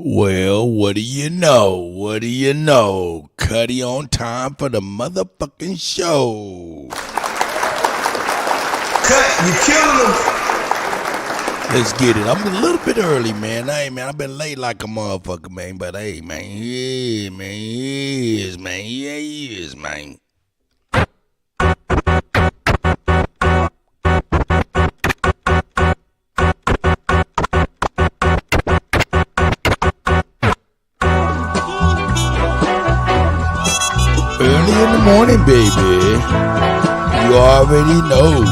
Well, what do you know? What do you know? Kutty on time for the motherfucking show. Cut, you killing them. Let's get it. I'm a little bit early, man. Hey, man, I've been late like a motherfucker, man. But hey, man, he is, man. Early in the morning, baby. You already know.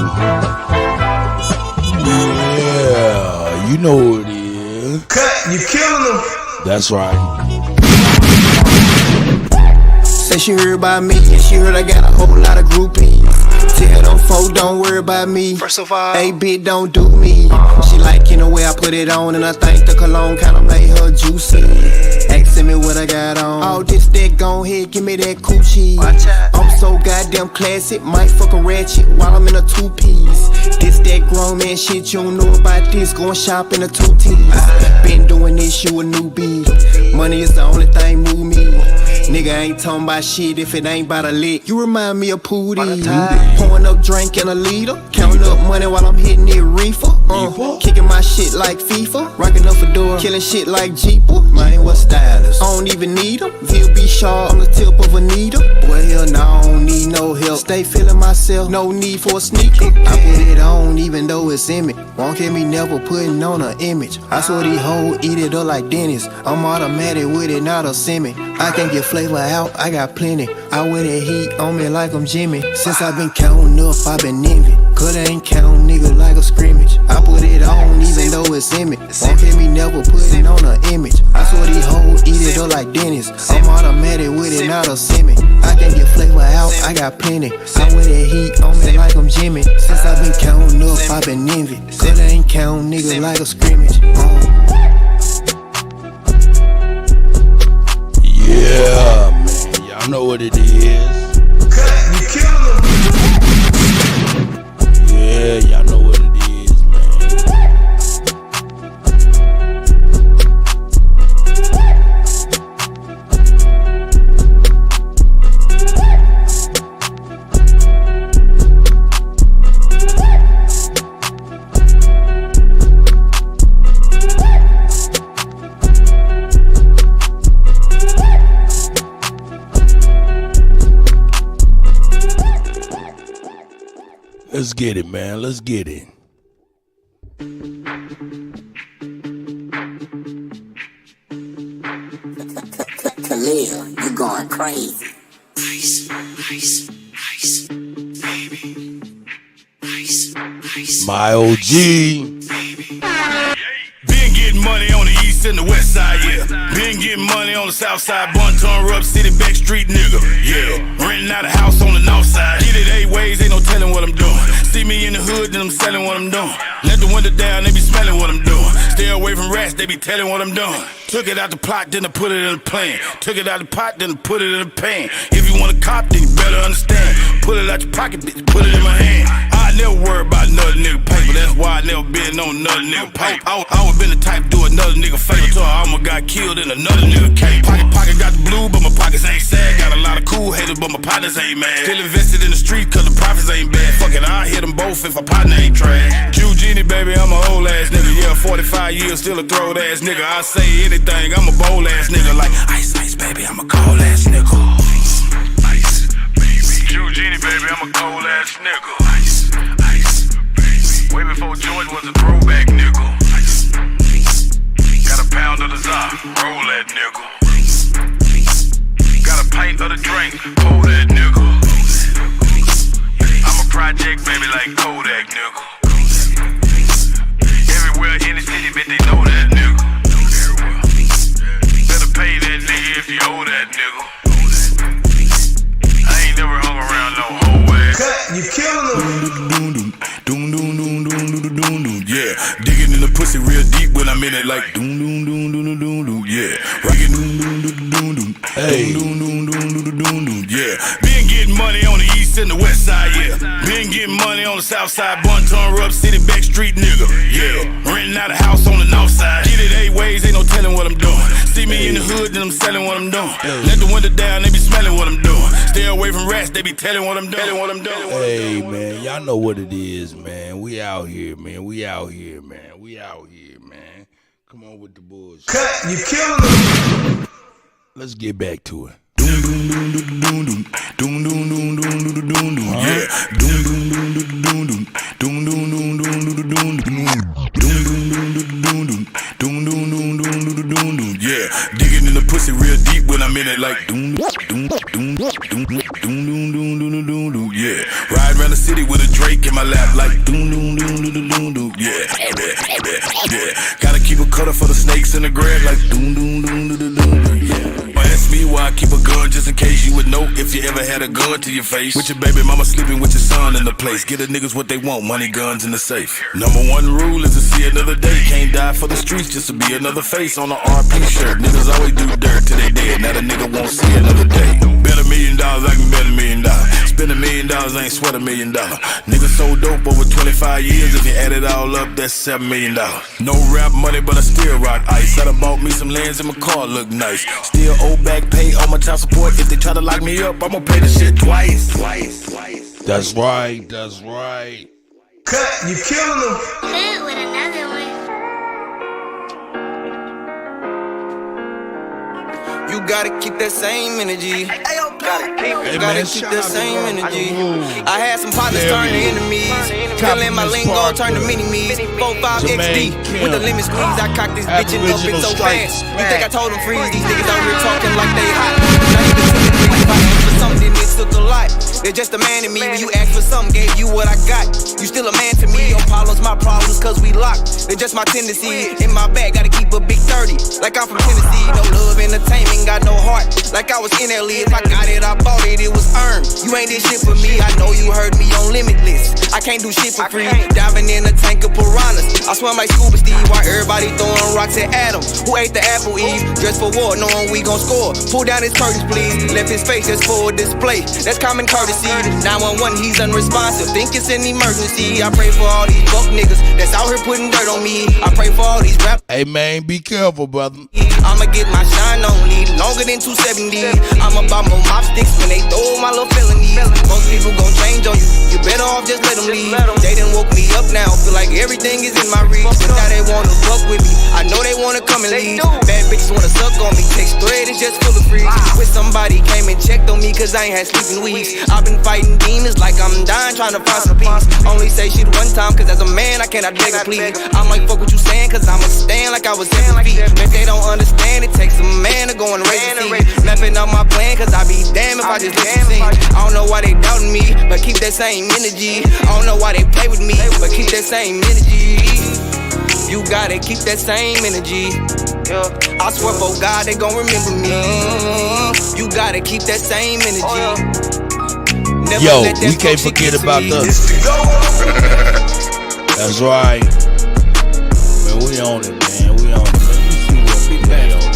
Yeah, you know who it is. Cut, you killing them. That's right. Say she heard about me, and she heard I got a whole lot of groupies. Tell them folk don't worry about me. First of all, hey bitch, don't do me. She like the way I put it on, and I think the cologne kinda made her juicy. Asking me what I got on. All this that gon' ahead, give me that coochie. I'm so goddamn classic, might fuck a ratchet while I'm in a two-piece. This that grown man shit, you don't know about this. Going shop in a two-tees. Been doing this, you a newbie. Money is the only thing move me. Nigga ain't talking about shit if it ain't about a lick. You remind me of Pootie. Pouring up drink in a liter, counting up money while I'm hitting it reefer. Kicking my shit like FIFA, rocking up a door, killing shit like Jeeper. Man, what stylist? I don't even need them. VLB Shaw on the tip of a needle. Boy, hell no, I don't need no help. Stay feeling myself, no need for a sneaker. I put it on even though it's in me. Won't get me never putting on an image. I swear these hoes eat it up like Dennis. I'm automatic with it, not a semi. I can get flavor out, I got plenty. I wear that heat on me like I'm Jimmy. Since I've been counting up, I've been envy. Coulda ain't count nigga like a scrimmage. I put it on even though it's in me. Won't get me never putting on an image. I swear these hoes eat it up like Dennis. I'm automatic with it, not a semi. I can get flavor out, I got plenty. I wear that heat on me like I'm Jimmy. Since I've been counting up, I've been envy. Coulda ain't count nigga like a scrimmage. Yeah, man. Y'all know what it is. Cut, you killing them. Yeah, y'all know what it is, man. Let's get it, man. Let's get it. Khalil, you going crazy. Nice, baby. Nice. My OG. Been getting money on the east and the west side, yeah. Been getting money on the south side, Bunton, Rub City, back street, nigga, yeah. Renting out a house on the north side. Get it 8 ways, ain't no telling what I'm doing. See me in the hood, then I'm selling what I'm doing. Let the window down, they be smelling what I'm doing. Stay away from rats, they be telling what I'm doing. Took it out the pot, then I put it in the pan. Took it out the pot, then I put it in the pan. If you want a cop, then you better understand. Pull it out your pocket, bitch, put it in my hand. I never worry about another nigga paper. That's why I never been on another nigga paper. I always been the type to do another nigga favor till I almost got killed in another nigga cave. Pocket got the blue, but my pockets ain't sad. Got a lot of cool haters, but my partners ain't mad. Still invested in the street, cause the profits ain't bad. Fuck it, I'll hit them both if a partner ain't trash. Genie, baby, I'm a old ass nigga. Yeah, 45 years, still a throwed ass nigga. I say anything, I'm a bold ass nigga. Like ice, baby, I'm a cold ass nigga. Ice, baby. Genie, baby, I'm a cold ass nigga. Ice, baby. Way before George was a throwback nigga. Ice, got a pound of the Zah, roll that nigga. Got a pint of the drink, pour that nigga. I'm a project, baby, like Kuttack, nigga. Everywhere in the city, bitch, they know that nigga. Better pay that nigga if you owe that nigga. I ain't never hung around no whole ass. Cut, you killing them. Yeah, digging in the pussy real deep when I'm in it like yeah. Rockin' hey. Yeah, been getting money on the east and the west side, yeah. Been getting money on the south side, Bunton, Rub City, back street, nigga, yeah. Renting out a house on the north side. Get it 8 ways, ain't no telling what I'm doing. niggas telling what I'm doing. Let the window down, they be smelling what I'm doing. Stay away from rats, they be telling what I'm doing. Hey, man, y'all know what it is, man. We out here, man. We out here, man. Come on with the bullshit. Cut, you killing them. Let's get back to it. Yeah. Yeah, digging in the pussy real deep when I'm in it like yeah. Ride around the city with a Drake in my lap like yeah. Gotta keep a cutter for the snakes in the grass like yeah. Ask me why I keep a gun just in case you would know if you ever had a gun to your face. With your baby mama sleeping with your son in the place. Get the niggas what they want, money, guns in the safe. Number one rule is to see another day. Can't die for the streets just to be another face on a RP shirt. Niggas always do dirt till they dead. Now the nigga won't see another day. Bet $1 million, I can bet $1 million. Spend $1 million, I ain't sweat $1 million. Niggas sold dope over 25 years. If you add it all up, that's $7 million. No rap money, but I still rock ice. I done bought me some lands and my car look nice. Still owe back pay all my child support. If they try to lock me up, I'ma pay the shit twice. That's right. Cut, you killing them. Good with another one. You gotta keep that same energy. Gotta keep that same energy. I had some partners turn to enemies. Feeling my lingo turn to mini-me's. 4-5 XD with the limit squeeze. I cock this bitch and up it so fast. You think I told them freeze? These niggas out here talking like they hot. Not even for something, it took a lot. They're just a man in me. When you ask for something, gave you what I got. You still a man to me. Your problems, my problems, cause we locked. They're just my tendency. In my bag, gotta keep a big 30. Like I'm from Tennessee. No love, entertainment, got no heart. Like I was in LA. If I got it, I bought it, it was earned. You ain't did shit for me. I know you heard me on Limitless. I can't do shit for free. Diving in a tank of piranhas. I swim like Scuba Steve. While everybody throwing rocks at Adam. Who ate the apple Eve? Dressed for war, knowing we gon' score. Pull down his curtains, please. Left his face just for a display. That's common courtesy. 911, he's unresponsive. Think it's an emergency. I pray for all these fuck niggas that's out here putting dirt on me. I pray for all these rap. Hey, man, be careful, brother. I'ma get my shine on, need longer than 270. I'm about more mop sticks when they throw my little felonies. Most people gon' change on you. You better off just let them leave. They done woke me up now. Feel like everything is in my reach. But now they wanna fuck with me. I know they wanna come and leave. Bad bitches wanna suck on me. Text thread is just full of free. When somebody came and checked on me cause I ain't had sleeping weeks. I've been fighting demons like I'm dying trying to find some peace. Only say shit one time cause as a man I cannot beg or plead. I might fuck what you saying cause I'ma stand like I was 7 feet. If they don't understand it takes a man to go and raise a seed. Mapping up my plan cause I be damn if I just let you see. I don't know why they doubting me but keep that same energy. I don't know why they play with me but keep that same energy. You gotta keep that same energy. I swear for God they gon' remember me. You gotta keep that same energy. Never Yo, we can't forget about the. That's right. Man, we on it, man. We on it, man. We see what we made on it.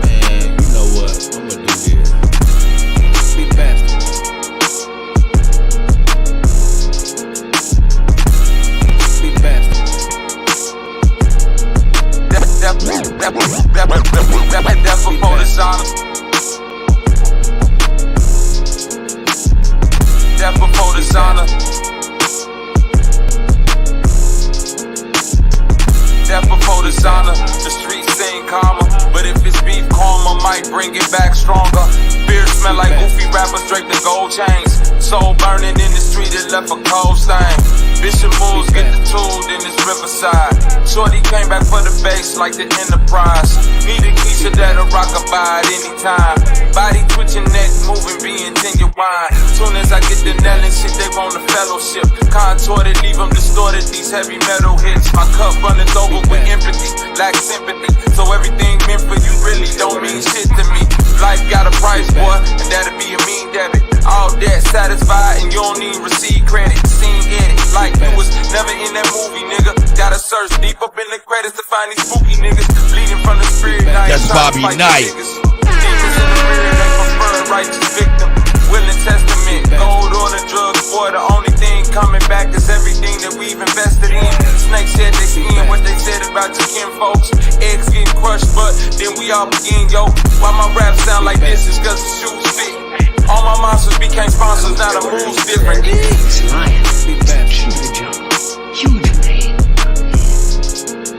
Man, you know what? I'm gonna do this. Big bastard. Big bastard. That's before the sauna. Death before the sauna. Death before the sauna. The streets ain't calmer, but if it's beef, karma might bring it back stronger. Beer smell like goofy rappers draped in gold chains. Soul burning in the street, it left a cold stain. Bishop moves get the tool in this riverside. Shorty came back for the base like the Enterprise. Need a Keisha that'll rock a by at any time. Body twitching, neck moving, being genuine. Soon as I get the nailing shit, they want a fellowship. Contorted, leave them distorted, these heavy metal hits. My cup runneth over with empathy, lack sympathy. So everything meant for you really don't mean shit to me. Life got a price, boy, and that'll be a mean debit. All debt satisfied and you don't even receive credit. Seen edit like you was never in that movie, nigga. Gotta search deep up in the credits to find these spooky niggas. Bleeding from the spirit. That's Bobby Knight. Demons in the rear, they prefer a righteous victim. Willing testament, gold on the drugs, boy. The only thing coming back is everything that we've invested in. Snakes shed their skin, what they said about your kin folks. Eggs getting crushed, but then we all begin, yo. Why my rap sound like this is cause the shoes fit. All my monsters became sponsors, now the move's different. It's lying. Huge job. Huge, man.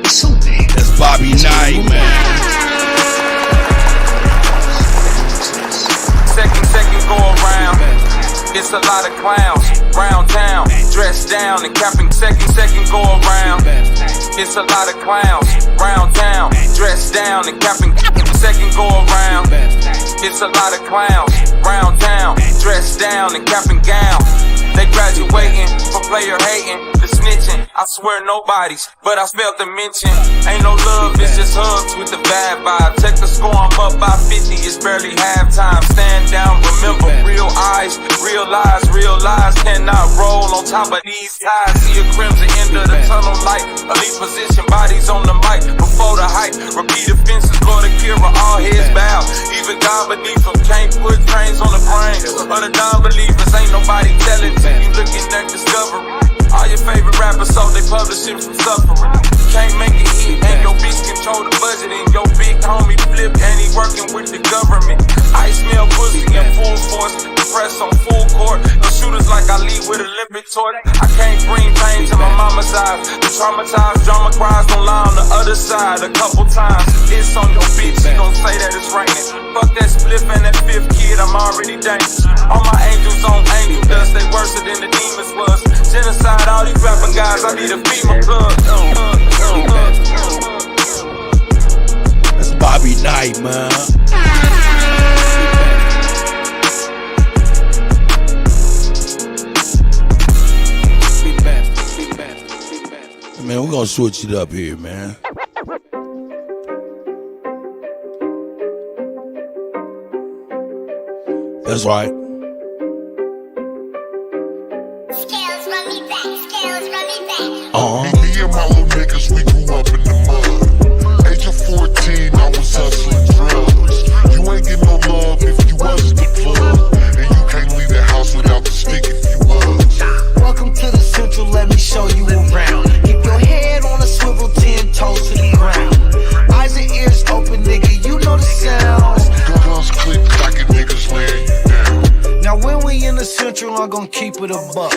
It's so big. That's Bobby Knight, man. Second go around. It's a lot of clowns round town, dressed down and capping. Second go around. It's a lot of clowns round town, dressed down and capping. Second go around. It's a lot of clowns round town, dressed down and capping gown. They graduating for player hating, the snitching. I swear nobody's, but I spelled the mention. Ain't no love, it's just hugs with the bad vibe. Check the score, I'm up by 50, it's barely halftime. Stand down, remember, real eyes, real lies cannot roll on top of these ties. See a crimson end of the tunnel light. Elite position, bodies on the mic before the hype. Repeat offenses, Lord Akira, all heads bow. Even God beneath them can't put trains on the brain. But the non-believers ain't nobody telling. You looking at discovery. All your favorite rappers, so they publishing from suffering. Can't make it hit, and your beast control the budget. And your big homie flip, and he working with the government. I smell pussy in full force, the press on full court. The shooters like I lead with Olympic torch. I can't bring pain to my mama's eyes. The traumatized drama cries don't lie on the other side. A couple times, it's on your bitch, she gon' say that it's raining. Fuck that spliff and that fifth kid, I'm already dangerous. All my angels on angel dust, they worse than the demons was. Genocide, all these rapping guys, I need a FEMA plug. That's Bobby Knight, man. Man, we're gonna switch it up here, man. That's right. Scales run me back, scales run me back. Me and my little niggas, we grew up in the mud. Age of 14, I was hustling drugs. You ain't get no love if you wasn't the plug. And you can't leave the house without the stick if you was. Welcome to the Central, let me show you around. Keep your head on a swivel, 10 toes to the ground. Eyes and ears open, nigga, you know the sounds. Guns click, cocking niggas laying you down. Now when we in the Central, I'm gon' keep it a buck.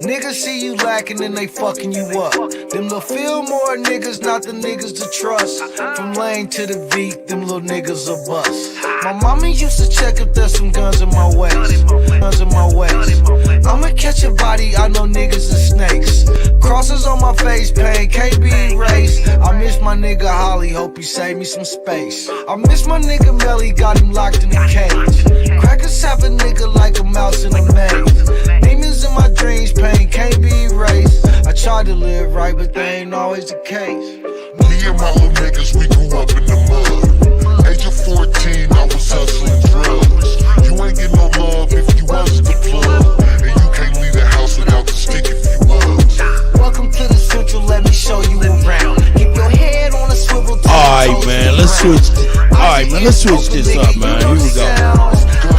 Niggas see you lacking and they fucking you up. Them little Fillmore niggas, not the niggas to trust. From Lane to the V, them little niggas a bust. My mama used to check if there's some guns in my waist. Guns in my waist. I'ma catch a body, I know niggas and snakes. Crosses on my face, pain can't be erased. I miss my nigga Holly, hope he saved me some space. I miss my nigga Melly, got him locked in a cage. Crackers have a nigga like a mouse in a maze. Demons in my dreams, pain can't be erased. I tried to live right, but that ain't always the case. Me and my little niggas, we grew up in the mud. Age of 14, I was hustling drugs. You ain't get no love if you wasn't the plug. And you can't leave the house without the stick if you was. Welcome to the Central, let me show you around. Keep your head on a swivel. Alright, man, let's switch. Alright, man, let's switch this up, man. Here we go.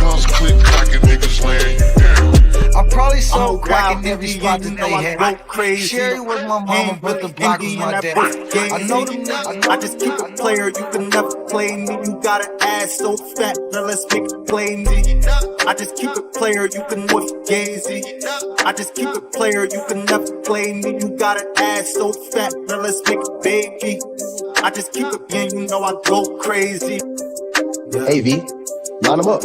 Guns click, cocking niggas laying you down. I probably sold crack in every spot that they had. Sherry was my mama, but the block was my dad. I know them niggas. I just keep it player, you can never play me. You got an ass so fat, now let's make it play me. I just keep it player, you can never gazy. I just keep it player, you can never play me. You got an ass so fat, now let's make it baby. I just keep it, yeah, you know I go crazy. AV, line them up.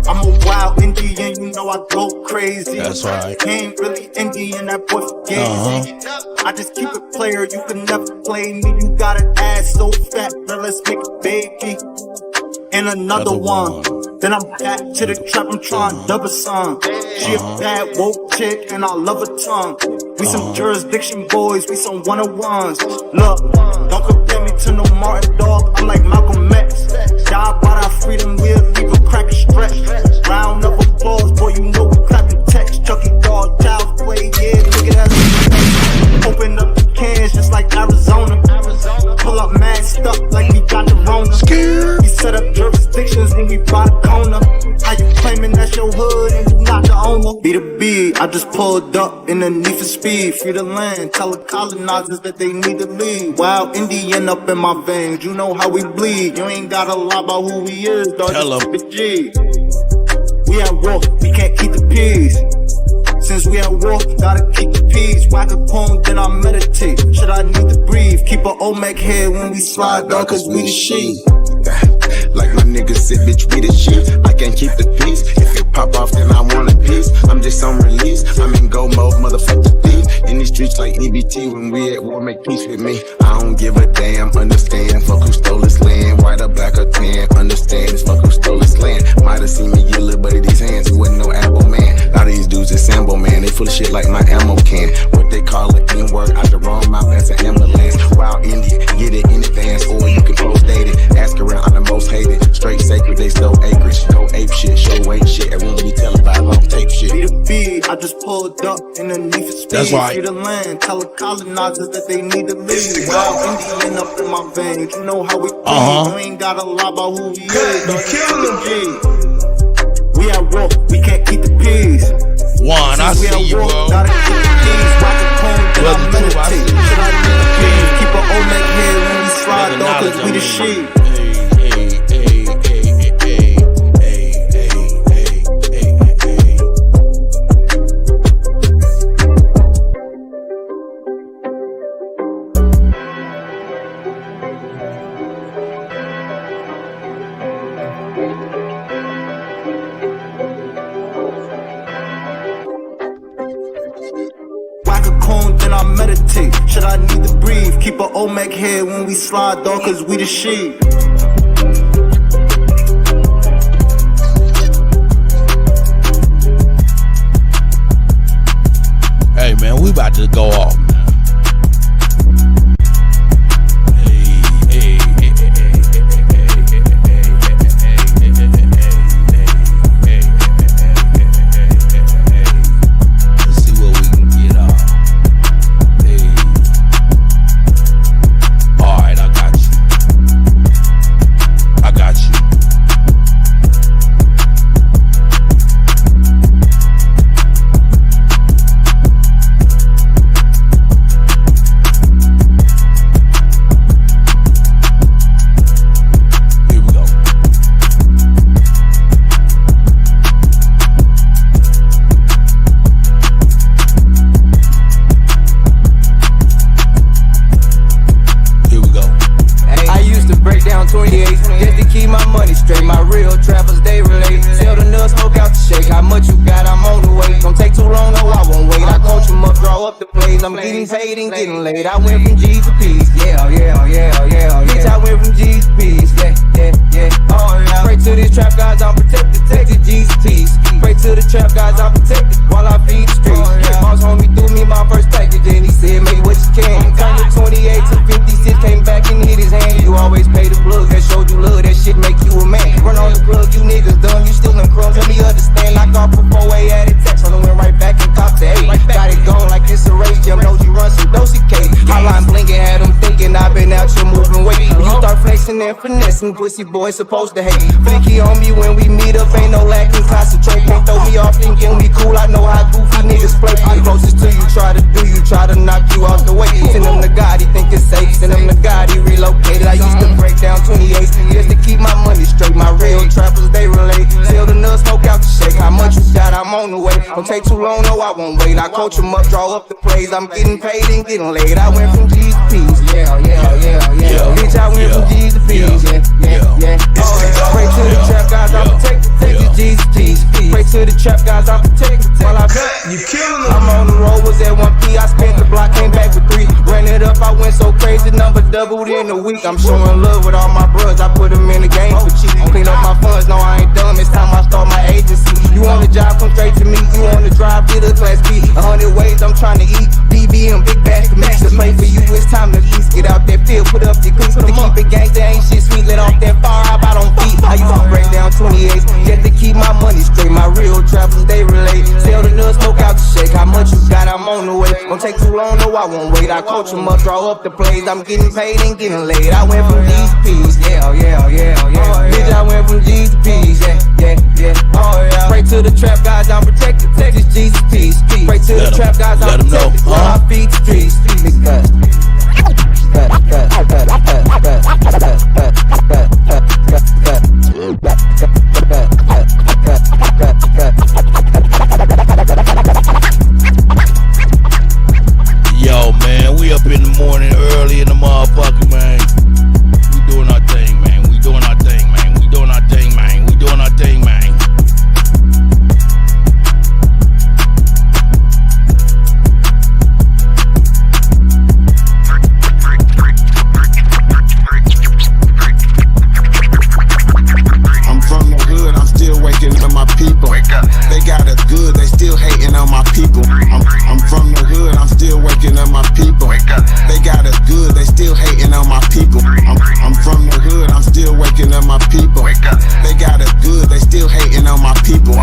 I'm a wild Indian, you know I go crazy. That's right. Ain't really Indian, that boy gazy. I just keep it player, you can never play me. You got an ass so fat, now let's make it baby. And another one. Then I'm back to the trap, I'm trying double song. She a bad woke chick and I love her tongue. We some jurisdiction boys, we some 101s. Look, don't compare me to no Martin dog, I'm like Malcolm X. Die by our freedom, we'll leave a crack and stretch. Round of applause, boy, you know we clapping text. Chucky dog, child's play, yeah, nigga, that's open up the cans just like Arizona. Pull up mad stuff like we got the Rona. We set up jurisdictions when we buy the corner. How you claiming that's your hood and you not the owner? Be the B, I just pulled up in the need for speed. Free the land, tell the colonizers that they need to leave. Wild Indian up in my veins, you know how we bleed. You ain't gotta lie about who we is, dog, just keep it G. We at war, we can't keep the peace. Since we at war, gotta keep the peace. Whack a poem, then I meditate. Should I need to breathe? Keep an Olmec head when we slide down, cause we the sheep. Like my niggas said, bitch, we the shit. I can't keep the peace. If it pop off, then I want a piece. I'm just on release. I'm in go mode, motherfucker thief. In these streets like EBT, when we at war, make peace with me. I don't give a damn, understand. Fuck who stole this land. White or black or tan, understand. It's fuck who stole this land. Might have seen me get a little buddy these hands. He wasn't no apple man. A lot of these dudes is Sambo man. They full of shit like my ammo can. What they call it, N-word out the wrong mouth as an ambulance. Wild Indian, get it in advance, or you can post date it. Ask around, I'm the most hated. Straight sacred, they stole acreage. Go ape shit, show weight shit. Everyone be televised, long tape shit. Be the beat, I just pulled up in the need for speed. That's right. Free the land, tell the colonizers that they need to leave. Wild Indian up in my veins, you know how we bleed. You ain't gotta lie about who we is. You killing them. We at war, we can't keep the peace. One, I see you, bro. Gotta keep the peace. Watch the poem, then I meditate. Should I need the peace? Keep an Olmec head when we slide though, cause we the sheep. Should I need to breathe? Keep an Olmec head when we slide, dog, cause we the sheep. Hey, man, we about to go off, man. I'm getting paid and getting laid. I went from G's to P's. Yeah. Bitch, I went from G's to P's. Yeah. Oh, yeah. Pray to these trap guys, I'm protected. Take the G's to P's. Pray to the trap guys, I'm protected while I feed the streets. Boss homie threw me my first package and he said, make what you can. Turned the 28 to 56, came back and hit his hand. You always pay the plug, that showed you love, that shit make you a man. Run on the plug, you niggas done, you still in crumbs. Help me understand, like off for 4A added text. I done went right back and copped the 8. Got it going like it's a race, jump, knows you run some dosey cake. Hotline blinking, had them thinking I've been out here moving weight. You start flexing and finessing, pussy boy supposed to hate. Flicky on me when we meet up, ain't no lacking, concentrate. Can't throw me off thinking we cool, I know how goofy niggas play. The closest to you try to knock you off the way. Send him to God, he think it's safe. Send him to God, he relocated. I used to break down 28s just to keep my money straight. My real trappers, they relate. Till the nuts smoke out the shake. How much you got, I'm on the way. Don't take too long, no, I won't wait. I coach him up, draw up the plays. I'm getting paid and getting laid. I went from G's to P's. Yeah. Bitch, I went from G's to P's. Yeah. Pray to the trap guys, I'm protected. Take the G's to P's. Pray to the trap guys, I'm protected. While I you killing them. I'm on the road, was at 1P. I spent the block, came back with 3. Ran it up, I went so crazy, number doubled in a week. I'm showing love with all my bros, I put them in the game for cheap. Clean up my funds, no I ain't dumb, it's time I start my agency. You want a job, come straight to me. You want to drive, get a class B. 100 ways I'm trying to eat. BBM, big bags to mix. To play for you, it's time to lease. Get out that field, put up the cleats. To keep it gangsta, ain't shit sweet. Let off that fire, hop out on feet. I used to break down 28s just to keep my money straight. My real trappers, they relate. Sell the nuts, smoke out the shake. How much you got, I'm on the way. Don't take too long, no, I won't wait. I coach them up, draw up the plays. I'm getting paid and getting laid. I went from G's to P's, yeah. Bitch, I went from G's to P's, yeah. Pray to the trap guys, I'm protected. Texas, Jesus, peace. Pray to the trap guys, I'm protected. I feed the streets. Big cut. Yo, man, we up in the morning early in the motherfucker, man. We doing our thing, man. We doing our thing, man. We doing our thing, man. We doing our thing, man. I'm from the hood, I'm still waking up my people. They got us good, they still hating on my people. I'm from the hood, I'm still waking up my people. They got us good, they still hating on my people. I'm from the hood, I'm still waking up my people. They got us good, they still hating on my people.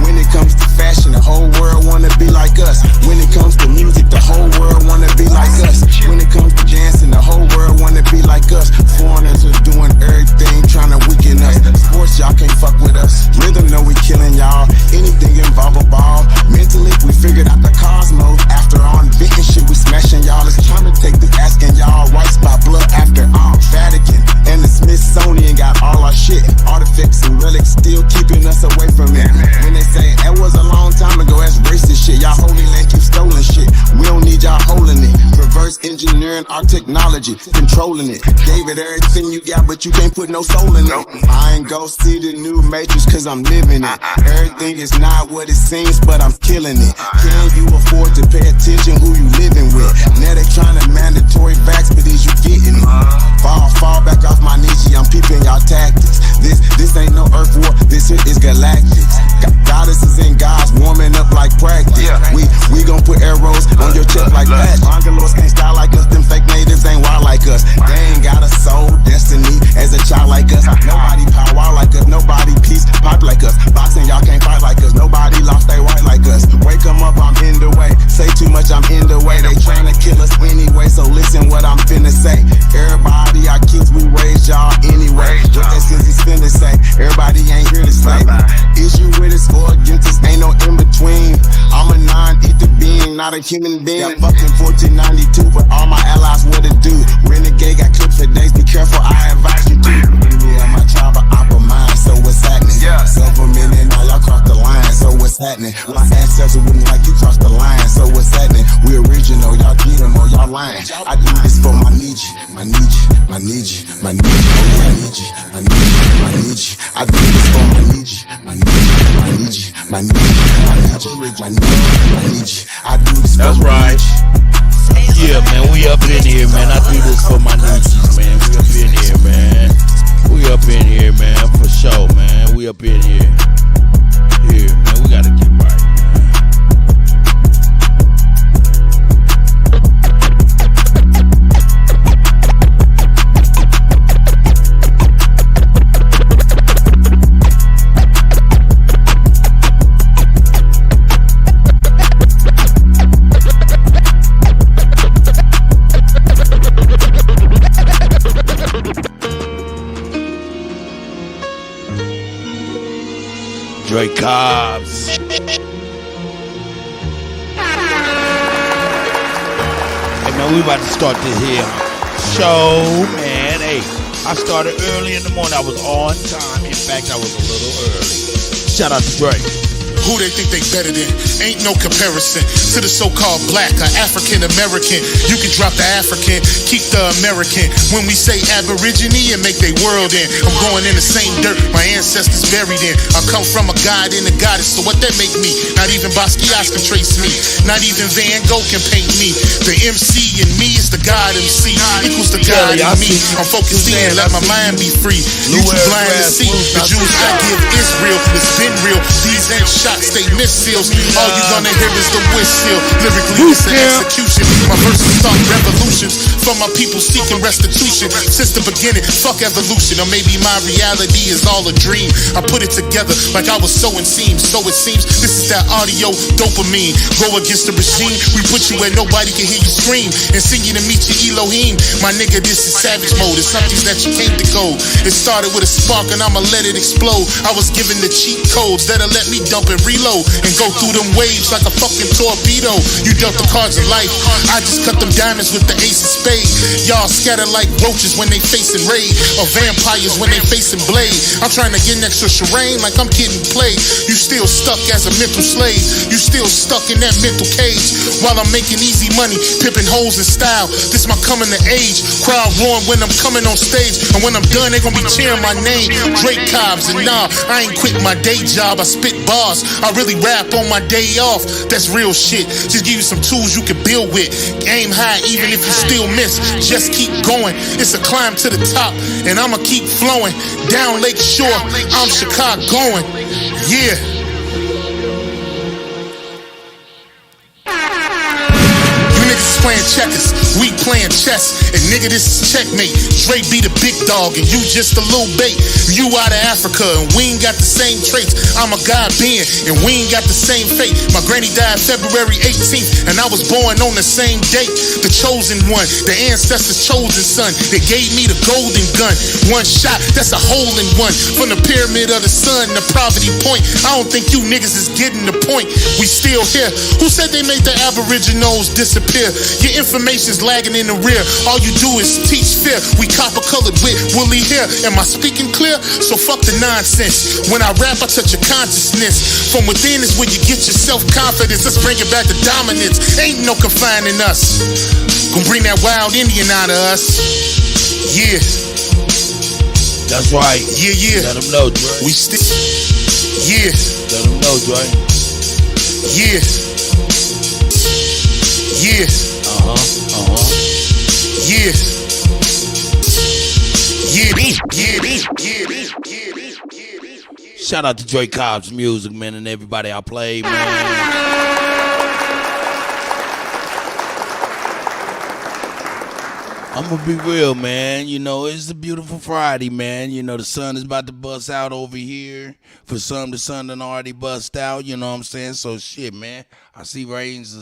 When it comes to fashion, the whole world wanna be like us. When it comes to music, the whole world wanna be like us. When it comes to dancing, the whole world wanna be like us. Foreigners are doing everything, trying to weaken us. Sports, y'all can't fuck with us. Rhythm, know we killing y'all. Anything involve a ball. Mentally, we figured out the cosmos. After all, inventing shit, we smashing y'all. It's time to take this, asking y'all rights by blood after all. Vatican and the Smithsonian got all our shit. Artifacts and relics still keeping us away from it. When they say it was a long time ago, that's racist shit. Y'all holy land keep stolen shit. We don't need y'all holding it. Reverse engineering our technology, controlling it. Gave it everything you got, but you can't put no soul in it. I ain't go see the new Matrix cause I'm living it. Everything is not what it seems, but I'm killing it. Can you afford to pay attention who you living with? Now they trying to mandatory vax, but is you getting it? Fall back off my niche, I'm peeping y'all tactics. This ain't no earth war, this shit is galactics. Goddesses and gods warming up like practice. We gon' put arrows on your chest like that. Bangalores can't style like us, them fake natives ain't wild like us. They ain't got a soul, destiny as a child like us. Nobody power like us, nobody peace pop like us. Boxing, y'all can't fight like us, nobody lost they right like us. Wake 'em up, I'm in the way. Say too much, I'm in the way. They tryna kill us anyway, so listen what I'm finna say. Everybody, our kids, we raise y'all anyway. What that sissy finna say, everybody ain't here to stay. Is you with us or against us, ain't no in between. I'm a non-ether being, not a human being. Got fucking 1492, but all my allies what to do. Renegade got clips for days, be careful, I advise you to. Yeah, my tribe of opera mind, so what's happening? Government and all y'all cross the line, so what's happening? My ancestors wouldn't like you cross the line, so what's happening? We original, y'all GMO, y'all lying. I do this for my niche, my niche, my niche, my niche, my niche, my niche, my niche. I do this for my niche, my niche, my niche, my niche, my niche, my niche, my niche. I do this for my niche. Yeah, man, we up in here, man. I do this for my nieces, man. We up in here, man. We up in here, man, for sure, man. We up in here. Here, man, we gotta get right, man. Dre Cobbs. Hey man, we about to start this here show, man. Hey, I started early in the morning. I was on time. In fact, I was a little early. Shout out to Dre. Who they think they better than? Ain't no comparison to the so-called black or African American. You can drop the African, keep the American. When we say Aborigine and make they world in, I'm going in the same dirt my ancestors buried in. I come from a god and a goddess, so what that make me? Not even Basquiat can trace me. Not even Van Gogh can paint me. The MC in me is the God MC equals the God in me. I'm focused in, let my mind be free. You too blind to see. The Jews I give Israel, it's been real. These ain't shots, they missiles. All you gonna hear is the whistle. Lyrically, it's an execution. My verses start revolutions. from my people seeking restitution since the beginning. Fuck evolution, or maybe my reality is all a dream. I put it together like I was sewing seams. So it seems this is that audio dopamine. Go against the regime, we put you where nobody can hear you scream and sing you to meet your Elohim. My nigga, this is savage mode. It's something that you came to go. It started with a spark and I'ma let it explode. I was given the cheat codes that'll let me dump and reload and go through them waves like a fucking torpedo. You dealt the cards of life, I just cut them diamonds with the ace of spades. Y'all scatter like roaches when they facing raid, or vampires when they facing blade. I'm trying to get next to Shireen like I'm getting played. You still stuck as a mental slave. You still stuck in that mental cage while I'm making easy money, pipping hoes in style. This my coming to age. Crowd roaring when I'm coming on stage, and when I'm done they gonna be cheering my name. Drake Cobbs, and nah, I ain't quit my day job. I spit bars, I really rap on my day off. That's real shit. Just give you some tools you can build with. Aim high even if you still miss. Just keep going. It's a climb to the top, and I'ma keep flowing down Lake Shore. I'm Chicagoan. Yeah. Playing checkers, we playing chess, and nigga, this is checkmate. Dre be the big dog, and you just a little bait. You out of Africa, and we ain't got the same traits. I'm a God being, and we ain't got the same fate. My granny died February 18th, and I was born on the same date. The chosen one, the ancestors' chosen son. They gave me the golden gun. One shot, that's a hole in one. From the pyramid of the sun to Poverty Point. I don't think you niggas is getting the point. We still here. Who said they made the Aboriginals disappear? Your information's lagging in the rear. All you do is teach fear. We copper colored with woolly hair. Am I speaking clear? So fuck the nonsense. When I rap, I touch your consciousness. From within is where you get your self-confidence. Let's bring it back to dominance. Ain't no confining us. Gonna bring that wild Indian out of us. Yeah. That's right. Yeah, yeah. Let them know, Dre. We still. Yeah. Let them know, Dre. Yeah. Yeah. Yeah. Yeah. Shout out to Dre Cobb's music, man, and everybody I played, man. I'm gonna be real, man. You know, it's a beautiful Friday, man. You know, the sun is about to bust out over here. For some, the sun done already bust out, you know what I'm saying? So shit, man. I see rays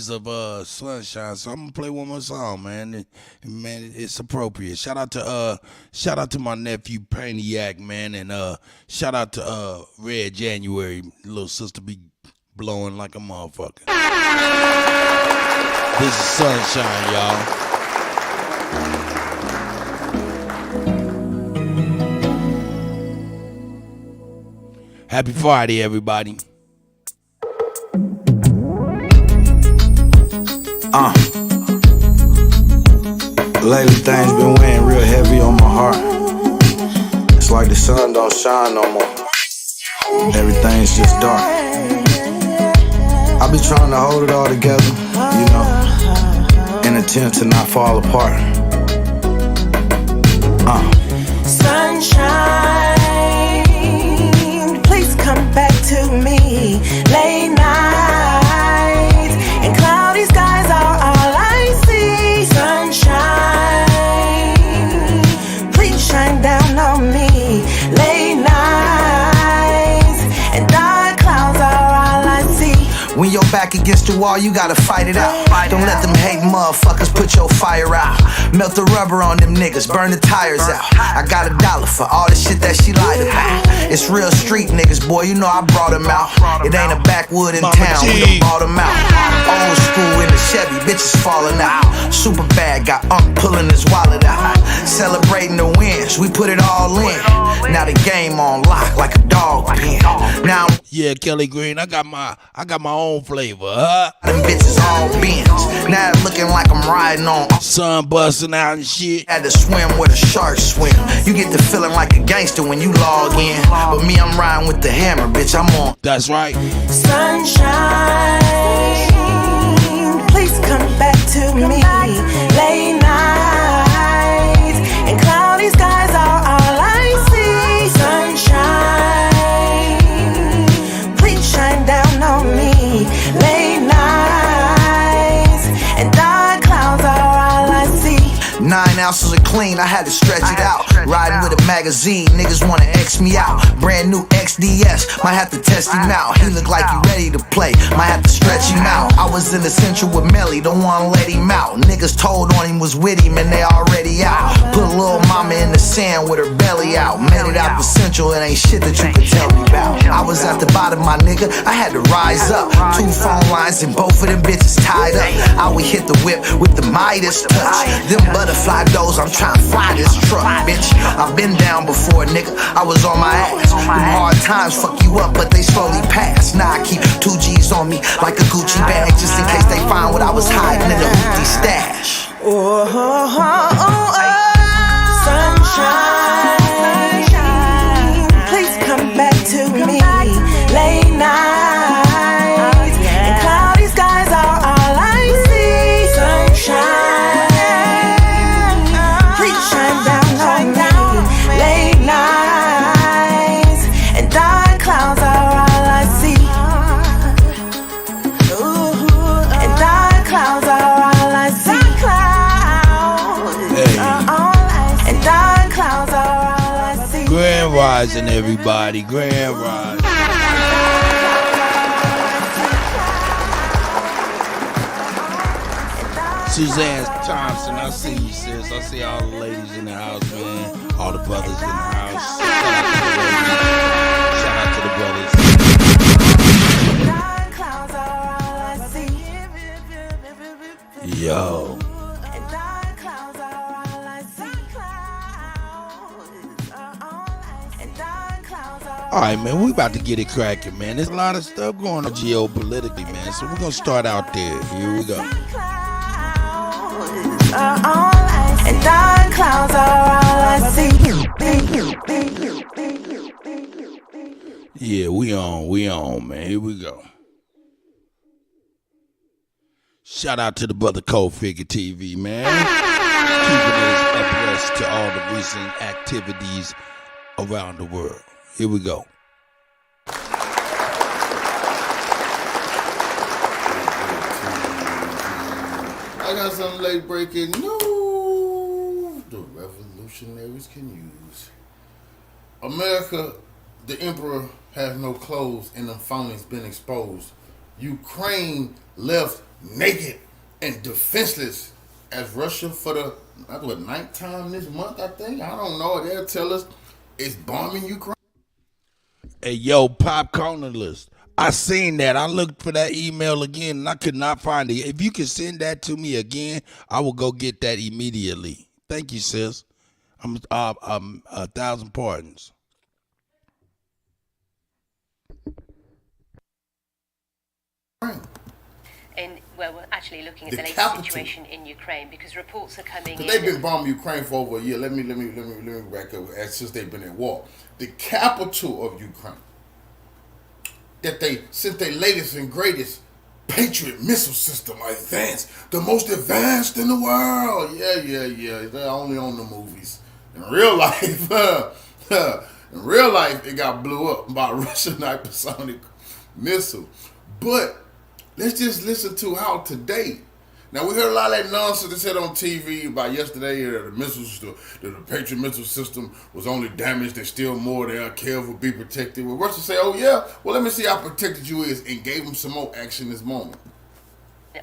of sunshine, so I'm gonna play one more song, man. Man, it's appropriate. Shout out to my nephew Paniac, man, and shout out to Red January, little sister be blowing like a motherfucker. This is sunshine, y'all. Happy Friday, everybody. Lately things been weighing real heavy on my heart. It's like the sun don't shine no more. Everything's just dark. I be trying to hold it all together, you know, in attempt to not fall apart. Sunshine, please come back to me. Late nights and cloudy skies are all I see. Sunshine, please shine down on me. Late nights and dark clouds are all I see. When you're back against the wall, you gotta fight it out. Don't let them hate motherfuckers put your fire out. Melt the rubber on them niggas, burn the tires out. I got $1 for all the shit that she lied about. It's real street niggas, boy, you know I brought them out. It ain't a backwood in town, we done bought them out. Old school in the Chevy, bitches falling out. Super bad, got pulling his wallet out. Celebrating the wins, we put it all in. Now the game on lock like a dog pen. Now yeah, Kelly Green, I got my own flavor, huh? Them bitches all bends. Now it looking like I'm riding on sun busting out and shit. Had to swim where the sharks swim. You get the feeling like a gangster when you log in. But me, I'm riding with the hammer, bitch, I'm on. That's right. Sunshine, please come back to me. Late nights and cloudy skies are all I see. Sunshine, please shine down on me. Late nights and dark clouds are all I 9 ounces of clean, I had to stretch it out. Riding with a magazine, niggas wanna X me out. Brand new XDS, might have to test him out. He look like he ready to play, might have to stretch him out. I was in the central with Melly, don't wanna let him out. Niggas told on him was with him and they already out. Put a little mama in the sand with her belly out. Made it out the central, it ain't shit that you could tell me about. I was at the bottom, my nigga, I had to rise up. 2 phone lines and both of them bitches tied up. I would hit the whip with the Midas touch. Them butterfly doors, I'm trying to fly this truck, bitch. I've been down before, nigga, I was on my ass. Them hard times fuck you up, but they slowly pass. Now I keep 2 G's on me like a Gucci bag, just in case they find what I was hiding in the hoopty stash. Sunshine, please come back to me. Late nights and cloudy skies are all I see. Sunshine, please shine down on me. Late nights and dark clouds are all I see. And dark clouds are all I see. And dark clouds are all I see. Grand Rising, everybody. Grand Rising. Suzanne Thompson, I see you, sis. I see all the ladies in the house, man. All the brothers in the house. Shout out to the brothers. Yo. Alright, man, we about to get it cracking, man. There's a lot of stuff going on geopolitically, man. So we're gonna start out there. Here we go. And dark clouds are all I see. Yeah, we on, man. Here we go. Shout out to the brother Cold Figure TV, man. Keeping us abreast to all the recent activities around the world. Here we go. I got some late breaking news the revolutionaries can use. America, the emperor has no clothes and the fountain's been exposed. Ukraine left naked and defenseless as Russia for the, ninth time this month, I think? I don't know. They'll tell us it's bombing Ukraine. Hey, yo, Popcorn List. I seen that. I looked for that email again and I could not find it. If you can send that to me again, I will go get that immediately. Thank you, sis. I'm 1,000 pardons. Well, we're actually looking at the latest situation in Ukraine because reports are coming in. They've been bombing Ukraine for over a year. Let me back up since they've been at war. The capital of Ukraine, that they sent their latest and greatest Patriot missile system advanced, the most advanced in the world. Yeah. They're only on the movies. In real life, it got blew up by a Russian hypersonic missile. But let's just listen to how today. Now, we heard a lot of that nonsense they said on TV about yesterday that the Patriot missile system was only damaged. There's still more there. Careful, be protected. Well, Russia say, oh, yeah, well, let me see how protected you is, and gave them some more action this moment.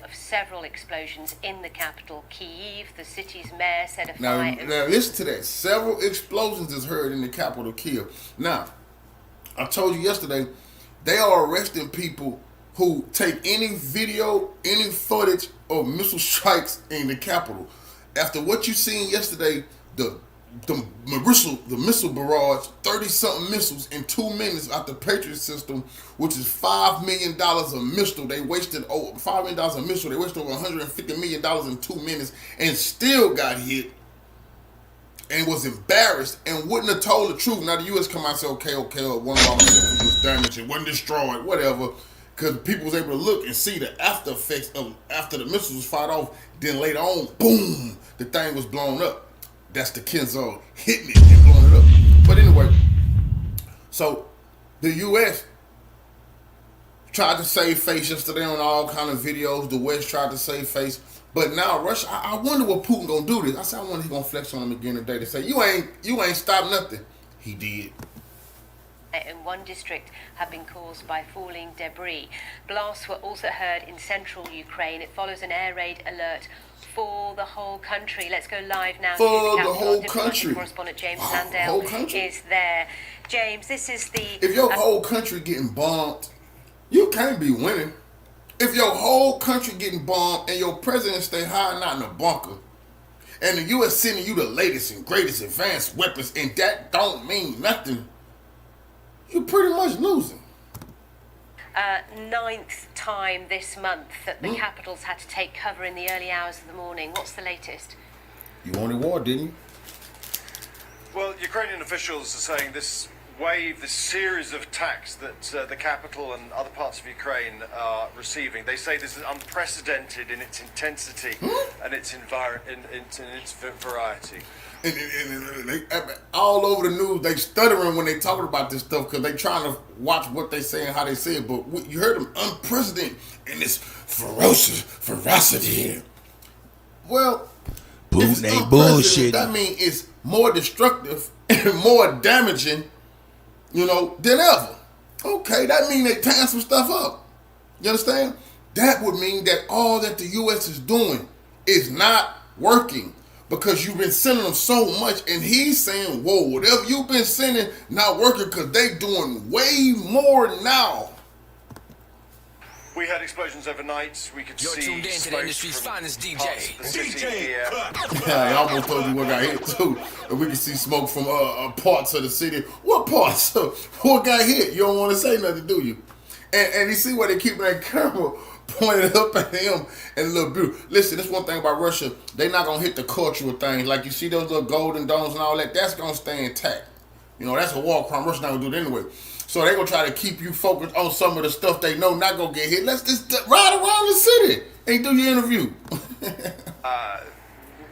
Of several explosions in the capital, Kyiv. The city's mayor said a Now, fire. listen to that. Several explosions is heard in the capital, Kyiv. Now, I told you yesterday, they are arresting people who take any video, any footage of missile strikes in the capital. After what you seen yesterday, the missile barrage, 30-something missiles in 2 minutes out the Patriot system, which is $5 million a missile. They wasted over $5 million a missile. They wasted over $150 million in 2 minutes and still got hit and was embarrassed and wouldn't have told the truth. Now the U.S. come out and say, okay, one of our missiles was damaged, it wasn't destroyed, whatever. Because people was able to look and see the after effects of after the missiles was fired off. Then later on, boom, the thing was blown up. That's the Kenzo hitting it and blowing it up. But anyway, so the U.S. tried to save face yesterday on all kind of videos. The West tried to save face But now Russia, I wonder what Putin gonna do this. I said I wonder he gonna flex on him again today to say you ain't stopped nothing. He did. In one district have been caused by falling debris. Blasts were also heard in central Ukraine. It follows an air raid alert for the whole country. Let's go live now For to the the capital. whole country. Correspondent James Wow, Landale whole country? is there. James, this is the... If your whole country getting bombed, you can't be winning. If your whole country getting bombed and your president stay hiding out in a bunker, and the U.S. sending you the latest and greatest advanced weapons, and that don't mean nothing, you're pretty much losing. Ninth time this month that the capitals had to take cover in the early hours of the morning. What's the latest? You wanted war, didn't you? Well, Ukrainian officials are saying this wave, this series of attacks that the capital and other parts of Ukraine are receiving, they say this is unprecedented in its intensity and its variety. And they, all over the news, they stuttering when they talking about this stuff because they trying to watch what they say and how they say it. But you heard them unprecedented in this ferocity here. Well, Putin ain't bullshit. That means it's more destructive and more damaging, than ever. Okay, that means they tying some stuff up. You understand? That would mean that all that the U.S. is doing is not working because you've been sending them so much, and he's saying, whoa, whatever you've been sending not working because they doing way more now. We had explosions overnight. We could see tuned in to the industry's finest DJ. I almost told you what got hit too. And we can see smoke from parts of the city. What parts? What got hit? You don't want to say nothing, do you? And you see where they keep that camera pointed up at him and look beautiful. Listen, this one thing about Russia, they not gonna hit the cultural things. Like you see those little golden domes and all that, that's gonna stay intact. That's a war crime. Russia not gonna do it anyway. So they gonna try to keep you focused on some of the stuff they know not gonna get hit. Let's just ride around the city and do your interview.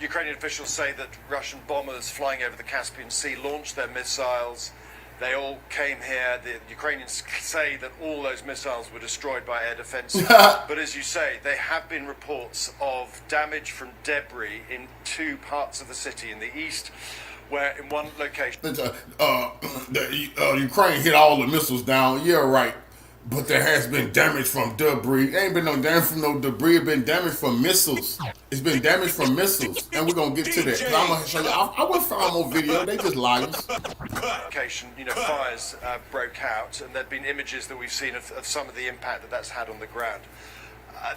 Ukrainian officials say that Russian bombers flying over the Caspian Sea launched their missiles. They all came here. The Ukrainians say that all those missiles were destroyed by air defense. But as you say, there have been reports of damage from debris in two parts of the city in the east, where in one location... Ukraine hit all the missiles down. Yeah, right. But there has been damage from debris. There ain't been no damage from no debris. It's been damage from missiles. It's been damage from missiles. And we're going to get to that. I'm going to show you. I wouldn't find more video. They just liars. Location, fires broke out. And there have been images that we've seen of some of the impact that's had on the ground.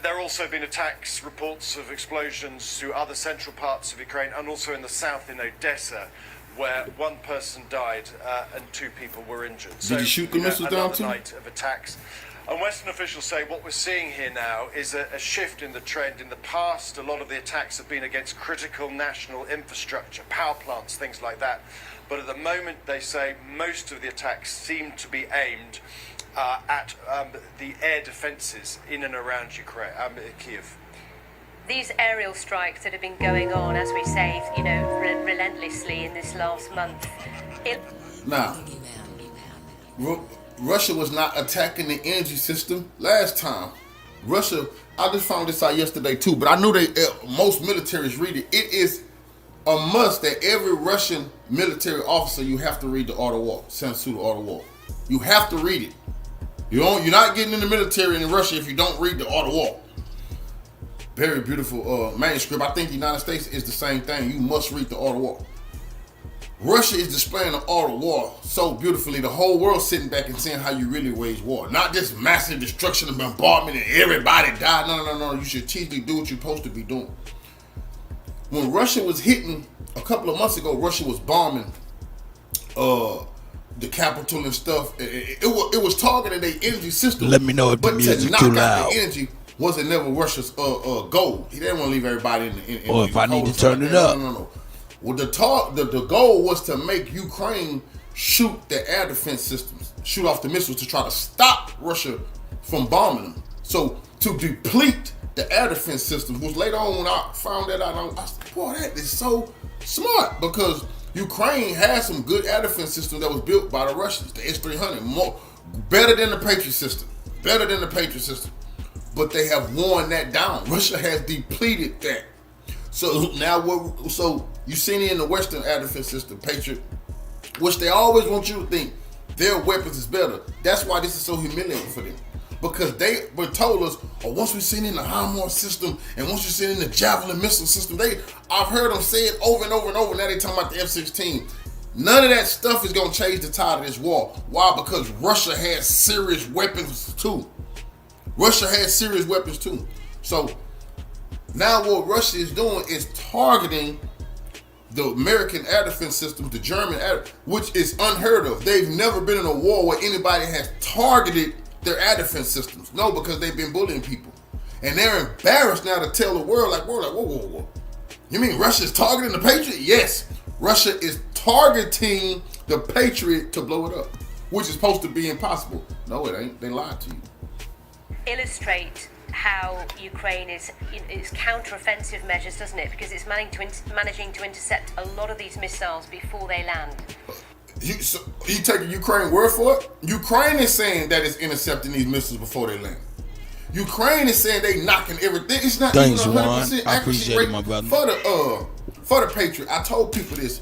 There have also been attacks, reports of explosions to other central parts of Ukraine and also in the south in Odessa, where one person died and two people were injured. Did you shoot the missiles down too? Another night of attacks. And Western officials say what we're seeing here now is a shift in the trend. In the past, a lot of the attacks have been against critical national infrastructure, power plants, things like that. But at the moment, they say most of the attacks seem to be aimed at the air defenses in and around Ukraine, Kiev. These aerial strikes that have been going on, as we say, relentlessly in this last month. Now, Russia was not attacking the energy system last time. Russia, I just found this out yesterday too, but I knew most militaries read it. It is a must that every Russian military officer, you have to read the Art of War, Sun Tzu, the Art of War. You have to read it. You're not getting in the military in Russia if you don't read the Art of War. Very beautiful manuscript. I think the United States is the same thing. You must read the Art of War. Russia is displaying the Art of War so beautifully. The whole world sitting back and seeing how you really wage war. Not just massive destruction and bombardment and everybody died. No. You should strategically do what you're supposed to be doing. When Russia was hitting, a couple of months ago, Russia was bombing the capital and stuff. It was targeting their energy system. Let me know if the music's too loud. The energy wasn't never Russia's goal. He didn't want to leave everybody in or if I need to turn it up. No. Well, the goal was to make Ukraine shoot the air defense systems, shoot off the missiles to try to stop Russia from bombing them. So to deplete the air defense systems, which later on when I found that out, I said, boy, that is so smart because Ukraine has some good air defense systems that was built by the Russians, the S-300, better than the Patriot system. but they have worn that down. Russia has depleted that. So now what? So you seen it in the Western air defense system, Patriot, which they always want you to think their weapons is better. That's why this is so humiliating for them. Because they were told us, once we send in the HIMARS system and once you send in the Javelin missile system, I've heard them say it over and over and over. Now they talking about the F-16. None of that stuff is going to change the tide of this war. Why? Because Russia has serious weapons too. Russia has serious weapons too. So now what Russia is doing is targeting the American air defense systems, the German air, which is unheard of. They've never been in a war where anybody has targeted their air defense systems. No, because they've been bullying people. And they're embarrassed now to tell the world, like, whoa. You mean Russia's targeting the Patriot? Yes. Russia is targeting the Patriot to blow it up, which is supposed to be impossible. No, it ain't. They lied to you. Illustrate how Ukraine is counter-offensive measures, doesn't it? Because it's managing to intercept a lot of these missiles before they land. You taking Ukraine word for it? Ukraine is saying that it's intercepting these missiles before they land. Ukraine is saying they knocking everything. It's not Thanks, even 100% I appreciate it, my brother. For the Patriot. I told people this.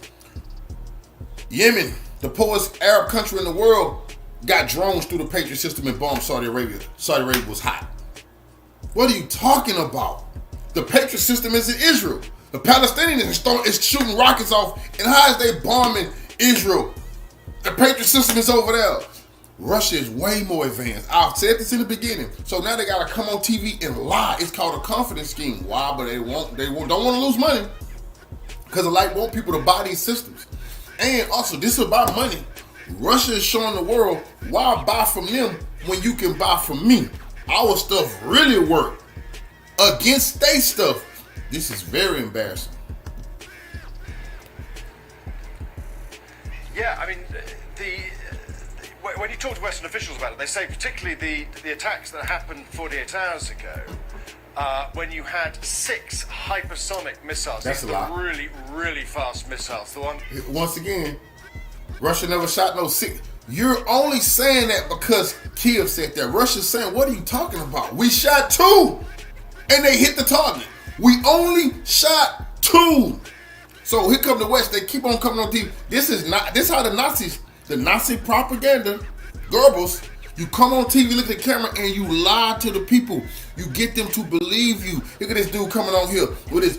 Yemen, the poorest Arab country in the world, got drones through the Patriot system and bombed Saudi Arabia. Saudi Arabia was hot. What are you talking about? The Patriot system is in Israel. The Palestinians is shooting rockets off, and how is they bombing Israel? The Patriot system is over there. Russia is way more advanced. I've said this in the beginning. So now they gotta come on TV and lie. It's called a confidence scheme. Why? But don't want to lose money because they want people to buy these systems. And also, this is about money. Russia is showing the world why buy from them when you can buy from me. Our stuff really work against state stuff. This is very embarrassing. Yeah, I mean, when you talk to Western officials about it, they say particularly the attacks that happened 48 hours ago, when you had 6 hypersonic missiles. That's a lot. Really, really fast missiles. Once again, Russia never shot no 6. You're only saying that because Kiev said that. Russia's saying, what are you talking about? We shot 2 and they hit the target. We only shot 2. So here come the West. They keep on coming on TV. This is how the Nazi propaganda, Goebbels, you come on TV, look at the camera, and you lie to the people. You get them to believe you. Look at this dude coming on here with his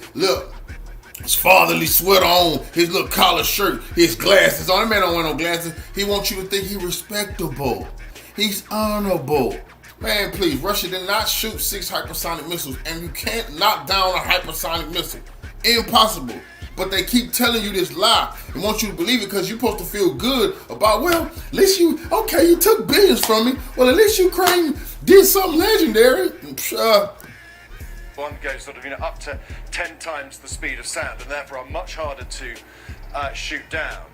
fatherly sweater on, his little collar shirt, his glasses on. That man don't wear no glasses. He wants you to think he's respectable. He's honorable. Man, please, Russia did not shoot 6 hypersonic missiles, and you can't knock down a hypersonic missile. Impossible. But they keep telling you this lie and want you to believe it because you're supposed to feel good about, well, at least you took billions from me. Well, at least Ukraine did something legendary. One goes sort of, up to 10 times the speed of sound and therefore are much harder to shoot down.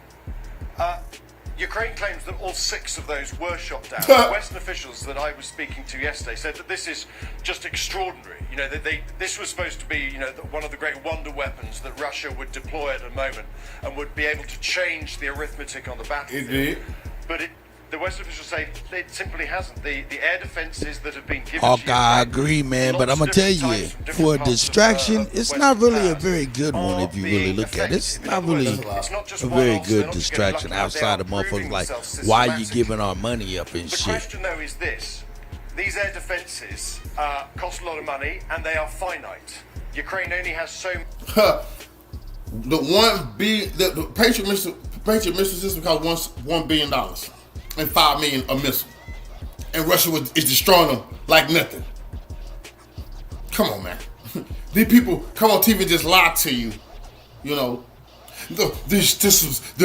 Ukraine claims that all 6 of those were shot down. Western officials that I was speaking to yesterday said that this is just extraordinary. This was supposed to be, one of the great wonder weapons that Russia would deploy at a moment and would be able to change the arithmetic on the battlefield. It did. But the Western officials say it simply hasn't. The air defenses that have been given Hawk, to I agree, man, but I'm going to tell you, for a distraction, it's not really a very good one if you really look at it. It's not really a very good distraction outside of motherfuckers like, why are you giving our money up and shit? The question, though, is this. These air defenses cost a lot of money, and they are finite. Ukraine only has so the Patriot missile system costs $1 billion. And $5 million a missile, and Russia is destroying them like nothing. Come on, man. These people come on TV and just lie to you. They're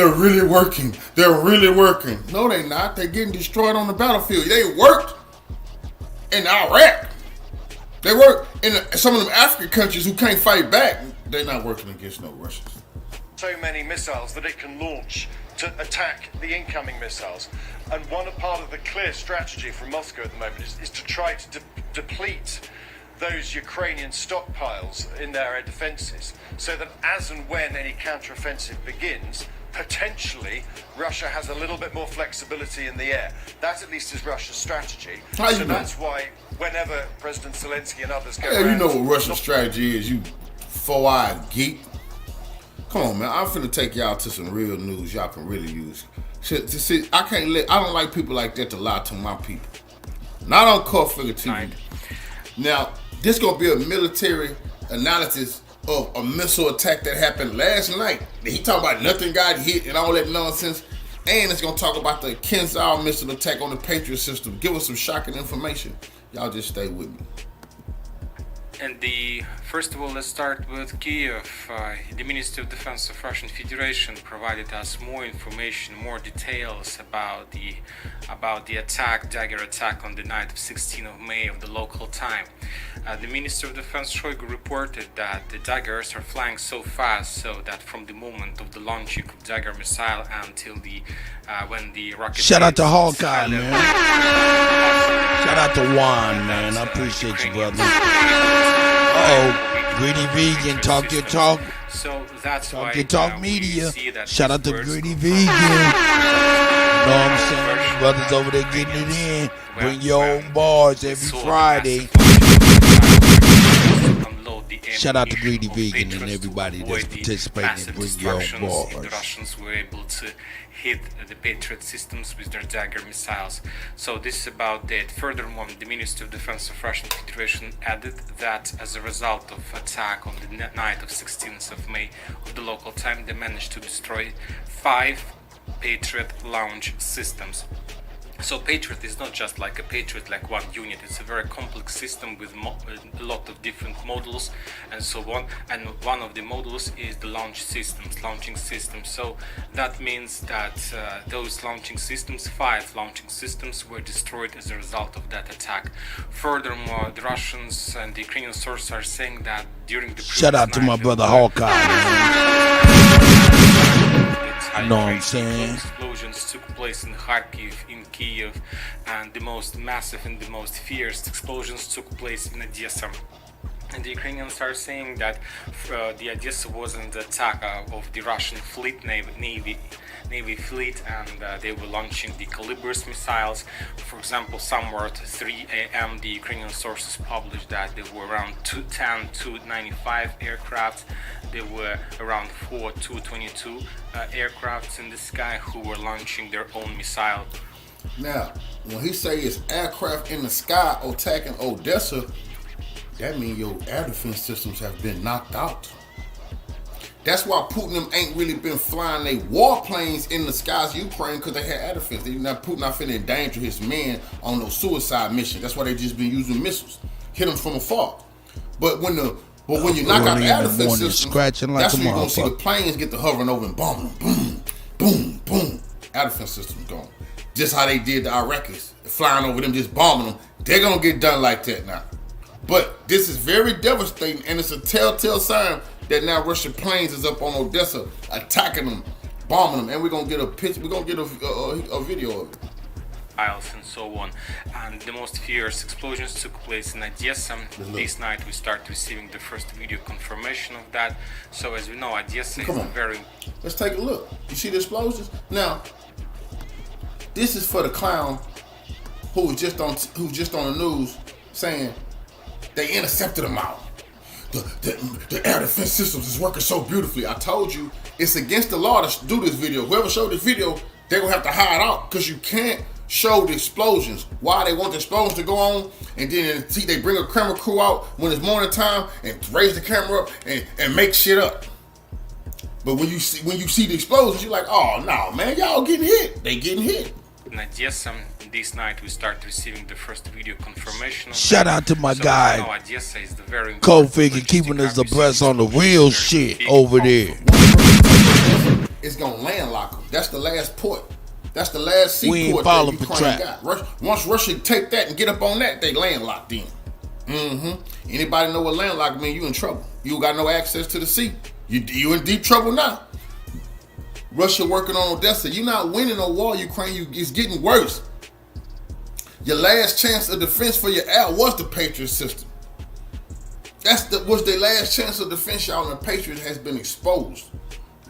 really working. They're really working. No, they're not. They're getting destroyed on the battlefield. They worked in Iraq. They work in some of them African countries who can't fight back. They're not working against no Russians. So many missiles that it can launch to attack the incoming missiles. And one part of the clear strategy from Moscow at the moment is to try to deplete those Ukrainian stockpiles in their air defenses so that as and when any counteroffensive begins, potentially Russia has a little bit more flexibility in the air. That at least is Russia's strategy. How you so know? That's why whenever President Zelensky and others go Yeah, you around, know what Russia's strategy is, you four-eyed geek. Come on, man. I'm finna take y'all to some real news y'all can really use. See, I don't like people like that to lie to my people. Not on Cut Figure TV. Now, this gonna be a military analysis of a missile attack that happened last night. He talking about nothing got hit and all that nonsense. And it's gonna talk about the Kensal missile attack on the Patriot system. Give us some shocking information. Y'all just stay with me. And first of all, let's start with Kiev. The Ministry of Defense of Russian Federation provided us more information, more details about the attack, dagger attack on the night of 16th of May of the local time. The Minister of Defense Shoigu reported that the daggers are flying so fast, so that from the moment of the launching of dagger missile until when the rocket. Shout out to Hawkeye, man. Shout out to Juan, man. I appreciate you, brother. Greedy Vegan, talk your talk. So that's talk why your talk media. Shout out to Greedy Vegan. You know what I'm saying? Brothers over there getting it in. Bring your own bars every Friday. Shout out to Greedy Vegan and everybody that's participating in Bring Your Own Bars. The Russians were able to hit the Patriot systems with their dagger missiles. So this is about that. Furthermore, the Ministry of Defense of Russian Federation added that as a result of attack on the night of 16th of May of the local time, they managed to destroy 5 Patriot launch systems. So Patriot is not just like a Patriot, like one unit. It's a very complex system with a lot of different modules and so on. And one of the modules is the launching systems. So that means that those launching systems, 5 launching systems, were destroyed as a result of that attack. Furthermore, the Russians and the Ukrainian sources are saying that during the shout out to my brother Hawkeye. You know what I'm saying? Explosions took place in Kharkiv, in Kiev, and the most massive and the most fierce explosions took place in Odessa. And the Ukrainians are saying that the Odessa wasn't the attack of the Russian fleet, Navy fleet, and they were launching the Calibers missiles. For example, somewhere at 3 a.m. the Ukrainian sources published that there were around 210 Tu-95 aircraft. There were around 4 Tu-22 aircrafts in the sky who were launching their own missile. Now, when he say it's aircraft in the sky attacking Odessa, that means your air defense systems have been knocked out. That's why Putin them ain't really been flying their warplanes in the skies of Ukraine, because they had air defense. Putin not finna endanger his men on no suicide mission. That's why they just been using missiles, hit them from afar. But when you knock out the air defense system, that's when you're gonna see the planes get to hovering over and bombing them. Boom, boom, boom. Air defense system's gone. Just how they did the Iraqis, flying over them, just bombing them. They're gonna get done like that now. But this is very devastating, and it's a telltale sign that now Russian planes is up on Odessa, attacking them, bombing them, and we're gonna get a picture. We're gonna get a video of it. And so on. And the most fierce explosions took place in Odessa. This night we start receiving the first video confirmation of that. So as we know, Odessa is very. Let's take a look. You see the explosions? Now, this is for the clown who was just on the news saying they intercepted them out. The air defense systems is working so beautifully. I told you, it's against the law to do this video. Whoever showed this video, they're going to have to hide out, because you can't show the explosions. Why? They want the explosions to go on, and then they bring a camera crew out when it's morning time and raise the camera up and make shit up. But when you see the explosions, you're like, oh, no, man, y'all getting hit. They getting hit. In Odessa, this night we start receiving the first video confirmation. Shout out to my guy, Odessa is the very Kofi, keeping us abreast on the real shit over there. It's gonna landlock them. That's the last port. That's the last seaport that Ukraine got. Once Russia take that and get up on that, they landlocked in. Anybody know what landlock mean? You in trouble. You got no access to the sea. You in deep trouble now. Russia working on Odessa. You're not winning a war, Ukraine. It's getting worse. Your last chance of defense for your air was the Patriot system. Was their last chance of defense, y'all, and the Patriot has been exposed,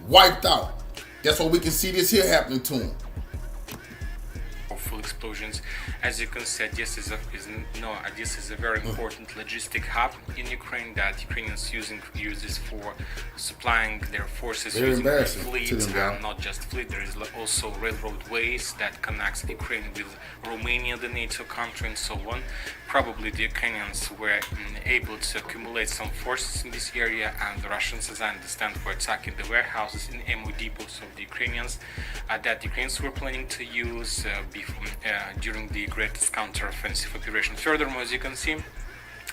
wiped out. That's why we can see this here happening to him. Full explosions. As you can see, this is a very important logistic hub in Ukraine that Ukrainians use this for supplying their forces using their fleet, and not just fleet. There is also railroad ways that connects Ukraine with Romania, the NATO country, and so on. Probably the Ukrainians were able to accumulate some forces in this area, and the Russians, as I understand, were attacking the warehouses in ammo depots of the Ukrainians that the Ukrainians were planning to use during the greatest counter-offensive operation. Furthermore, as you can see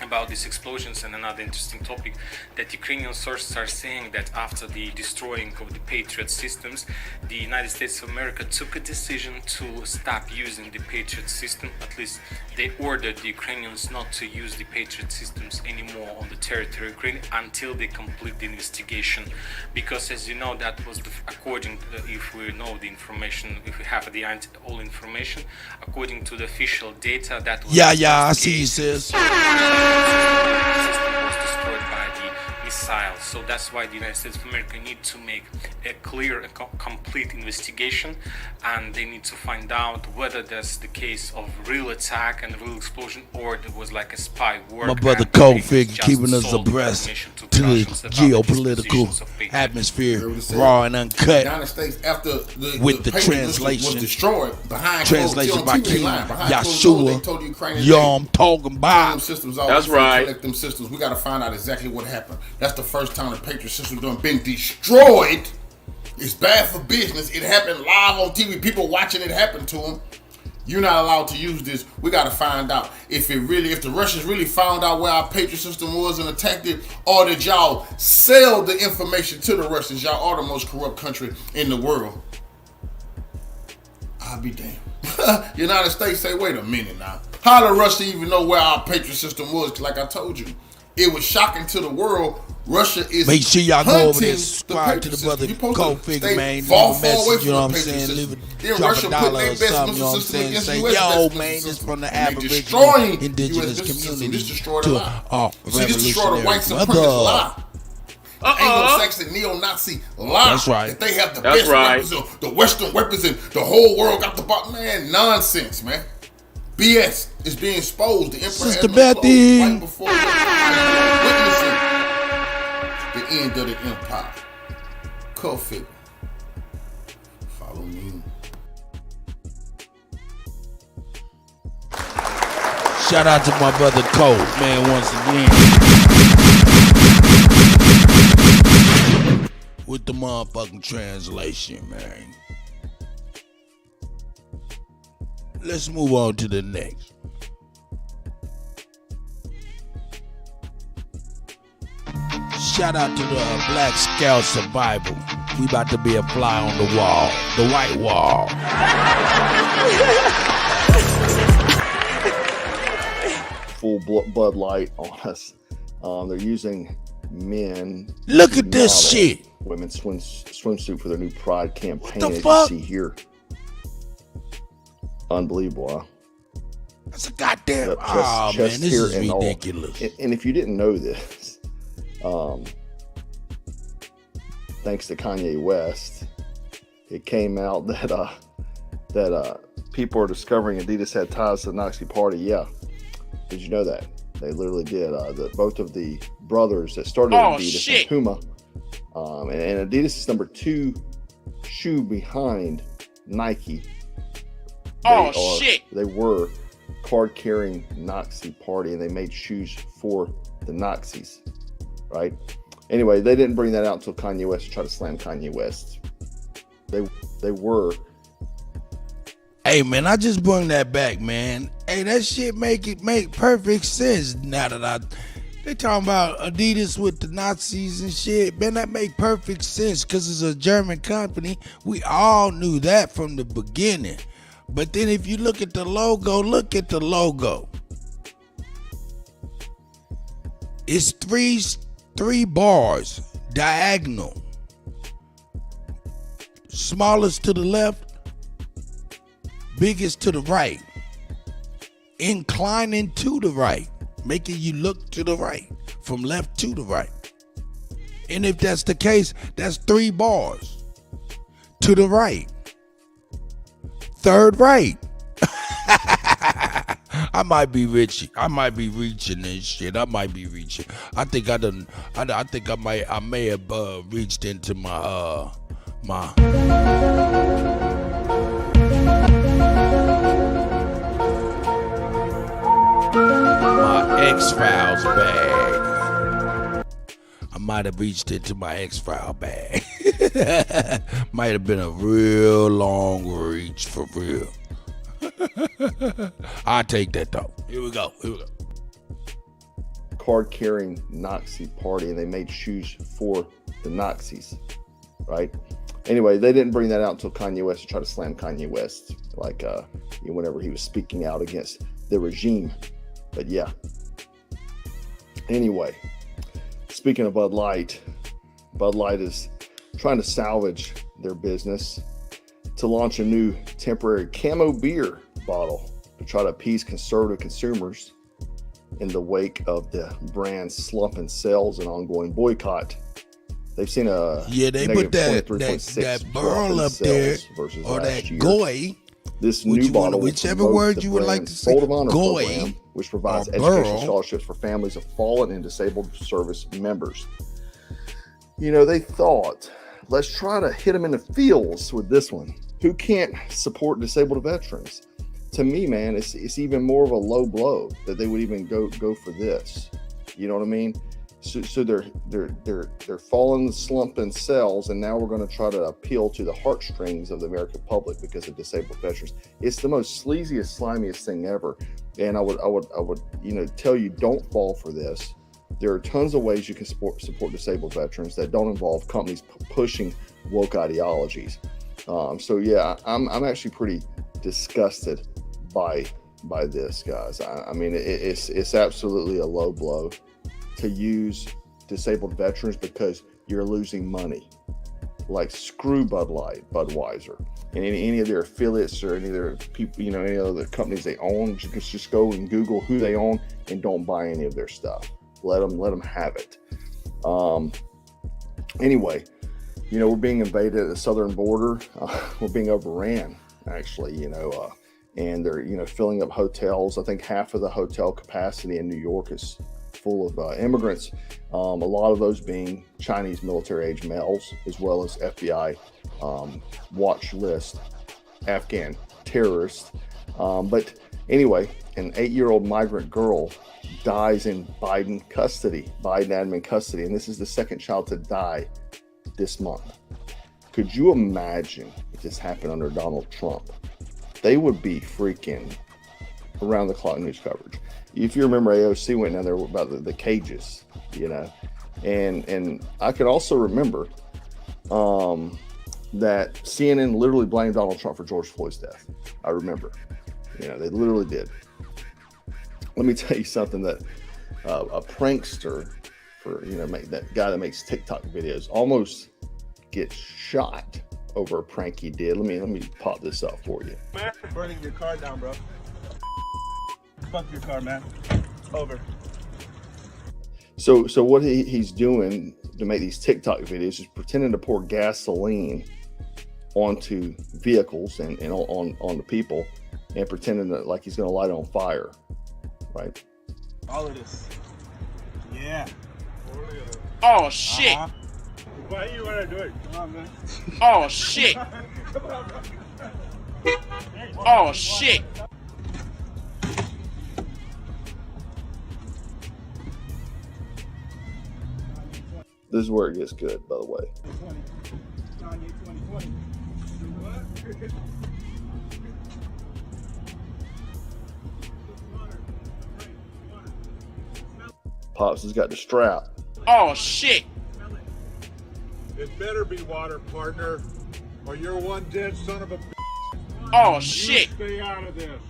about these explosions, and another interesting topic, that Ukrainian sources are saying that after the destroying of the Patriot systems, the United States of America took a decision to stop using the Patriot system. At least they ordered the Ukrainians not to use the Patriot systems anymore on the territory of Ukraine until they complete the investigation. Because, as you know, that was according to, if we know the information, if we have the all information, according to the official data, that was I see you, sis. System was destroyed by the missile. So that's why the United States of America need to make a clear, complete investigation, and they need to find out whether that's the case of real attack and real explosion, or there was like a spy work. My brother Cole Figure keeping us abreast to the geopolitical atmosphere, raw and uncut. The United States, after with the translation, was destroyed behind translation by King Yeshua. I'm talking about. That's right. Collect them systems. We got to find out exactly what happened. That's the first time the Patriot system done been destroyed. It's bad for business. It happened live on TV. People watching it happen to them. You're not allowed to use this. We got to find out if the Russians really found out where our Patriot system was and attacked it, or did y'all sell the information to the Russians? Y'all are the most corrupt country in the world. I'll be damned. United States say, wait a minute now. How did Russia even know where our Patriot system was? Like I told you, it was shocking to the world. Russia is make sure y'all go over there, subscribe to the brother Cole Figure, man. Leave a message, you know what I'm saying? Leave a drop $1 or something, you know what I'm saying? Say, yo, man, this from the Aboriginal indigenous community to revolutionary brother. Anglo-Saxon neo-Nazi lie. That's right. That they have the best weapons, the Western weapons, and the whole world got the bottom. Man, nonsense, man. BS is being exposed. The Emperor Sister Betty. Right before witnessing the end of the empire. Cole Figure. Follow me. Shout out to my brother Cole, man, once again. With the motherfucking translation, man. Let's move on to the next. Shout out to the Black Scout Survival. We about to be a fly on the wall. The white wall. Full Bud Light on us. They're using men. Look at this shit. Women's swimsuit for their new Pride campaign. What the as fuck? you see here. Unbelievable, huh? That's a goddamn. Chest man, this here is and ridiculous. And if you didn't know this, thanks to Kanye West, it came out that people are discovering Adidas had ties to the Nazi Party. Yeah, did you know that? They literally did. Both of the brothers that started Adidas and Puma, and Adidas is number 2 shoe behind Nike. They were card-carrying Nazi Party, and they made shoes for the Nazis, right? Anyway, they didn't bring that out until Kanye West tried to slam Kanye West. They were. Hey, man, I just bring that back, man. Hey, that shit make perfect sense now that they talking about Adidas with the Nazis and shit. Man, that make perfect sense because it's a German company. We all knew that from the beginning. But then if you look at the logo, It's three bars, diagonal. Smallest to the left, biggest to the right. Inclining to the right, making you look to the right, from left to the right. And if that's the case, that's 3 bars. to the right. Third right. I might be reaching this shit. I might be reaching. I think I may have reached into my my X-Files bag. I might have reached into my X-File bag. Might have been a real long reach, for real. I'll take that though. Here we go. Card-carrying Nazi party, and they made shoes for the Nazis, right? Anyway, they didn't bring that out until Kanye West tried to slam Kanye West, like whenever he was speaking out against the regime. But yeah. Anyway, speaking of Bud Light is trying to salvage their business to launch a new temporary camo beer bottle to try to appease conservative consumers in the wake of the brand's slump in sales and ongoing boycott. They've seen a they put that burl up there, or that goy. This new bottle, whichever word you would like to say, goy, program, which provides educational scholarships for families of fallen and disabled service members. They thought, let's try to hit them in the feels with this one. Who can't support disabled veterans? To me, man, it's even more of a low blow that they would even go for this. You know what I mean? So they're falling the slump in sales, and now we're going to try to appeal to the heartstrings of the American public because of disabled veterans. It's the most sleaziest, slimiest thing ever. And I would tell you, don't fall for this. There are tons of ways you can support disabled veterans that don't involve companies pushing woke ideologies. So yeah, I'm actually pretty disgusted by this, guys. I mean, it's absolutely a low blow to use disabled veterans because you're losing money. Like, screw Bud Light, Budweiser, and any of their affiliates or any of their people, any other companies they own. Just go and Google who they own and don't buy any of their stuff. Let them have it. Anyway, we're being invaded at the southern border. We're being overran, actually, and they're, filling up hotels. I think half of the hotel capacity in New York is full of immigrants. A lot of those being Chinese military-age males, as well as FBI watch list Afghan terrorists. But anyway, an 8-year-old migrant girl dies in Biden admin custody, and this is the second child to die this month. Could you imagine if this happened under Donald Trump? They would be freaking around the clock news coverage. If you remember, AOC went down there about the cages, and I could also remember that CNN literally blamed Donald Trump for George Floyd's death. I remember, they literally did. Let me tell you something that a prankster, that guy that makes TikTok videos, almost gets shot over a prank he did. Let me pop this up for you. Man, burning your car down, bro. Fuck your car, man. Over. So what he's doing to make these TikTok videos is pretending to pour gasoline onto vehicles and on the people, and pretending that like he's going to light it on fire, right? All of this. Yeah. Oh shit. Why you want to do it? Come on, man. Oh shit. Come on, bro. Oh shit. This is where it gets good, by the way. Pops has got the strap. Oh shit. It better be water, partner, or you're one dead son of a bitch. Oh shit. You stay out of this.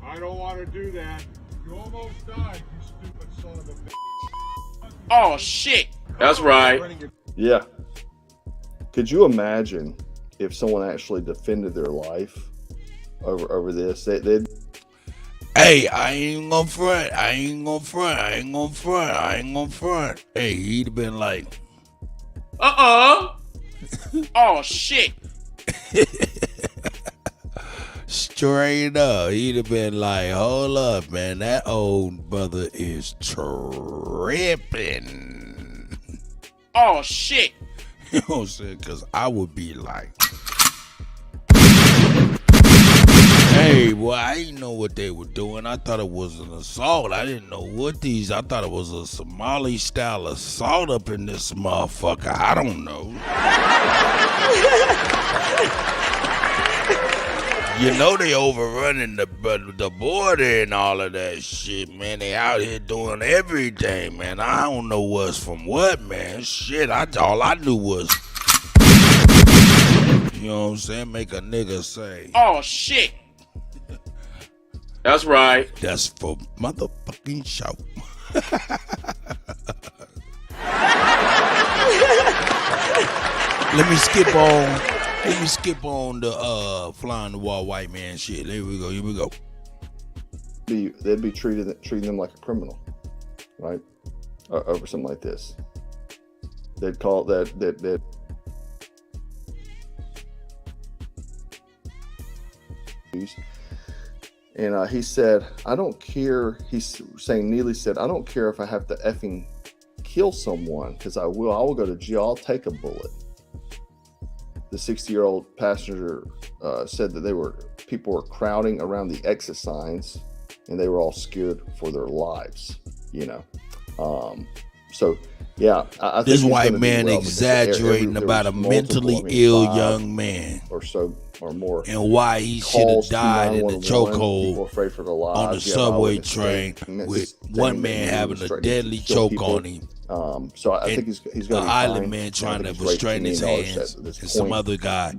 I don't want to do that. You almost died, you stupid son of a bitch. Oh shit. That's right. Yeah. Could you imagine if someone actually defended their life over this? They'd Hey, I ain't gonna front. Hey, he'd have been like, Oh shit. Straight up, he'd have been like, hold up, man, that old brother is tripping. Oh shit. You know what I'm saying? Because I would be like, hey, boy, I didn't know what they were doing. I thought it was an assault. I didn't know what I thought it was a Somali-style assault up in this motherfucker. I don't know. You know they overrunning the border and all of that shit, man. They out here doing everything, man. I don't know what's from what, man. Shit, all I knew was, you know what I'm saying, make a nigga say, oh shit. That's right. That's for motherfucking show. Let me skip on the flying the wall white man shit. Here we go. They'd be treating them like a criminal, right? Over something like this. They'd call that and he said, I don't care. He's saying, Neely said, I don't care if I have to effing kill someone, because I will go to jail. I'll take a bullet. The 60-year-old passenger said that people were crowding around the exit signs, and they were all scared for their lives. You know, so yeah. I think this white man exaggerating about a mentally ill young man, or so or more, and why he should have died in the chokehold on the subway train with one man having a deadly choke on him. So I think he's going to be island man trying to restrain his hands, and some other guy,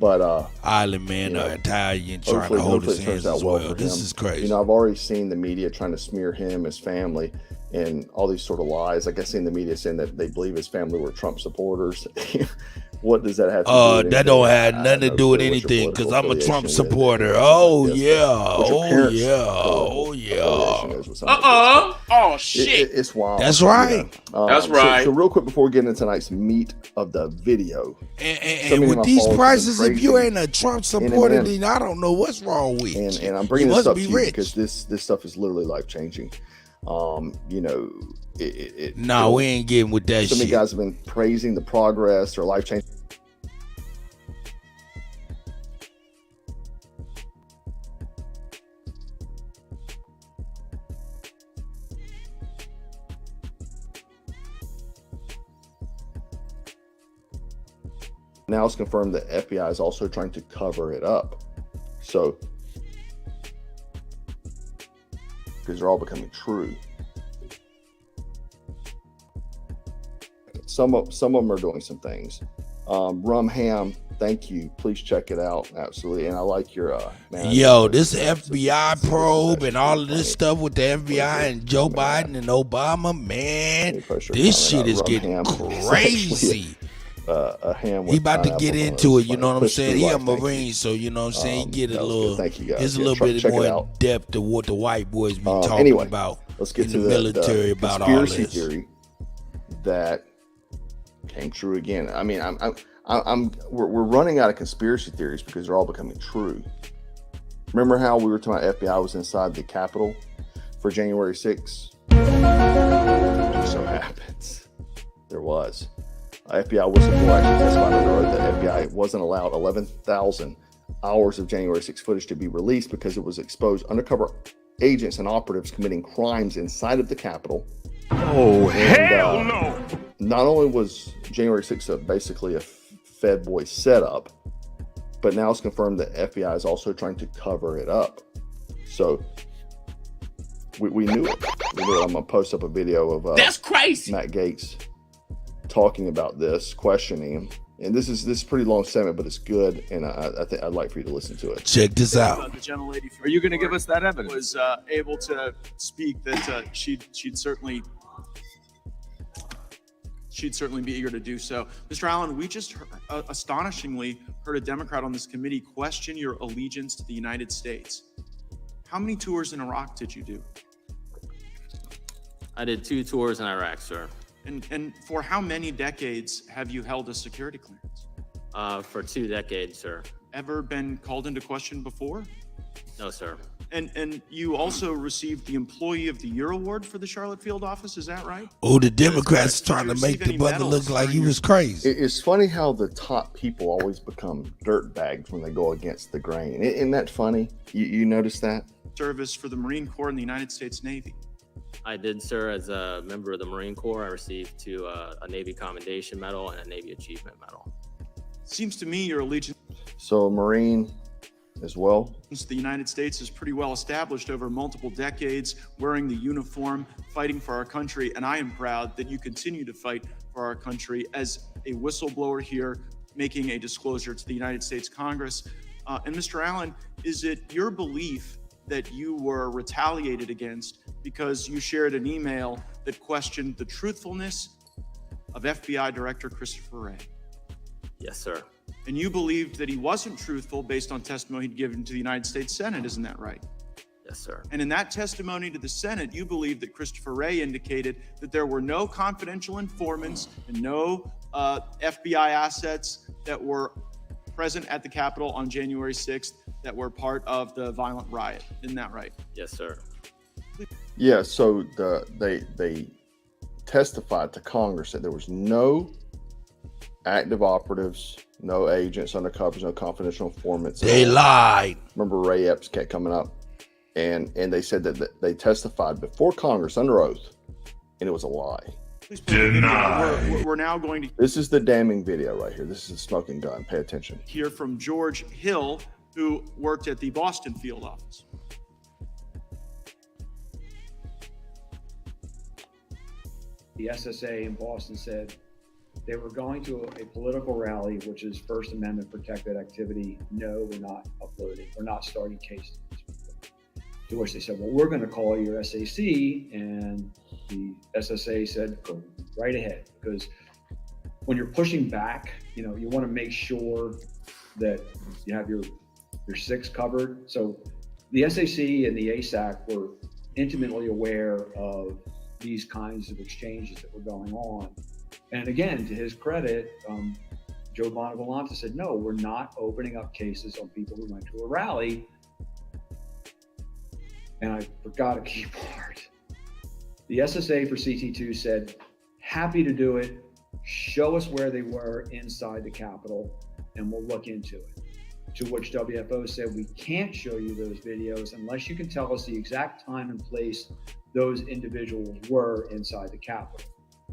island man or Italian trying to hold his hands as well. This is crazy. You know, I've already seen the media trying to smear him, his family, and all these sort of lies. Like I seen the media saying that they believe his family were Trump supporters. What does that have to do with that don't have nothing to do with anything, because I'm a Trump supporter. Oh yeah. Oh shit. It's wild. That's right. That's right. So real quick before we get into tonight's meat of the video. And with these prices, if you ain't a Trump supporter, then I don't know what's wrong with you. And I'm bringing this up to you because this stuff is literally life changing. You know, we ain't getting with that shit. So many guys have been praising the progress or life changing. Now it's confirmed that FBI is also trying to cover it up. So, because they're all becoming true. Some of them are doing some things. Rum Ham, thank you. Please check it out. Absolutely. And I like your man. Yo, this FBI probe and all of this stuff with the FBI and Joe Biden and Obama, man, this shit is getting crazy. A ham. He about to get into it, you know what I'm saying? He a Marine, so you know what I'm saying? He get a little, there's a little bit more in depth to what the white boys be talking about let's get in to the military about all this. Conspiracy theory that came true again. I mean, we're running out of conspiracy theories because they're all becoming true. Remember how we were talking about FBI was inside the Capitol for January 6th? It so happens there was. FBI whistleblower actually testified on the road that FBI wasn't allowed 11,000 hours of January 6 footage to be released because it was exposed undercover agents and operatives committing crimes inside of the Capitol. Oh, hell no! Not only was January 6th basically a Fed boy setup, but now it's confirmed that FBI is also trying to cover it up. So we knew it. We knew it. I'm going to post up a video of that's crazy. Matt Gaetz talking about this, questioning him, and this is a pretty long segment, but it's good, and I think I'd like for you to listen to it. Check this out. The gentlelady, are you going to give us that evidence? Was able to speak that she'd certainly be eager to do so. Mr. Allen, we just astonishingly heard a Democrat on this committee question your allegiance to the United States. How many tours in Iraq did you do? I did 2 tours in Iraq, sir. And for how many decades have you held a security clearance? For 2 decades, sir. Ever been called into question before? No, sir. And you also received the Employee of the Year award for the Charlotte field office, is that right? Oh, the Democrats trying to make the brother look like he was crazy. It's funny how the top people always become dirt bags when they go against the grain. Isn't that funny? You notice that? Service for the Marine Corps and the United States Navy. I did, sir. As a member of the Marine Corps, I received a Navy Commendation Medal and a Navy Achievement Medal. Seems to me your allegiance So a Marine as well. The United States is pretty well established over multiple decades, wearing the uniform, fighting for our country, and I am proud that you continue to fight for our country as a whistleblower here, making a disclosure to the United States Congress. And Mr. Allen, is it your belief that you were retaliated against because you shared an email that questioned the truthfulness of FBI Director Christopher Wray? Yes, sir. And you believed that he wasn't truthful based on testimony he'd given to the United States Senate, isn't that right? Yes, sir. And in that testimony to the Senate, you believed that Christopher Wray indicated that there were no confidential informants and no FBI assets that were present at the Capitol on January 6th that were part of the violent riot. Isn't that right? Yes, sir. Yeah, so they testified to Congress that there was no active operatives, no agents, undercovers, no confidential informants. They lied. Remember Ray Epps kept coming up, and they said that they testified before Congress under oath, and it was a lie. Denied. We're now going to This is the damning video right here. This is a smoking gun. Pay attention. hear from George Hill, who worked at the Boston field office. The SSA in Boston said they were going to a political rally, which is First Amendment protected activity. No, we're not uploading. We're not starting cases. To which they said, well, we're going to call your SAC. And the SSA said, go right ahead. Because when you're pushing back, you want to make sure that you have your six covered. So the SAC and the ASAC were intimately aware of these kinds of exchanges that were going on. And again, to his credit, Joe Bonavolonta said, no, we're not opening up cases on people who went to a rally. And I forgot a key part. The SSA for CT2 said, happy to do it. Show us where they were inside the Capitol and we'll look into it. To which WFO said, we can't show you those videos unless you can tell us the exact time and place those individuals were inside the Capitol.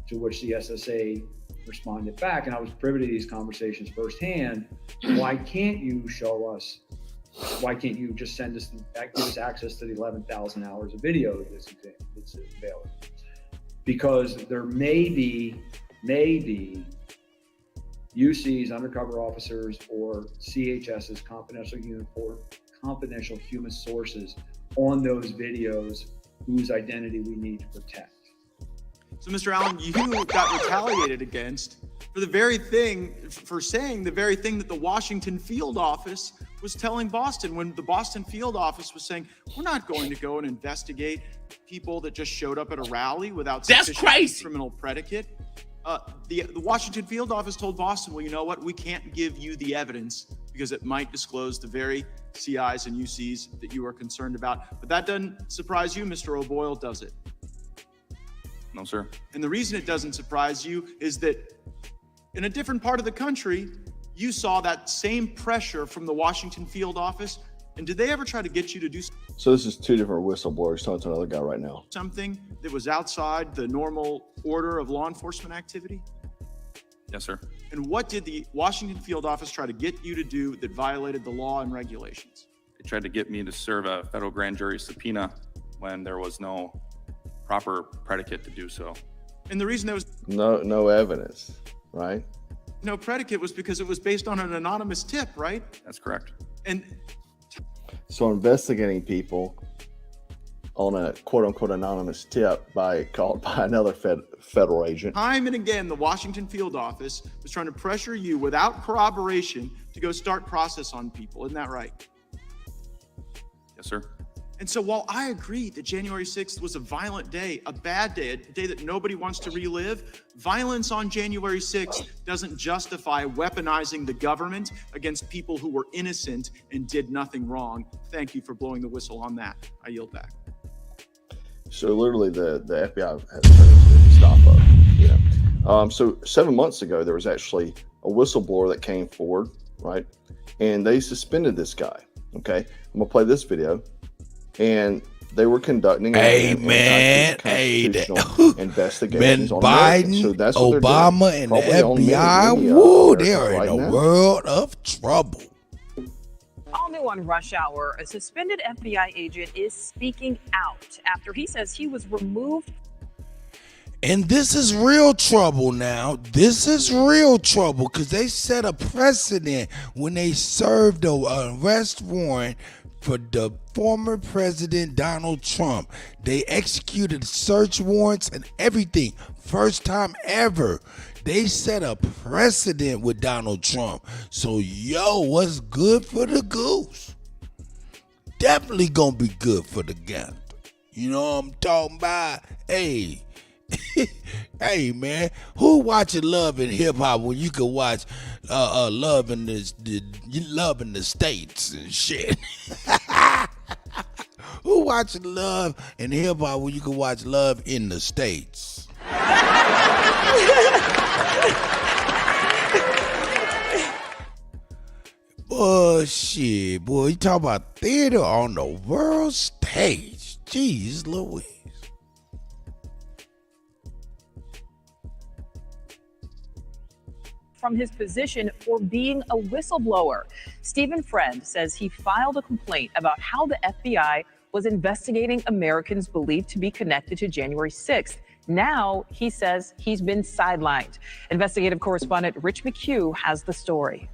To which the SSA responded back, and I was privy to these conversations firsthand. Why can't you show us? Why can't you just send us, give us access to the 11,000 hours of video that's available? Because there may be UC's undercover officers or CHS's confidential human sources on those videos whose identity we need to protect. So, Mr. Allen, you got retaliated against for saying the very thing that the Washington field office was telling Boston, when the Boston field office was saying, we're not going to go and investigate people that just showed up at a rally without sufficient criminal predicate. The Washington field office told Boston, well, you know what? We can't give you the evidence because it might disclose the very CIs and UCs that you are concerned about. But that doesn't surprise you, Mr. O'Boyle, does it? No, sir. And the reason it doesn't surprise you is that in a different part of the country, you saw that same pressure from the Washington field office. And did they ever try to get you to do So this is two different whistleblowers talking to another guy right now. something that was outside the normal order of law enforcement activity? Yes, sir. And what did the Washington field office try to get you to do that violated the law and regulations? They tried to get me to serve a federal grand jury subpoena when there was no proper predicate to do so. And the reason there was No evidence, right? no predicate was because it was based on an anonymous tip, right? That's correct. And So investigating people on a quote unquote anonymous tip called by another federal agent. time and again, the Washington field office was trying to pressure you without corroboration to go start process on people. Isn't that right? Yes, sir. And so while I agree that January 6th was a violent day, a bad day, a day that nobody wants to relive, violence on January 6th doesn't justify weaponizing the government against people who were innocent and did nothing wrong. Thank you for blowing the whistle on that. I yield back. So literally the FBI has turned to stop up, you know. So 7 months ago, there was actually a whistleblower that came forward, right? And they suspended this guy, okay? I'm gonna play this video. And they were conducting constitutional investigations on Americans. So that's what Obama, and the FBI, woo, they are in a world of trouble. All new on Rush Hour, a suspended FBI agent is speaking out after he says he was removed. And this is real trouble now. This is real trouble because they set a precedent when they served an arrest warrant for the former president Donald Trump. They executed search warrants and everything. First time ever. They set a precedent with Donald Trump. So, yo, what's good for the goose? Definitely gonna be good for the gander. You know what I'm talking about? Hey. Hey, man, who watching Love and Hip Hop when you can watch Love in the States and shit? Who watching Love and Hip Hop when you can watch Love in the States? Bullshit, boy. You talk about theater on the world stage. Jeez Louise. From his position for being a whistleblower. Stephen Friend says he filed a complaint about how the FBI was investigating Americans believed to be connected to January 6th. Now he says he's been sidelined. Investigative correspondent Rich McHugh has the story.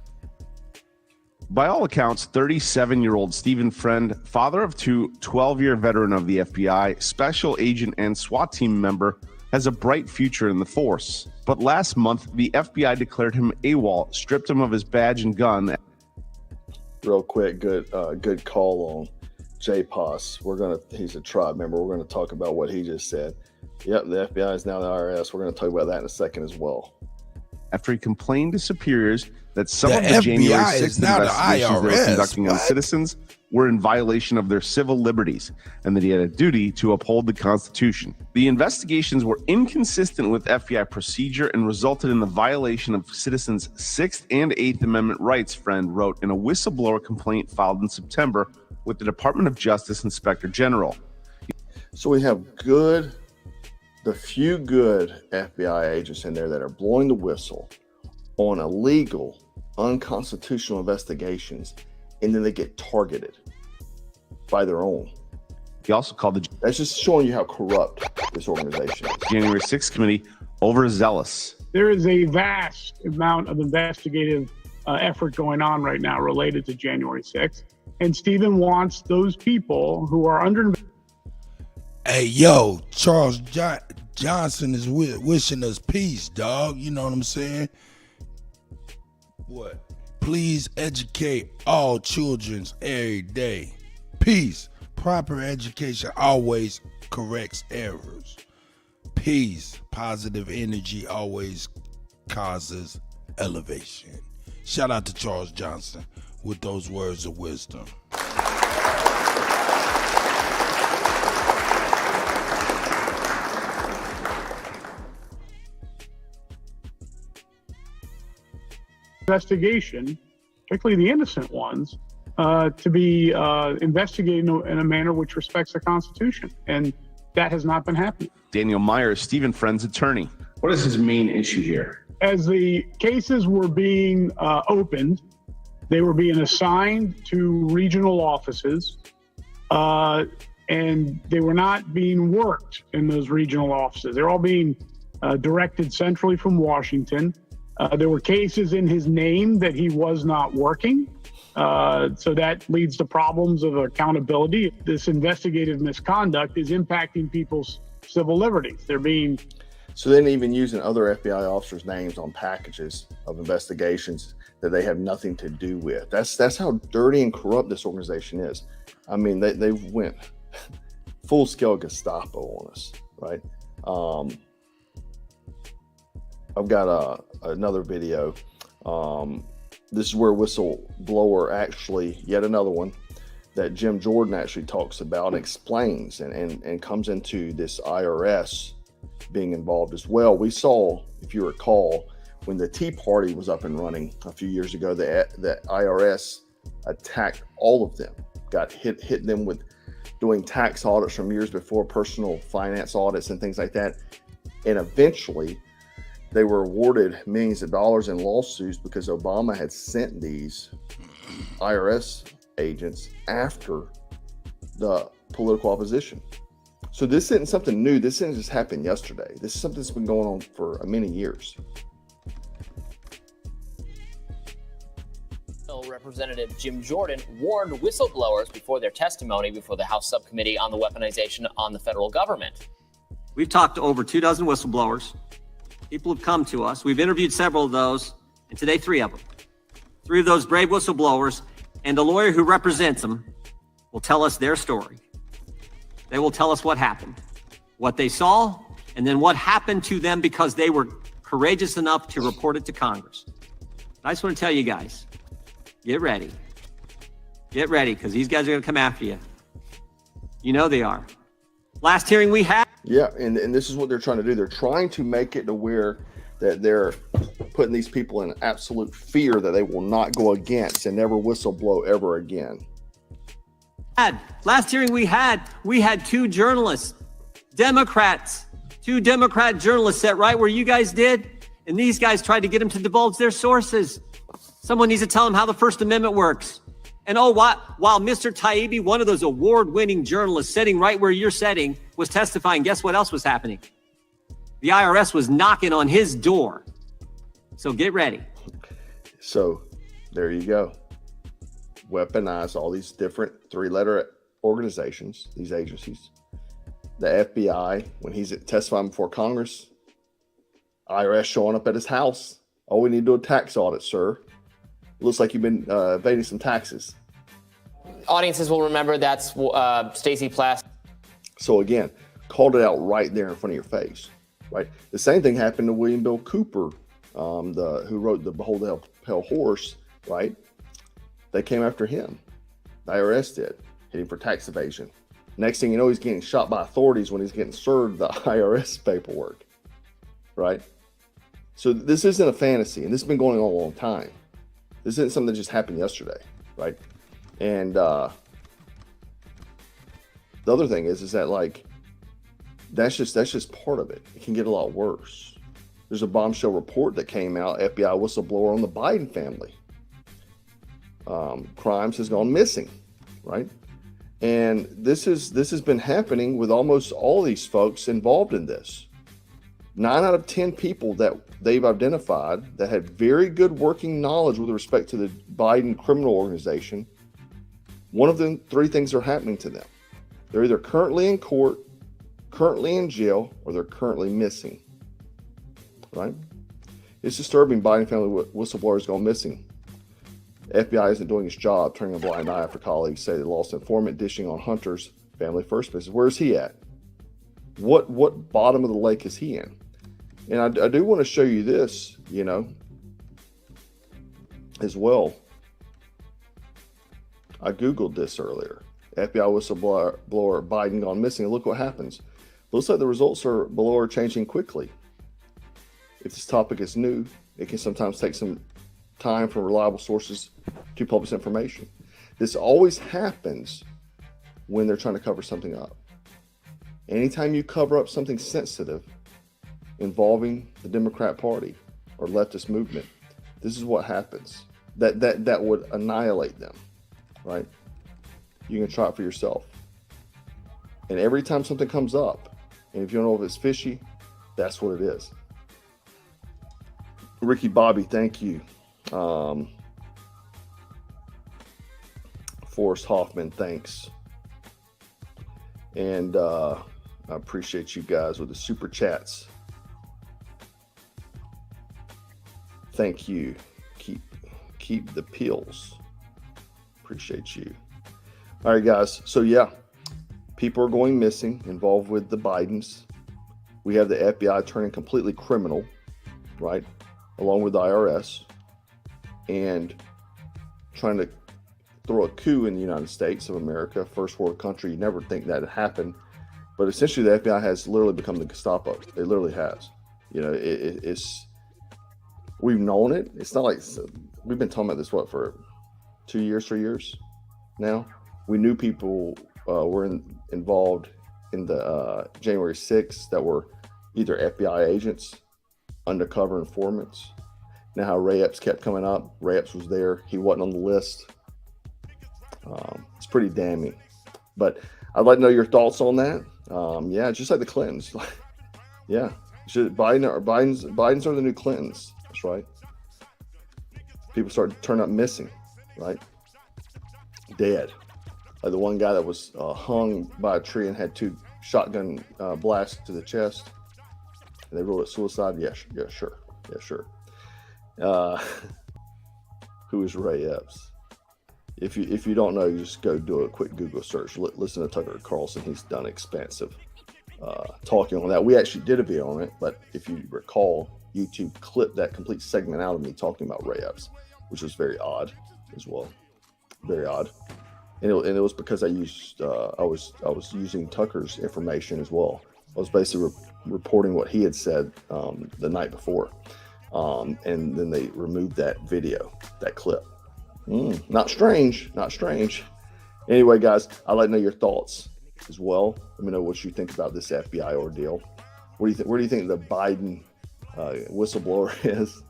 By all accounts, 37-year-old Stephen Friend, father of two, 12-year veteran of the FBI, special agent and SWAT team member, has a bright future in the force. But last month, the FBI declared him AWOL, stripped him of his badge and gun. Real quick, good call on JPOS. He's a tribe member. We're gonna talk about what he just said. Yep, the FBI is now the IRS. We're gonna talk about that in a second as well. After he complained to superiors that some of the January 6th investigations they were conducting on citizens were in violation of their civil liberties, and that he had a duty to uphold the Constitution. The investigations were inconsistent with FBI procedure and resulted in the violation of citizens' 6th and 8th Amendment rights, Friend wrote in a whistleblower complaint filed in September with the Department of Justice Inspector General. So we have the few good FBI agents in there that are blowing the whistle on illegal, unconstitutional investigations, and then they get targeted by their own. He also called that's just showing you how corrupt this organization is. January 6th committee overzealous. There is a vast amount of investigative effort going on right now related to January 6th. And Stephen wants those people who are under. Hey, yo, Charles Johnson is wishing us peace, dog. You know what I'm saying? What? Please educate all children every day. Peace. Proper education always corrects errors. Peace. Positive energy always causes elevation. Shout out to Charles Johnson with those words of wisdom. Investigation, particularly the innocent ones, to be investigated in a manner which respects the Constitution. And that has not been happening. Daniel Myers, Stephen Friend's attorney. What is his main issue here? As the cases were being opened, they were being assigned to regional offices, and they were not being worked in those regional offices. They're all being directed centrally from Washington. There were cases in his name that he was not working. So that leads to problems of accountability. This investigative misconduct is impacting people's civil liberties. They're being... So then even using other FBI officers' names on packages of investigations that they have nothing to do with. That's how dirty and corrupt this organization is. I mean, they went full-scale Gestapo on us, right? I've got another video. This is where whistleblower actually, yet another one, that Jim Jordan actually talks about and explains and comes into this IRS being involved as well. We saw, if you recall, when the Tea Party was up and running a few years ago, the IRS attacked all of them, got hit them with doing tax audits from years before, personal finance audits and things like that. And eventually they were awarded millions of dollars in lawsuits because Obama had sent these IRS agents after the political opposition. So this isn't something new. This didn't just happen yesterday. This is something that's been going on for many years. Representative Jim Jordan warned whistleblowers before their testimony before the House Subcommittee on the Weaponization on the Federal Government. We've talked to over 24 whistleblowers. People have come to us. We've interviewed several of those, and today 3 of them. 3 of those brave whistleblowers and a lawyer who represents them will tell us their story. They will tell us what happened, what they saw, and then what happened to them because they were courageous enough to report it to Congress. I just want to tell you guys, get ready. Get ready, because these guys are going to come after you. You know they are. Last hearing we had. Yeah, and this is what they're trying to do. They're trying to make it to where that they're putting these people in absolute fear that they will not go against and never whistleblow ever again. Last hearing we had 2 journalists, Democrats, 2 Democrat journalists sat right where you guys did, and these guys tried to get them to divulge their sources. Someone needs to tell them how the First Amendment works. And while Mr. Taibbi, one of those award-winning journalists sitting right where you're sitting, was testifying, guess what else was happening? The IRS was knocking on his door. So get ready. So there you go. Weaponize all these different 3-letter organizations, these agencies. The FBI, when he's testifying before Congress, IRS showing up at his house. Oh, we need to do a tax audit, sir. Looks like you've been evading some taxes. Audiences will remember that's Stacey Plask. So again, called it out right there in front of your face, right? The same thing happened to William Bill Cooper, who wrote the Behold the Pale Horse, right? They came after him. The IRS did, hit him for tax evasion. Next thing you know, he's getting shot by authorities when he's getting served the IRS paperwork, right? So this isn't a fantasy, and this has been going on a long time. This isn't something that just happened yesterday, right? And the other thing is that like that's just part of it. It can get a lot worse. There's a bombshell report that came out, FBI whistleblower on the Biden family. Crimes has gone missing, right? And this has been happening with almost all these folks involved in this. 9 out of 10 people that they've identified that had very good working knowledge with respect to the Biden criminal organization, one of them, 3 things are happening to them. They're either currently in court, currently in jail, or they're currently missing, right? It's disturbing Biden family whistleblowers gone missing. FBI isn't doing its job, turning a blind eye after colleagues say they lost informant dishing on Hunter's family first business. Where's he at? What bottom of the lake is he in? And I do want to show you this, as well. I Googled this earlier. FBI whistleblower Biden gone missing. And look what happens. Looks like the results below are changing quickly. If this topic is new, it can sometimes take some time from reliable sources to publish information. This always happens when they're trying to cover something up. Anytime you cover up something sensitive involving the Democrat Party or leftist movement, this is what happens. That would annihilate them, right? You can try it for yourself. And every time something comes up, and if you don't know if it's fishy, that's what it is. Ricky Bobby, thank you. Forrest Hoffman, thanks. And I appreciate you guys with the super chats. Thank you. Keep the pills. Appreciate you. All right, guys. So yeah, People are going missing involved with the Bidens. We have the FBI turning completely criminal, right, along with the IRS, and trying to throw a coup in the United States of America, first world country. You never think that would happen, but essentially the FBI has literally become the Gestapo. It literally has. You know, it's we've known it. It's not like we've been talking about this for 2 years, 3 years now. We knew people were involved in the January 6th that were either FBI agents, undercover informants. Now how Ray Epps kept coming up. Ray Epps was there. He wasn't on the list. It's pretty damning. But I'd like to know your thoughts on that. Yeah, just like the Clintons. Yeah, Biden's are the new Clintons. That's right. People started to turn up missing, right? Dead. Like the one guy that was hung by a tree and had 2 shotgun blasts to the chest. And they ruled it suicide. Yeah, sure. Who is Ray Epps? If you don't know, you just go do a quick Google search. Listen to Tucker Carlson. He's done expansive talking on that. We actually did a video on it, but if you recall, YouTube clipped that complete segment out of me talking about Ray Epps, which was very odd as well. Very odd. And it was because I was using Tucker's information as well. I was basically reporting what he had said the night before, and then they removed that video, that clip. Not strange. Anyway, guys, I'd like to know your thoughts as well. Let me know what you think about this FBI ordeal. Where do you think the Biden whistleblower is?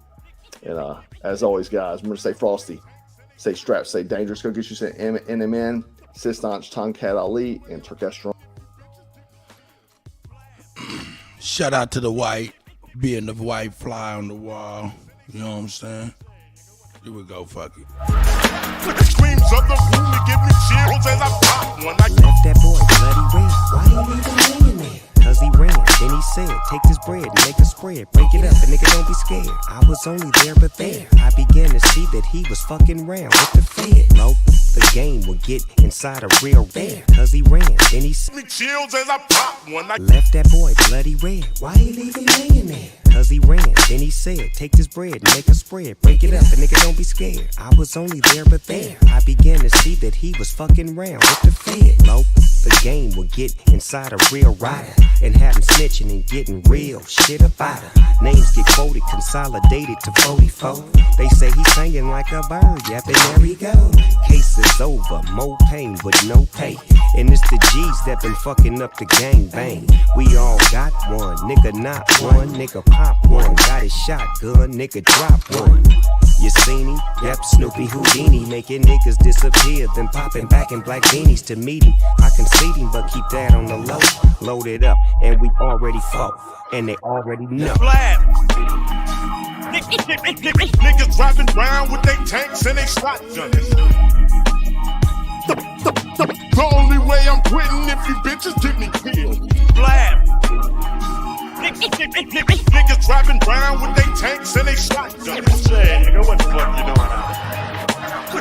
And as always, guys, remember to stay frosty, stay strapped, stay dangerous. Go get you some NMN, Sistanch, Tonkat Ali, and Turkesterone. Shout out to the white, being the white fly on the wall. You know what I'm saying? Here we go, fuck it. The screams of the room to give me chills as I pop one. I left that boy bloody red. Why he leave him laying there? Cause he ran, then he said, take this bread and make a spread. Break it up, and nigga don't be scared. I was only there but there. I began to see that he was fucking round with the Fed. Low, the game would get inside a real bear. Cause he ran, then he said, chills as I pop one. I left that boy bloody red. Why he leave him laying there? Cause he ran, then he said, take this bread and make a spread. Break it up, and nigga don't be scared. I was only there but there. I began to see that he was fucking round with the Fed. Low, the game would get inside a real rider and have him snitching and getting real shit about her. Names get quoted, consolidated to 44. They say he's singing like a bird, yep, and there he go. Case is over, more pain with no pay. And it's the G's that been fucking up the gang bang. We all got one, nigga not one, nigga pop one. Got his shotgun, nigga drop one. You seen him? Yep, Snoopy Houdini, making niggas disappear, then popping back in black beanies to meet him. I concede him, but keep that on the low. Load it up, and we already fought, and they already know. Niggas driving around with they tanks and they shotguns. The only way I'm quitting if you bitches get me killed. Blast. Niggas driving around with they tanks and they shotguns. Say, nigga, what the fuck you doing?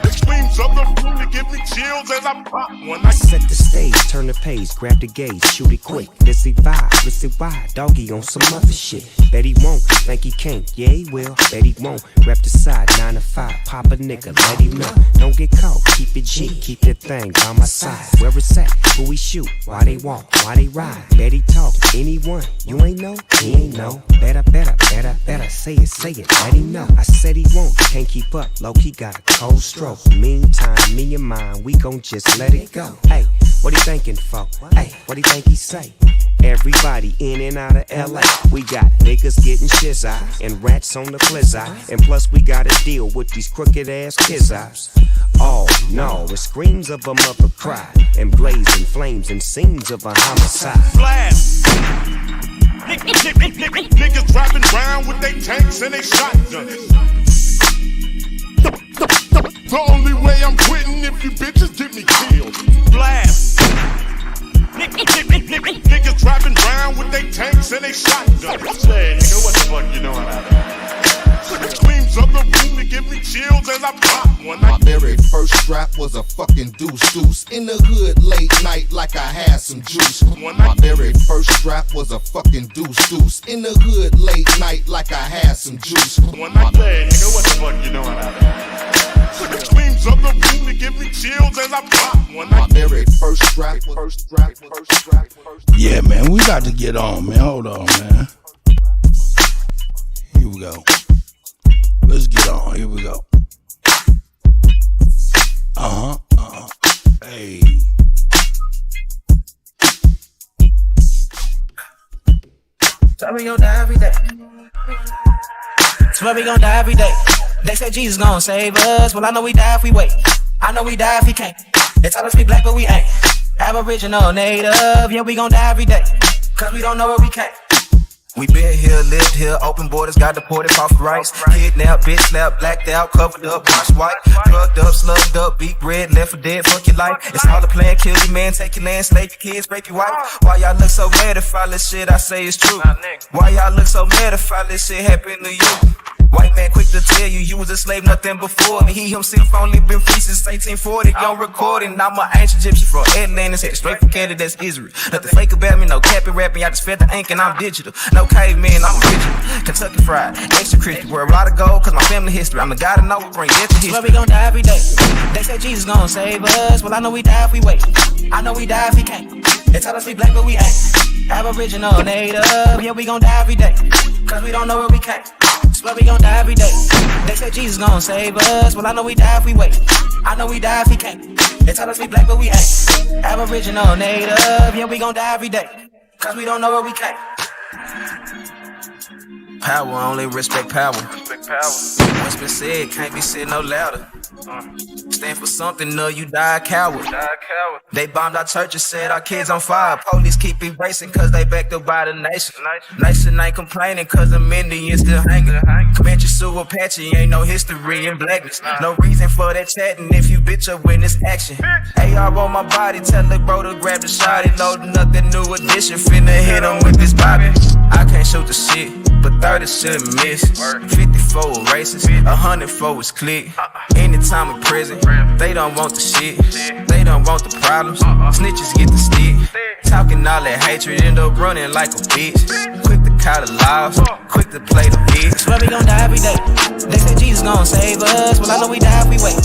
The screams of the room to give me chills as I pop one. I set the stage, turn the page, grab the gauge, shoot it quick. Let's see vibe, let's see why. Doggy on some other shit. Bet he won't, think he can't, yeah he will. Bet he won't, rep the side, 9 to 5. Pop a nigga, let him know. Don't get caught, keep it G, keep that thing by my side. Where it's at, who we shoot, why they walk, why they ride. Bet he talk, anyone, you ain't know, he ain't know. Better, say it, let him know. I said he won't, can't keep up, low-key got a cold stroke. Meantime, me and mine, we gon' just let it go. Hey, what he thinking for? Hey, what he think he say? Everybody in and out of LA. We got niggas getting shizzy and rats on the flizzy. And plus we gotta deal with these crooked ass kizzos. Oh no, it screams of a mother cry and blazing flames and scenes of a homicide. Blast! Niggas driving around with they tanks and they shotguns. The only way I'm quitting if you bitches get me killed. Blast! Niggas driving around with they tanks and they shotguns. Say, nigga, what the fuck you doing out there? The screams of the room to give me chills as I pop one. My very first strap was a fucking deuce. In the hood late night like I had some juice. My very first strap was a fucking deuce. In the hood late night like I had some juice. Hey, nigga, what the fuck you doing out there? The screams of the room to give me chills as I pop. My very first strap. Yeah, man, we got to get on, man. Hold on, man. Here we go. Let's get on. Here we go. Hey. So we gon' die every day. Swear we gon' die every day. They said Jesus gon' save us. Well, I know we die if we wait. I know we die if he can't. They tell us we black, but we ain't. Aboriginal, native, yeah, we gon' die every day. Cause we don't know where we came. We been here, lived here, open borders, got deported off rights. Kidnapped, bitch slapped, blacked out, covered up, washed white. Drugged up, slugged up, beat bread, left for dead, fuck your life. It's all a plan, kill your man, take your land, slave your kids, rape your wife. Why y'all look so mad if all this shit I say is true? Why y'all look so mad if all this shit happen to you? White man quick to tell you was a slave, nothing before me. He himself only been free since 1840. Young recording, I'm an ancient Egyptian from Atlantis, headed straight from Canada, that's Israel. Nothing fake about me, no capping rapping, I just fed the ink and I'm digital. No caveman, I'm original. Kentucky fried, extra crispy, wear a lot of gold cause my family history. I'm the guy to know, bring death to history. Swear we gon' die every day. They said Jesus gon' save us. Well, I know we die if we wait. I know we die if he can't. They tell us we black, but we ain't. Aboriginal, native, yeah, we gon' die every day. Cause we don't know where we came. Swear we gon' die every day. They said Jesus gon' save us. Well, I know we die if we wait. I know we die if he can't. They tell us we black, but we ain't. Aboriginal, native, yeah, we gon' die every day. Cause we don't know where we came. Power, only respect power. What's been said can't be said no louder. Stand for something, no, you die a coward. They bombed our churches, set our kids on fire. Police keep erasing cause they backed up by the nation. Nation ain't complaining cause the Indians still hanging. Comanche, Sioux, Apache, ain't no history in blackness. No reason for that chatting if you bitch up when it's action. AR on my body, tell the bro to grab the shotty. Loading up the new edition, finna hit him with this bobby. I can't shoot the shit, but 30 shouldn't miss. 54 races, 104 is click. Anytime in prison, they don't want the shit. They don't want the problems. Snitches get the stick. Talking all that hatred, end up running like a bitch. Quick to call the laws, quick to play the bitch. Swear we gon' die every day. They say Jesus gon' save us. Well, I know we die if we wait.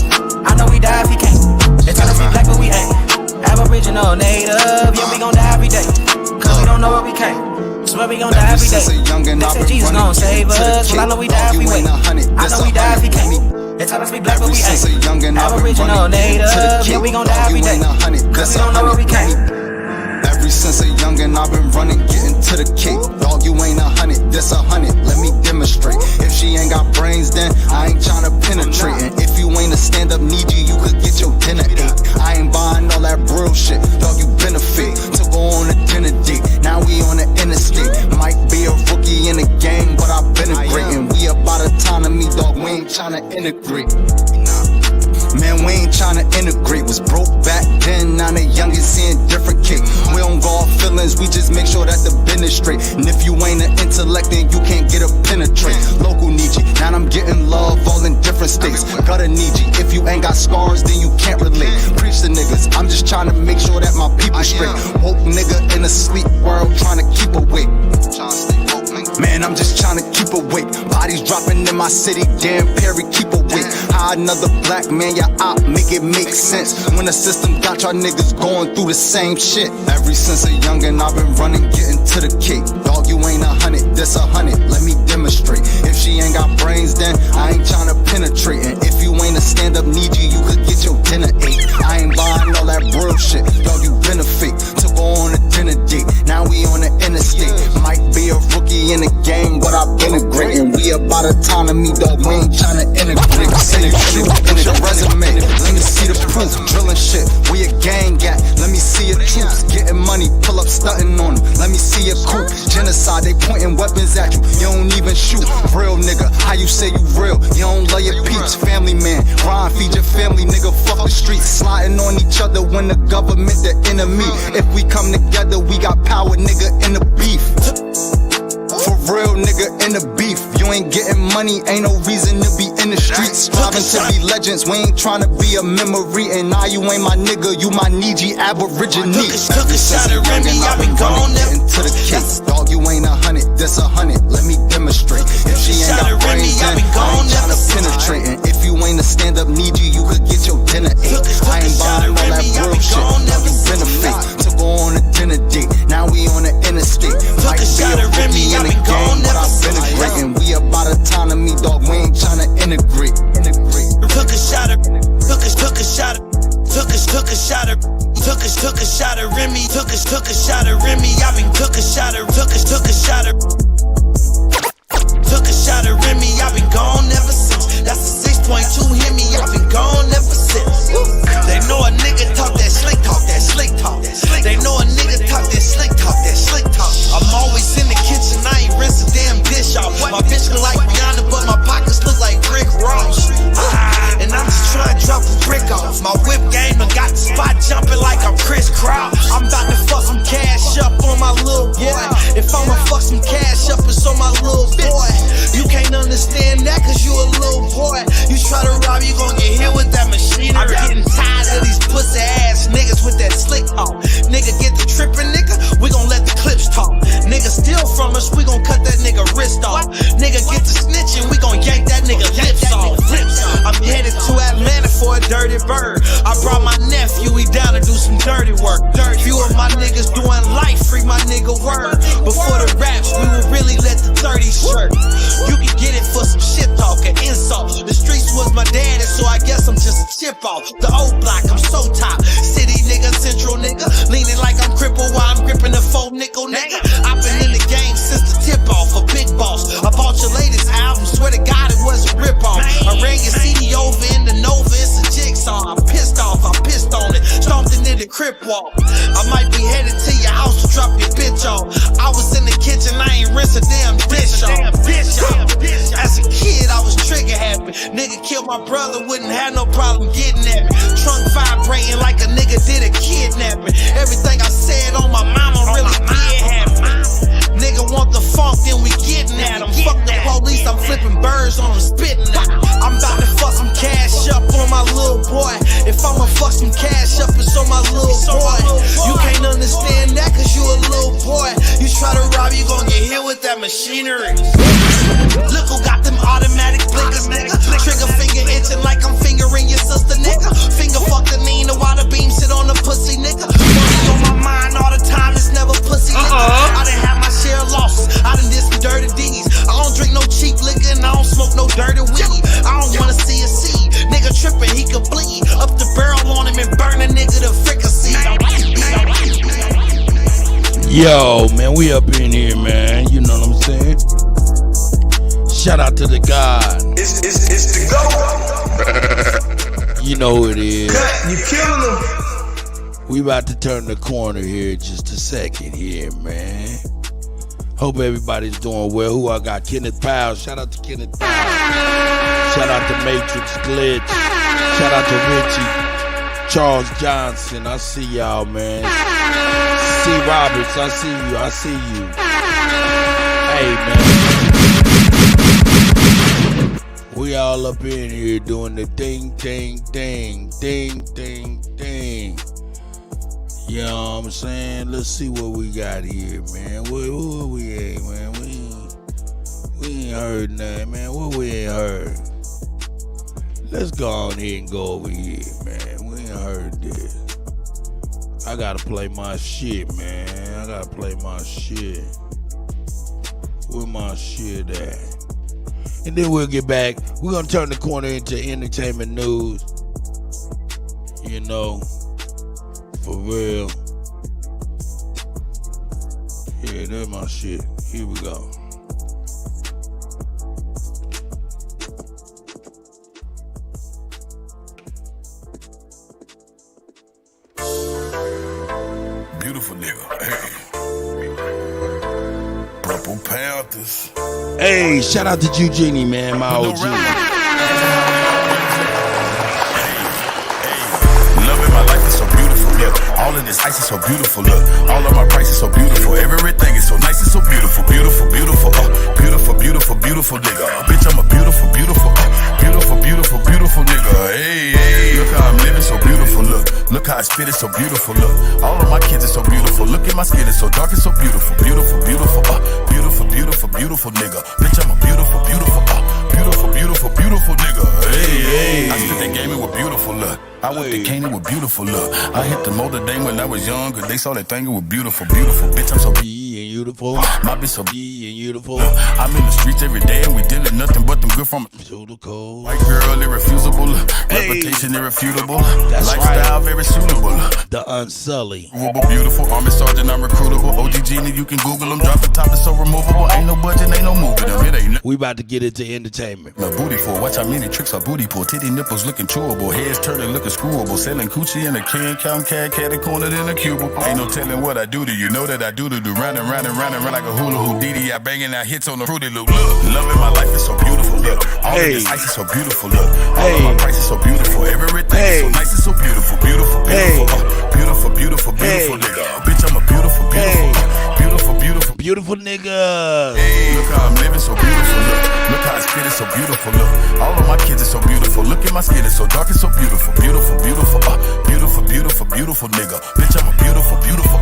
I know we die if he can't. They tell us we black, but we ain't. Aboriginal, native, yeah, we gon' die every day. Cause we don't know where we came. Swear we gon' die every day. They say Jesus gon' save us. Well, I know we die if we wait. I know we die if he can't. They tell us we black, but we ain't. Aboriginal, native, yeah, we gon' die every day. Cause we don't know where we came. Ever since a youngin', I've been running, getting to the cake. Dog, you ain't 100, this 100, let me demonstrate. If she ain't got brains, then I ain't tryna penetrate. And if you ain't a stand-up need you could get your dinner ate. I ain't buying all that bro shit, dog, you benefit. Took her on a dinner date, now we on the interstate. Might be a rookie in the game, but I've been integrating. We about autonomy, dog, we ain't tryna integrate. Man, we ain't tryna integrate. Was broke back then, now the youngest seeing different cake. We don't go off feelings, we just make sure that the business straight. And if you ain't an intellect, then you can't get a penetrate. Local need you, now I'm getting love all in different states. Gotta need you, if you ain't got scars, then you can't relate. Preach to niggas, I'm just trying to make sure that my people straight. Woke nigga in a sleep world, trying to keep awake. Man, I'm just trying to keep awake. Bodies dropping in my city, damn Perry, keep awake. How another black man, your op, make it make sense. When the system got y'all niggas going through the same shit. Ever since a youngin', I've been running, getting to the cake. Dog, you ain't 100, this 100, let me demonstrate. If she ain't got brains, then I ain't tryna penetrate. And if you ain't a stand-up need you could get your dinner ate. I ain't buying all that bro shit, dog, you been a fake. Took her on a dinner date, now we on the interstate. Might be a rookie in the game, but I've integrating. We about autonomy, dog, we ain't tryna integrate. Say the truth, with your resume, let me see the proof. Drilling shit, we a gang gat, let me see your troops. Getting money, pull up stunting on them, let me see your coup. Genocide, they pointing weapons at you, you don't even shoot. Real nigga, how you say you real, you don't love your peeps. Family man, Ron, feed your family, nigga, fuck the streets. Sliding on each other when the government the enemy. If we come together, we got power, nigga, in the beef. For real, nigga, in the beef. you ain't getting money, ain't no reason to be in the streets. Striving to be legends, we ain't trying to be a memory. And now you ain't my nigga, you my Niji Aborigine. Took a shot at Remy, I been gone never. To the case, dog, you ain't 100, that's 100. Let me demonstrate. If she ain't got brains, then I ain't tryna penetrate. And if you ain't a stand-up Niji, you could get your dinner ate. I ain't buying all that bullshit, no you benefit. Took her on a dinner date, now we on the interstate. Might be a rookie in the game, but I've been a great. And we about autonomy, dog, we ain't tryna integrate. Took a shot at Remy. Took a shot at Remy. I been took a shot at Remy. I been gone ever since. That's a 6.2 Hemi. I been gone ever since. They know a nigga talk that slick talk. They know a nigga talk that slick talk. I'm always in the kitchen. I ain't rinse a damn dish off. My bitch look like Rihanna, but my pockets look like Rick Ross. And I'm just trying to drop a brick off. My whip game done got the spot jumping like I'm Chris Cross. I'm about to fuck some cash up on my little boy. If I'ma fuck some cash up, it's on my little boy. You can't understand that cause you a little boy. You try to rob, you gon' get hit with that machinery. I'm getting tired of these pussy ass niggas with that slick talk. Nigga get the trippin', nigga, we gon' let the clips talk. Nigga steal from us, we gon' cut that nigga wrist off. Nigga get the snitching, we gon' yank that nigga lips off. I'm headed to Atlanta for a dirty bird. I brought my nephew, he down to do some dirty work. Few of my niggas doing life free, my nigga word. Before the raps, we would really let the dirty shirt. You can get it for some shit talk and insult. The streets was my daddy, so I guess I'm just a chip off. The old block, I'm so top. City nigga, central nigga. Leaning like I'm crippled while I'm gripping the 4 nickel nigga. I've been in the game since the tip off, a big boss. I bought your latest album, swear to God it was a rip off. I ran your CD over in the Nova, it's a jigsaw. I'm pissed off, I pissed on it. Stomped it in the crib wall. I might be headed to your house to drop your bitch off. I was in the kitchen, I ain't rinse a damn dish off. As a kid, I was trigger happy. Nigga killed my brother, wouldn't have no problem getting at me. Trunk vibrating like a nigga did a kidnapping. Everything I said on my mama really did happen. Nigga want the funk, then we getting at him. Fuck the police, I'm flipping birds on them, spitting at him. I'm about to fuck some cash up on my little boy. If I'ma fuck some cash up, it's on my little boy. You can't understand that cause you a little boy. You try to rob, you gon' get hit with that machinery. Look who got them automatic blinkers, nigga. Trigger finger itching like I'm fingering your sister, nigga. Finger fuck the Nina while the beam sit on the pussy, nigga. Money on my mind all the time, it's never pussy, nigga. I done had my share of losses, I done did some dirty deeds. I don't drink no cheap liquor and I don't smoke no dirty weed. I don't wanna see a seed, nigga trippin', he could bleed. Up the barrel on him and burn a nigga to fricassee. Yo, man, we up in here, man. You know what I'm saying? Shout out to the God. It's the GOAT. You know who it is. You killing them. We about to turn the corner here just a second here, man. Hope everybody's doing well. Who I got? Kenneth Powell. Shout out to Kenneth Powell. Shout out to Matrix Glitch. Shout out to Richie. Charles Johnson. I see y'all, man. C. Roberts. I see you. I see you. Hey, man. We all up in here doing the ding, ding, ding, ding, ding, ding. You know what I'm saying? Let's see what we got here, man. Where we at, man? We ain't heard nothing, man. What we ain't heard? Let's go on here and go over here, man. We ain't heard this. I gotta play my shit, man. I gotta play my shit. Where my shit at? And then we'll get back. We're gonna turn the corner into entertainment news. You know, for real. Yeah, that's my shit. Here we go. Beautiful nigga. Hey. Purple Panthers. Hey, shout out to Eugenie, man, my OG. Loving my life is so beautiful, yeah. All of this ice is so beautiful, look. All of my prices so beautiful. Everything is so nice and so beautiful. Beautiful, beautiful, beautiful, beautiful, beautiful nigga. Bitch, I'm a beautiful, beautiful, beautiful, beautiful, beautiful nigga. Hey, hey, look how I'm living so beautiful, look. Look how I spit it so beautiful, look. All of my kids are so beautiful. Look at my skin, it's so dark and so beautiful. Beautiful, beautiful, beautiful, beautiful, beautiful nigga. Bitch, I'm a beautiful, beautiful, beautiful, beautiful, beautiful nigga. Hey, hey. I spit that gaming with beautiful, look. I went to Canaan with beautiful, look. I hit the motor day when I was young, cause they saw that thing with beautiful, beautiful. Bitch, I'm so beautiful. My bitch so beautiful. I'm in the streets every day and we dealing nothing but them good from white girl, irrefusable. Reputation irrefutable. That's lifestyle right. very suitable. The Unsullied. Beautiful, Army Sergeant, I'm recruitable. OG Genie, you can Google them. Drop the top, it's so removable. Ain't no budget, ain't no moving them. It ain't We about to get into entertainment. my booty for. Watch how many tricks our booty pull. Titty nipples looking chewable. Heads turning looking screwable. Selling coochie in a can, count cat cornered in a cubicle. Ain't no telling what I do to you. Know that I do to do. Round and round and round and round like a hula hoop. Didi, I banging out hits on the fruity loop. Look, loving my life is so beautiful. Look, all of this ice is so beautiful. Look, all of my price is so beautiful. Everything is so nice and so beautiful. Beautiful, beautiful, beautiful, beautiful, beautiful nigga. Bitch, I'm a beautiful, beautiful, beautiful, beautiful nigga. Hey, look how I'm living so beautiful. Look how I spit it so beautiful. Look, all of my kids are so beautiful. Look at my skin, it's so dark and so beautiful. Beautiful, beautiful, beautiful, beautiful, beautiful nigga. Bitch, I'm a beautiful, beautiful,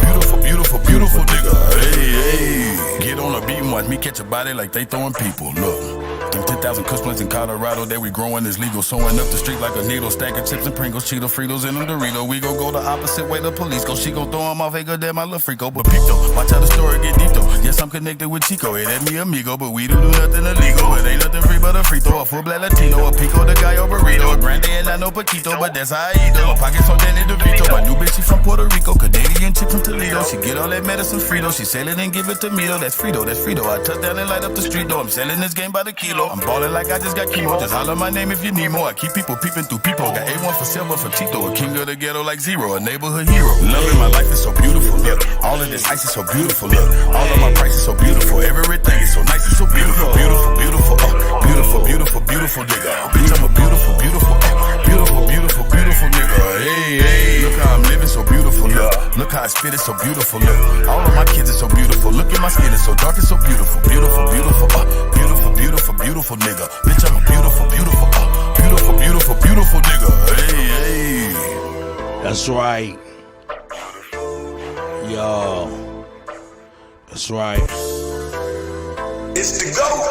beautiful, beautiful, beautiful nigga. Hey, hey, get on a beat and watch me catch a body like they throwing people. Look. Them 10,000 kush plants in Colorado that we growing is legal. Sewing up the street like a needle. Stacking chips and Pringles, Cheeto Fritos, and them Doritos. We gon' go the opposite way the police go. She gon' throw them off, ain't good damn, my little freako. But peep though, watch how the story get deep though. Yes, I'm connected with Chico, it ain't me amigo. But we don't do nothing illegal. It ain't nothing free but a free throw. A full black Latino, a pico, the gallo burrito. A grande and I know Paquito, but that's how I eat though. My pockets on Danny DeVito. My new bitch, she from Puerto Rico. Canadian chick from Toledo. She get all that medicine Frito. She sell it and give it to me though. That's Frito, that's Frito. I touch down and light up the street though. I'm selling this game by the kilo. I'm balling like I just got chemo. Just holler my name if you need more. I keep people peeping through people. Got A1 for silver for Tito. A king of the ghetto like Zero. A neighborhood hero. Loving my life is so beautiful. Look, all of this ice is so beautiful. Look, all of my price is so beautiful. Everything is so nice and so beautiful. Beautiful, beautiful, beautiful, beautiful, beautiful nigga. Bitch, I'm a beautiful, beautiful, beautiful, beautiful, beautiful nigga. Hey, hey, look how I'm living so beautiful. Look how I spit it so beautiful. Look, all of my kids are so beautiful. Look at my skin, it's so dark and so beautiful. Beautiful, beautiful, beautiful, beautiful, beautiful nigga. Bitch, I'm a beautiful, beautiful, beautiful, beautiful, beautiful nigga. Hey, hey. That's right. Yo. That's right. It's the GOAT.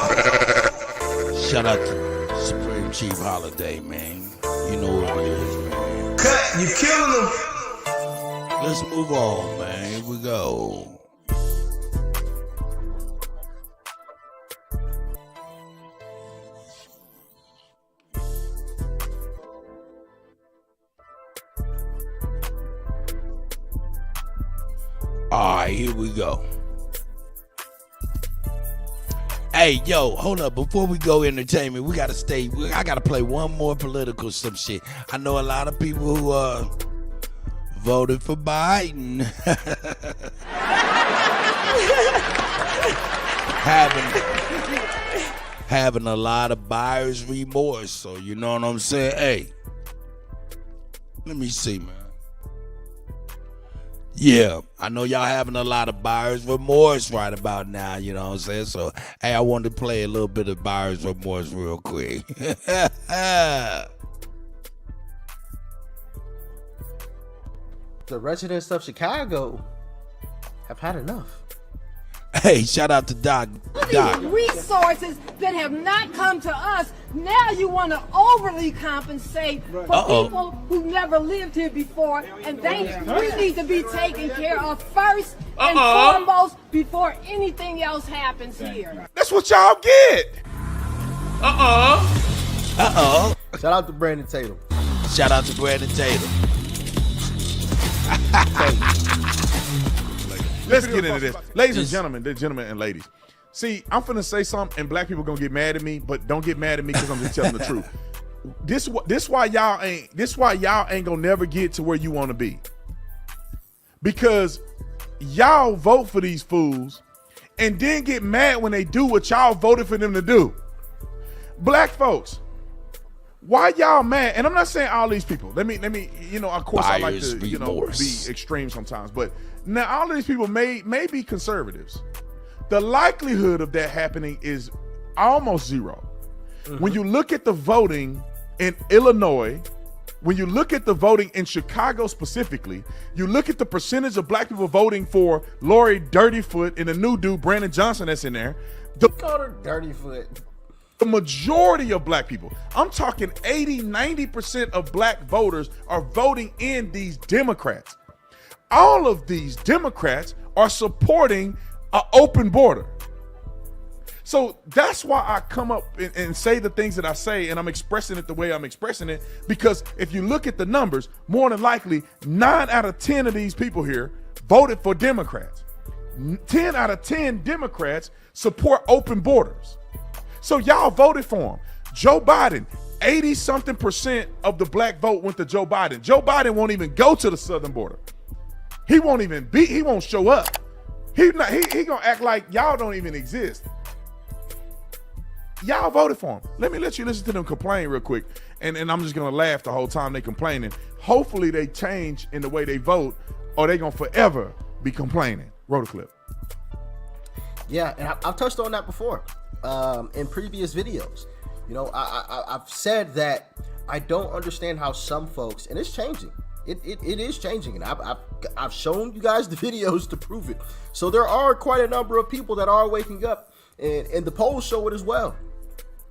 Shout out to Supreme Chief Holiday, man. You know what it is, man. Cut, you killing them. Let's move on, man. Here we go. All right, here we go. Hey, yo, hold up. Before we go entertainment, we got to stay. I got to play one more political some shit. I know a lot of people who voted for Biden. having a lot of buyer's remorse. So, you know what I'm saying? Hey, let me see, man. Yeah, I know y'all having a lot of buyer's remorse right about now, you know what I'm saying? So, hey, I wanted to play a little bit of buyer's remorse real quick. The residents of Chicago have had enough. Hey, shout out to Doc. These resources that have not come to us, now you want to overly compensate for people who never lived here before, and we need to be taken care of first and foremost before anything else happens here. That's what y'all get. Shout out to Brandon Tatum. Shout out to Brandon Tatum. Let's get into this. Ladies and gentlemen and ladies. See, I'm finna say something and black people gonna get mad at me, but don't get mad at me because I'm just telling the truth. This why y'all ain't gonna never get to where you wanna be. Because y'all vote for these fools and then get mad when they do what y'all voted for them to do. Black folks, Why y'all mad? And I'm not saying all these people. Let me, of course I like Buyer's to, remorse. be extreme sometimes. But now all of these people may be conservatives. The likelihood of that happening is almost zero. When you look at the voting in Illinois, when you look at the voting in Chicago specifically, you look at the percentage of black people voting for Lori Dirtyfoot and the new dude, Brandon Johnson, that's in there. Called her Dirtyfoot. The majority of black people, I'm talking 80, 90% of black voters are voting in these Democrats. All of these Democrats are supporting an open border. So that's why I come up and say the things that I say, and I'm expressing it the way I'm expressing it, because if you look at the numbers, more than likely 9 out of 10 of these people here voted for Democrats. 10 out of 10 Democrats support open borders. So y'all voted for him. Joe Biden, 80-something% of the black vote went to Joe Biden. Joe Biden won't even go to the southern border. He won't show up. He gonna act like y'all don't even exist. Y'all voted for him. Let me let you listen to them complain real quick. And I'm just gonna laugh the whole time they complaining. Hopefully they change in the way they vote, or they gonna forever be complaining. Roll the clip. Yeah, and I've touched on that before in previous videos. I've said that I don't understand how some folks, and it's changing. It is changing, and I've shown you guys the videos to prove it. So there are quite a number of people that are waking up, and the polls show it as well.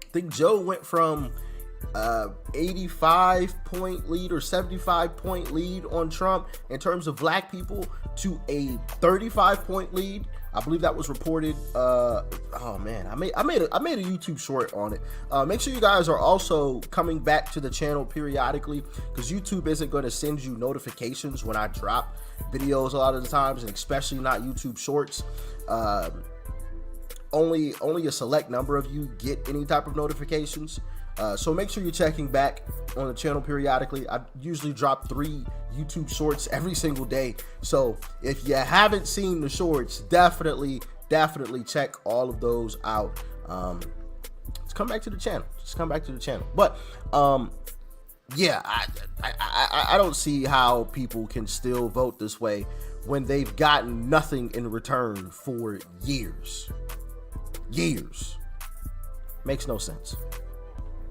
I think Joe went from 85-point lead or 75-point lead on Trump in terms of black people to a 35-point lead. I believe that was reported. Oh man, I made a YouTube short on it. Make sure you guys are also coming back to the channel periodically, because YouTube isn't going to send you notifications when I drop videos a lot of the times, and especially not YouTube Shorts. Only a select number of you get any type of notifications. So make sure you're checking back on the channel periodically. I usually drop 3 YouTube shorts every single day. So if you haven't seen the shorts, definitely check all of those out. Just come back to the channel. But yeah, I don't see how people can still vote this way when they've gotten nothing in return for years. Makes no sense.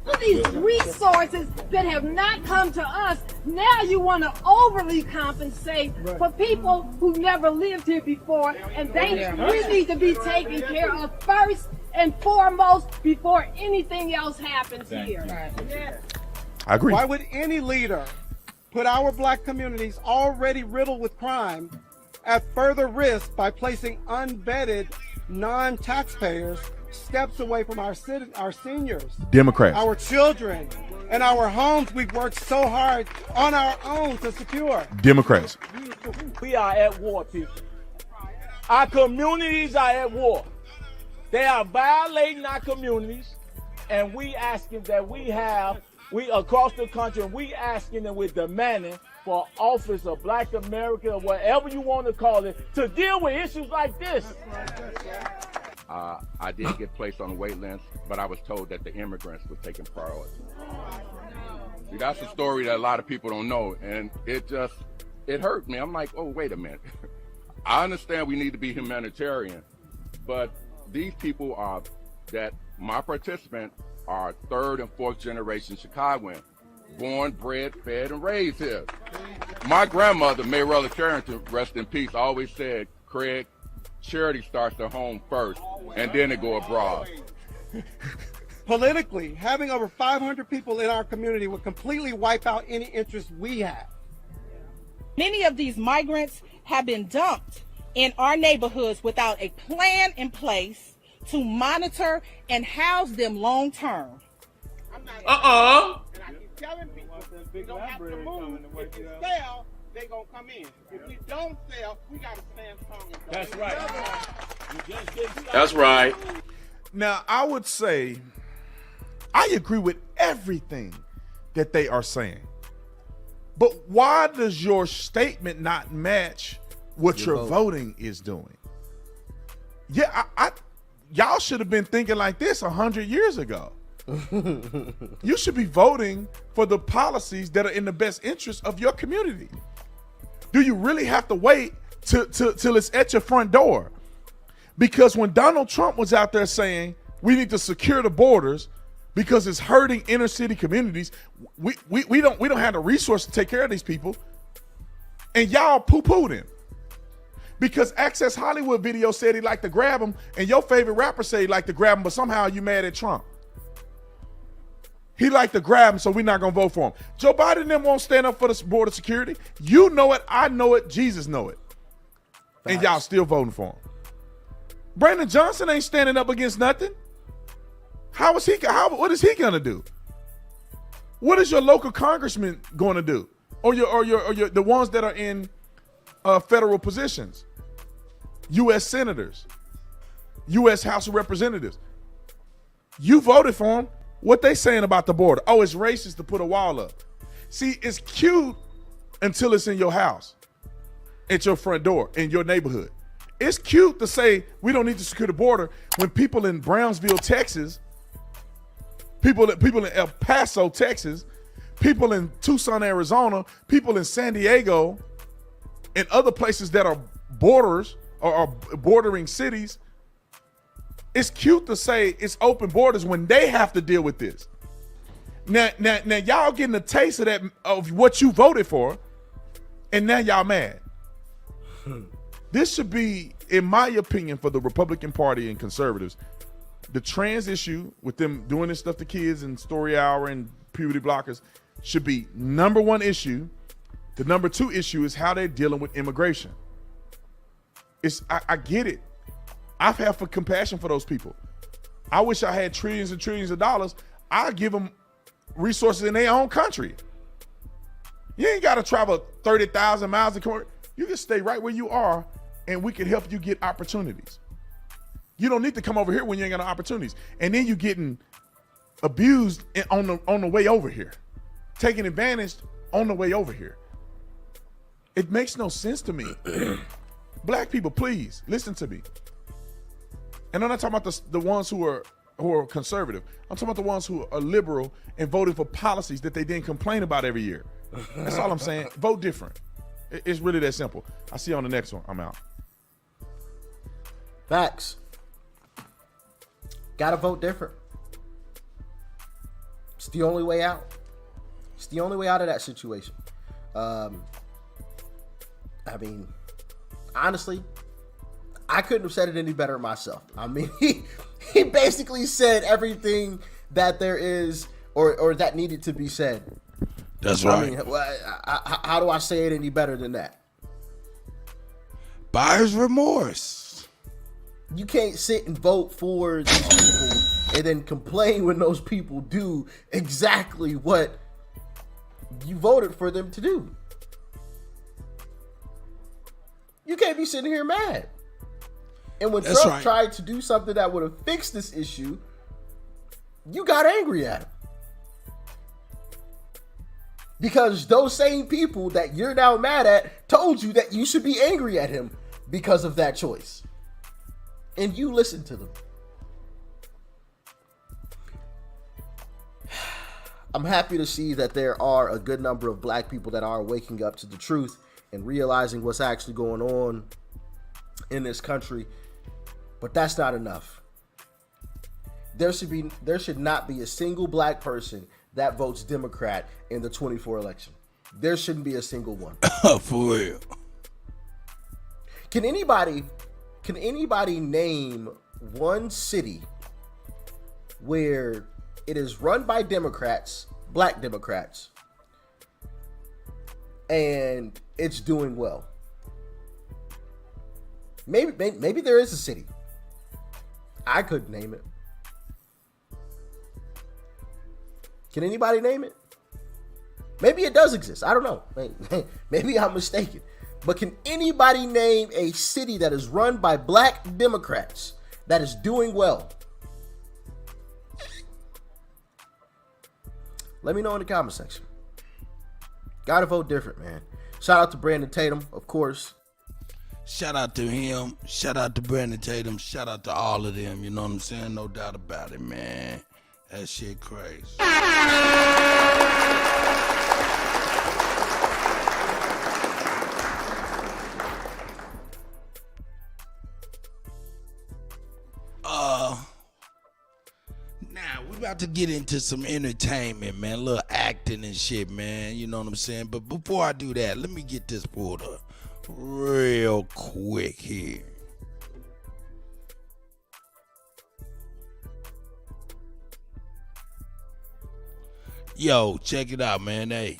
All these resources that have not come to us, now you want to overly compensate for people who never lived here before, and we need to be taken care of first and foremost before anything else happens here. I agree. Why would any leader put our black communities already riddled with crime at further risk by placing unvetted non-taxpayers steps away from our seniors, Democrats, our children, and our homes we've worked so hard on our own to secure? Democrats. We are at war, people. Our communities are at war. They are violating our communities, and we asking that we across the country, and we asking and we're demanding for office of Black America, or whatever you want to call it, to deal with issues like this. I did get placed on the wait list, but I was told that the immigrants were taking priority. See, that's a story that a lot of people don't know, and it hurt me. I'm like, oh, wait a minute. I understand we need to be humanitarian, but these people my participants are 3rd and 4th generation Chicagoan, born, bred, fed, and raised here. My grandmother, Mayrella Carrington, rest in peace, always said, Craig, charity starts at home first, and then it go abroad. Politically, having over 500 people in our community would completely wipe out any interest we have. Many of these migrants have been dumped in our neighborhoods without a plan in place to monitor and house them long term. And I keep telling people, we don't have to move. If we sell, they gonna come in. If we don't sell, we gotta stand strong. That's right. That's right. Now, I would say I agree with everything that they are saying. But why does your statement not match what your voting is doing? Yeah, y'all should have been thinking like this 100 years ago. You should be voting for the policies that are in the best interest of your community. Do you really have to wait till it's at your front door? Because when Donald Trump was out there saying we need to secure the borders because it's hurting inner city communities, we don't have the resources to take care of these people, and y'all poo-pooed him. Because Access Hollywood video said he liked to grab him, and your favorite rapper said he liked to grab him, but somehow you mad at Trump. He liked to grab him, so we're not going to vote for him. Joe Biden and them won't stand up for the border security. You know it, I know it, Jesus know it. And y'all still voting for him. Brandon Johnson ain't standing up against nothing. What is he going to do? What is your local congressman going to do? Or the ones that are in federal positions? U.S. senators, U.S. House of Representatives. You voted for them. What they saying about the border? Oh, it's racist to put a wall up. See, it's cute until it's in your house, at your front door, in your neighborhood. It's cute to say we don't need to secure the border when people in Brownsville, Texas, people in El Paso, Texas, people in Tucson, Arizona, people in San Diego, and other places that are borders or are bordering cities. It's cute to say it's open borders when they have to deal with this. Now y'all getting a taste of that, of what you voted for, and now y'all mad. This should be, in my opinion, for the Republican Party and conservatives, the trans issue with them doing this stuff to kids and story hour and puberty blockers should be number one issue. The number two issue is how they're dealing with immigration. I get it. I've had compassion for those people. I wish I had trillions and trillions of dollars. I'd give them resources in their own country. You ain't got to travel 30,000 miles to come. You can stay right where you are, and we can help you get opportunities. You don't need to come over here when you ain't got no opportunities. And then you getting abused on the way over here, taking advantage on the way over here. It makes no sense to me. Black people, please listen to me. And I'm not talking about the ones who are conservative. I'm talking about the ones who are liberal and voting for policies that they didn't complain about every year. That's all I'm saying. Vote different. It's really that simple. I'll see you on the next one. I'm out. Facts. Gotta vote different. It's the only way out. It's the only way out of that situation. I mean, honestly, I couldn't have said it any better myself. I mean, he basically said everything that there is or that needed to be said. That's right. I mean, how do I say it any better than that? Buyer's remorse. You can't sit and vote for these people and then complain when those people do exactly what you voted for them to do. You can't be sitting here mad. And when Trump tried to do something that would have fixed this issue, you got angry at him. Because those same people that you're now mad at told you that you should be angry at him because of that choice. And you listened to them. I'm happy to see that there are a good number of black people that are waking up to the truth and realizing what's actually going on in this country. But that's not enough. There should not be a single black person that votes Democrat in the 2024 election. There shouldn't be a single one. For real. Can anybody name one city where it is run by Democrats, black Democrats, and it's doing well? Maybe there is a city. I couldn't name it. Can anybody name it? Maybe it does exist. I don't know. Maybe I'm mistaken. But can anybody name a city that is run by black Democrats that is doing well? Let me know in the comment section. Gotta vote different, man. Shout out to Brandon Tatum, of course. Shout out to him. Shout out to Brandon Tatum. Shout out to all of them. You know what I'm saying? No doubt about it, man. That shit crazy. Now we about to get into some entertainment, man. A little acting and shit, man. You know what I'm saying? But before I do that, let me get this pulled up real quick here. Yo, check it out, man. Hey,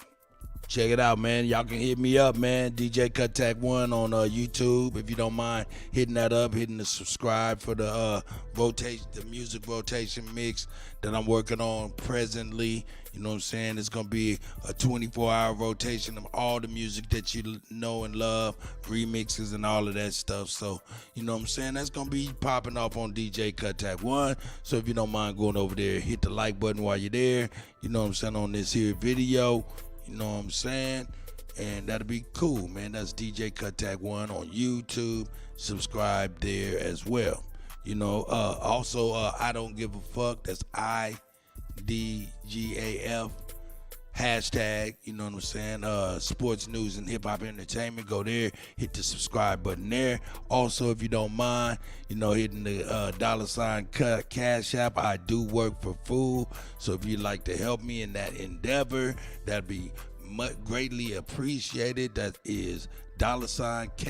check it out, man. Y'all can hit me up, man. DJ Kuttack 1 on YouTube. If you don't mind hitting that up, hitting the subscribe for the rotation, the music rotation mix that I'm working on presently. You know what I'm saying? It's gonna be a 24-hour rotation of all the music that you know and love, remixes and all of that stuff. So, you know what I'm saying? That's gonna be popping off on DJ Kuttack 1. So if you don't mind going over there, hit the like button while you're there. You know what I'm saying? On this here video. You know what I'm saying? And that'll be cool, man. That's DJ Kuttack 1 on YouTube. Subscribe there as well. You know, also, I don't give a fuck. That's IDGAF. Hashtag, you know what I'm saying? Sports news and hip hop entertainment. Go there, hit the subscribe button there. Also, if you don't mind, you know, hitting the $Cut Cash App. I do work for food, so if you'd like to help me in that endeavor, that'd be greatly appreciated. That is $KUTTACK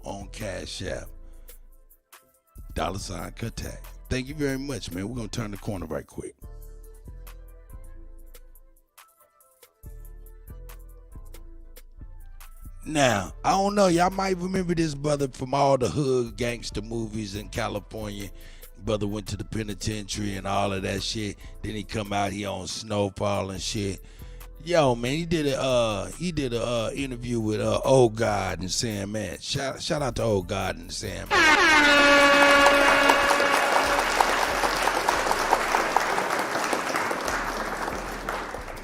on Cash App. $Kuttack. Thank you very much, man. We're gonna turn the corner right quick. Now, I don't know, y'all might remember this brother from all the hood gangster movies in California. Brother went to the penitentiary and all of that shit. Then he come out here on Snowfall and shit. Yo, man, he did a interview with Old God and Sam, man. Shout out to Old God and Sam.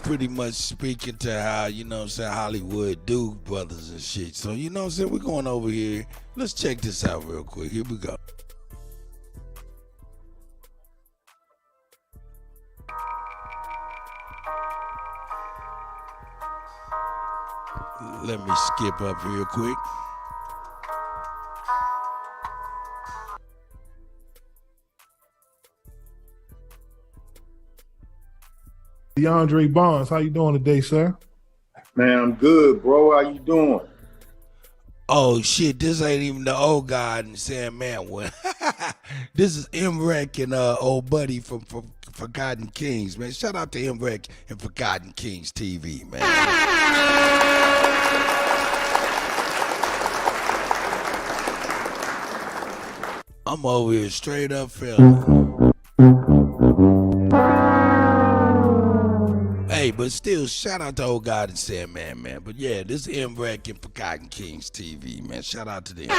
Pretty much speaking to how, you know what I'm saying, Hollywood do brothers and shit. So, you know what I'm saying, we're going over here. Let's check this out real quick. Here we go. Let me skip up real quick. DeAndre Bonds, how you doing today, sir? Man, I'm good, bro. How you doing? Oh shit, this ain't even the Old God and Sam Manwell. This is MREC and old buddy from Forgotten Kings, man. Shout out to MREC and Forgotten Kings TV, man. I'm over here straight up feeling. Hey, but still, shout out to Old God and Sam man. But yeah, this is MREC and Forgotten Kings TV, man. Shout out to them.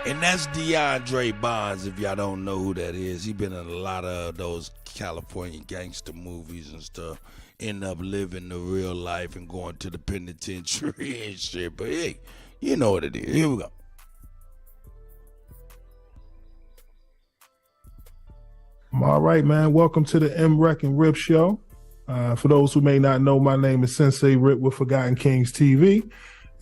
And that's DeAndre Bonds, if y'all don't know who that is. He been in a lot of those California gangster movies and stuff. End up living the real life and going to the penitentiary and shit. But hey, you know what it is. Here we go. All right, man. Welcome to the MREC and Rip Show. For those who may not know, my name is Sensei Rip with Forgotten Kings TV.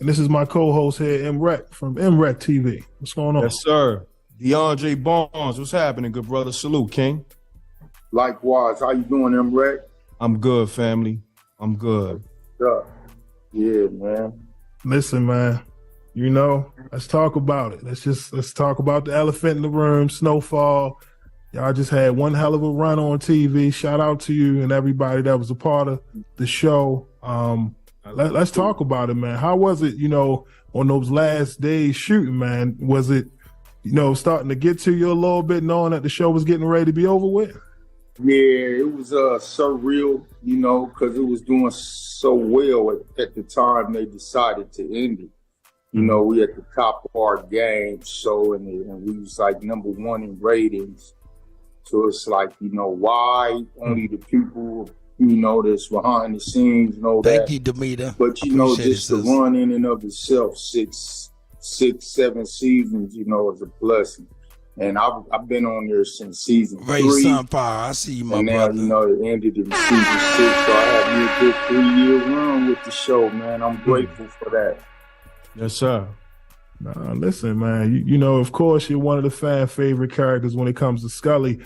And this is my co-host here, MREC, from MREC TV. What's going on? Yes, sir. DeAndre Bonds, what's happening, good brother? Salute, King. Likewise. How you doing, MREC? I'm good, family. I'm good. Yeah, man. Listen, man. You know, let's talk about it. Let's talk about the elephant in the room, Snowfall. Y'all just had one hell of a run on TV. Shout out to you and everybody that was a part of the show. Let's talk about it, man. How was it, you know, on those last days shooting, man? Was it, you know, starting to get to you a little bit, knowing that the show was getting ready to be over with? Yeah, it was surreal, you know, because it was doing so well at the time they decided to end it. You know, we at the top of our game show, and we was like #1 in ratings. So it's like, you know, why only the people, you know, that's behind the scenes know that. Thank you, Demeter. But, you know, just the run in and of itself, 6, 7 seasons, you know, is a blessing. And I've been on there since season Ray 3. Sunfire, I see you, my and now, brother. you know, it ended in season 6. So I had me a good 3-year run with the show, man. I'm grateful for that. Yes, sir. Nah, listen, man. You know, of course, you're one of the fan favorite characters when it comes to Scully.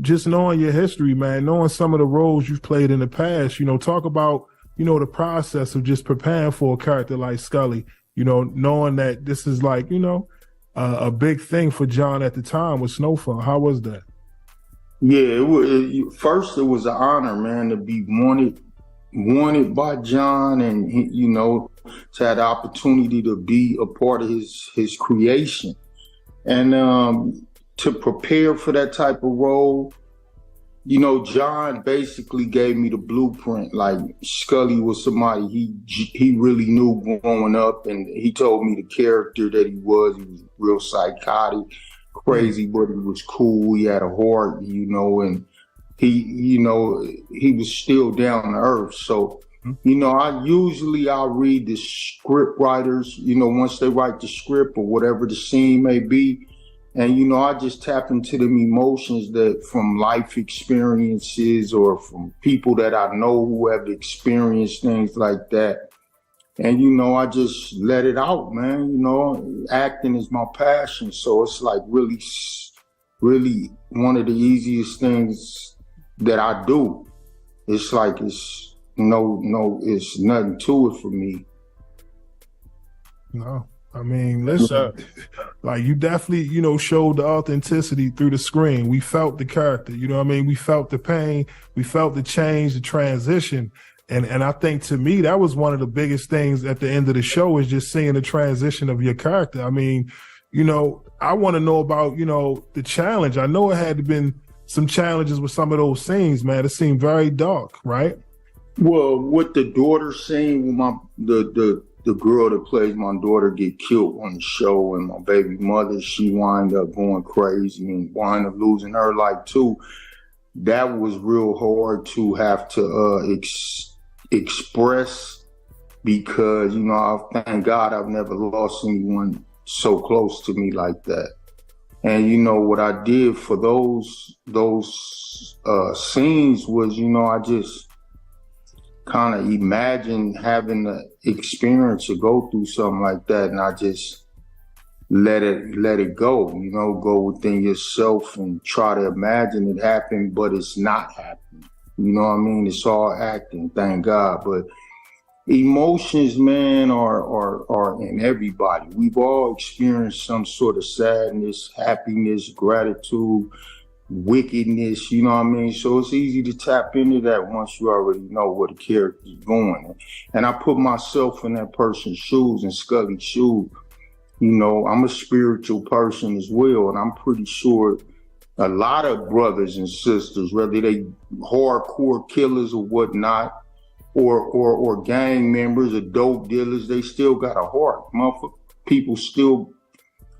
Just knowing your history, man, knowing some of the roles you've played in the past, you know, talk about, you know, the process of just preparing for a character like Scully, you know, knowing that this is like, you know, a big thing for John at the time with Snowfall. How was that? Yeah, first it was an honor, man, to be wanted by John, and you know, to have the opportunity to be a part of his creation, and to prepare for that type of role. You know, John basically gave me the blueprint. Like, Scully was somebody he really knew growing up, and he told me the character that he was. He was real psychotic, crazy, but he was cool. He had a heart, you know, and he was still down to earth. So, you know, I'll read the script writers, you know, once they write the script or whatever the scene may be. And, you know, I just tap into them emotions that from life experiences or from people that I know who have experienced things like that. And, you know, I just let it out, man. You know, acting is my passion. So it's like really, really one of the easiest things that I do. It's like it's nothing to it for me. No. I mean, listen, like you definitely, you know, showed the authenticity through the screen. We felt the character, you know what I mean? We felt the pain, we felt the change, the transition. And I think to me, that was one of the biggest things at the end of the show is just seeing the transition of your character. I mean, you know, I want to know about, you know, the challenge. I know it had to been some challenges with some of those scenes, man. It seemed very dark, right? Well, with the daughter scene, with the girl that plays my daughter get killed on the show, and my baby mother, she wind up going crazy and wind up losing her life too. That was real hard to have to express, because, you know, thank God I've never lost anyone so close to me like that. And, you know, what I did for those scenes was, you know, I just kind of imagine having the experience to go through something like that, and I just let it go, you know, go within yourself and try to imagine it happen, but it's not happening. You know what I mean? It's all acting, thank God. But emotions, man, are in everybody. We've all experienced some sort of sadness, happiness, gratitude, wickedness, you know what I mean? So it's easy to tap into that once you already know where the character's going. And I put myself in that person's shoes, in Scully's shoes. You know, I'm a spiritual person as well, and I'm pretty sure a lot of brothers and sisters, whether they hardcore killers or whatnot, or gang members or dope dealers, they still got a heart. People still,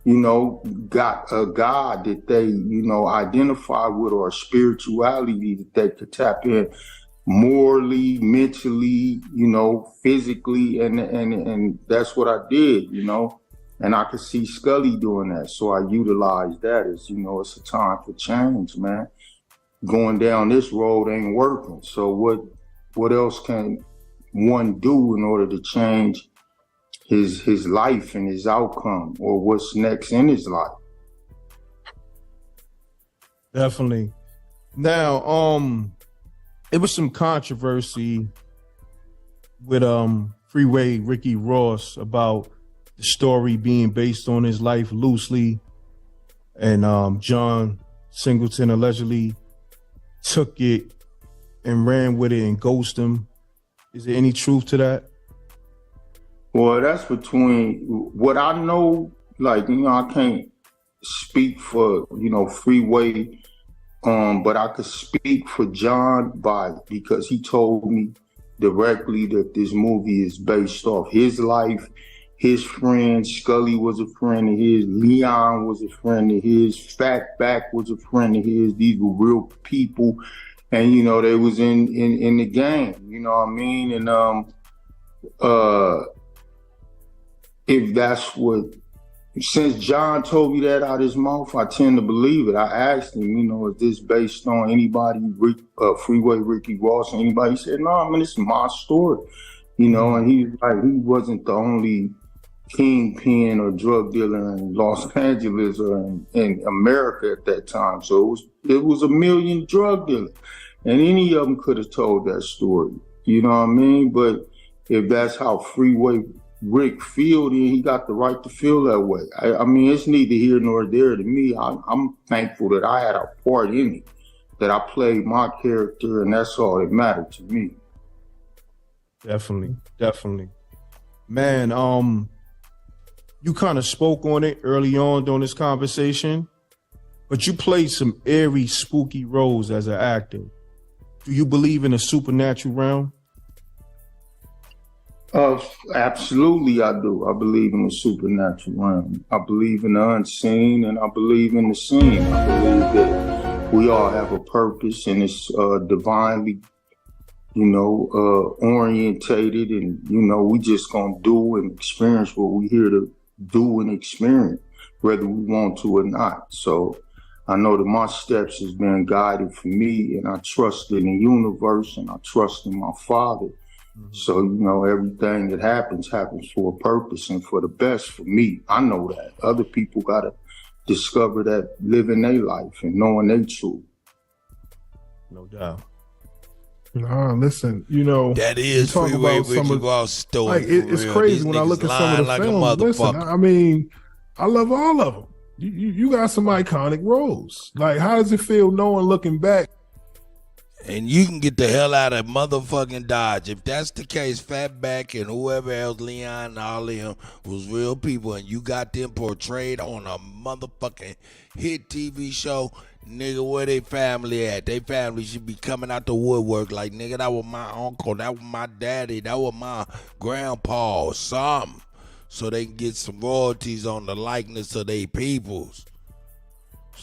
you know, got a God that they, you know, identify with, or a spirituality that they could tap in morally, mentally, you know, physically, and that's what I did, you know. And I could see Scully doing that, so I utilized that as, you know, it's a time for change, man. Going down this road ain't working, so what else can one do in order to change his life and his outcome, or what's next in his life? Definitely. Now, it was some controversy with Freeway Ricky Ross about the story being based on his life loosely, and John Singleton allegedly took it and ran with it and ghosted him. Is there any truth to that? Well, that's between what I know. Like, you know, I can't speak for, you know, Freeway, but I could speak for John because he told me directly that this movie is based off his life, his friends. Scully was a friend of his. Leon was a friend of his. Fatback was a friend of his. These were real people, and, you know, they was in the game. You know what I mean? And if that's what since John told me that out of his mouth, I tend to believe it. I asked him, is this based on anybody, Freeway Ricky Ross or anybody? He said, no, man, this is my story. And he was like, he wasn't the only kingpin or drug dealer in Los Angeles or in America at that time. So it was a million drug dealers. And any of them could have told that story. You know what I mean? But if that's how Freeway Rick feel, then he got the right to feel that way. I mean, it's neither here nor there to me. I'm thankful that I had a part in it, that I played my character, and that's all that mattered to me. Definitely. Man, you kind of spoke on it early on during this conversation, but you played some eerie, spooky roles as an actor. Do you believe in a supernatural realm? Absolutely, I do. I believe in the supernatural realm. I believe in the unseen, and I believe in the seen. I believe that we all have a purpose, and it's divinely, orientated, and we just gonna do and experience what we here to do and experience, whether we want to or not. So I know that my steps has been guided for me, and I trust in the universe, and I trust in my Father. So, everything that happens for a purpose and for the best for me. I know that. Other people got to discover that, living their life and knowing their truth. No doubt. Listen, that is Freeway Ricky Ross story. Like, it's crazy when I look at some of the films. Listen, I mean, I love all of them. You got some iconic roles. Like, how does it feel knowing, looking back? And you can get the hell out of motherfucking Dodge. If that's the case, Fatback and whoever else, Leon and all of them, was real people, and you got them portrayed on a motherfucking hit TV show, nigga, where they family at? They family should be coming out the woodwork like, nigga, that was my uncle, that was my daddy, that was my grandpa or something. So they can get some royalties on the likeness of their peoples.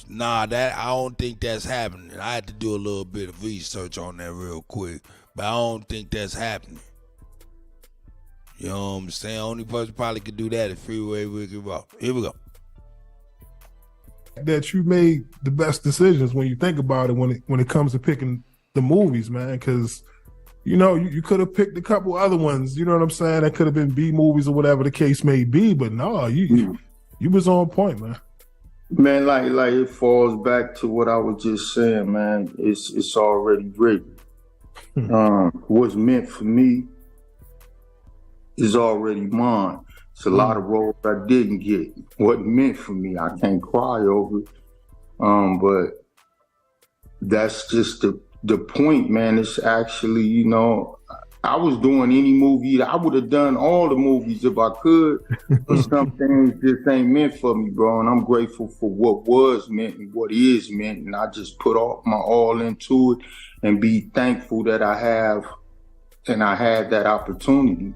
Nah, that I don't think that's happening. I had to do a little bit of research on that real quick, but I don't think that's happening. You know what I'm saying? Only person probably could do that is Freeway Ricky Ross. Here we go. That you made the best decisions when you think about it when it comes to picking the movies, man, because you could have picked a couple other ones, you know what I'm saying? That could have been B movies or whatever the case may be, but no, you was on point, man. Man, like it falls back to what I was just saying, man. It's already written. What's meant for me is already mine. It's a lot of roles I didn't get. What meant for me, I can't cry over it. But that's just the point, man. It's actually, I was doing any movie. I would have done all the movies if I could, but some things just ain't meant for me, bro. And I'm grateful for what was meant and what is meant. And I just put my all into it and be thankful that I have and I had that opportunity,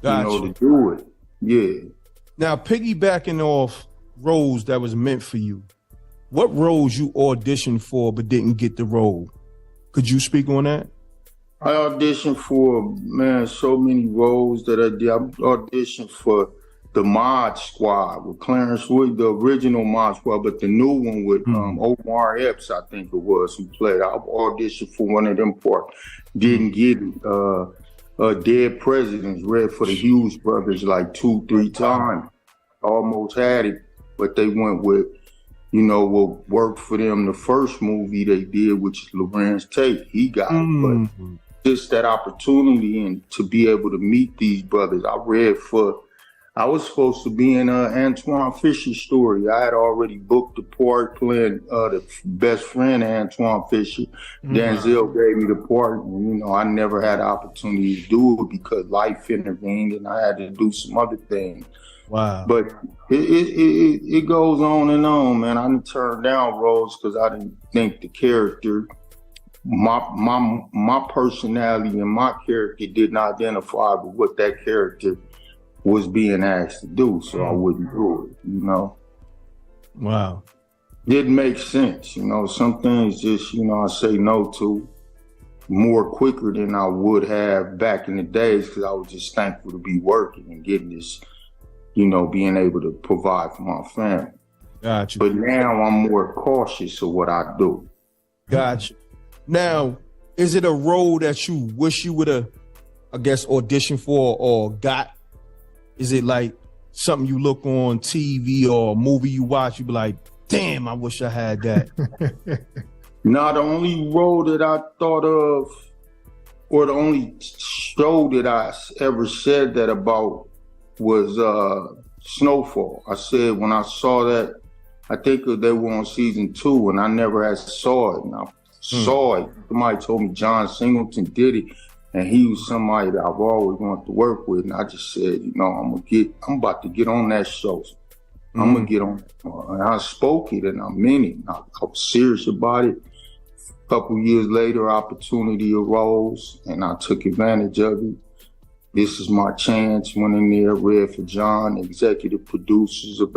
to do it. Yeah. Now, piggybacking off roles that was meant for you, what roles you auditioned for but didn't get the role? Could you speak on that? I auditioned for, so many roles that I did. I auditioned for the Mod Squad with Clarence Wood, the original Mod Squad, but the new one with Omar Epps, I think it was, who played. I auditioned for one of them parts. Didn't get it. Dead Presidents, read for the Hughes brothers like 2-3 times. Almost had it, but they went with, what worked for them the first movie they did, which is Lorenz Tate. He got it, but just that opportunity and to be able to meet these brothers. I was supposed to be in Antoine Fisher's story. I had already booked the part playing the best friend of Antoine Fisher. Denzel gave me the part, and I never had the opportunity to do it because life intervened and I had to do some other things. Wow. But it goes on and on, man. I didn't turn down roles because I didn't think the character, my personality and my character didn't identify with what that character was being asked to do, so I wouldn't do it, Wow. Didn't make sense, some things just, I say no to more quicker than I would have back in the days because I was just thankful to be working and getting this being able to provide for my family. Gotcha. But now I'm more cautious of what I do. Gotcha. Now, is it a role that you wish you would have, I guess, auditioned for or got? Is it like something you look on TV or a movie you watch, you be like, damn, I wish I had that? Now, the only role that I thought of, or the only show that I ever said that about was Snowfall. I said when I saw that, I think they were on season 2, and I never had saw it. And I saw it. Somebody told me John Singleton did it, and he was somebody that I've always wanted to work with. And I just said, I'm about to get on that show. I'm gonna get on. And I spoke it, and I meant it. I was serious about it. A couple years later, opportunity arose, and I took advantage of it. This is my chance. Went in there, read for John, executive producers of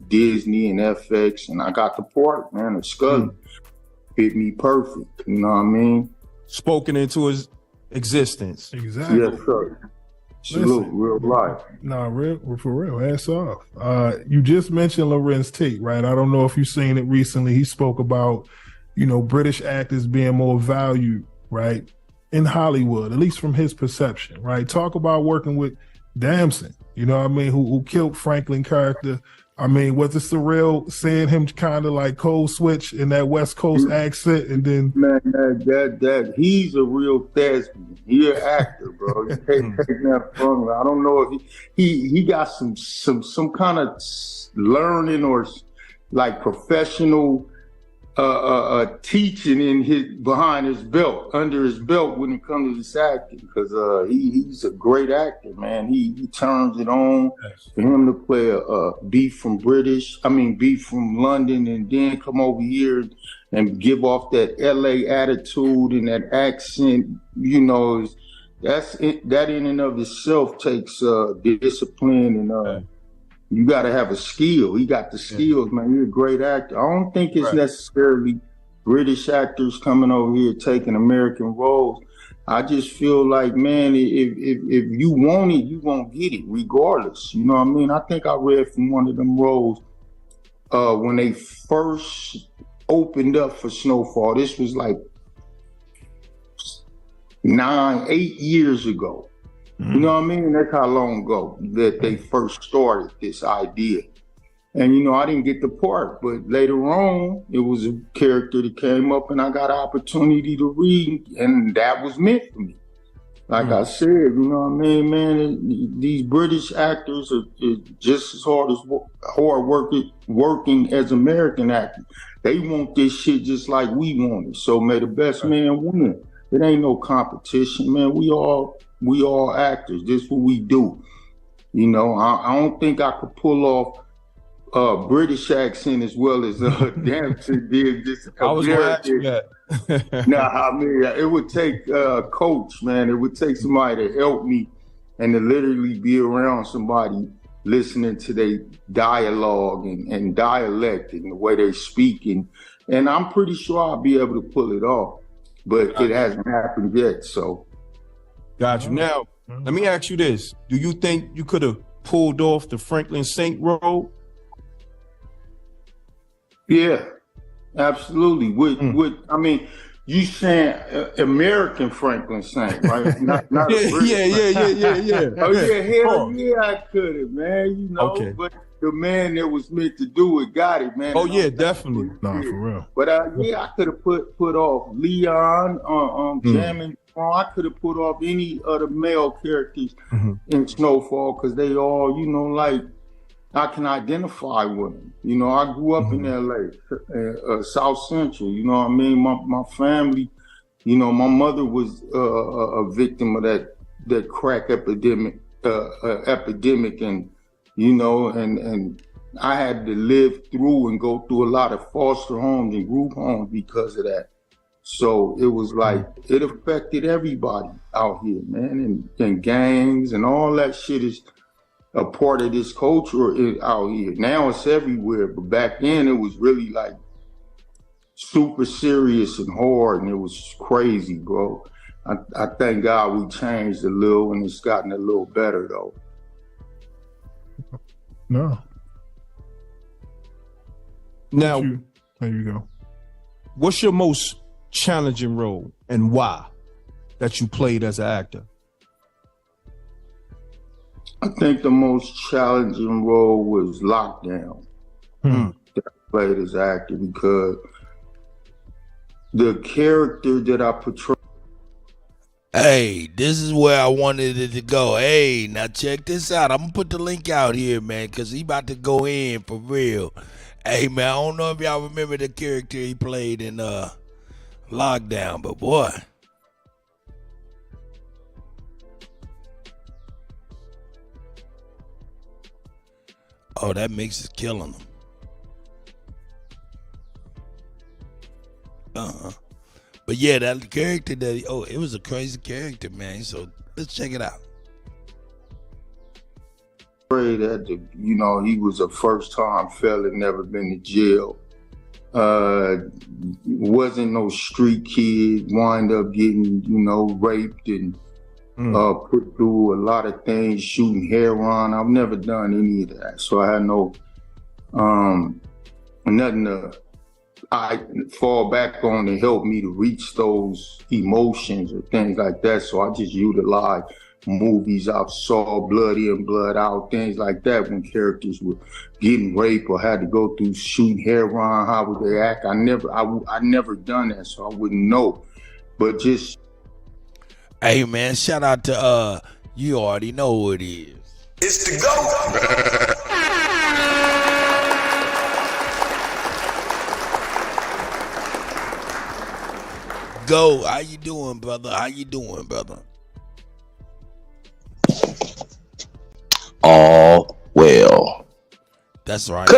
Disney and FX, and I got the part, man. The Scully fit me perfect. You know what I mean? Spoken into his existence. Exactly. Yes, sir. Salute, real life. No, for real. Hats off. You just mentioned Lorenz Tate, right? I don't know if you've seen it recently. He spoke about, British actors being more valued, right, in Hollywood, at least from his perception, right? Talk about working with Damson, who killed Franklin character. I mean, was it surreal seeing him kind of like code switch in that West Coast accent, and then that he's a real thespian. He an actor, bro. You can't take that from him. I don't know if he got some kind of learning or like professional teaching behind his belt, under his belt when it comes to this acting, because he's a great actor, man. He turns it on. For him to play a beef from London, and then come over here and give off that LA attitude and that accent, that in and of itself takes discipline, and you got to have a skill. He got the skills, man. You're a great actor. I don't think it's necessarily British actors coming over here taking American roles. I just feel like, man, if you want it, you gonna get it regardless. You know what I mean? I think I read from one of them roles when they first opened up for Snowfall. This was like 8 years ago. You know what I mean? That's how long ago that they first started this idea. And, I didn't get the part, but later on, it was a character that came up and I got an opportunity to read, and that was meant for me. Like I said, you know what I mean, man? These British actors are just as hard working as American actors. They want this shit just like we want it. So may the best man win. It ain't no competition, man. We all actors. This is what we do. I don't think I could pull off British accent as well as Damson did. I was going to ask you that. Nah, I mean, it would take a coach, man. It would take somebody to help me and to literally be around somebody listening to their dialogue and dialect and the way they speak. And I'm pretty sure I'll be able to pull it off, but it hasn't happened yet, so. Got you. Now, let me ask you this. Do you think you could have pulled off the Franklin Saint role? Yeah, absolutely. I mean, you saying American Franklin Saint, right? Not yeah. Oh yeah, hell yeah, I could have, man. Okay. But the man that was meant to do it got it, man. Oh yeah, definitely. No, for real. But I could have put off Leon, Jamming. I could have put off any of the male characters in Snowfall, because they all, like, I can identify with them. I grew up in LA, South Central. You know what I mean? My family, my mother was a victim of that crack epidemic, and and I had to live through and go through a lot of foster homes and group homes because of that. So it was like, it affected everybody out here, man, and gangs and all that shit is a part of this culture out here. Now it's everywhere, but back then it was really like super serious and hard, and it was crazy, bro. I thank God we changed a little, and it's gotten a little better though. No. Now, there you go. What's your most challenging role and why that you played as an actor? I think the most challenging role was Lockdown. That I played as an actor because the character that I portrayed. Hey, this is where I wanted it to go. Hey, now check this out. I'm going to put the link out here, man, because he about to go in for real. Hey, man, I don't know if y'all remember the character he played in Lockdown, but boy. Oh, that mix is killing him. But yeah, that character that it was a crazy character, man. So let's check it out. That he was a first-time felon, never been to jail. Wasn't no street kid. Wind up getting raped and put through a lot of things, shooting heroin. I've never done any of that, so I had no nothing to fall back on to help me to reach those emotions or things like that. So I just utilize movies I saw, blood in, blood out, things like that, when characters were getting raped or had to go through shooting heroin. How would they act? I never done that, so I wouldn't know. But just hey, man, shout out to you already know who it is. It's the GOAT. Go, how you doing, brother? How you doing, brother? All well. That's right.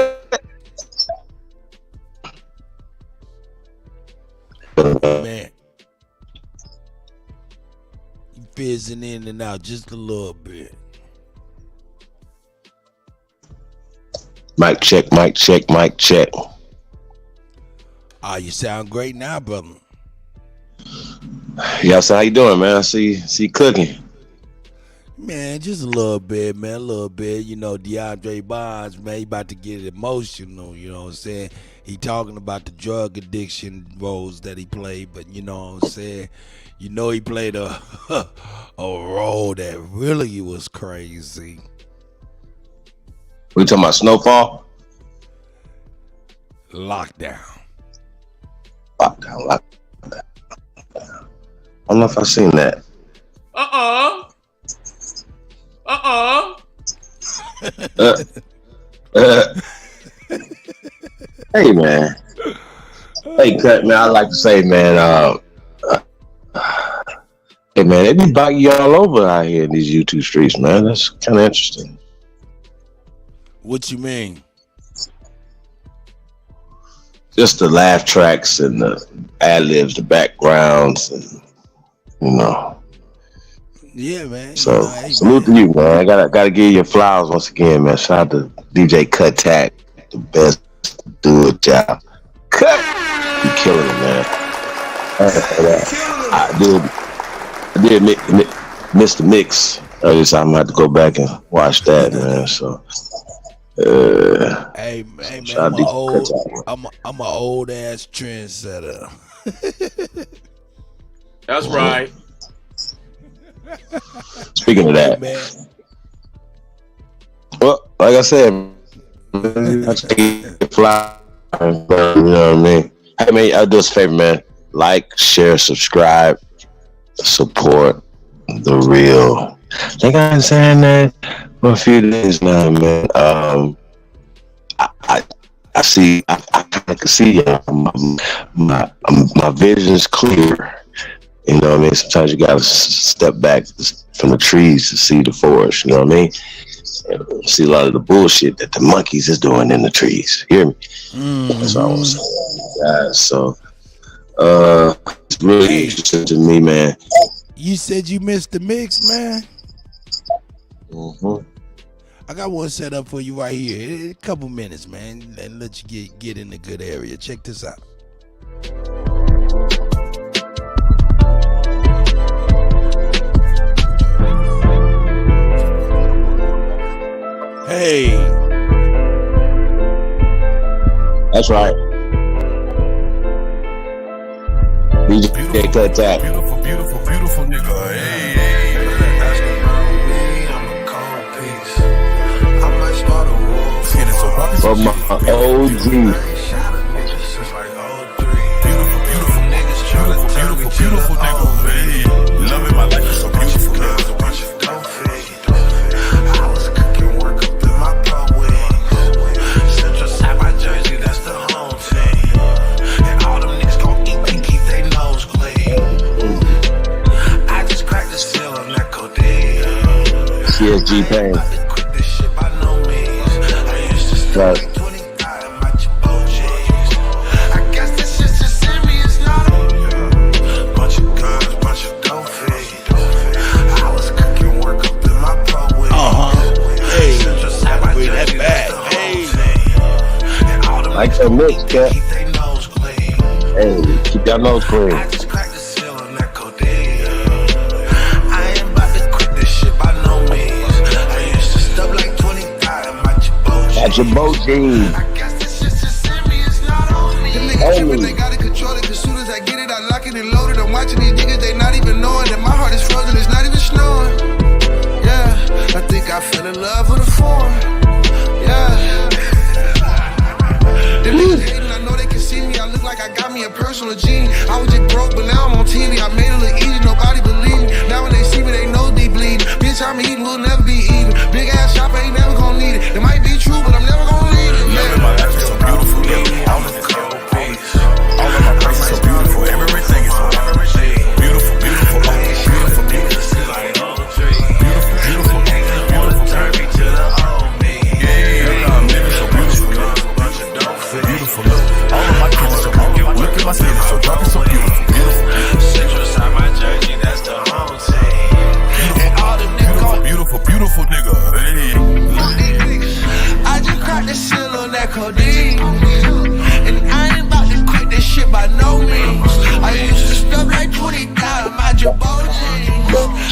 Man, you fizzing in and out just a little bit. Mic check, mic check, mic check. You sound great now, brother. Y'all, so how you doing, man? I see cooking. Man, just a little bit, man, a little bit. DeAndre Bonds, man, he about to get emotional, you know what I'm saying? He talking about the drug addiction roles that he played, but you know what I'm saying? He played a role that really was crazy. We talking about Snowfall? Lockdown. I don't know if I've seen that. Hey, man. Hey, Cut, man. I like to say, man. Hey, man, they be biting you all over out here in these YouTube streets, man. That's kind of interesting. What you mean? Just the laugh tracks and the ad-libs, the backgrounds, and Yeah, man. So salute to you, man. I gotta give you your flowers once again, man. Shout out to DJ Kuttack, the best do it job. Cut, you killing it, man. I did miss the mix. I'm gonna have to go back and watch that, man. So. Hey man, I'm an old ass trendsetter. That's right. Speaking of that, man. Well, like I said, fly. You know what I mean? Hey man, I'll do us a favor, man. Like, share, subscribe, support the real. I think I've been saying that for a few days now, man. I see. I kind of can see my vision's clear. You know what I mean? Sometimes you gotta step back from the trees to see the forest. You know what I mean? And see a lot of the bullshit that the monkeys is doing in the trees. Hear me? That's all I'm saying. So, it's really interesting to me, man. You said you missed the mix, man. Mm-hmm. I got one set up for you right here. A couple minutes, man, and let you get in a good area. Check this out. Hey, That's right. DJ Kuttack. Beautiful, beautiful, beautiful nigga. Hey, hey. From my OG. Beautiful nigga. Hey, loving my life is so beautiful. I was cooking work up in my pro wings. Central side my jersey, that's the home team. And all them niggas gon' eat, they keep their nose clean. I just cracked the seal on that codeine. CSG Pain. Right. Like the mix, cat. Hey, keep your nose clean. I just cracked the seal on that codeine. I ain't about to quit this shit by no means. I used to stuff like 25 in my Chipotle. At your boat jeans. I guess this shit's just in me, it's not on me. Them niggas trippin', they gotta control it. Cause soon as I get it, I lock it and load it. I'm watching these niggas, they not even knowing that my heart is frozen, it's not even snowing. Yeah, I think I fell in love with a form. Yeah. Them niggas hating, I know they can see me. I look like I got me a personal gene. I was just broke, but now I'm on TV. I made it look easy, nobody believe me. Now when they see me, they know they bleeding. Bitch, I'm eating, we'll never be even. Big ass shopper, ain't never gonna need it. It might be true, but I'm never gonna leave it. Loving my life is so beautiful. All of my place is so beautiful. Everything is so beautiful, beautiful, beautiful, beautiful. Beautiful look. All of my kids are so beautiful. Look at my skin, it's so dark and so beautiful. Beautiful. Central side my jersey, that's the home team. And all them niggas beautiful, beautiful nigga. Hey. I just cracked the seal on that codeine. And I ain't about to quit this shit by no means. I used to stuff like 20,000 my Chipotle.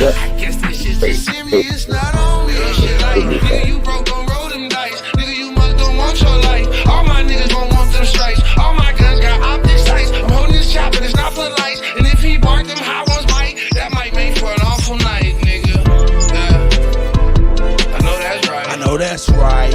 I guess this shit's just in me, it's not on me. Shit like, nigga, you broke, don't roll them dice. Nigga, you must don't want your life. All my niggas gon' want them stripes. All my guns got optic sights. I'm holding this chop and it's not for lights. And if he bark them hot ones bite, that might make for an awful night, nigga. Yeah. I know that's right. I know that's right.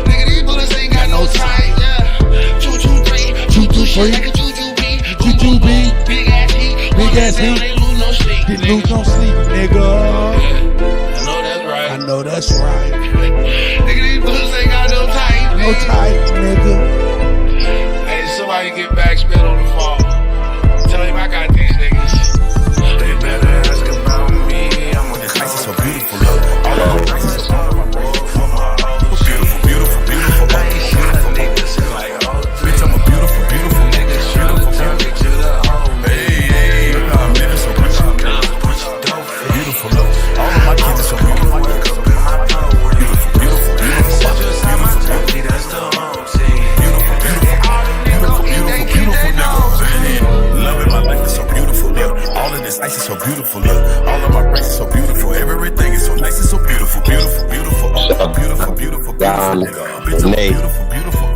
Nigga, these bullets ain't got no time. Yeah. 223. 223. Like a juju beat. Juju beat. Big ass heat. Big ass heat. They lose no sleep. They lose no sleep, nigga. I know that's right. I know that's right. Nigga, these bullets ain't got no time. No tight, nigga. Hey, somebody get backspin on the phone. Tell him I got these niggas. They better ask about me. I'm with This place is so beautiful. Look, all of my place is so beautiful. Beautiful, beautiful, beautiful. niggas like oh, Bitch, I'm a beautiful, beautiful nigga. beautiful. Turn me to the home. Hey, hey, look how I'm living so beautiful. Beautiful, look. All of my kids are so beautiful. Beautiful, beautiful, beautiful. Central side my jersey, that's the home team. Beautiful, beautiful niggas. Hey, loving my life is so beautiful. Look, all of this ice is so beautiful. Look, all of my price is so beautiful. Everything is so nice and so beautiful. Beautiful, beautiful, beautiful, beautiful, beautiful nigga. Bitch, I'm a beautiful, beautiful,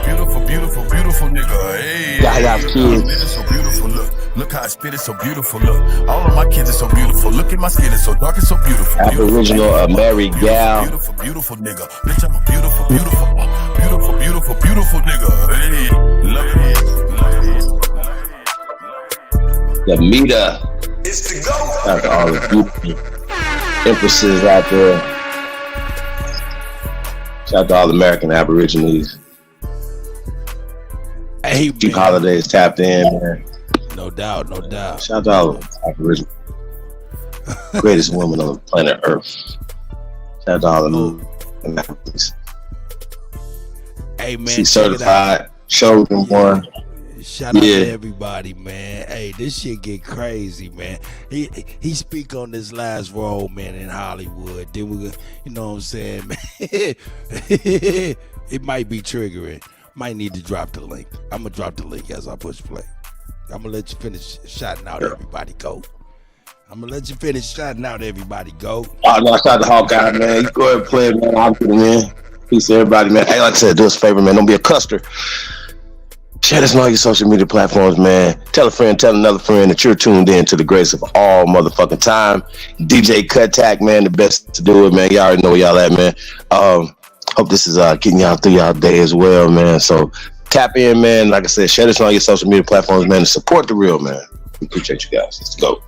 beautiful, beautiful, beautiful nigga. Hey, I got kids. It's so beautiful. Look how I spit it so beautiful. Look, all of my kids are so beautiful. Look at my skin, it's so dark and so beautiful. Aboriginal married gal. Beautiful, beautiful nigga. Bitch, I'm a beautiful, beautiful, beautiful, beautiful, beautiful nigga. Hey, love it. The meter. It's to go. Shout out to all the beautiful empresses out there. Shout out to all the American Aborigines. Hey, Chief Holiday is tapped in, man. No doubt, no doubt. Shout out to all the Aboriginal. Greatest woman on planet Earth. Shout out to all the Americans. Hey, man. She's certified, chosen one. Shout out to everybody, man. Hey, this shit get crazy, man. He speak on this last role, man, in Hollywood. Then we, you know what I'm saying, man. It might be triggering. Might need to drop the link. I'm gonna drop the link as I push play. I'm gonna let you finish shouting out everybody. Go. I'm gonna let you finish shouting out everybody. Go. Oh no, shout out to Hawkeye, man. You go ahead and play it, man. I'll put it in. Peace to everybody, man. Hey, like I said, do us a favor, man. Don't be a custer. Share this on all your social media platforms, man. Tell a friend, tell another friend that you're tuned in to the greatest of all motherfucking time. DJ Kuttack, man, the best to do it, man. Y'all already know where y'all at, man. Hope this is getting y'all through y'all day as well, man. So tap in, man. Like I said, share this on all your social media platforms, man, and support the real, man. We appreciate you guys. Let's go.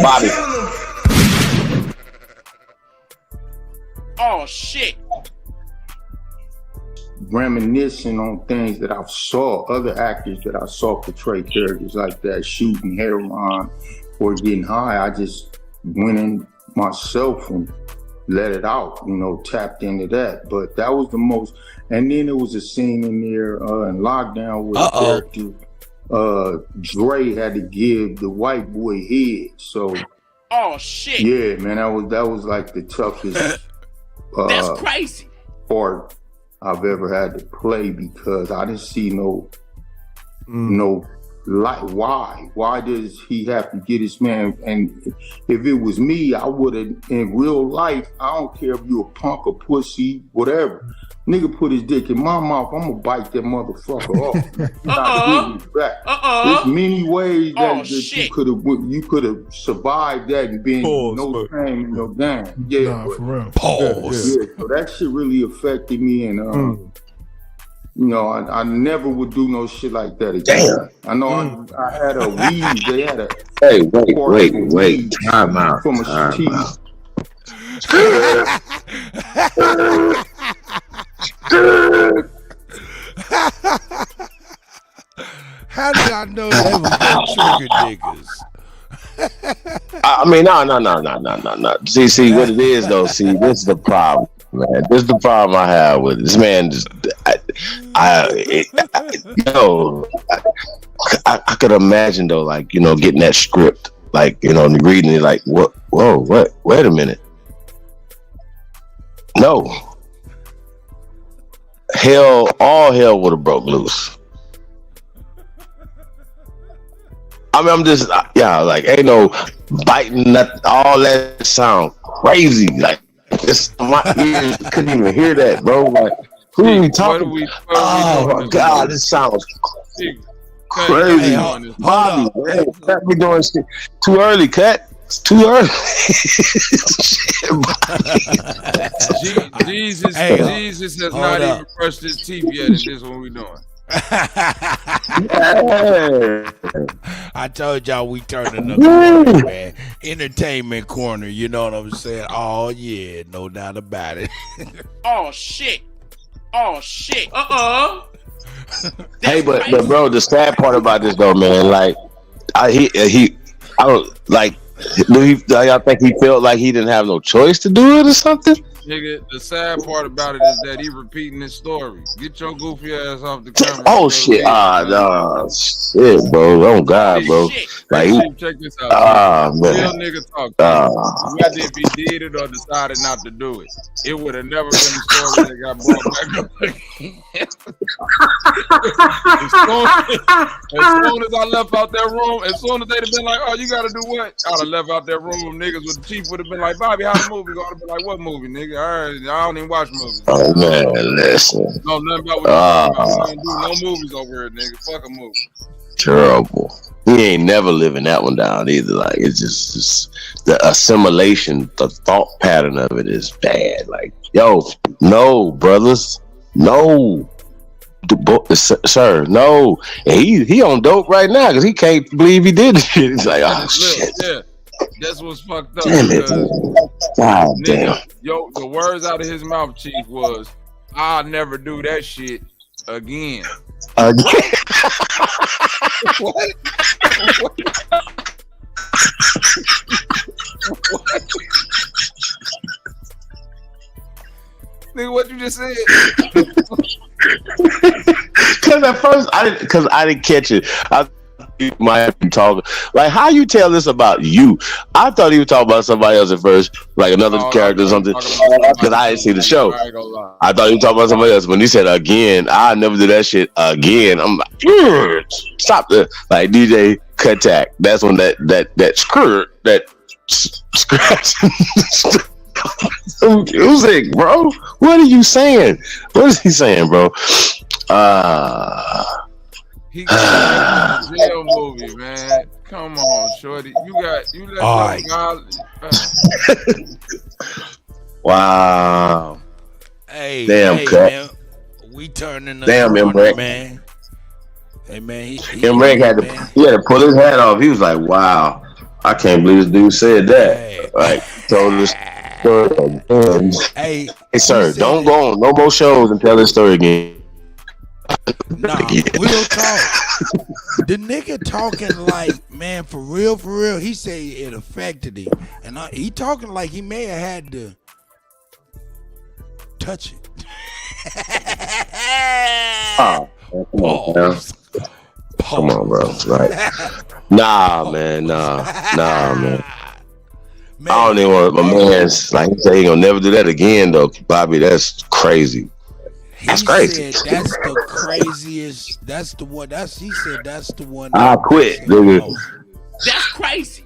Bobby. Oh shit. Reminiscing on things that I saw, other actors that I saw portray characters like that, shooting heroin or getting high. I just went in myself and let it out, tapped into that. But that was the most. And then there was a scene in there in Lockdown where the character Dre had to give the white boy head. So oh shit. Yeah, man, that was like the toughest that's crazy part I've ever had to play, because I didn't see no like why does he have to get his man? And if it was me, I would have, in real life, I don't care if you a punk or pussy, whatever, nigga put his dick in my mouth, I'm gonna bite that motherfucker off. Not give it back. There's many ways that you could have survived that and been no pain and no gain. Yeah, for real. Pause. Yeah, so that shit really affected me, and I never would do no shit like that again. I know I had a weed. They had a wait. Time out. From a teeth. How did I know that was trigger niggas? I mean, no. See what it is though. See, this is the problem, man. This is the problem I have with this man. I could imagine though, like, getting that script, like, and reading it, like, what? Wait a minute. No. All hell would have broke loose. I mean, I'm just, like, ain't no biting, nothing, all that sound crazy. Like, my ears couldn't even hear that, bro. Like, who are we talking? Oh my God, this sounds crazy. Bobby, man, can't be doing shit too early, Cut. It's too early. Jesus has not even brushed his teeth yet, and this is what we're doing. I told y'all we turning up the corner, man. Entertainment corner, you know what I'm saying? Oh yeah, no doubt about it. Oh shit. Hey, but bro, the sad part about this though, man, like, I don't like. Do y'all think he felt like he didn't have no choice to do it or something? Nigga, the sad part about it is that he repeating his story. Get your goofy ass off the camera. Oh shit! No, shit, bro. Oh God, bro. Like, check this out. Man. Real nigga talk. Whether if he did it or decided not to do it, it would have never been a story that got brought back up again. As soon as I left out that room, as soon as they'd have been like, "Oh, you gotta do what?" I'd have left out that room. Niggas with the chief would have been like, "Bobby, how the movie?" I'd have been like, "What movie, nigga? I don't even watch movies." Oh man, listen. No, nothing about what you about. I don't do no movies over here, nigga. Fuck a movie. Terrible. He ain't never living that one down either. Like, it's just the assimilation, the thought pattern of it is bad. Like, yo, no, brothers, no, sir, no. And he on dope right now because he can't believe he did this shit. He's like, oh shit. Yeah. That's what's fucked up. Damn it. God damn. Yo, the words out of his mouth, Chief, was, "I'll never do that shit again." What? Nigga, what you just said? Because at first I didn't catch it. You might be talking like, how you tell this about you? I thought he was talking about somebody else at first, like another character or something, because I didn't see the show. I thought he was talking about somebody else. When he said again, I never do that shit again, I'm like, stop the, like, DJ Kuttack. That's when that skirt, that scratch Music, bro. What are you saying? What is he saying, bro? He got a jail movie, man. Come on, shorty. You let All your Wow. Hey, damn, Kutt. Man, we turning the corner, Mbrek. man. Hey, man. Mbrek had to pull his hat off. He was like, wow, I can't believe this dude said that. Like, told this story. Hey, sir, don't go on no more shows and tell this story again. Nah, real talk. The nigga talking like, man, for real, he said it affected him. And he talking like he may have had to touch it. Oh, come on, man. Come on, bro. Right. Nah, man. I don't even want my man's like he said he gonna never do that again though. Bobby, that's crazy. That's crazy. Said that's the craziest. That's the one. He said that's the one. I quit, nigga. That's crazy.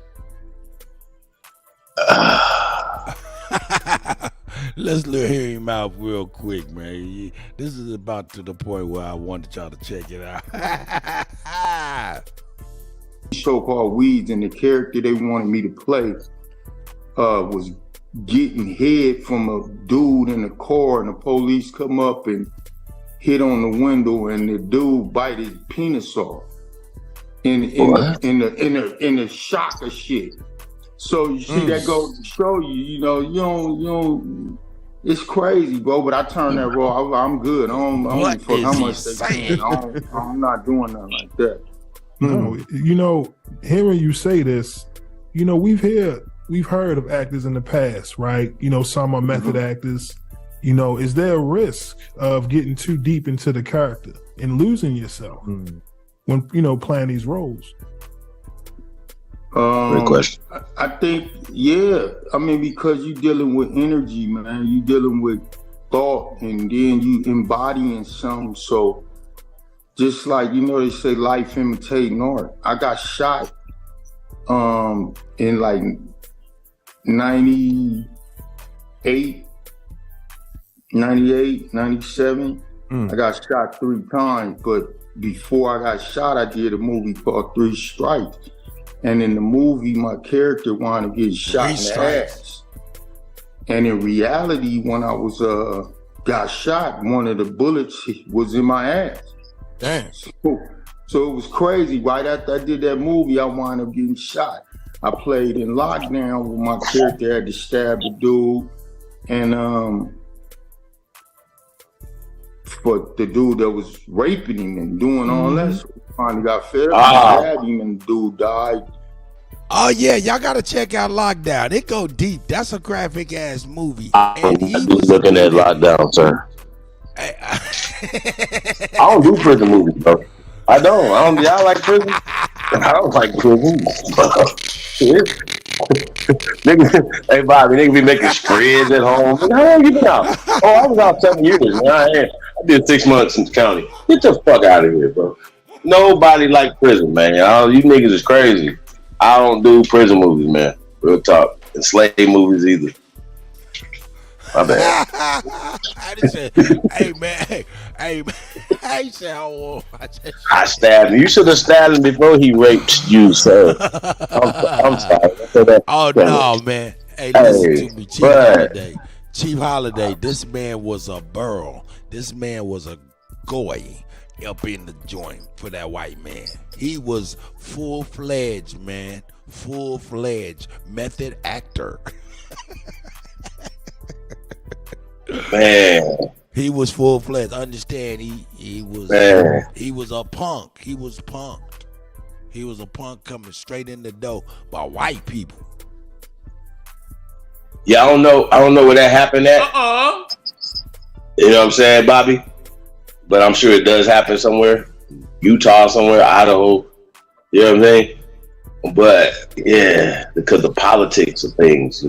Let's hear him out real quick, man. This is about to the point where I wanted y'all to check it out. Show called Weeds, and the character they wanted me to play was getting head from a dude in a car, and the police come up and hit on the window, and the dude bite his penis off in the shock of shit. So you see that goes to show you, you don't. It's crazy, bro. But I turn that raw. I'm good. I don't fuck how much they saying. I'm not doing nothing like that. No, hearing you say this, we've heard of actors in the past, right? Some are method actors. Is there a risk of getting too deep into the character and losing yourself when playing these roles? Great question. I think, yeah. I mean, because you're dealing with energy, man. You're dealing with thought, and then you embodying something. So, just like they say, life imitating art. I got shot in like 98, 97. I got shot 3 times, but before I got shot, I did a movie called 3 Strikes. And in the movie, my character wound up getting shot in the ass. And in reality, when I was got shot, one of the bullets was in my ass. Damn. So it was crazy. Right after I did that movie, I wound up getting shot. I played in Lockdown where my character had to stab the dude. And for the dude that was raping him and doing all that, so he finally got fed up, stabbed him, and the dude died. Oh yeah, y'all gotta check out Lockdown. It go deep. That's a graphic ass movie. I'm just looking at Lockdown, sir. I don't do prison movies, bro. I don't. Y'all like prison? I don't like prison. Nigga, hey Bobby, nigga be making spreads at home. How long you been out? Oh, I was out 7 years, man. I did 6 months in the county. Get the fuck out of here, bro. Nobody like prison, man. You niggas is crazy. I don't do prison movies, man. Real talk. And slave movies either. My bad. Hey man, I said, I stabbed him. You should have stabbed him before he raped you, sir. I'm sorry. Oh no, man. Hey, listen to me, Chief Holiday. Chief Holiday, this man was a burl. This man was a goy up in the joint for that white man. He was full-fledged, man. Full-fledged method actor. Man. He was full-fledged. Understand, he was a punk. He was punked. He was a punk coming straight in the door by white people. Yeah, I don't know where that happened at. You know what I'm saying, Bobby? But I'm sure it does happen somewhere. Utah, somewhere, Idaho. You know what I'm saying? But yeah, because the politics of things,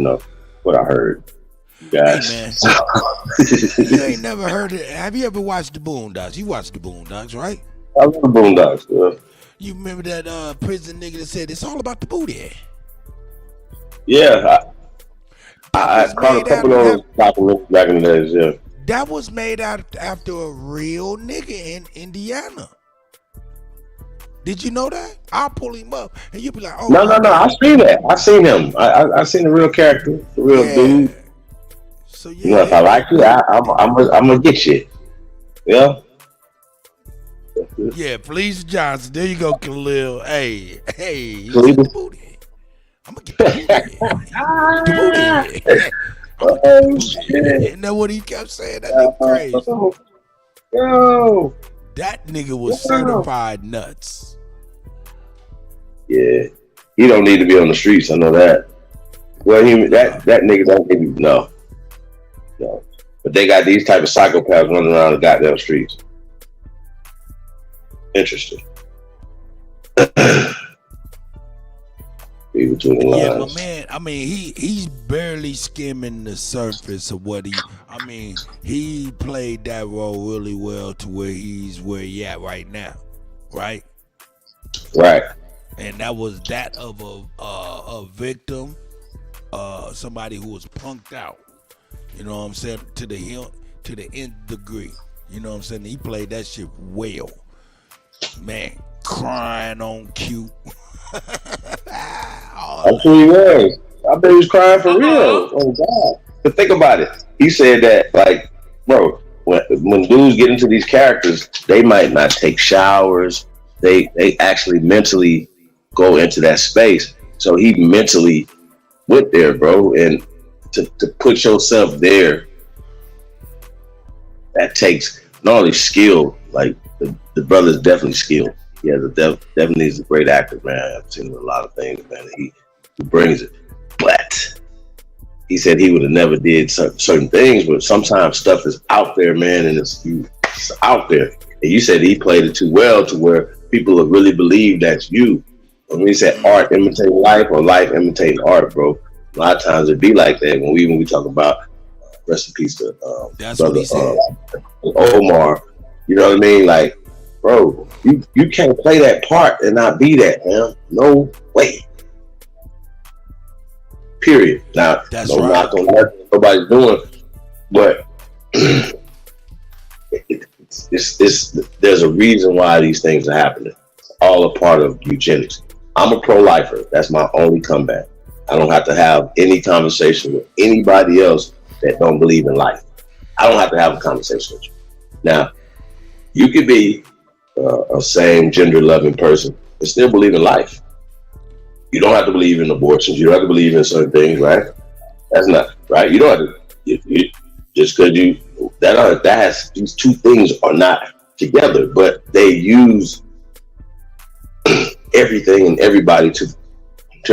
what I heard. Guys. Hey, man. You ain't never heard it. Have you ever watched the Boondocks? You watched the Boondocks, right? I love the Boondocks, yeah. You remember that prison nigga that said it's all about the booty? Yeah. I caught a couple of those documentaries back in the days. Yeah. That was made out after a real nigga in Indiana. Did you know that? I'll pull him up, and you'll be like, "Oh, No. I seen that. I seen him. I seen the real character, the real dude. So you know, if I like you, I'm gonna get you. Yeah. Yeah, Felicia Johnson. There you go, Khalil. Hey. You Khalil. see the booty. I'm gonna get the booty. Oh shit! Isn't that what he kept saying? That nigga crazy. Yo. That nigga was certified nuts. Yeah, he don't need to be on the streets. I know that. Well, that nigga don't need no. But they got these type of psychopaths running around the goddamn streets. Interesting. Between the Yeah, lines. but man, I mean, he's barely skimming the surface of what he played that role really well to where he at right now, right? Right. And that was that of a victim, somebody who was punked out. You know what I'm saying? To the nth degree. You know what I'm saying? He played that shit well. Man, crying on cute. That's who he was. I bet he was crying for real. Oh God! But think about it. He said that, like, bro, when dudes get into these characters, they might not take showers. They actually mentally go into that space. So he mentally went there, bro, and to put yourself there, that takes not only skill. Like the brother's definitely skilled. He has definitely is a great actor, man. I've seen him in a lot of things, man. He brings it. But he said he would have never did certain things, but sometimes stuff is out there, man, and it's out there. And you said he played it too well to where people have really believed that's you. When we said art imitating life or life imitating art, bro, a lot of times it be like that when we talk about rest in peace to that's brother, what he said. Omar. You know what I mean? Like, bro, you can't play that part and not be that, man. No way. Period. Now, that's no right. knock on that nobody's doing, but there's a reason why these things are happening. It's all a part of eugenics. I'm a pro-lifer. That's my only comeback. I don't have to have any conversation with anybody else that don't believe in life. I don't have to have a conversation with you. Now, you could be a same gender loving person and still believe in life. You don't have to believe in abortions. You don't have to believe in certain things, right? That's not right. You don't have to just because these two things are not together, but they use everything and everybody to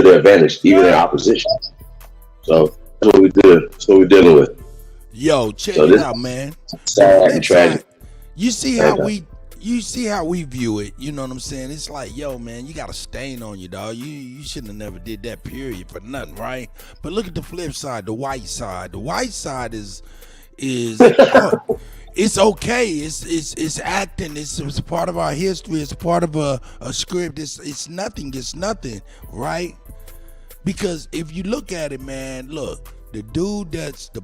their advantage, even their opposition. So that's what we do. That's what we're dealing with. Yo, check it out, man. Sad and tragic. You see how we view it. You know what I'm saying? It's like, yo, man, you got a stain on you, dog. You shouldn't have never did that, period, for nothing, right? But look at the flip side, the white side. The white side is it's okay. It's acting. It's a part of our history. It's a part of a script. It's nothing. It's nothing, right? Because if you look at it, man, look, the dude that's the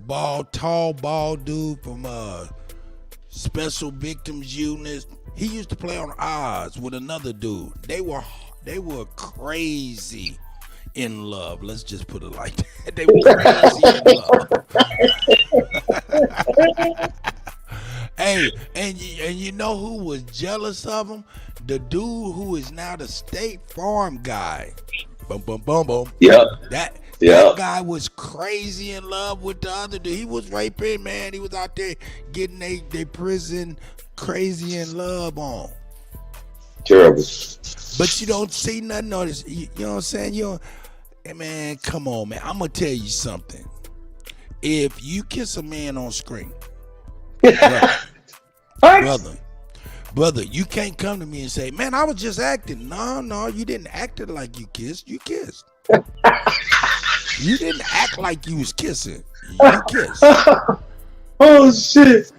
tall, bald dude from Special Victims Unit, he used to play on Oz with another dude. They were crazy in love. Let's just put it like that. They were crazy in love. Hey, and you know who was jealous of him? The dude who is now the State Farm guy. Boom, boom, boom, boom. Yeah. That guy was crazy in love with the other dude. He was raping, man. He was out there getting they prison crazy in love on. Terrible. But you don't see nothing on this. You know what I'm saying? Hey, man, come on, man. I'm gonna tell you something. If you kiss a man on screen, brother, you can't come to me and say, man, I was just acting. No, you didn't act it like you kissed. You kissed. You didn't act like you was kissing. You kissed. Oh shit.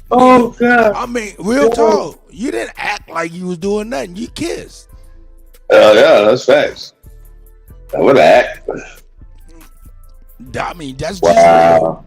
Oh God. I mean, real talk. You didn't act like you was doing nothing. You kissed. Yeah, that's facts. I would act. I mean, that's wow.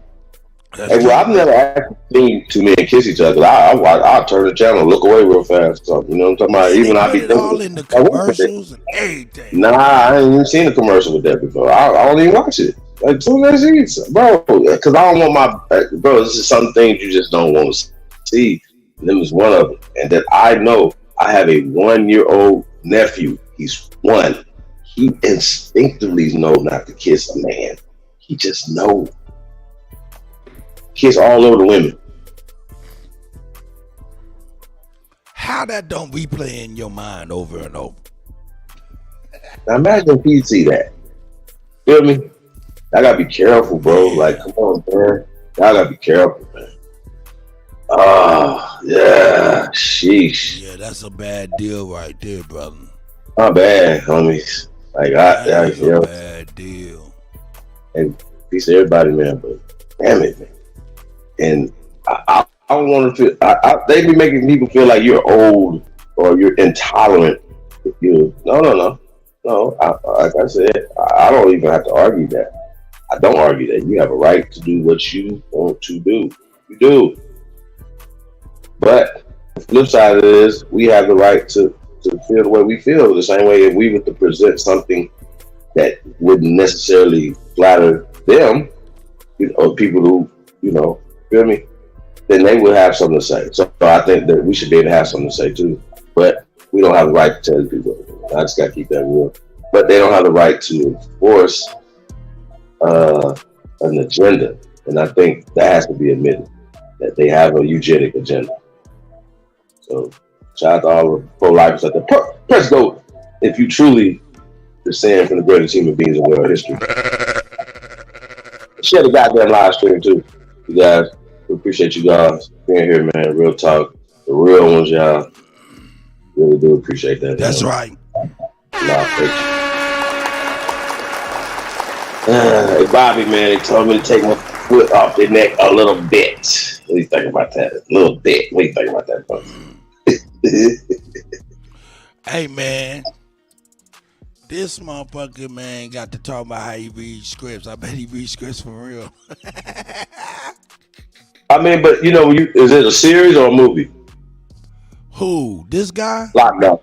Hey, well, I've never actually seen two men kiss each other. I'll turn the channel and look away real fast. So, you know what I'm talking about? Even I be all in the commercials and everything. Nah, I ain't even seen a commercial with that before. I don't even watch it. Like, soon as I see it, bro, because I don't want bro, this is some things you just don't want to see. And them is one of them. And that I know I have a 1-year-old nephew. He's 1. He instinctively knows not to kiss a man. He just knows. Kiss all over the women. How that don't replay in your mind over and over? Now imagine if he see that. Feel me? I gotta be careful, bro. Like, come on, man. Y'all gotta be careful, man. Oh, yeah. Sheesh. Yeah, that's a bad deal right there, brother. Not bad, homies. Like, That's a bad deal. And peace to everybody, man. But damn it, man. And I don't want to feel. They be making people feel like you're old or you're intolerant. No. Like I said, I don't even have to argue that. I don't argue that. You have a right to do what you want to do. You do. But the flip side of it is, we have the right to feel the way we feel. The same way if we were to present something that wouldn't necessarily flatter them, or people who, feel me, then they would have something to say. So I think that we should be able to have something to say too. But we don't have the right to tell people. I just got to keep that real. But they don't have the right to enforce an agenda. And I think that has to be admitted, that they have a eugenic agenda. So shout out to all the pro-lifers out there. Press go if you truly descend from the greatest human beings in world history. Share the goddamn live stream too, you guys. We appreciate you guys being here, man. Real talk. The real ones, y'all. Really do appreciate that. That's right. Hey, Bobby, man, they told me to take my foot off their neck a little bit. What do you think about that? A little bit. What do you think about that, bro? Hey, man. This motherfucker, man, got to talk about how he reads scripts. I bet he reads scripts for real. I mean, but is it a series or a movie? Who? This guy? Lockdown.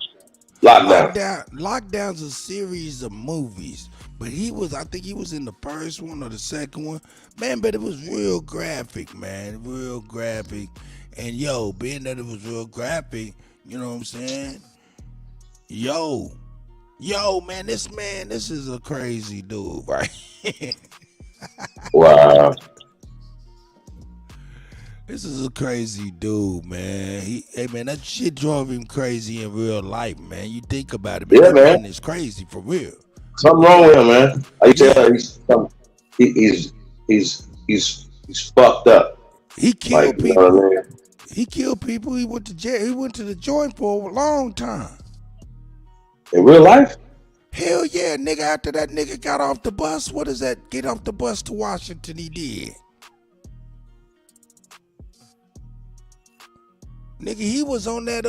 Lockdown's a series of movies. But I think he was in the first one or the second one. Man, but it was real graphic, man. Real graphic. And being that it was real graphic, you know what I'm saying? Man, this is a crazy dude, right? Wow. This is a crazy dude, man. Man, that shit drove him crazy in real life, man. You think about it, man. Yeah, that man is crazy for real. Something wrong with him, man. I tell you, he's fucked up. He killed people. You know what I mean? He killed people. He went to jail. He went to the joint for a long time. In real life? Hell yeah, nigga. After that nigga got off the bus, what is that? Get off the bus to Washington, he did. Nigga, he was on that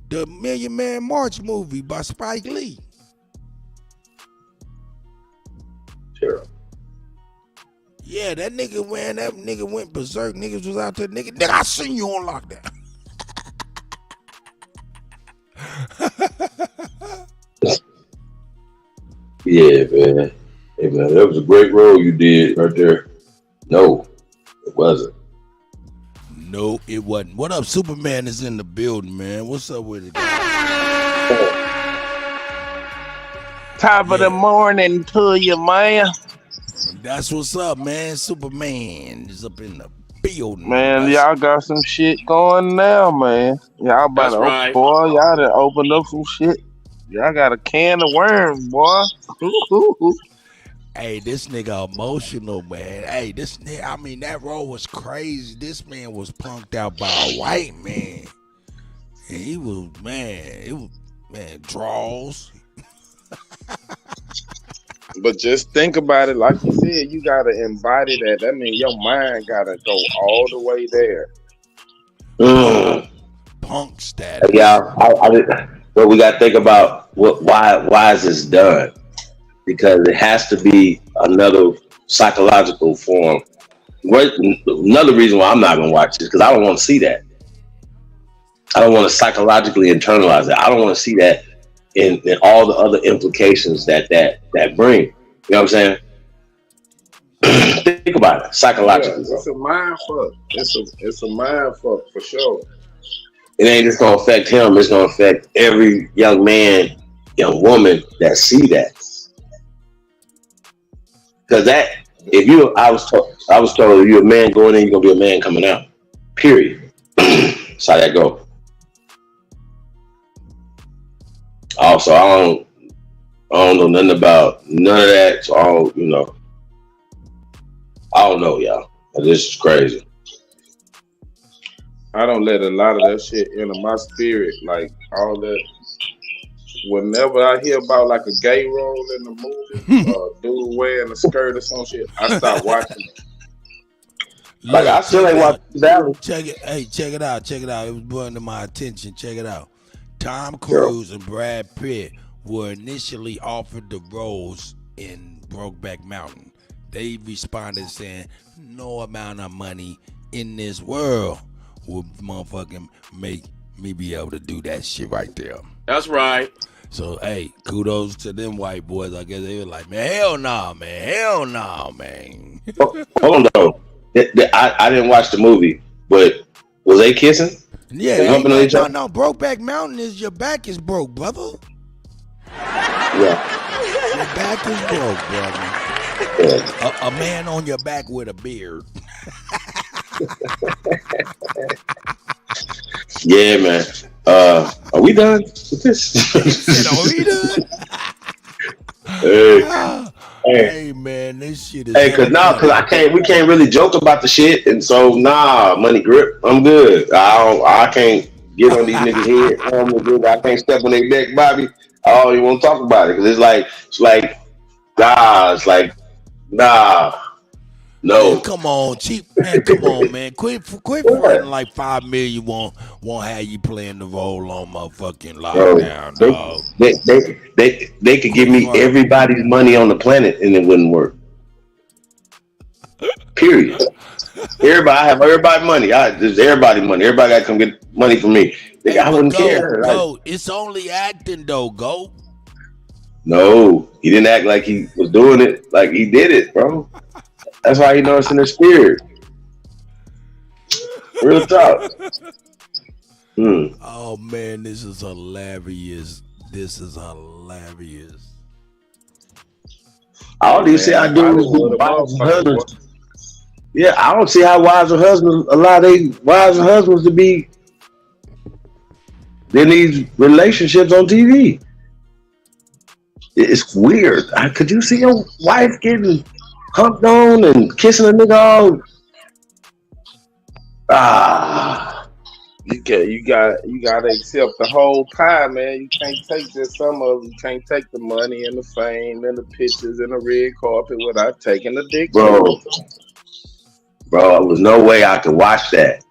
the Million Man March movie by Spike Lee. Sure. Yeah, that nigga went berserk. Niggas was out there, nigga, I seen you on lockdown. Yeah, man. Hey, man, that was a great role you did right there. No, it wasn't. No, it wasn't. What up, Superman is in the building, man. What's up with it? Top of the morning to you, man. That's what's up, man. Superman is up in the building. Man, y'all got some shit going now, man. Y'all about to right. boy, y'all done opened up some shit. Y'all got a can of worms, boy. Hey, this nigga emotional, man. Hey, this nigga, I mean, that role was crazy. This man was punked out by a white man. And he was, man, draws. But just think about it, like you said, you gotta embody that. That means your mind gotta go all the way there. Punk status. Yeah, but we gotta think about why is this done? Because it has to be another psychological form. Another reason why I'm not gonna watch this because I don't want to see that. I don't want to psychologically internalize it. I don't want to see that in all the other implications that bring. You know what I'm saying? Think about it psychologically. Yeah, it's a mind fuck. It's a mind fuck for sure. It ain't just gonna affect him. It's gonna affect every young man, young woman that see that. Because that, I was told if you're a man going in, you're gonna be a man coming out. Period. That's how that go. Also, I don't know nothing about none of that. So I don't know, y'all. This is crazy. I don't let a lot of that shit into my spirit. Like all that. Whenever I hear about like a gay role in the movie, dude wearing a skirt or some shit, I stop watching it. Like I still ain't watching Valley. Check it. Hey, check it out. Check it out. It was brought to my attention. Check it out. Tom Cruise and Brad Pitt were initially offered the roles in Brokeback Mountain. They responded saying, "No amount of money in this world will motherfucking make me be able to do that shit right there." That's right. So, hey, kudos to them white boys. I guess they were like, man, hell no, man. Hell no, man. Hold on, though. I didn't watch the movie, but was they kissing? Yeah, they humping on each other? No, Brokeback Mountain is your back is broke, brother. Yeah. Your back is broke, brother. A man on your back with a beard. Yeah, man. Are we done with this? Are we done? Hey, man, this shit is. Hey, cause we can't really joke about the shit, and so money grip. I'm good. I can't get on these niggas' head. I can't step on their neck, Bobby. I don't even want to talk about it because it's like nah. No. Man, come on, cheap man. Come on, man. Quit running like $5 million. Won't have you playing the role on motherfucking lockdown, dog. They could give me everybody's money on the planet and it wouldn't work. Period. I have everybody money. Just everybody money. Everybody got to come get money from me. I wouldn't care. Go. It's only acting though. Go. No, he didn't act like he was doing it. Like he did it, bro. That's why he knows it's in his spirit. Real talk. Oh man, this is hilarious. All these see I do is husbands. Yeah, I don't see how wives and husbands allow their wives and husbands to be in these relationships on TV. It's weird. Could you see your wife getting humped on and kissing a nigga all? You gotta accept the whole pie, man. You can't take just some of it. You can't take the money and the fame and the pictures and the red carpet without taking the dick. Bro, there was no way I could watch that.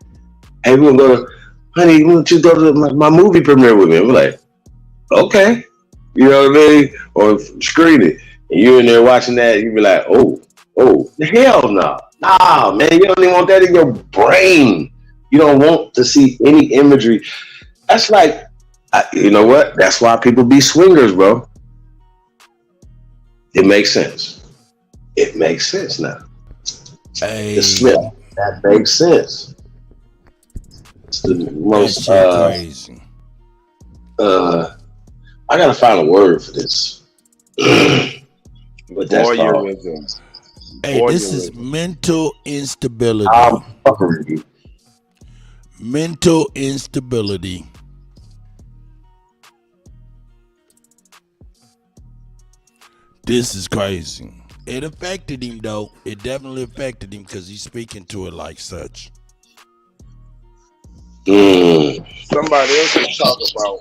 Hey, we're gonna go to, honey, why don't you go to my movie premiere with me? We're like, okay. You know what I mean? Or screen it. And you're in there watching that, you be like, oh, hell no. Nah, man, you don't even want that in your brain. You don't want to see any imagery. That's like, you know what? That's why people be swingers, bro. It makes sense. It makes sense now. Hey. The Smith, that makes sense. It's the most crazy. I gotta find a word for this. But that's voyeurism. Hey, this is mental instability. I'm fucking with you. Mental instability. This is crazy. It affected him though. It definitely affected him because he's speaking to it like such. Somebody else was talking about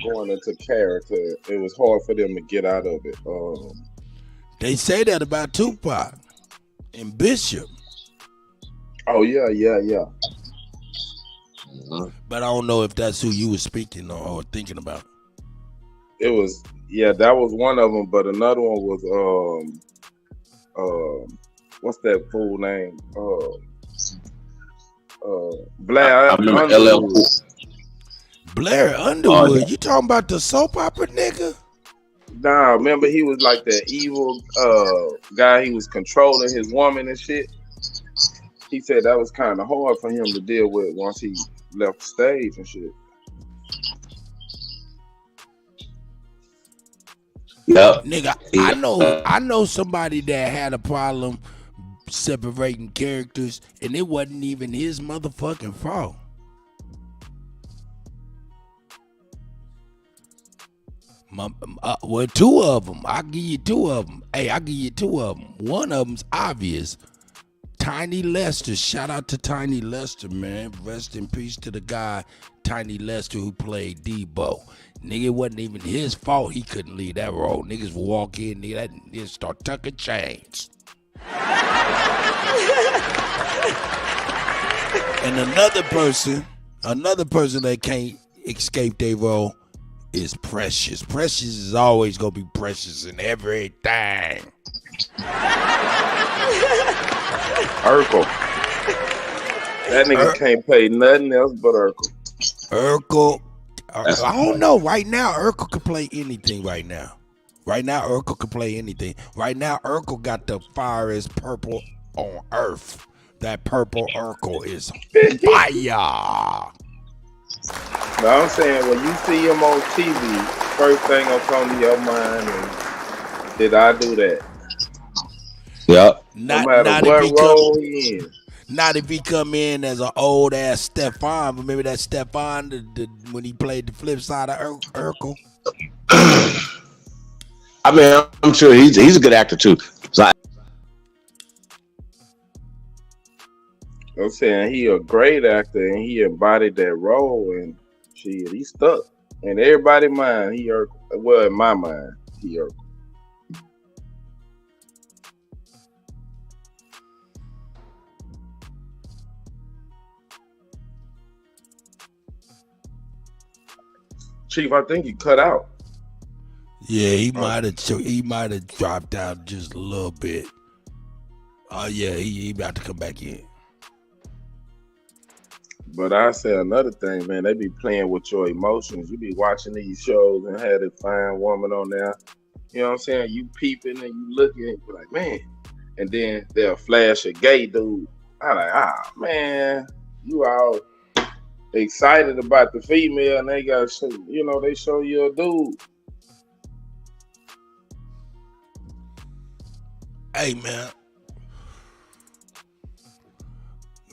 going into character. It was hard for them to get out of it. They say that about Tupac and Bishop. Oh yeah. But I don't know if that's who you were speaking or thinking about. It was, that was one of them. But another one was what's that fool name? Blair I remember LL Underwood. Cool. Blair Underwood. You talking about the soap opera nigga? Nah, remember he was like that evil guy. He was controlling his woman and shit. He said that was kind of hard for him to deal with once he left the stage and shit. Yep. Nigga, I know somebody that had a problem separating characters, and it wasn't even his motherfucking fault. Well, two of them. I'll give you two of them. Hey, I'll give you two of them. One of them's obvious. Tiny Lester. Shout out to Tiny Lester, man. Rest in peace to the guy, Tiny Lester, who played Debo. Nigga, it wasn't even his fault he couldn't leave that role. Niggas would walk in, nigga, start tucking chains. And another person that can't escape their role is Precious. Precious is always gonna be Precious in everything. Urkel. That nigga can't play nothing else but Urkel. Urkel. I don't know. Right now, Urkel can play anything right now. Right now, Urkel can play anything. Right now, Urkel got the firest purple on earth. That purple Urkel is fire. No, I'm saying when you see him on TV, first thing gonna come to your mind is, did I do that? Yep. No matter what role he in. Not if he come in as an old ass Stefan. Remember that Stefan when he played the flip side of Urkel? I mean, I'm sure he's a good actor too. So I'm saying he a great actor and he embodied that role and shit, he stuck. In everybody's mind, he Urkel. Well, in my mind, he Urkel. Chief, I think he cut out. Yeah, he might have dropped out just a little bit. Oh yeah, he about to come back in. But I say another thing, man, they be playing with your emotions. You be watching these shows and had this fine woman on there. You know what I'm saying? You peeping and you looking and you be like, man. And then they'll flash a gay dude. I'm like, man, you all excited about the female and they got, you know, they show you a dude. Hey, man.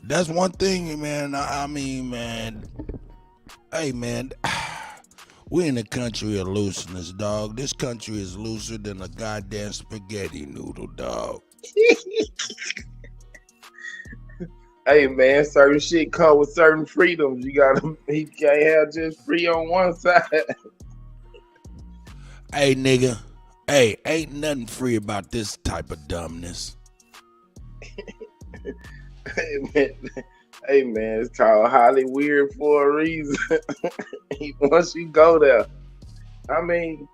That's one thing, man. I mean, man. Hey, man. We're in a country of looseness, dog. This country is looser than a goddamn spaghetti noodle, dog. Hey, man, certain shit come with certain freedoms. He can't have just free on one side. Hey, nigga. Hey, ain't nothing free about this type of dumbness. Hey man, it's called highly weird for a reason. Once you go there, I mean,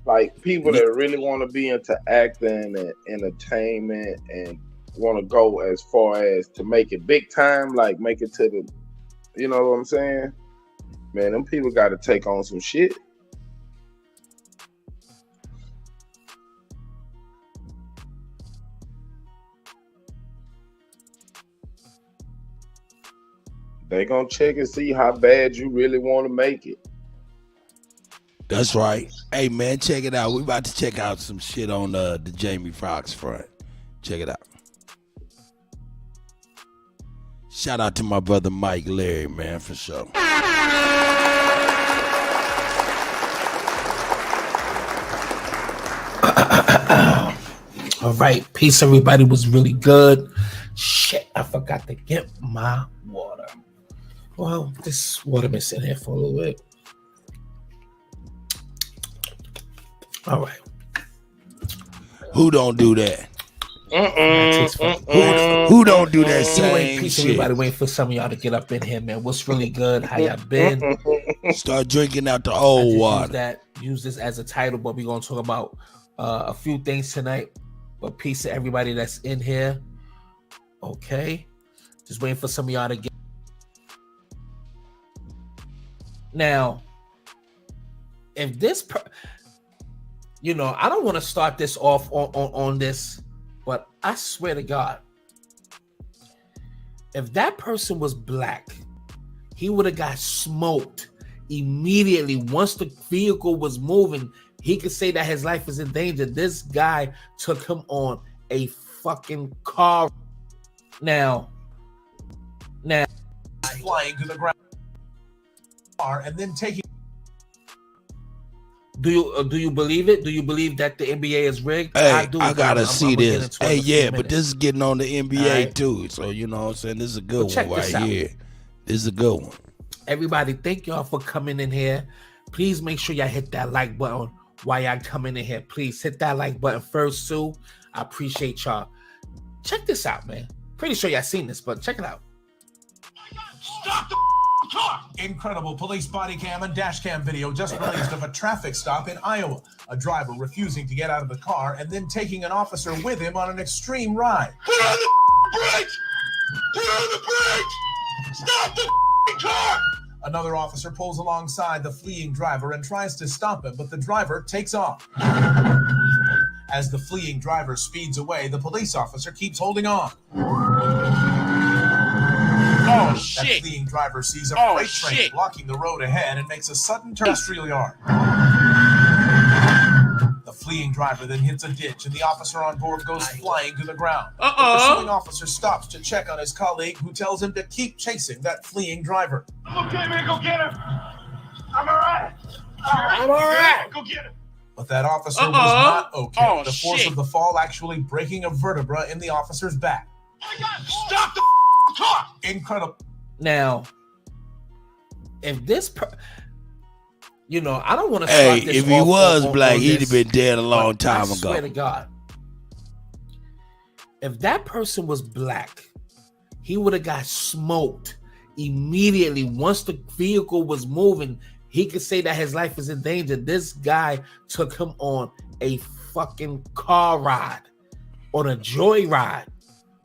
like people that really want to be into acting and entertainment and want to go as far as to make it big time, like make it to the, you know what I'm saying? Man, them people got to take on some shit. They gonna check and see how bad you really want to make it. That's right. Hey man, check it out. We about to check out some shit on the Jamie Foxx front. Check it out. Shout out to my brother Mike Larry, man, for sure. All right, peace everybody. Was really good. Shit, I forgot to get my water. Well, this water been sitting here for a little bit. All right. Who don't do that? Who don't do that same peace shit? Everybody waiting for some of y'all to get up in here, man. What's really good? How y'all been? Start drinking out the old water. Use this as a title, but we're gonna talk about a few things tonight. But peace to everybody that's in here. Okay. Just waiting for some of y'all to get. Now, if this, I don't want to start this off on this, but I swear to God, if that person was black, he would have got smoked immediately. Once the vehicle was moving, he could say that his life is in danger. This guy took him on a fucking car. Now, flying to the ground and then taking. Do you believe it? Do you believe that the NBA is rigged? Hey, I do. I gotta see this. Hey, yeah, but minute. this is getting on the NBA right. too. So you know what I'm saying? This is a good check one this right out. here. This is a good one. Everybody, thank y'all for coming in here. Please make sure y'all hit that like button while y'all coming in here. Please hit that like button first too. I appreciate y'all. Check this out, man. Pretty sure y'all seen this, but check it out. Stop the car! Incredible police body cam and dash cam video just released of a traffic stop in Iowa. A driver refusing to get out of the car and then taking an officer with him on an extreme ride. Put on the brakes! Put on the brakes! Stop the car! Another officer pulls alongside the fleeing driver and tries to stop him, but the driver takes off. As the fleeing driver speeds away, the police officer keeps holding on. Oh, shit. That fleeing driver sees a Oh, freight train shit. blocking the road ahead and makes a sudden turn industrial yard. The fleeing driver then hits a ditch and the officer on board goes flying to the ground. The pursuing officer stops to check on his colleague who tells him to keep chasing that fleeing driver. I'm okay, man. Go get her. I'm all right. I'm all right. Go get her. But that officer was not okay. Oh, The force shit. of the fall actually breaking a vertebra in the officer's back. Stop the car! Incredible. Now, if this, I don't want to. Hey, start this if he off was on black, he'd this, have been dead a long but time I ago. swear to God, if that person was black, he would have got smoked immediately. Once the vehicle was moving, he could say that his life is in danger. This guy took him on a fucking car ride, on a joyride,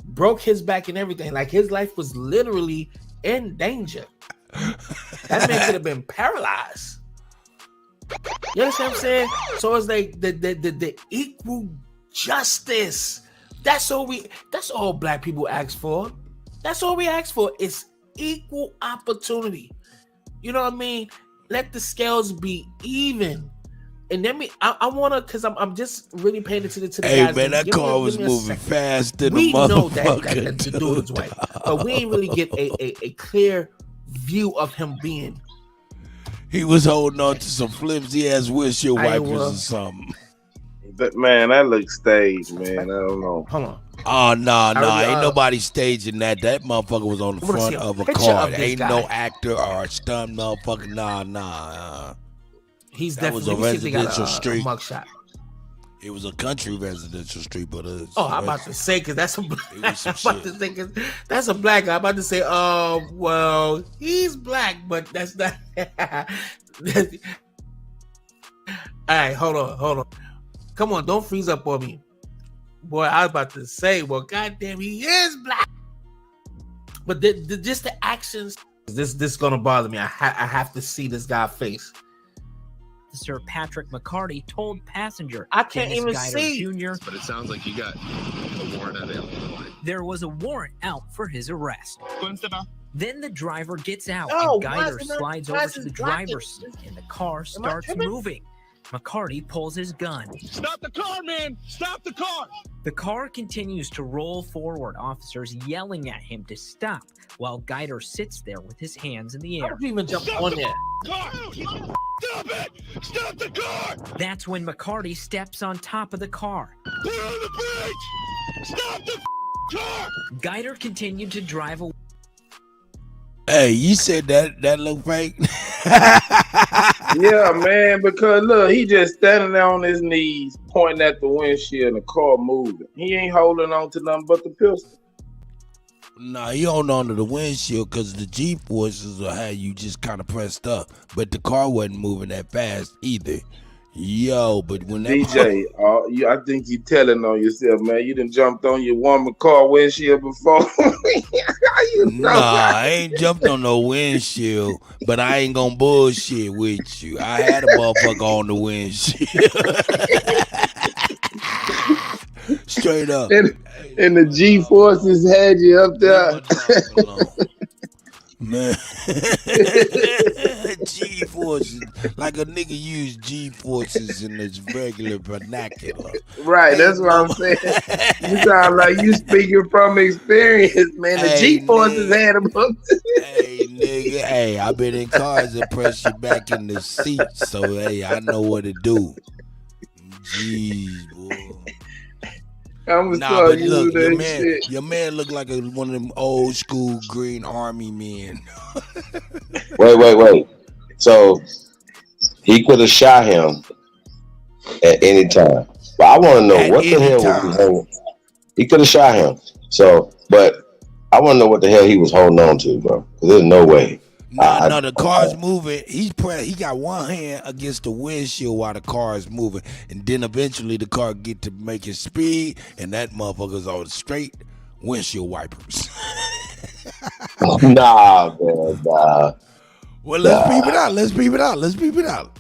broke his back and everything. Like his life was literally in danger. That man could have been paralyzed. You understand what I'm saying? So it's like the equal justice. That's all black people ask for. That's all we ask for is equal opportunity. You know what I mean? Let the scales be even. And then I want to, because I'm just really paying attention to the Hey guys. man, that car was moving faster than a motherfucker. We know that the dude is white, but we ain't really get a clear view of him being. He was holding on to some flimsy ass windshield I wipers or was. something. But man, that looks staged, man. I don't know. Hold on. Oh no, I- ain't nobody staging that. That motherfucker was on the I wanna front see a of a picture car. of this Ain't guy. no actor or a stunt motherfucker. Nah. He's That was definitely. a let me see if they got residential street. mugshot. It was a country residential street, but Oh, I'm about to say because that's a was some I'm about to say 'cause that's a black guy. I'm about to say, well, he's black, but that's not. All right, hold on. Come on, don't freeze up on me, boy. I was about to say, well, goddamn, he is black. But just the actions. This gonna bother me. I have to see this guy's face. Officer Patrick McCarty told passenger I can't Dennis even Guider see. Jr. But it sounds like you got a warrant out Illinois. there was a warrant out for his arrest. Then the driver gets out No, and Guider why is it not- slides why over is to it the blocking? driver's seat and the car Am I starts tripping? moving. McCarty pulls his gun. Stop the car, man! Stop the car! The car continues to roll forward, officers yelling at him to stop, while Guider sits there with his hands in the How air. did you even jump Stop on the there? car! Stop it! Stop the car! That's when McCarty steps on top of the car. Put on the brakes! Stop the car! Guider continued to drive away. Hey, you said that look fake? Yeah, man, because look, he just standing there on his knees, pointing at the windshield and the car moving. He ain't holding on to nothing but the pistol. Nah, he holding on to the windshield because the G-forces will have you just kind of pressed up. But the car wasn't moving that fast either. Yo, but whenever DJ, I think you telling on yourself, man. You done jumped on your woman car windshield before. How you know? Nah, I ain't jumped on no windshield, but I ain't gonna bullshit with you. I had a motherfucker on the windshield. Straight up. And the G-forces had you up there. Man, G-forces, like a nigga use G-forces in his regular vernacular. Right, that's what I'm saying. You sound like you speaking from experience, man. The G-forces had him up there. Hey, nigga, hey, I been in cars that press you back in the seat, so hey, I know what to do. Jeez, boy. But look, your man look like one of them old school Green Army men. Wait. So he could have shot him at any time. But I want to know what the hell was he holding. He could have shot him. So, but I want to know what the hell he was holding on to, bro. Because there's no way. No, the car's moving. He got one hand against the windshield while the car is moving, and then eventually the car get to making speed, and that motherfucker's on straight windshield wipers. Nah, man, nah. Well, let's peep it out.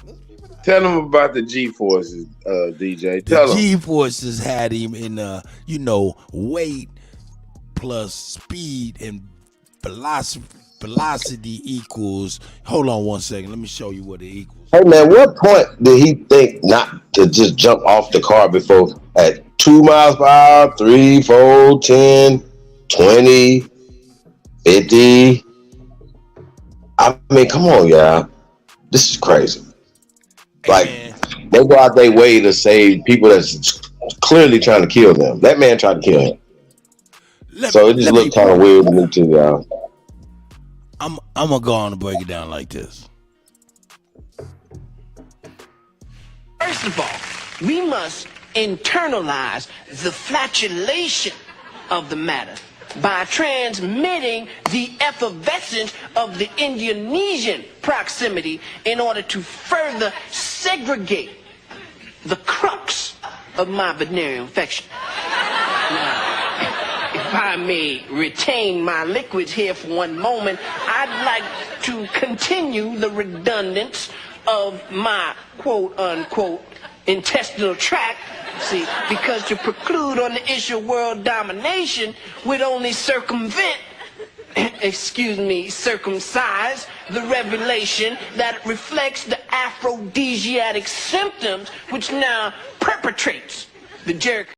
Tell him about the G-forces, DJ. Tell him. The G-forces had him in weight plus speed and velocity equals. Hold on one second. Let me show you what it equals. Hey man, what point did he think not to just jump off the car before at 2 miles per hour, 3, 4, 10, 20, 50? I mean, come on, y'all. This is crazy. Like, they go out their way to save people that's clearly trying to kill them. That man tried to kill him. So it just looked kind of weird to me too, y'all. I'm gonna go on and break it down like this. First of all, we must internalize the flatulation of the matter by transmitting the effervescence of the Indonesian proximity in order to further segregate the crux of my venereal infection. Now, if I may retain my liquids here for one moment, I'd like to continue the redundance of my quote-unquote intestinal tract. See, because to preclude on the issue of world domination would only circumcise the revelation that reflects the aphrodisiac symptoms which now perpetrates the jerk.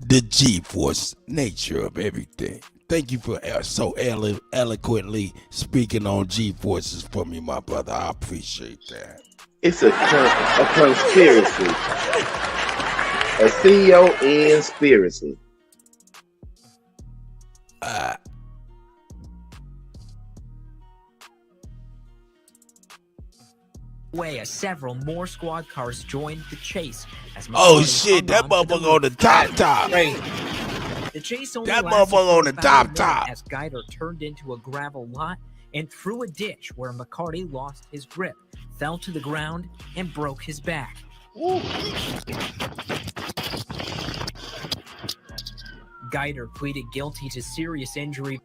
The G-force nature of everything. Thank you for so eloquently speaking on G-forces for me, my brother. I appreciate that. It's a conspiracy. A C-O-N-spiracy. As several more squad cars joined the chase. Oh shit, that motherfucker on the top. The chase only That lasted motherfucker on the about a minute top. as Guider turned into a gravel lot and through a ditch where McCarty lost his grip, fell to the ground, and broke his back. Guider pleaded guilty to serious injury.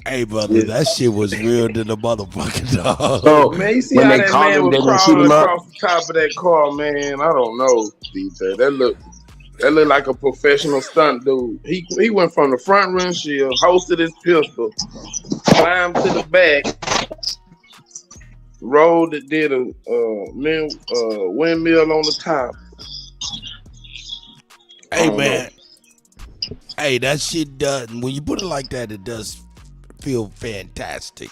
Hey, brother, that shit was real than the motherfucking dog. So, Man, you see how that man was crawling across the top of that car, man? I don't know, DJ. That look like a professional stunt dude. He went from the front windshield, hosted his pistol, climbed to the back, rolled it, did a windmill on the top. Hey, man. Hey, that shit does, when you put it like that, it does feel fantastic,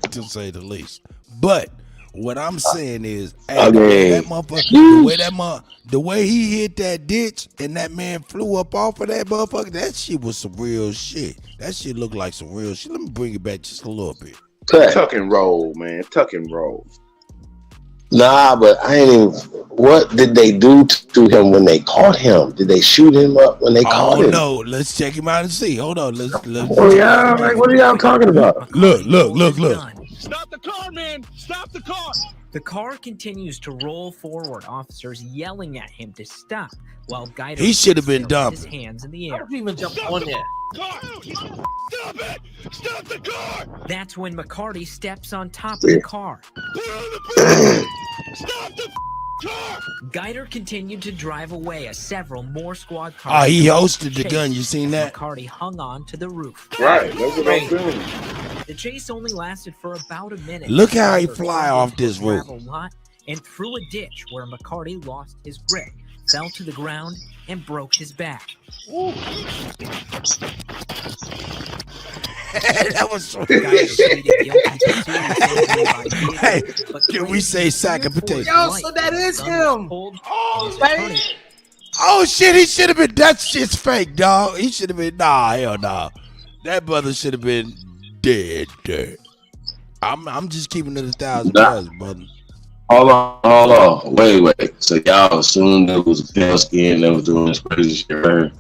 to say the least. But what I'm saying is, hey, that motherfucker, the way he hit that ditch and that man flew up off of that motherfucker, that shit was some real shit. That shit looked like some real shit. Let me bring it back just a little bit. Tuck and roll, man. Tuck and roll. Nah, but I ain't even. What did they do to him when they caught him? Did they shoot him up when they caught him? Oh no, let's check him out and see. Hold on, let's. Oh yeah, like what are y'all talking about? Look. Stop the car, man! Stop the car! The car continues to roll forward, officers yelling at him to stop, while Guider He should have been sits there with his dumping. hands in the How air. did you even jump on there? Stop it! Stop the car! That's when McCarty steps on top of the car. Stop the car! Guider continued to drive away as several more squad cars. Oh, he hosted the chased gun. You seen that? McCarty hung on to the roof. Right, that's what I'm doing. The chase only lasted for about a minute. Look how he Guider fly turned off into this a roof. gravel lot and through a ditch where McCarty lost his grip, fell to the ground, and broke his back. That was so Hey, can we say sack of potatoes? Yo, so that is him. Oh shit, he should have been. That shit's fake, dog. He should have been. Nah, hell nah. That brother should have been dead. I'm just keeping it 1,000 plus, brother. Hold on. Wait. So y'all assumed it was a pale skin that was doing this crazy shit, right?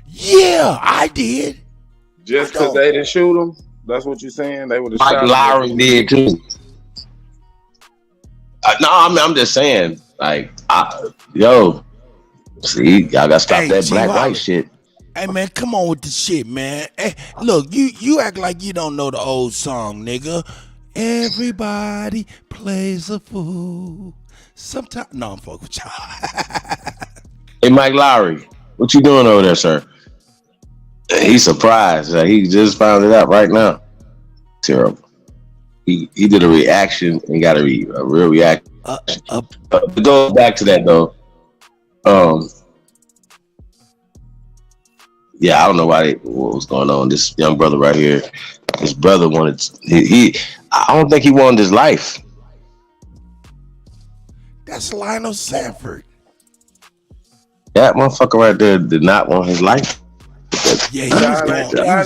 Yeah, I did. Just because they didn't shoot him? That's what you're saying? They would have Mike shot Lowry him. did too. No, I'm just saying, like, see, y'all gotta stop that black-white shit. Hey man, come on with the shit, man. Hey, look, you act like you don't know the old song, nigga. Everybody plays a fool. Sometimes, no, I'm fucking with y'all. Hey, Mike Lowry, what you doing over there, sir? He's surprised. He just found it out right now. Terrible. He did a reaction and got a real reaction. But go back to that though. Yeah, I don't know what was going on. This young brother right here, his brother wanted I don't think he wanted his life. That's Lionel Sanford. That motherfucker right there did not want his life. Yeah, he was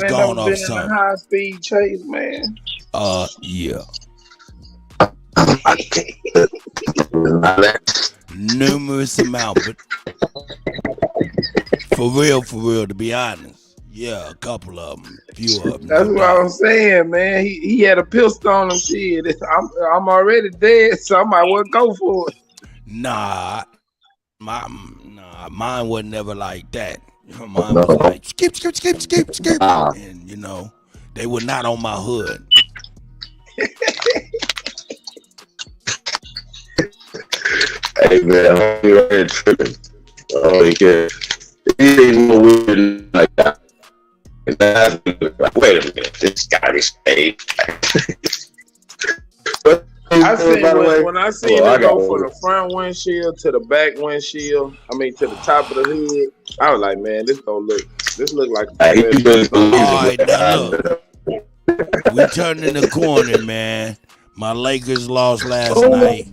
going off in a something. high speed chase, man. Yeah. Numerous amount, but for real, to be honest, yeah, a couple of them, few of them. That's what I'm saying, man. He had a pistol on him. Shit, I'm already dead, so I might well go for it. Nah, mine wasn't never like that. Mine was like skip, and they were not on my hood. Hey man, I'm here tripping. Oh yeah, he ain't no weird like that. Wait a minute, this gotta be staged. I seen when I seen it go from the front windshield to the back windshield, to the top of the hood, I was like, man, this look like All right, now look, we turned in the corner, man. My Lakers lost last night.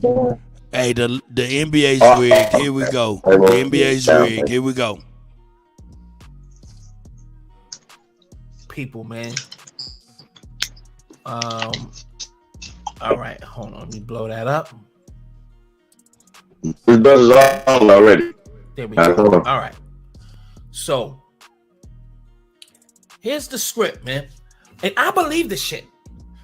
Hey, the NBA's rigged. Here we go. The NBA's rigged. Here we go. People, man. All right, hold on. Let me blow that up. His brother's on already. There we go. All right. So here's the script, man. And I believe this shit.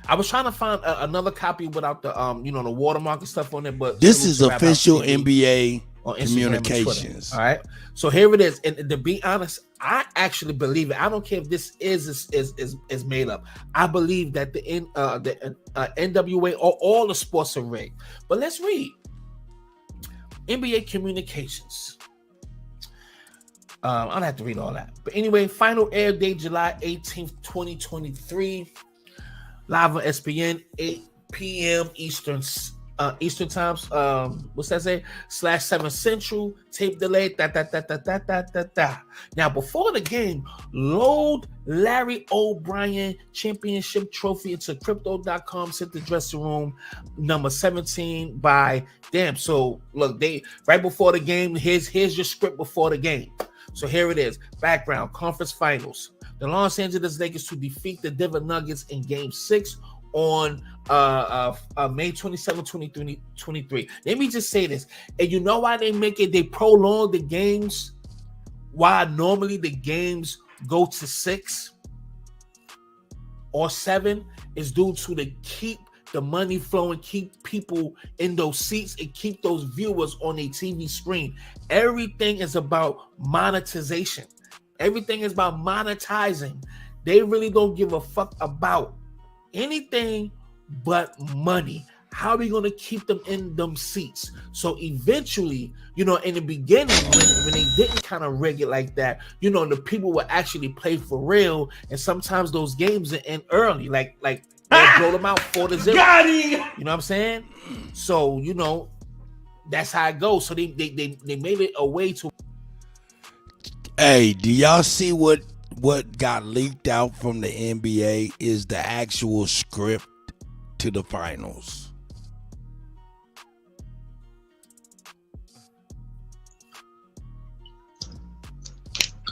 I was trying to find another copy without the the watermark and stuff on it, but this is official NBA on communications. All right. So here it is. And to be honest, I actually believe it. I don't care if this is made up. I believe that the NWA or all the sports are rigged. But let's read. NBA communications. I don't have to read all that. But anyway, final air date July 18th, 2023. Live on ESPN, 8 p.m. Eastern times. What's that say? /7 Central. Tape delay. Now, before the game, load Larry O'Brien championship trophy into crypto.com. Sent the dressing room number 17 by damn. So look, they right before the game. Here's your script before the game. So here it is. Background, conference finals. The Los Angeles Lakers to defeat the Denver Nuggets in Game 6 on May 27, 2023. Let me just say this. And you know why they make it? They prolong the games. Why normally the games go to 6 or 7 is due to the keep the money flowing, keep people in those seats, and keep those viewers on a TV screen. Everything is about monetization. Everything is about monetizing. They really don't give a fuck about anything but money. How are we going to keep them in them seats? So eventually, you know, in the beginning, when they didn't kind of rig it like that, you know, the people would actually play for real. And sometimes those games end early, like they'll blow them out 4-0. Got him! You know what I'm saying? So, you know, that's how it goes. So they made it a way to. Hey, do y'all see what got leaked out from the NBA is the actual script to the finals?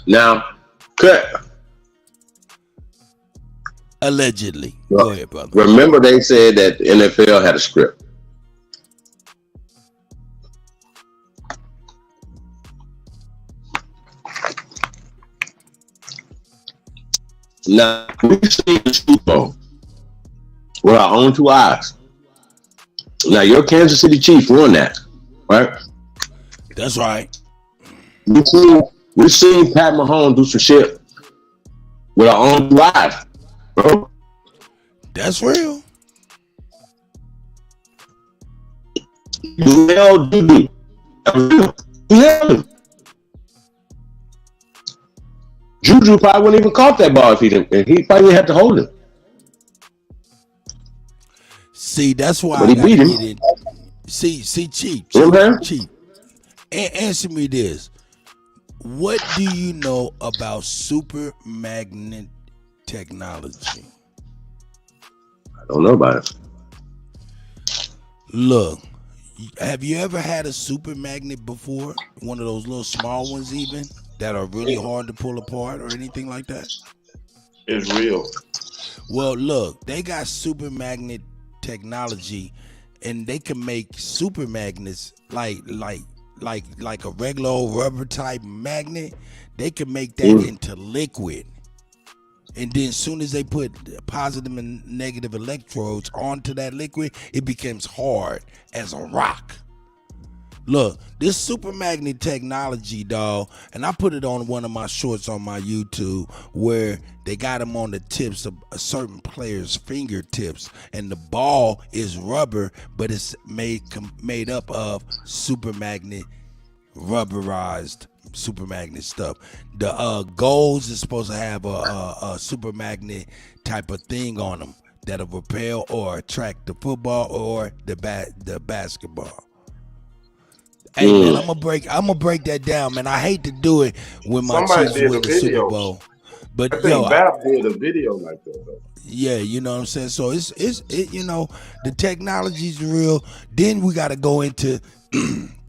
Now, cut. Allegedly. Go ahead, brother. Remember they said that the NFL had a script. Now, we've seen the Super Bowl with our own two eyes. Now, your Kansas City Chiefs won that, right? That's right. We've seen Pat Mahomes do some shit with our own two eyes, bro. That's real. Juju probably wouldn't even caught that ball if he didn't. He probably had to hold it. See, that's why But he beat him. See, Chief. Answer me this. What do you know about super magnet technology? I don't know about it. Look, have you ever had a super magnet before? One of those little small ones even that are really hard to pull apart or anything like that? It's real. Well, look, they got super magnet technology and they can make super magnets like a regular old rubber type magnet. They can make that into liquid. And then as soon as they put positive and negative electrodes onto that liquid, it becomes hard as a rock. Look, this super magnet technology, dog, and I put it on one of my shorts on my YouTube where they got them on the tips of a certain player's fingertips, and the ball is rubber, but it's made up of super magnet, rubberized super magnet stuff. The goals is supposed to have a super magnet type of thing on them that'll repel or attract the football or the basketball. Hey man, I'm gonna break that down, man. I hate to do it when my Chiefs win the Super Bowl, but I think Bab did a video like that though. Yeah, you know what I'm saying. So it's you know, the technology's real. Then we got to go into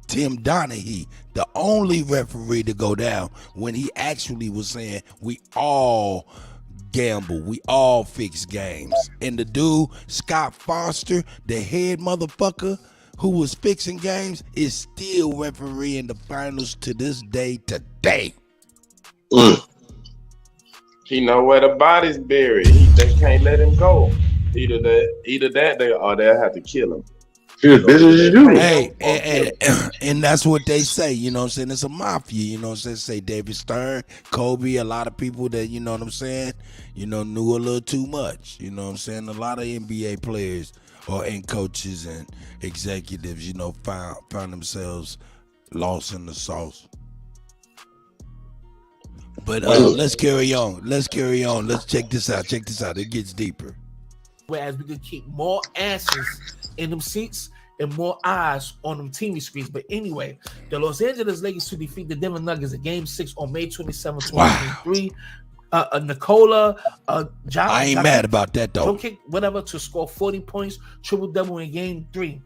Tim Donaghy, the only referee to go down when he actually was saying we all gamble, we all fix games, and the dude Scott Foster, the head motherfucker who was fixing games, is still refereeing the finals to this day today. He know where the body's buried. They can't let him go. Either that, they'll have to kill him. Hey, and that's what they say, you know what I'm saying? It's a mafia, you know what I'm saying? Say David Stern, Kobe, a lot of people that, you know what I'm saying, you know, knew a little too much, you know what I'm saying? A lot of NBA players and coaches and executives, you know, found themselves lost in the sauce. But let's carry on. Let's check this out. It gets deeper. Whereas we could keep more asses in them seats and more eyes on them TV screens. But anyway, the Los Angeles Lakers to defeat the Denver Nuggets in Game 6 on May 27, 2023. Nikola John. I ain't mad about that though. Kick whatever to score 40 points, triple double in Game 3.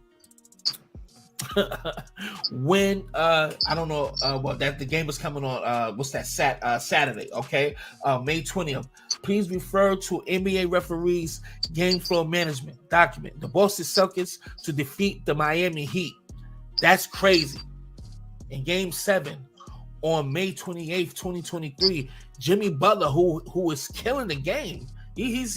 When I don't know that the game was coming on what's that Saturday, okay, May 20th. Please refer to NBA referees game flow management document. The Boston Celtics to defeat the Miami Heat. That's crazy. In Game 7 on May 28th, 2023, Jimmy Butler, who was killing the game, He's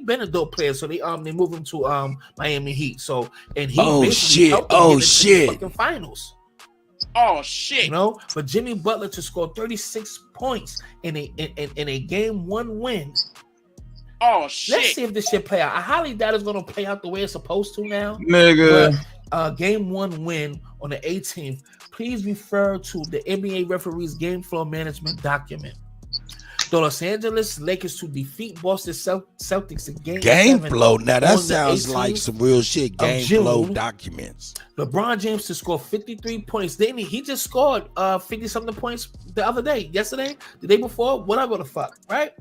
been a dope player, so they move him to Miami Heat. So and he Oh, basically shit. helped them Oh, get into shit. the fucking finals. Oh shit! You know, but Jimmy Butler to score 36 points in a game 1 win. Oh shit! Let's see if this shit play out. I highly doubt it's gonna play out the way it's supposed to now, Nigga. But, game 1 win on the 18th. Please refer to the NBA referees game flow management document. The Los Angeles Lakers to defeat Boston Celtics in game seven flow. Now on that the sounds like 18th some real shit. of Game June. flow documents. LeBron James to score 53 points. Didn't he just scored 50-something points the other day, yesterday, the day before, whatever the fuck, right?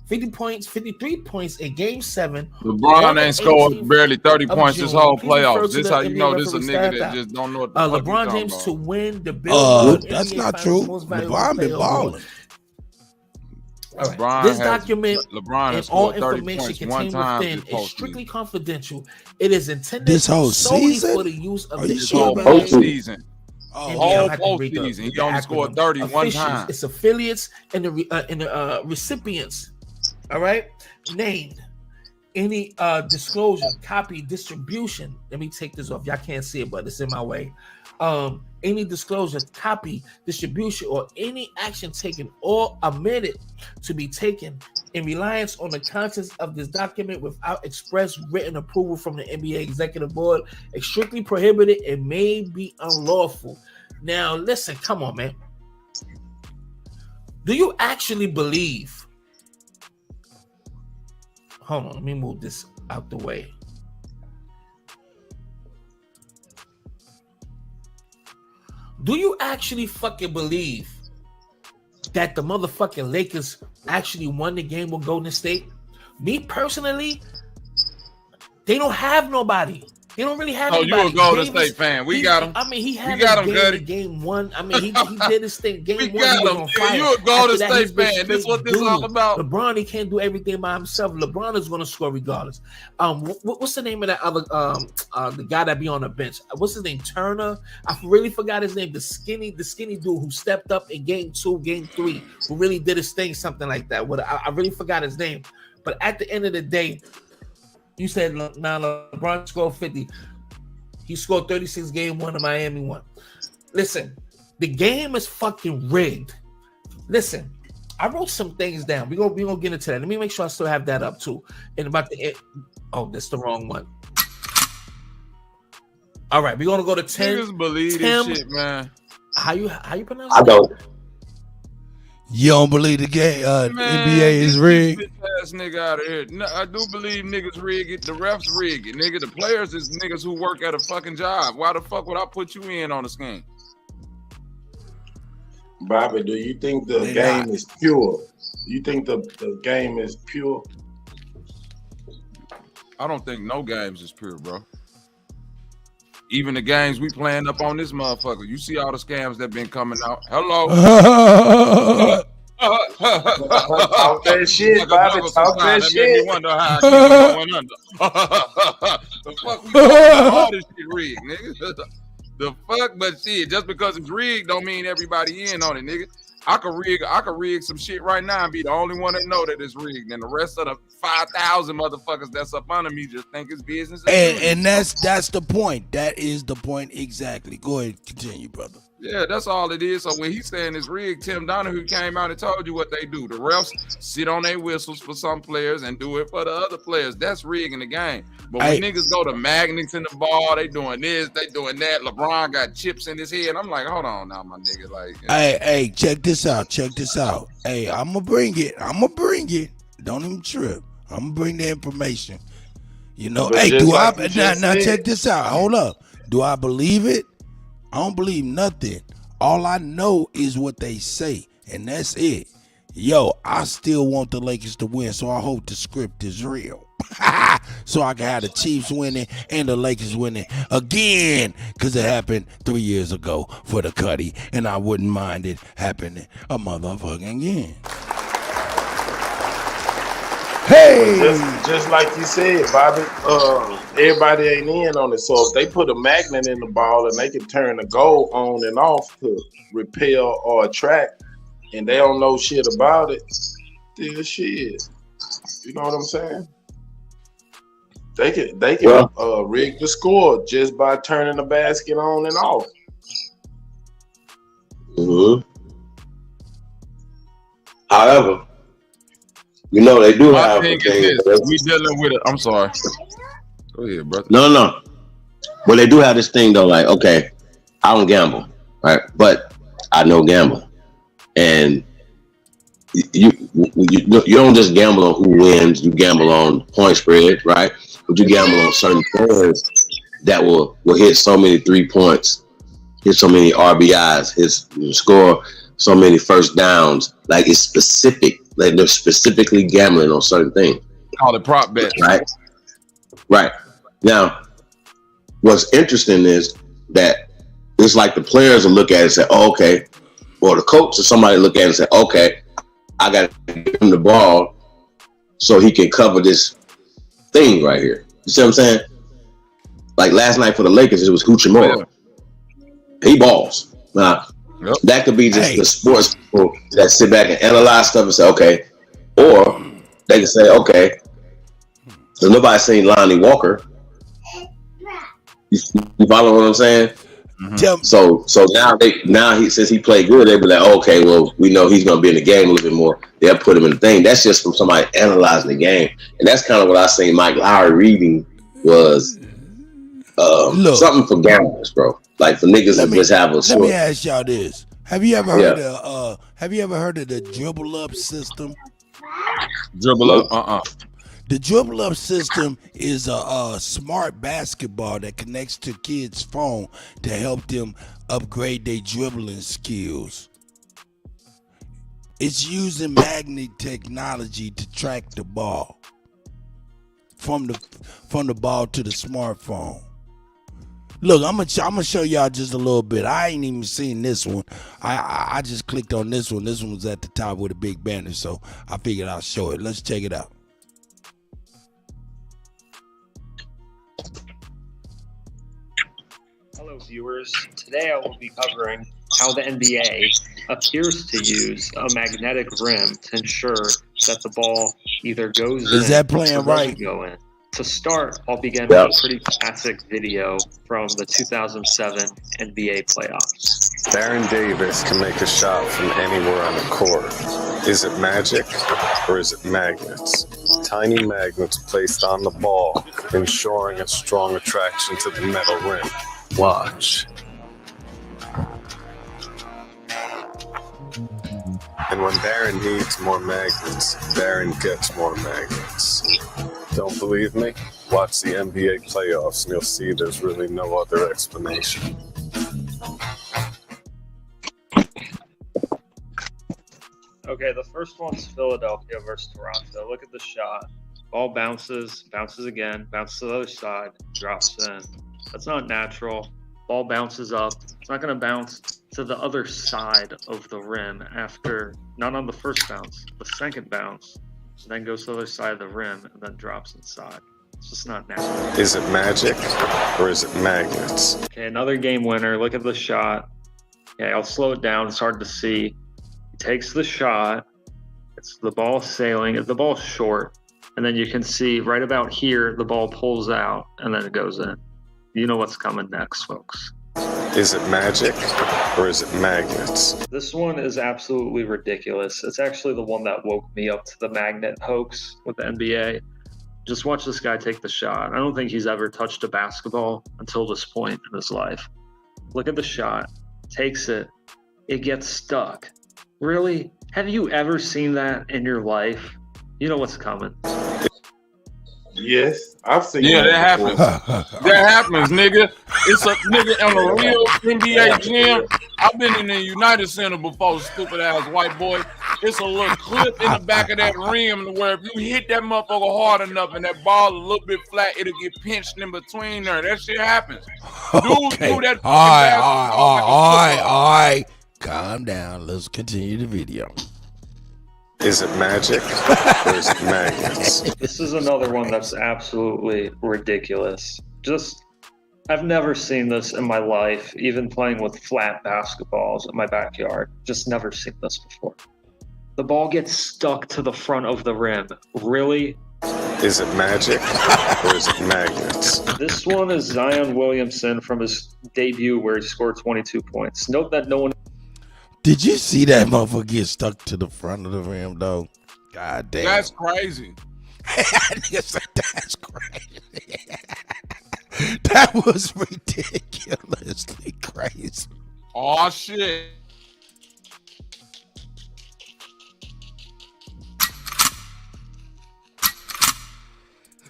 50 points, 53 points in game 7. LeBron ain't scored barely 30 points this whole Please refer playoffs. to This the how you NBA know this a referee nigga stat that out. just don't know what the fuck LeBron he James talking to about. win the Billboard That's NBA not Finals true. Most Valuable LeBron Player been Award. balling. All right. LeBron This has- document LeBron has and all scored 30 information points one contained time within this is strictly confidential. It is intended This whole solely season? for the use of Are the you sure whole about that? postseason. Oh, NBA. Whole I have to read the- postseason. He the only scored acronym. 30 one Officials, time. It's affiliates and the recipients. All right, named. Any disclosure, copy, distribution. Let me take this off. Y'all can't see it, but it's in my way. Any disclosure, copy, distribution, or any action taken or omitted to be taken in reliance on the contents of this document without express written approval from the NBA Executive Board is strictly prohibited and may be unlawful. Now, listen, come on, man. Do you actually believe? Hold on, let me move this out the way. Do you actually fucking believe that the motherfucking Lakers actually won the game with Golden State? Me personally, they don't have nobody. They don't really have Oh, anybody. you a Golden Davis- State fan. We he- got him. I mean, he had We got a him, game Kutty. in game 1. I mean, he did his thing. Game We 1, got he was him. on Yeah, fire. you a Golden After that, State he's been fan. This straight what this all doo-doo. about. LeBron, he can't do everything by himself. LeBron is going to score regardless. What's the name of that other the guy that be on the bench? What's his name? Turner. I really forgot his name. The skinny dude who stepped up in game 2, game 3, who really did his thing, something like that. I really forgot his name. But at the end of the day, you said now LeBron scored 50. He scored 36 game 1 and Miami won. Listen, the game is fucking rigged. Listen, I wrote some things down. We're gonna get into that. Let me make sure I still have that up too. And about the that's the wrong one. All right, we're gonna go to 10. Niggas believe Tim, this shit, man. How you pronounce I it? don't. You don't believe the game? Man, NBA is get rigged. this bitch ass nigga out of here. No, I do believe niggas rig it. The refs rig it, nigga. The players is niggas who work at a fucking job. Why the fuck would I put you in on the scheme? Bobby, do you think the They game not. is pure? You think the game is pure? I don't think no games is pure, bro. Even the games we playing up on this motherfucker. You see all the scams that been coming out. Hello. Talk that shit, Like a Bobby. mother Talk that sometimes. That made me shit. wonder how I keep going under. The fuck we doing? All this shit rigged, nigga. The fuck, but shit, just because it's rigged don't mean everybody in on it, nigga. I could rig some shit right now and be the only one that know that it's rigged, and the rest of the 5,000 motherfuckers that's up under me just think it's business. And that's the point. That is the point exactly. Go ahead, continue, brother. Yeah, that's all it is. So when he's saying it's rigged, Tim Donahue came out and told you what they do. The refs sit on their whistles for some players and do it for the other players. That's rigging the game. But when niggas go to magnets in the ball, they doing this, they doing that. LeBron got chips in his head. I'm like, hold on now, my nigga. Like, Hey, check this out. Hey, I'ma bring it. Don't even trip. I'ma bring the information. You know, But hey, just do like I you just now said- check this out. Hold up. Do I believe it? I don't believe nothing. All I know is what they say, and that's it. Yo, I still want the Lakers to win, so I hope the script is real. So I can have the Chiefs winning and the Lakers winning again, because it happened 3 years ago for the Kutty, and I wouldn't mind it happening a motherfucking again. Hey! Just like you said, Bobby, everybody ain't in on it. So if they put a magnet in the ball and they can turn the goal on and off to repel or attract, and they don't know shit about it, then shit. You know what I'm saying? They can rig the score just by turning the basket on and off. However, you know they do My have thing a thing. is this. We dealing with it. I'm sorry. Go ahead, brother. No. Well, they do have this thing though. Like, okay, I don't gamble, right? But I know gambling, and you don't just gamble on who wins. You gamble on point spread, right? But you gamble on certain players that will hit so many 3 points, hit so many RBIs, score so many first downs. Like, it's specific. Like, they're specifically gambling on certain things. Call it prop bet. Right. Now, what's interesting is that it's like the players will look at it and say, oh, okay, or the coach or somebody look at it and say, okay, I got to give him the ball so he can cover this thing right here. You see what I'm saying? Like last night for the Lakers, it was Hachimura. He balls. Now, that could be just the sports people that sit back and analyze stuff and say, okay. Or they can say, okay, so nobody's seen Lonnie Walker. You follow what I'm saying? So now he says he played good. They be like, okay, well, we know he's going to be in the game a little bit more. They'll put him in the thing. That's just from somebody analyzing the game, and that's kind of what I seen Mike Lowry reading was something for gamblers, bro. Like for niggas that just have a. Let me ask y'all this: Have you ever heard of the dribble up system? Dribble up? The dribble up system is a smart basketball that connects to kids' phone to help them upgrade their dribbling skills. It's using magnet technology to track the ball from the ball to the smartphone. Look, I'm gonna show y'all just a little bit. I ain't even seen this one. I just clicked on this one. This one was at the top with a big banner, so I figured I'll show it. Let's check it out. Hello viewers, today I will be covering how the NBA appears to use a magnetic rim to ensure that the ball either goes in Is that playing or right? doesn't go in. To start, I'll begin with a pretty classic video from the 2007 NBA playoffs. Baron Davis can make a shot from anywhere on the court. Is it magic or is it magnets? Tiny magnets placed on the ball, ensuring a strong attraction to the metal rim. Watch. And when Baron needs more magnets, Baron gets more magnets. Don't believe me? Watch the NBA playoffs and you'll see there's really no other explanation. Okay, the first one's Philadelphia versus Toronto. Look at the shot. Ball bounces again, bounces to the other side, drops in. That's not natural. Ball bounces up. It's not going to bounce to the other side of the rim after, not on the first bounce, the second bounce, and then goes to the other side of the rim and then drops inside. It's just not natural. Is it magic or is it magnets? Okay, another game winner. Look at the shot. Okay, I'll slow it down. It's hard to see. He takes the shot. It's the ball sailing. The ball's short. And then you can see right about here, the ball pulls out and then it goes in. You know what's coming next, folks. Is it magic or is it magnets? This one is absolutely ridiculous. It's actually the one that woke me up to the magnet hoax with the NBA. Just watch this guy take the shot. I don't think he's ever touched a basketball until this point in his life. Look at the shot. Takes it. It gets stuck. Really? Have you ever seen that in your life? You know what's coming. Yes, I've seen that that happens. That happens, nigga. It's a nigga in a real NBA gym. I've been in the United Center before, stupid ass white boy. It's a little clip in the back of that rim where if you hit that motherfucker hard enough and that ball a little bit flat, it'll get pinched in between there. That shit happens. Okay. Do that. All right. Calm down. Let's continue the video. Is it magic or is it magnets? This is another one that's absolutely ridiculous. I've never seen this in my life, even playing with flat basketballs in my backyard. Just never seen this before. The ball gets stuck to the front of the rim. Really? Is it magic or is it magnets? This one is Zion Williamson from his debut where he scored 22 points. Note that no one... Did you see that motherfucker get stuck to the front of the rim, though? God damn. That's crazy. That's crazy. That was ridiculously crazy. Oh, shit.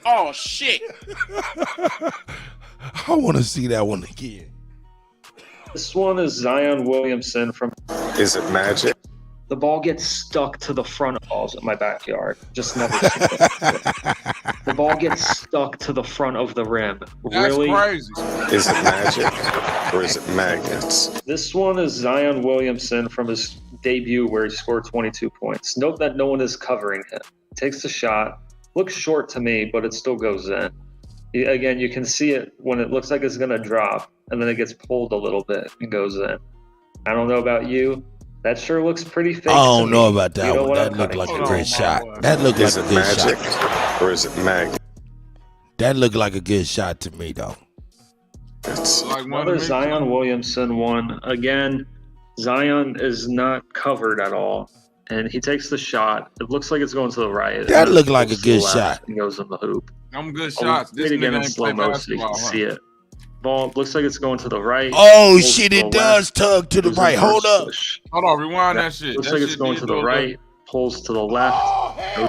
Oh, shit. I want to see that one again. This one is Zion Williamson from... Is it magic? The ball gets stuck to the front of balls in my backyard. Just never seen it. The ball gets stuck to the front of the rim. Really? That's crazy. Is it magic or is it magnets? This one is Zion Williamson from his debut where he scored 22 points. Note that no one is covering him. Takes the shot. Looks short to me, but it still goes in. Again, you can see it when it looks like it's going to drop, and then it gets pulled a little bit and goes in. I don't know about you. That sure looks pretty fake. I don't know me. about that one. That looked like a good shot. That looked like a good magic shot. Or is it magnet? That looked like a good shot to me, though. It's like another Zion Williamson one. Again, Zion is not covered at all. And he takes the shot. It looks like it's going to the right. That looked like a good shot. And goes in the hoop. Them good shots. Play it again in slow mo so you can see it. Ball looks like it's going to the right. Oh shit! It does tug to the right. Hold up. Hold on. Rewind that shit. Looks That like it's shit going did to the look right. Pulls to the left. No.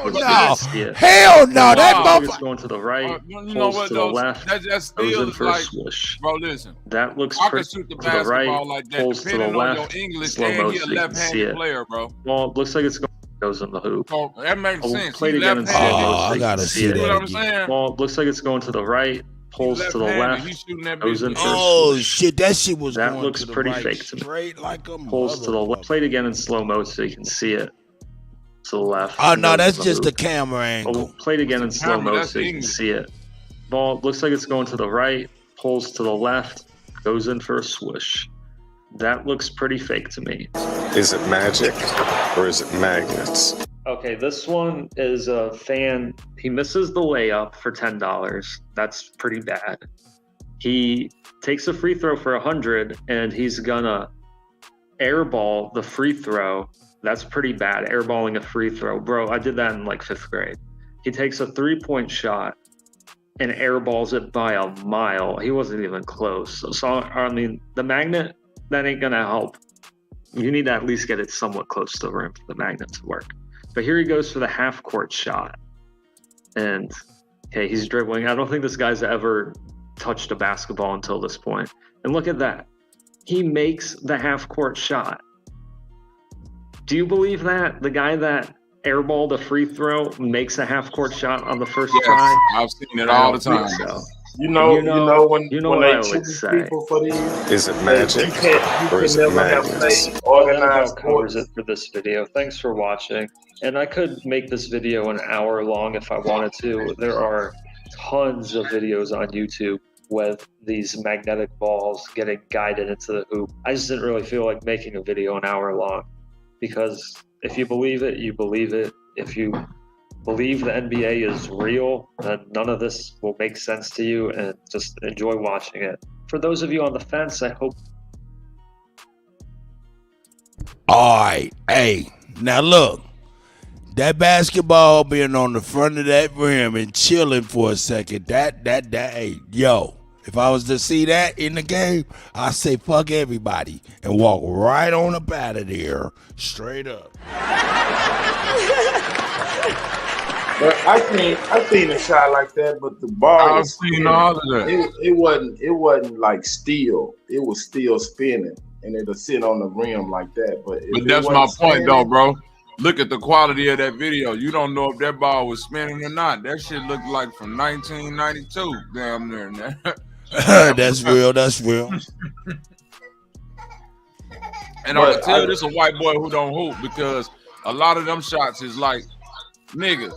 Hell no. That looks like it's motherfucker. going to the right. You know Pulls what to the though? left. That Goes still in is for a like, swish. bro. Listen, That looks I can pretty shoot the to the right. basketball like that, Pulls to the depending on left. your English, Slow and mo he a so you can see left-handed it. player, bro. Well, looks like it's going goes in the hoop. So that makes I'll sense. play it He again in slow left-handed. mo. Oh, I gotta see You know what that I'm again. saying? Well, looks like it's going to the right. Pulls to the Left-handed. He left. shooting that Goes in bitch. for a Oh swish. shit! That shit was That going looks to the pretty right, fake to me. straight like a Pulls to the left. Play it again in slow mo so you can see it. To the left. Oh and no, goes that's in the just the hoop. camera angle. Play it again in slow camera, mo that's so you can English. see it. Ball looks like it's going to the right. Pulls to the left. Goes in for a swish. That looks pretty fake to me. Is it magic or is it magnets? Okay, this one is a fan. He misses the layup for $10. That's pretty bad. He takes a free throw for 100, and he's gonna airball the free throw. That's pretty bad. Airballing a free throw, bro. I did that in like 5th grade. He takes a 3-point shot and airballs it by a mile. He wasn't even close. So I mean, the magnet, that ain't gonna help. You need to at least get it somewhat close to the rim for the magnet to work. But here he goes for the half-court shot. And, okay, he's dribbling. I don't think this guy's ever touched a basketball until this point. And look at that. He makes the half-court shot. Do you believe that? The guy that airballed a free throw makes a half-court shot on the first try? I've seen it all the time. So. You know when what I they would choose say. people for these, Is it magic you or is can it never have magnets? played That organized about covers sports. it for this video. Thanks for watching. And I could make this video an hour long if I wanted to. There are tons of videos on YouTube with these magnetic balls getting guided into the hoop. I just didn't really feel like making a video an hour long because if you believe it, you believe it. If you believe the NBA is real, then none of this will make sense to you, and just enjoy watching it. For those of you on the fence, I hope. All right, hey, now look, that basketball being on the front of that rim and chilling for a second, that, hey, yo, if I was to see that in the game, I say fuck everybody and walk right on up out of there, straight up. But I seen a shot like that, but the ball I've was seen spinning. all of that. It wasn't like steel. It was still spinning, and it'll sit on the rim like that. But That's my point, though, bro. Look at the quality of that video. You don't know if that ball was spinning or not. That shit looked like from 1992, damn near. That's real. That's real. And I can tell this a white boy who don't hoop because a lot of them shots is like, nigga,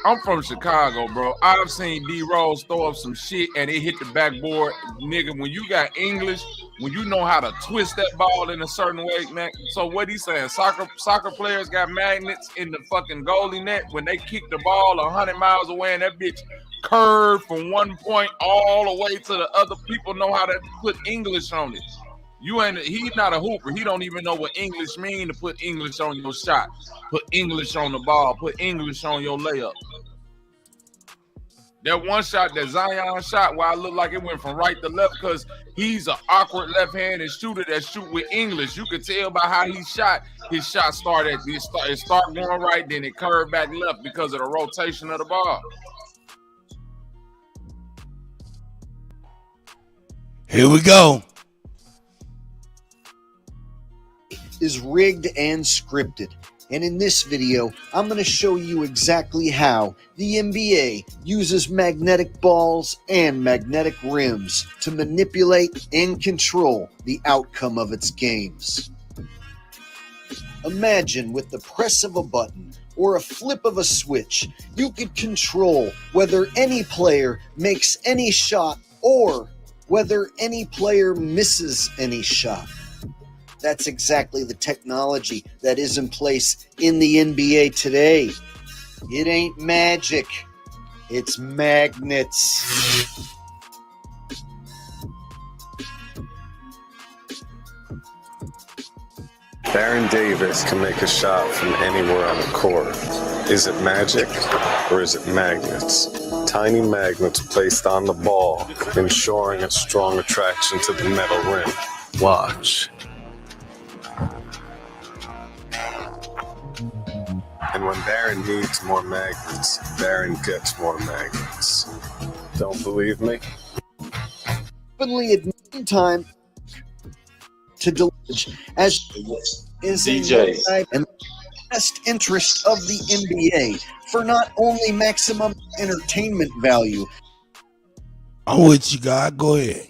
I'm from Chicago, bro. I've seen D Rose throw up some shit and it hit the backboard. Nigga, when you got English, when you know how to twist that ball in a certain way, man. So what he's saying, soccer players got magnets in the fucking goalie net when they kick the ball 100 miles away and that bitch curved from one point all the way to the other. People know how to put English on it. He's not a hooper. He don't even know what English mean to put English on your shot, put English on the ball, put English on your layup. That one shot, that Zion shot, where I looked like it went from right to left because he's an awkward left-handed shooter that shoot with English. You could tell by how he shot. His shot started, it started going right, then it curved back left because of the rotation of the ball. Here we go. Is rigged and scripted. And in this video, I'm going to show you exactly how the NBA uses magnetic balls and magnetic rims to manipulate and control the outcome of its games. Imagine with the press of a button or a flip of a switch, you could control whether any player makes any shot or whether any player misses any shot. That's exactly the technology that is in place in the NBA today. It ain't magic. It's magnets. Baron Davis can make a shot from anywhere on the court. Is it magic or is it magnets? Tiny magnets placed on the ball, ensuring a strong attraction to the metal rim. Watch. And when Baron needs more magnets, Baron gets more magnets. Don't believe me? Openly admitting time to delege as is DJ. in the best interest of the NBA for not only maximum entertainment value. I'm with you, guy. Go ahead.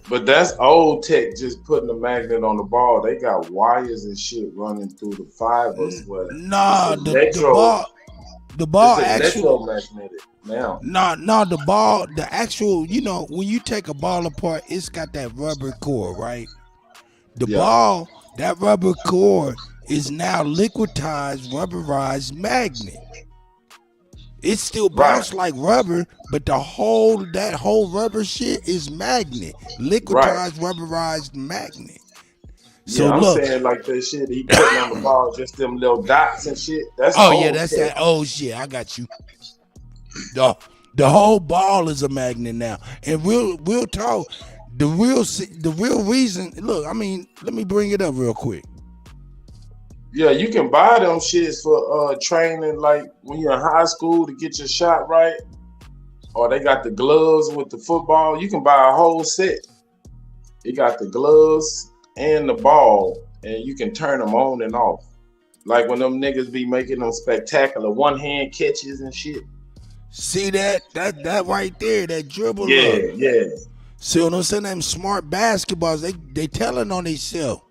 But that's old tech, just putting a magnet on the ball. They got wires and shit running through the fibers. Nah, the ball actually electromagnetic now. No, the ball, the actual, you know, when you take a ball apart, it's got that rubber core, right? The ball, that rubber core is now liquidized, rubberized magnet. It still bounce like rubber, but that whole rubber shit is magnet, liquidized, rubberized magnet. So Yeah, I'm look, saying like that shit he putting on the ball, just them little dots and shit. That's that's tech. that old shit. I got you. The whole ball is a magnet now, and we'll talk. The real reason. Look, I mean, let me bring it up real quick. Yeah, you can buy them shits for training, like when you're in high school to get your shot right. Or they got the gloves with the football. You can buy a whole set. It got the gloves and the ball, and you can turn them on and off. Like when them niggas be making them spectacular one-hand catches and shit. See that right there, that dribble. Yeah. See what I'm saying? Them smart basketballs, they telling on themselves.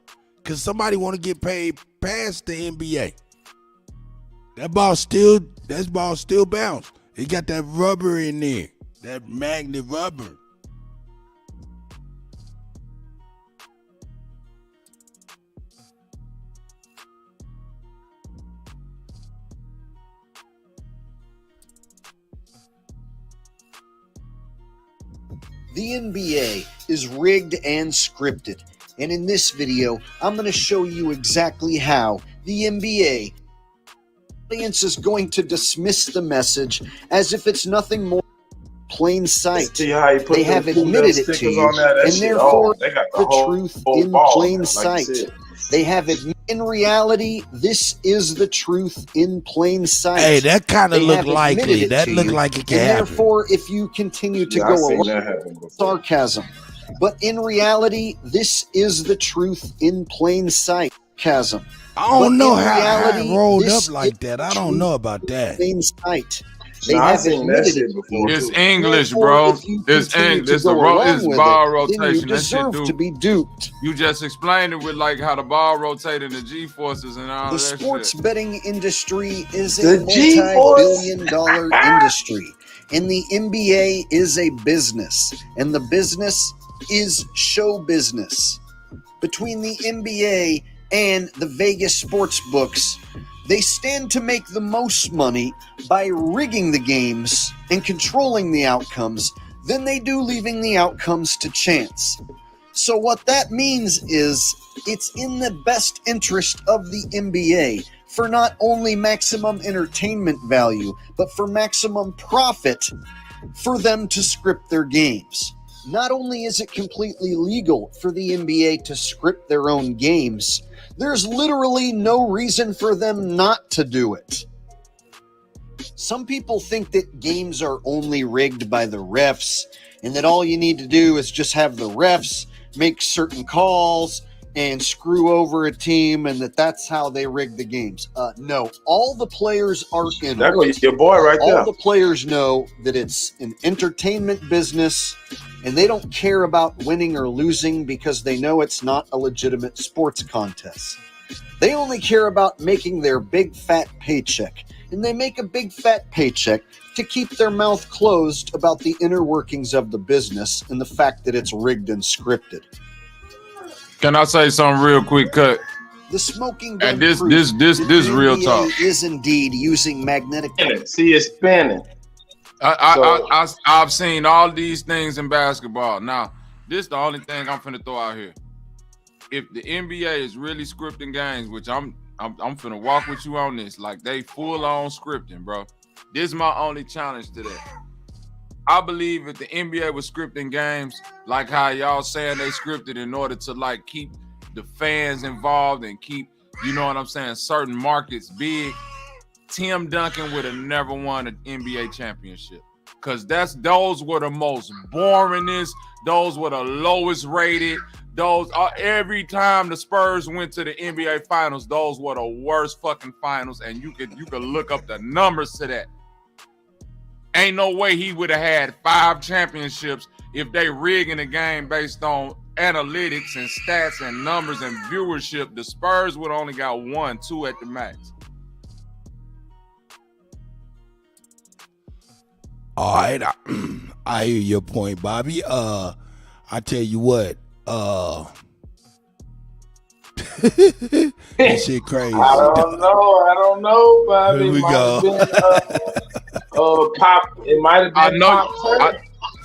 Cause somebody want to get paid past the NBA. That ball still bounce. It got that rubber in there, that magnet rubber. The NBA is rigged and scripted. And in this video, I'm going to show you exactly how the NBA audience is going to dismiss the message as if it's nothing more than plain sight. See how he put They them have cool admitted little it to stickers you, on there? That and shit therefore they got the whole truth ball, in like plain you sight. said. They have admitted in reality, this is the truth in plain sight. Hey, that kind of They look have likely. admitted it That to look you, like it can and happen. therefore, if you continue to Yeah, I go seen along that happen before. sarcasm. But in reality, this is the truth in plain sight. I don't know how reality, it rolled this up like is that. the I don't truth know about in that. Plain sight. They Nah, I have seen that admitted shit it. before. It's too. English, Therefore, bro. if you It's continue English. to It's go it's along with ball it, then you rotation. That shit, deserve dude. to be duped. You just explained it with like how the ball rotated the G forces and all The of that sports shit. betting industry is The a G-force. multi-billion-dollar industry, and the NBA is a business, and the business is show business. Between the NBA and the Vegas sports books, they stand to make the most money by rigging the games and controlling the outcomes than they do leaving the outcomes to chance. So what that means is it's in the best interest of the NBA for not only maximum entertainment value, but for maximum profit for them to script their games. Not only is it completely legal for the NBA to script their own games, there's literally no reason for them not to do it. Some people think that games are only rigged by the refs and that all you need to do is just have the refs make certain calls and screw over a team and that's how they rig the games. No, all the players are in That it. was your boy right there. All the players know that it's an entertainment business and they don't care about winning or losing because they know it's not a legitimate sports contest. They only care about making their big fat paycheck, and they make a big fat paycheck to keep their mouth closed about the inner workings of the business and the fact that it's rigged and scripted. Can I say something real quick, Cut? The smoking gun And this proves that the real NBA talk. is indeed using magnetic. See it spinning. I've seen all these things in basketball. Now, this is the only thing I'm finna throw out here. If the NBA is really scripting games, which I'm finna walk with you on this, like they full on scripting, bro. This is my only challenge to that. I believe if the NBA was scripting games, like how y'all saying they scripted in order to like keep the fans involved and keep, you know what I'm saying, certain markets big, Tim Duncan would have never won an NBA championship. Cause those were the most boringest, those were the lowest rated. Those are every time the Spurs went to the NBA finals, those were the worst fucking finals, and you could look up the numbers to that. Ain't no way he would have had 5 championships if they rigging the game based on analytics and stats and numbers and viewership. The Spurs would only got 1, 2 at the max. All right, I hear your point, Bobby. I tell you what, this shit crazy. I don't know, Bobby. Here we go. It might have been pop.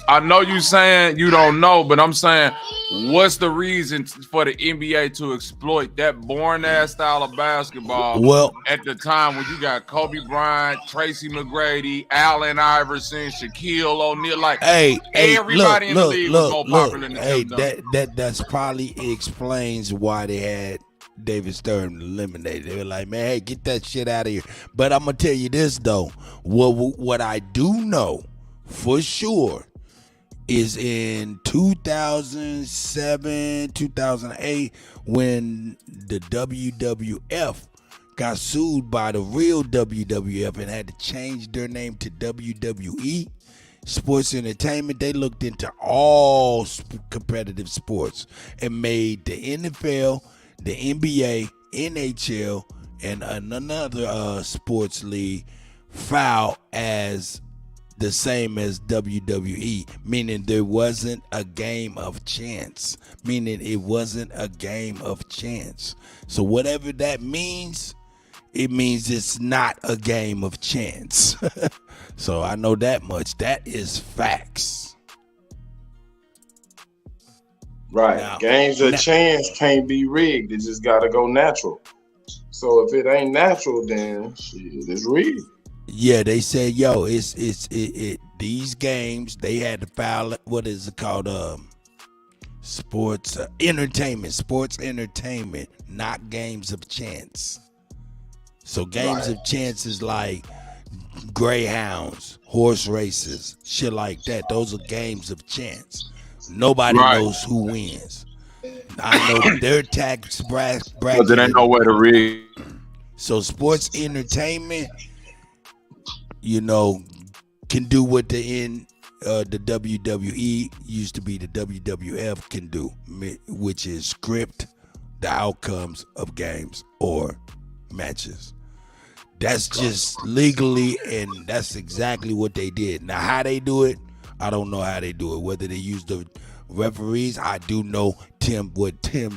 I know you saying you don't know, but I'm saying, what's the reason for the NBA to exploit that boring ass style of basketball? Well, at the time when you got Kobe Bryant, Tracy McGrady, Allen Iverson, Shaquille O'Neal, like everybody in the league was more popular than Tim Duncan. That's probably explains why they had David Stern eliminated. They were like, man, hey, get that shit out of here. But I'm gonna tell you this though, what I do know for sure is in 2007, 2008, when the WWF got sued by the real WWF and had to change their name to WWE, Sports Entertainment, they looked into all competitive sports and made the NFL, the NBA, NHL, and another sports league file as the same as WWE, meaning there wasn't a game of chance, So whatever that means, it means it's not a game of chance. So I know that much. That is facts. Right. Now, Games of chance can't be rigged. It just got to go natural. So if it ain't natural, then shit, it's rigged. Yeah, they said, yo, it's these games, they had to file, what is it called? Sports entertainment, not games of chance. So games of chance is like greyhounds, horse races, shit like that. Those are games of chance. Nobody knows who wins. I know their tax bracket. Because there ain't no way to rig. So sports entertainment, you know, can do what the WWE used to be the WWF can do, which is script the outcomes of games or matches. That's just legally, and that's exactly what they did. Now, how they do it, I don't know how they do it. Whether they use the referees, I do know what Tim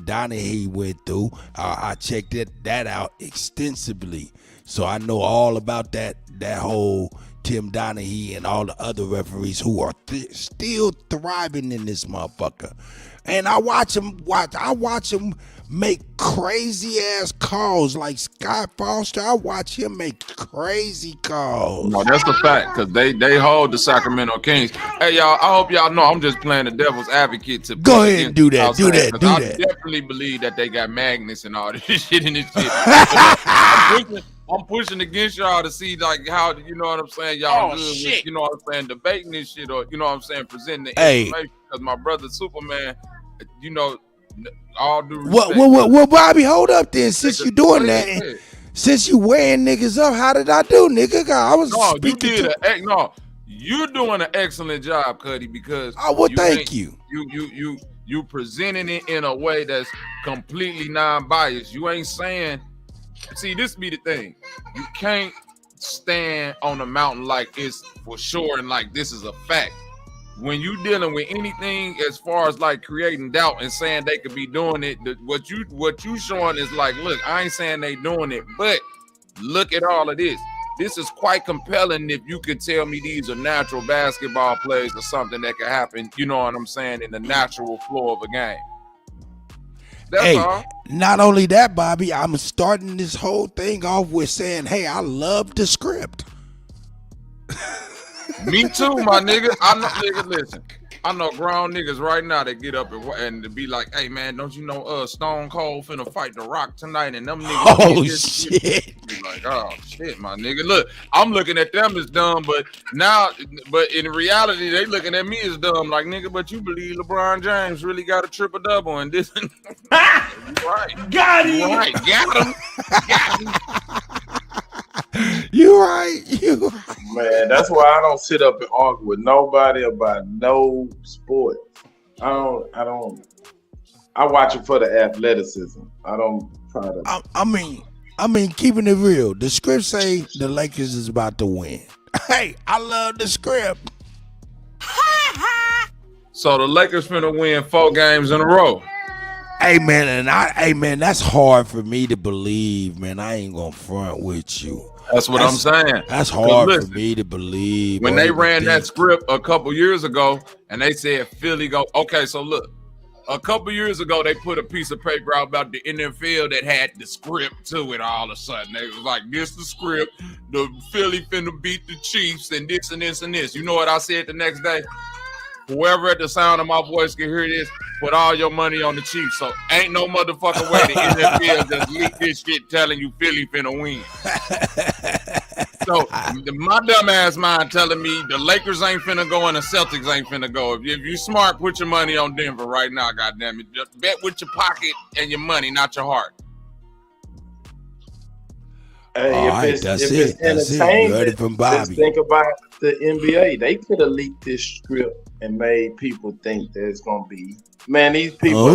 Donaghy went through. I checked that out extensively, so I know all about that whole Tim Donaghy and all the other referees who are still thriving in this motherfucker. And I watch him make crazy ass calls like Scott Foster. I watch him make crazy calls. No, that's a fact, because they hold the Sacramento Kings. Hey, y'all, I hope y'all know I'm just playing the devil's advocate to go ahead and do that. Do that. I definitely believe that they got magnets and all this shit in this shit. I'm pushing against y'all to see like how, you know what I'm saying, y'all good with, you know what I'm saying, debating this shit, or you know what I'm saying, presenting the information, because my brother Superman, you know, all due respect. Well, Bobby, hold up then. Since you doing that, and since you wearing niggas up, how did I do, nigga? I was you're doing an excellent job, Kutty, because thank you. You presenting it in a way that's completely non-biased. You ain't saying. See, this be the thing. You can't stand on a mountain like it's for sure and like this is a fact. When you dealing with anything as far as like creating doubt and saying they could be doing it, what you showing is like, look, I ain't saying they doing it, but look at all of this. This is quite compelling if you could tell me these are natural basketball plays or something that could happen, you know what I'm saying, in the natural flow of a game. That's all. Not only that, Bobby, I'm starting this whole thing off with saying, hey, I love the script. Me too, my nigga. I know, nigga, listen. I know grown niggas right now that get up and be like, hey, man, don't you know Stone Cold finna fight The Rock tonight? And them niggas. Oh, shit. Be like, oh, shit, my nigga. Look, I'm looking at them as dumb, but in reality, they looking at me as dumb. Like, nigga, but you believe LeBron James really got a triple-double and this. Right. Got him. Right. Got him. You right. Man, that's why I don't sit up and argue with nobody about no sport. I watch it for the athleticism. I don't try to. I mean, keeping it real. The script say the Lakers is about to win. Hey, I love the script. So the Lakers finna win 4 games in a row. Hey man, that's hard for me to believe, man. I ain't gonna front with you. That's what I'm saying. That's hard for me to believe. When they ran that script a couple years ago and they said Philly go, okay, so look, a couple years ago they put a piece of paper out about the NFL that had the script to it all of a sudden. They was like, this the script, the Philly finna beat the Chiefs and this and this and this. You know what I said the next day? Whoever at the sound of my voice can hear this, put all your money on the Chiefs. So ain't no motherfucking way the NFL just leak this shit telling you Philly finna win. So my dumb ass mind telling me the Lakers ain't finna go and the Celtics ain't finna go. If you smart, put your money on Denver right now, goddammit. Just bet with your pocket and your money, not your heart. Hey, if That's it's it. You heard it from Bobby. Just think about the NBA. They could have leaked this script and made people think that it's gonna be. Man, these people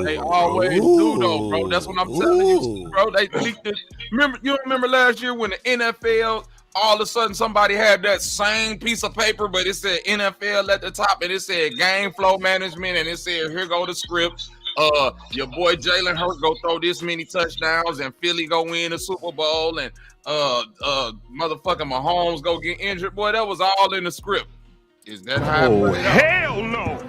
They always do though, bro. That's what I'm telling you, bro. They leaked it. Remember last year when the NFL all of a sudden somebody had that same piece of paper, but it said NFL at the top and it said game flow management and it said here go the script. Your boy Jalen Hurts go throw this many touchdowns and Philly go win the Super Bowl and motherfucking Mahomes go get injured. Boy, that was all in the script. Is that how? Oh, hell no.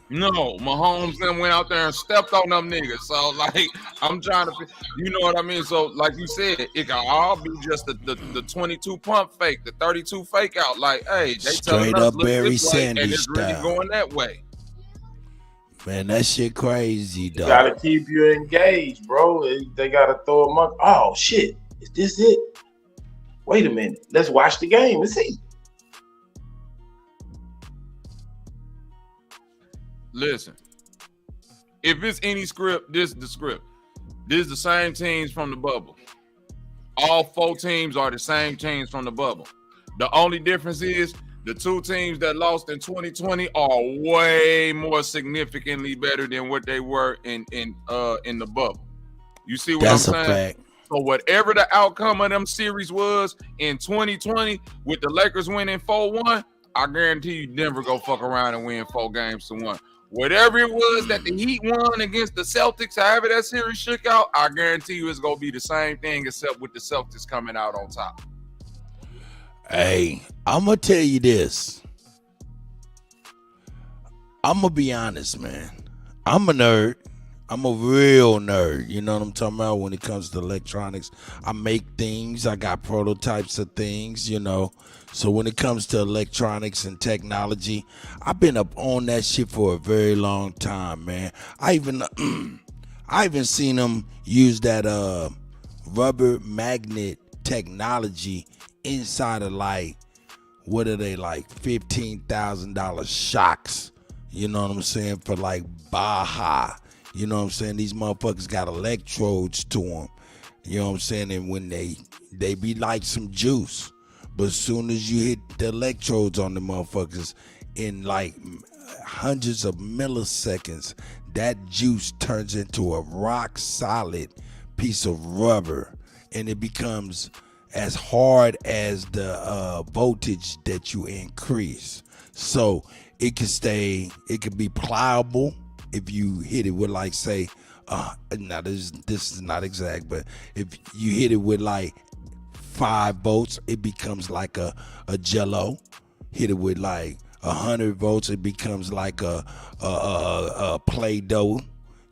No, Mahomes then went out there and stepped on them niggas. So, like, I'm trying to, you know what I mean? So, like you said, it can all be just the 22 pump fake, the 32 fake out. Like, hey, they straight up Barry Sanders and it's really style. going that way. Man, that shit crazy, dog. Gotta keep you engaged, bro. They gotta throw them up. Oh shit, is this it? Wait a minute. Let's watch the game and see. Listen, if it's any script, this is the script. This is the same teams from the bubble. All 4 teams are the same teams from the bubble. The only difference is the two teams that lost in 2020 are way more significantly better than what they were in the bubble. You see what That's I'm a saying? fact. So whatever the outcome of them series was in 2020 with the Lakers winning 4-1, I guarantee you Denver go fuck around and win 4 games to 1. Whatever it was that the Heat won against the Celtics, however that series shook out, I guarantee you it's going to be the same thing except with the Celtics coming out on top. Hey, I'm going to tell you this. I'm going to be honest, man. I'm a nerd. I'm a real nerd. You know what I'm talking about when it comes to electronics. I make things. I got prototypes of things, you know. So when it comes to electronics and technology, I've been up on that shit for a very long time, man. I even seen them use that rubber magnet technology inside of like, what are they, like $15,000 shocks? You know what I'm saying? For like Baja. You know what I'm saying? These motherfuckers got electrodes to them. You know what I'm saying? And when they be like some juice. But as soon as you hit the electrodes on the motherfuckers, in like hundreds of milliseconds, that juice turns into a rock solid piece of rubber. And it becomes as hard as the voltage that you increase. So it can be pliable. If you hit it with like, say, now this is not exact, but if you hit it with like 5 volts, it becomes like a jello. Hit it with like 100 volts, it becomes like a Play-Doh.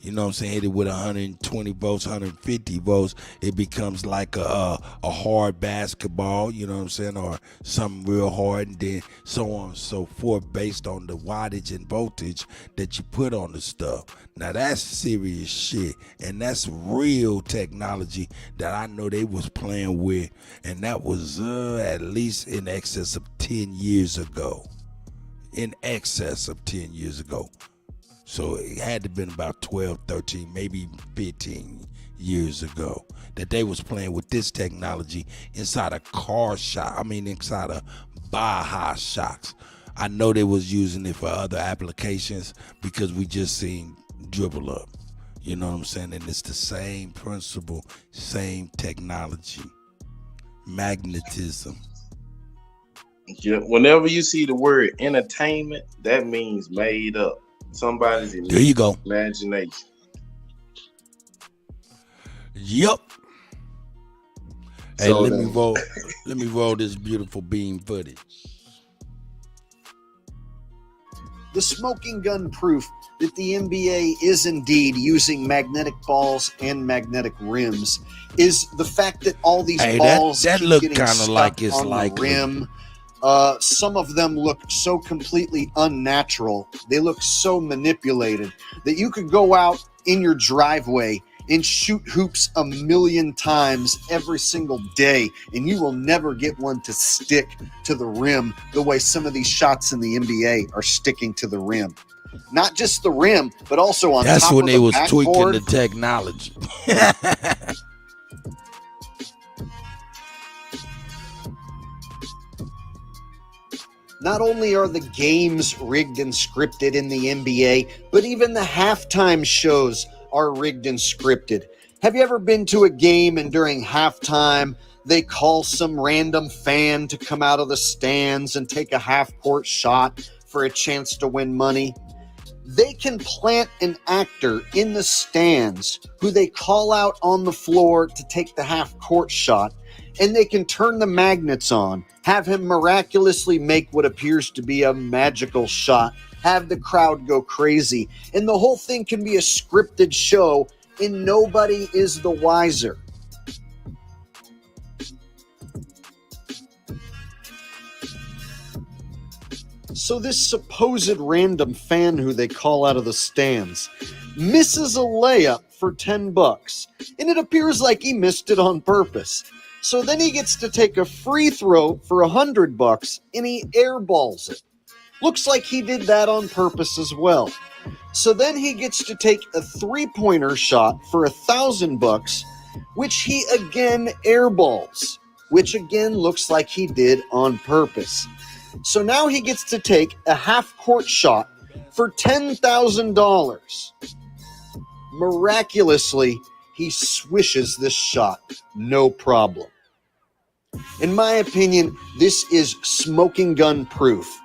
You know what I'm saying? Hit it with 120 volts, 150 volts, it becomes like a hard basketball, you know what I'm saying, or something real hard, and then so on and so forth based on the wattage and voltage that you put on the stuff. Now that's serious shit, and that's real technology that I know they was playing with, and that was at least in excess of 10 years ago. In excess of 10 years ago. So it had to have been about 12, 13, maybe 15 years ago that they was playing with this technology inside a car shop. I mean, inside of Baja shocks. I know they was using it for other applications because we just seen Dribble Up. You know what I'm saying? And it's the same principle, same technology. Magnetism. Yeah, whenever you see the word entertainment, that means made up. Somebody's there you go. Imagination. Yep. Hey, So let me roll this beautiful beam footage. The smoking gun proof that the NBA is indeed using magnetic balls and magnetic rims is the fact that all these balls that keep look getting kind of stuck like it's on likely. the rim. Some of them look so completely unnatural. They look so manipulated that you could go out in your driveway and shoot hoops 1,000,000 times every single day, and you will never get one to stick to the rim the way some of these shots in the NBA are sticking to the rim. Not just the rim, but also on That's top when of they the was tweaking backboard. the technology. Not only are the games rigged and scripted in the NBA, but even the halftime shows are rigged and scripted. Have you ever been to a game and during halftime, they call some random fan to come out of the stands and take a half-court shot for a chance to win money? They can plant an actor in the stands who they call out on the floor to take the half-court shot, and they can turn the magnets on, have him miraculously make what appears to be a magical shot, have the crowd go crazy, and the whole thing can be a scripted show, and nobody is the wiser. So this supposed random fan who they call out of the stands misses a layup for $10, and it appears like he missed it on purpose. So then he gets to take a free throw for $100 and he airballs it. Looks like he did that on purpose as well. So then he gets to take a three-pointer shot for $1,000, which he again airballs. which again looks like he did on purpose. So now he gets to take a half-court shot for $10,000. Miraculously, he swishes this shot, no problem. In my opinion, this is smoking gun proof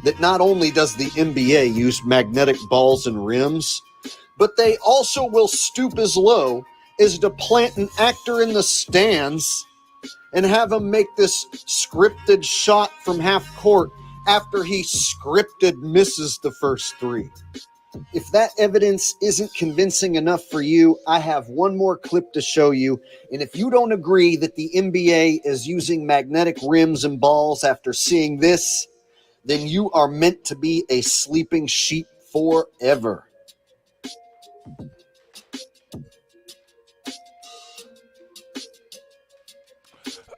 that not only does the NBA use magnetic balls and rims, but they also will stoop as low as to plant an actor in the stands and have him make this scripted shot from half court after he scripted misses the first three. If that evidence isn't convincing enough for you, I have one more clip to show you. And if you don't agree that the NBA is using magnetic rims and balls after seeing this, then you are meant to be a sleeping sheep forever.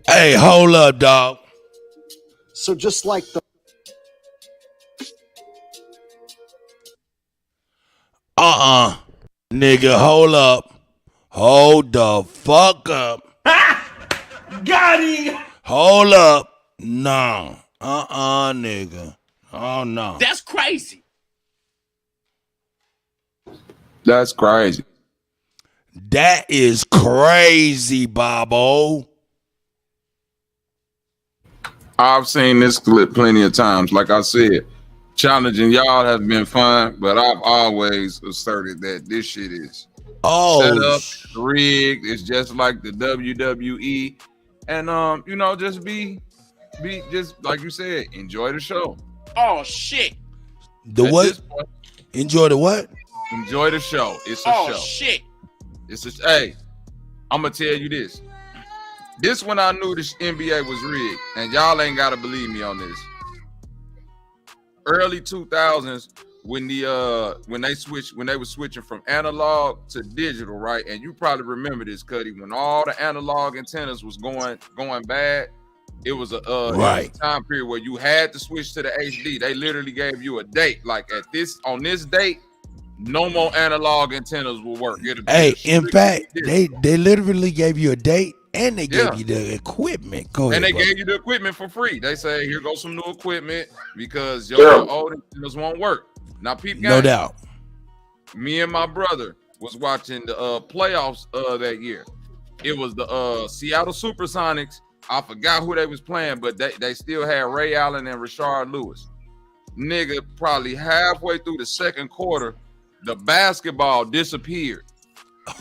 Hey, hold up, dog. So just like the nigga, hold up. Hold the fuck up. Got him. Hold up. No. Nigga. Oh, no. That's crazy. That's crazy. That is crazy, Bobo. I've seen this clip plenty of times. Like I said, challenging y'all has been fun, but I've always asserted that this shit is set up, rigged. It's just like the WWE. And just be just like you said, enjoy the show. Oh shit. The what? Enjoy the what? Enjoy the show. It's a show. Oh shit. Hey, I'm gonna tell you this. This when I knew this NBA was rigged, and y'all ain't gotta believe me on this. Early 2000s, when they were switching from analog to digital, right? And you probably remember this, Kutty, when all the analog antennas was going bad. It was a time period where you had to switch to the HD. They literally gave you a date, like on this date, no more analog antennas will work. Hey, in fact, they literally gave you a date. And they gave you the equipment. They gave you the equipment for free. They say, here goes some new equipment because your old antennas won't work. Now, peep game. No doubt. Me and my brother was watching the playoffs that year. It was the Seattle Supersonics. I forgot who they was playing, but they still had Ray Allen and Rashard Lewis. Nigga, probably halfway through the second quarter, the basketball disappeared.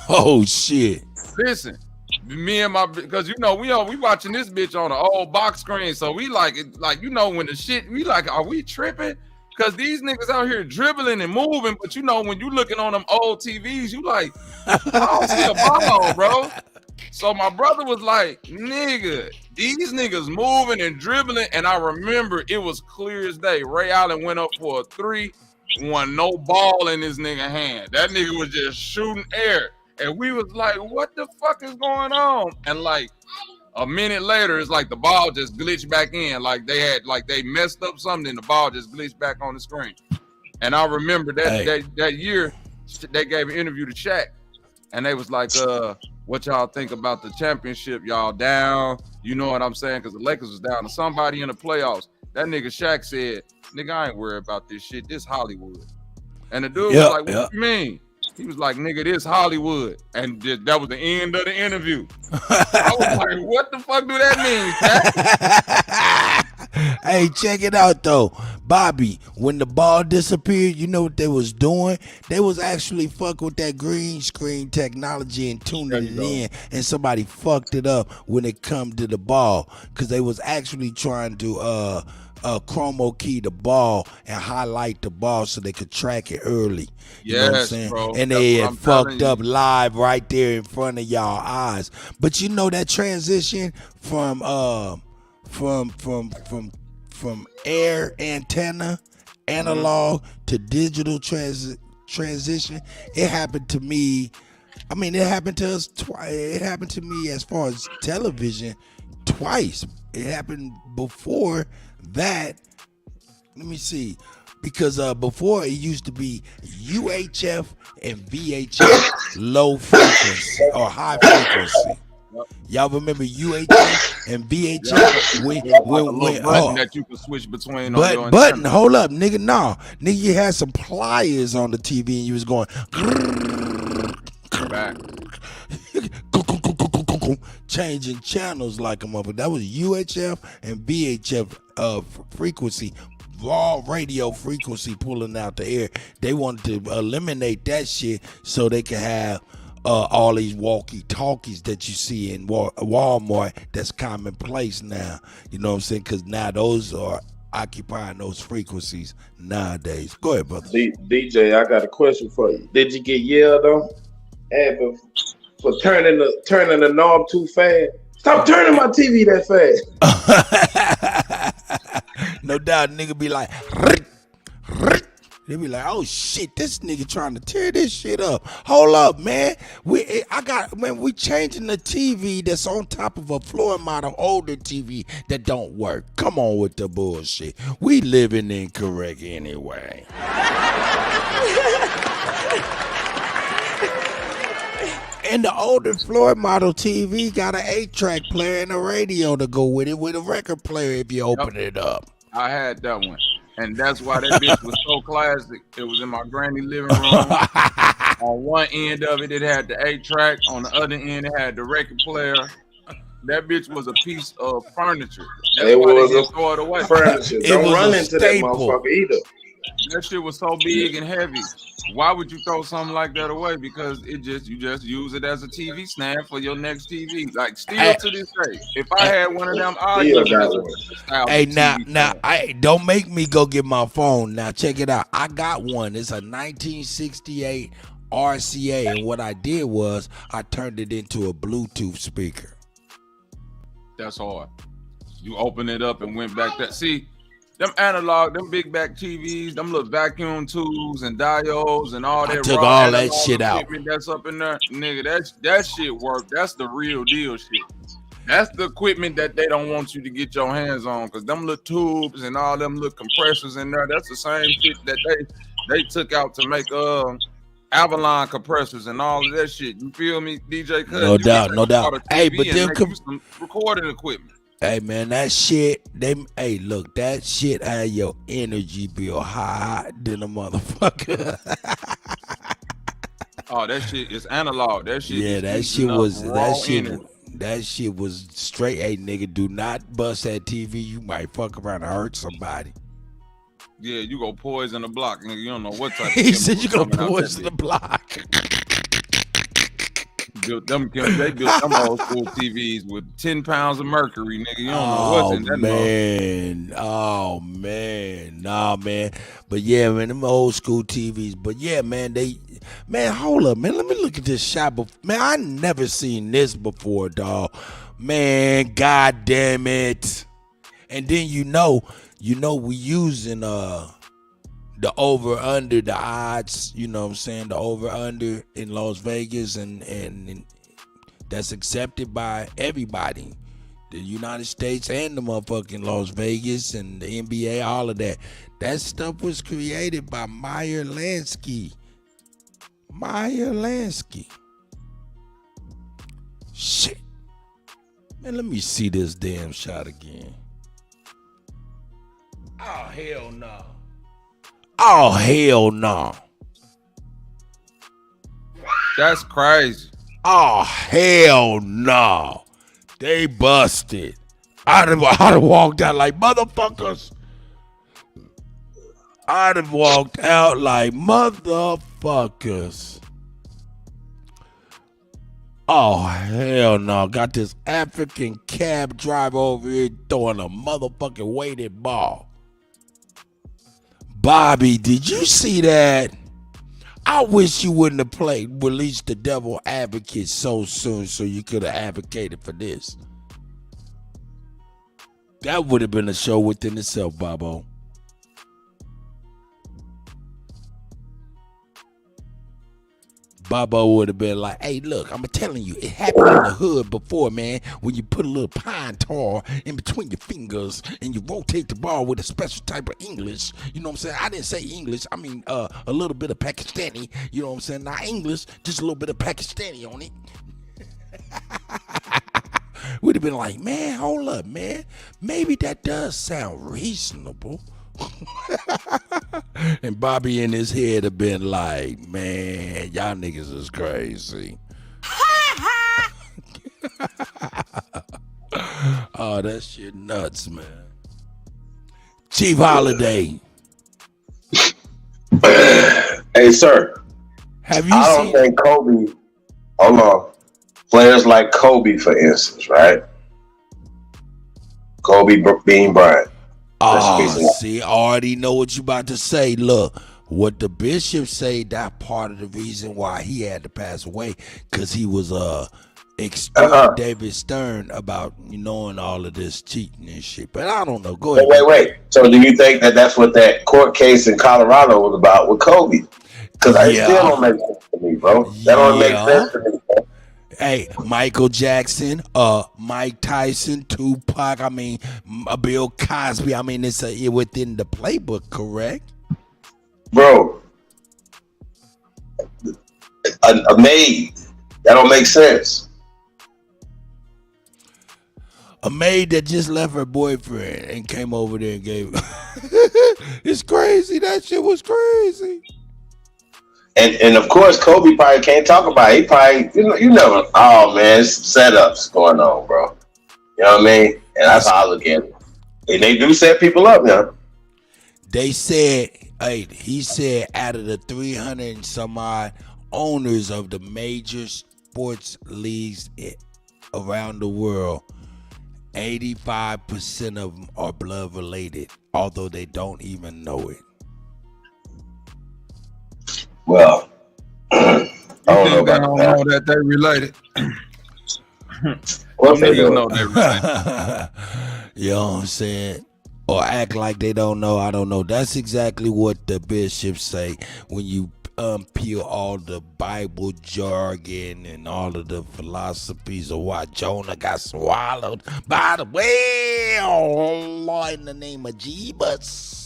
Oh, shit. Listen. Me and because we watching this bitch on an old box screen, so we like it, when the shit we like, are we tripping? Because these niggas out here dribbling and moving, but when you looking on them old TVs, you like, I don't see a ball, bro. So my brother was like, nigga, these niggas moving and dribbling, and I remember it was clear as day. Ray Allen went up for a three, won no ball in his nigga hand. That nigga was just shooting air. And we was like, what the fuck is going on? And like a minute later, it's like the ball just glitched back in. Like they messed up something and the ball just glitched back on the screen. And I remember that year, they gave an interview to Shaq. And they was like, what y'all think about the championship? Y'all down? You know what I'm saying? Because the Lakers was down to somebody in the playoffs. That nigga Shaq said, nigga, I ain't worried about this shit. This Hollywood. And the dude was like, what you mean? He was like, nigga, this Hollywood. And that was the end of the interview. I was like, what the fuck do that mean? Hey, check it out, though. Bobby, when the ball disappeared, you know what they was doing? They was actually fucking with that green screen technology and tuning it in. And somebody fucked it up when it come to the ball. Because they was actually trying to chromo key the ball and highlight the ball so they could track it early. You know what I'm saying? Bro. And they had fucked up live right there in front of y'all eyes. But that transition from air antenna analog to digital transition, it happened to me. I mean, it happened to us twice. It happened to me as far as television twice. It happened before that. Let me see, because before it used to be UHF and VHF, low frequency or high frequency. Y'all remember UHF and VHF? When button that you can switch between. Button, hold up, nigga. No, nigga, you had some pliers on the TV and you was going back. Changing channels like a motherfucker. That was UHF and VHF frequency, raw radio frequency pulling out the air. They wanted to eliminate that shit so they could have all these walkie-talkies that you see in Walmart. That's commonplace now. You know what I'm saying? Because now those are occupying those frequencies nowadays. Go ahead, brother. DJ, I got a question for you. Did you get yelled on for turning the knob too fast? Stop turning my TV that fast. No doubt, nigga be like, they be like, oh shit, this nigga trying to tear this shit up. Hold up, man. We changing the TV that's on top of a floor model older TV that don't work. Come on with the bullshit. We living incorrect anyway. And the older floor model TV got an 8-track player and a radio to go with it, with a record player if you open it up. I had that one. And that's why that bitch was so classic. It was in my granny living room. On one end of it, it had the 8-track. On the other end, it had the record player. That bitch was a piece of furniture. That's why they didn't throw it away. Furniture. Don't run into that motherfucker either. That shit was so big and heavy. Why would you throw something like that away? Because you just use it as a TV stand for your next TV. Like still to this day, if I had one of them, hey, now, don't make me go get my phone. Now check it out. I got one. It's a 1968 RCA, and what I did was I turned it into a Bluetooth speaker. That's hard. You open it up and went back there. See. Them analog, them big back TVs, them little vacuum tools and diodes and all that. I took all that shit out. That's up in there, nigga. That shit work. That's the real deal shit. That's the equipment that they don't want you to get your hands on, because them little tubes and all them little compressors in there. That's the same shit that they took out to make Avalon compressors and all of that shit. You feel me, DJ? No doubt, no doubt. Hey, but them some recording equipment. Hey man, that shit, look, that shit had your energy bill high than a motherfucker. Oh, that shit is analog. That shit. Yeah, that shit was straight. Hey nigga, do not bust that TV. You might fuck around and hurt somebody. Yeah, you go poison the block, nigga. You don't know what type. He said you gonna poison the block. They built them old school TVs with 10 pounds of mercury, nigga. You don't know what's in that man. Oh man, nah, man. But yeah, man, them old school TVs. But yeah, man, hold up, man. Let me look at this shot. Man, I never seen this before, dog. Man, god damn it. And then you know, we using the over under, the odds, you know what I'm saying, the over under in Las Vegas, and that's accepted by everybody, the United States and the motherfucking Las Vegas and the NBA, all of that. That stuff was created by Meyer Lansky. Shit. Man, let me see this damn shot again. Oh, hell no. Oh, hell no. That's crazy. Oh, hell no. They busted. I'd have walked out like motherfuckers. I'd have walked out like motherfuckers. Oh, hell no. Got this African cab driver over here throwing a motherfucking weighted ball. Bobby, did you see that? I wish you wouldn't have released the devil advocate so soon so you could have advocated for this. That would have been a show within itself, Bobo. Bobo would have been like, hey, look, I'm telling you, it happened in the hood before, man, when you put a little pine tar in between your fingers and you rotate the ball with a special type of English. You know what I'm saying? I didn't say English. I mean, a little bit of Pakistani. You know what I'm saying? Not English, just a little bit of Pakistani on it. we'd have been like, man, hold up, man. Maybe that does sound reasonable. And Bobby in his head have been like, man, y'all niggas is crazy. Oh, that shit nuts, man. Chief Holiday. Hey, sir. Have you I don't think Kobe, hold on. Players like Kobe, for instance, right? Kobe Bean Bryant. Oh, see, I already know what you about to say. Look, what the bishop say, that part of the reason why he had to pass away, because he was extorting David Stern about knowing all of this cheating and shit. But I don't know. Go ahead. Wait. So do you think that that's what that court case in Colorado was about with Kobe? Because I still don't make sense to me, bro. That don't make sense to me, bro. Hey, Michael Jackson, Mike Tyson, Tupac, I mean, Bill Cosby. I mean, it's within the playbook, correct? Bro, a maid. That don't make sense. A maid that just left her boyfriend and came over there and gave it's crazy. That shit was crazy. And of course, Kobe probably can't talk about it. He probably, you never, oh man, it's setups going on, bro. You know what I mean? And that's how I look at it. And they do set people up now. They said, he said out of the 300 and some odd owners of the major sports leagues around the world, 85% of them are blood related, although they don't even know it. Well, I don't know They about don't that. know that they related. What they Niggas do? know they related. You know what I'm saying? Or act like they don't know. I don't know. That's exactly what the bishops say when you peel all the Bible jargon and all of the philosophies of why Jonah got swallowed by the whale. Oh Lord, in the name of Jesus.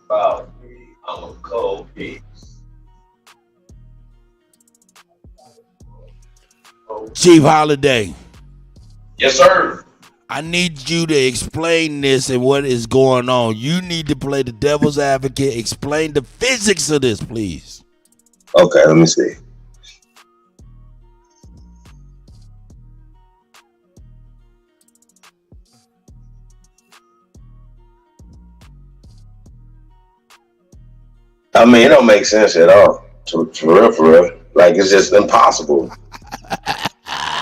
About me, I'm a cold piece. Chief Holiday. Yes, sir. I need you to explain this and what is going on. You need to play the devil's advocate. Explain the physics of this, please. Okay, let me see. I mean, it don't make sense at all. For real. Like, it's just impossible.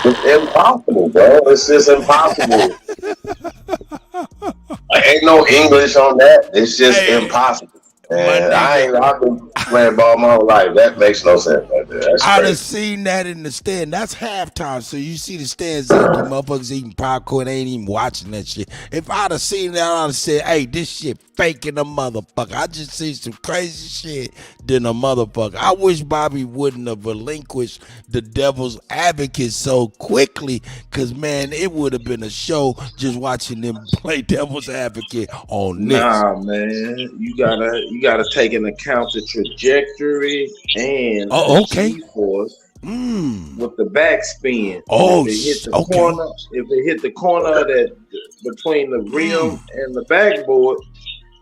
It's impossible, bro. It's just impossible. Ain't no English on that. It's just impossible. And I've been playing ball my whole life. That makes no sense right there. That's I'd crazy. have seen that in the stand. That's halftime. So you see the stands empty, motherfuckers eating popcorn, they ain't even watching that shit. If I'd have seen that, I'd have said, hey, this shit faking a motherfucker. I just see some crazy shit than a motherfucker. I wish Bobby wouldn't have relinquished the devil's advocate so quickly, because man, it would have been a show just watching them play devil's advocate on this. Nah, man, you gotta take into account the trajectory and the G-force with the backspin. Oh, if it hit the corner, if it hit the corner that between the rim and the backboard,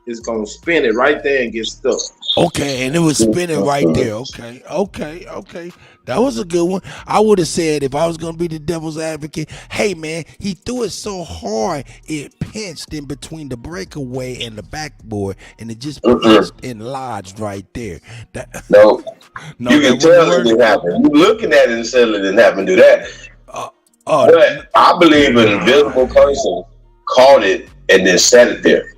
it's gonna spin it right there and get stuck. Okay, and it was spinning right there. Okay. That was a good one. I would have said, if I was going to be the devil's advocate, hey, man, he threw it so hard, it pinched in between the breakaway and the backboard, and it just pinched and lodged right there. No, you can tell it didn't happen. You looking at it and saying it didn't happen. Do that. But I believe an invisible person caught it and then set it there.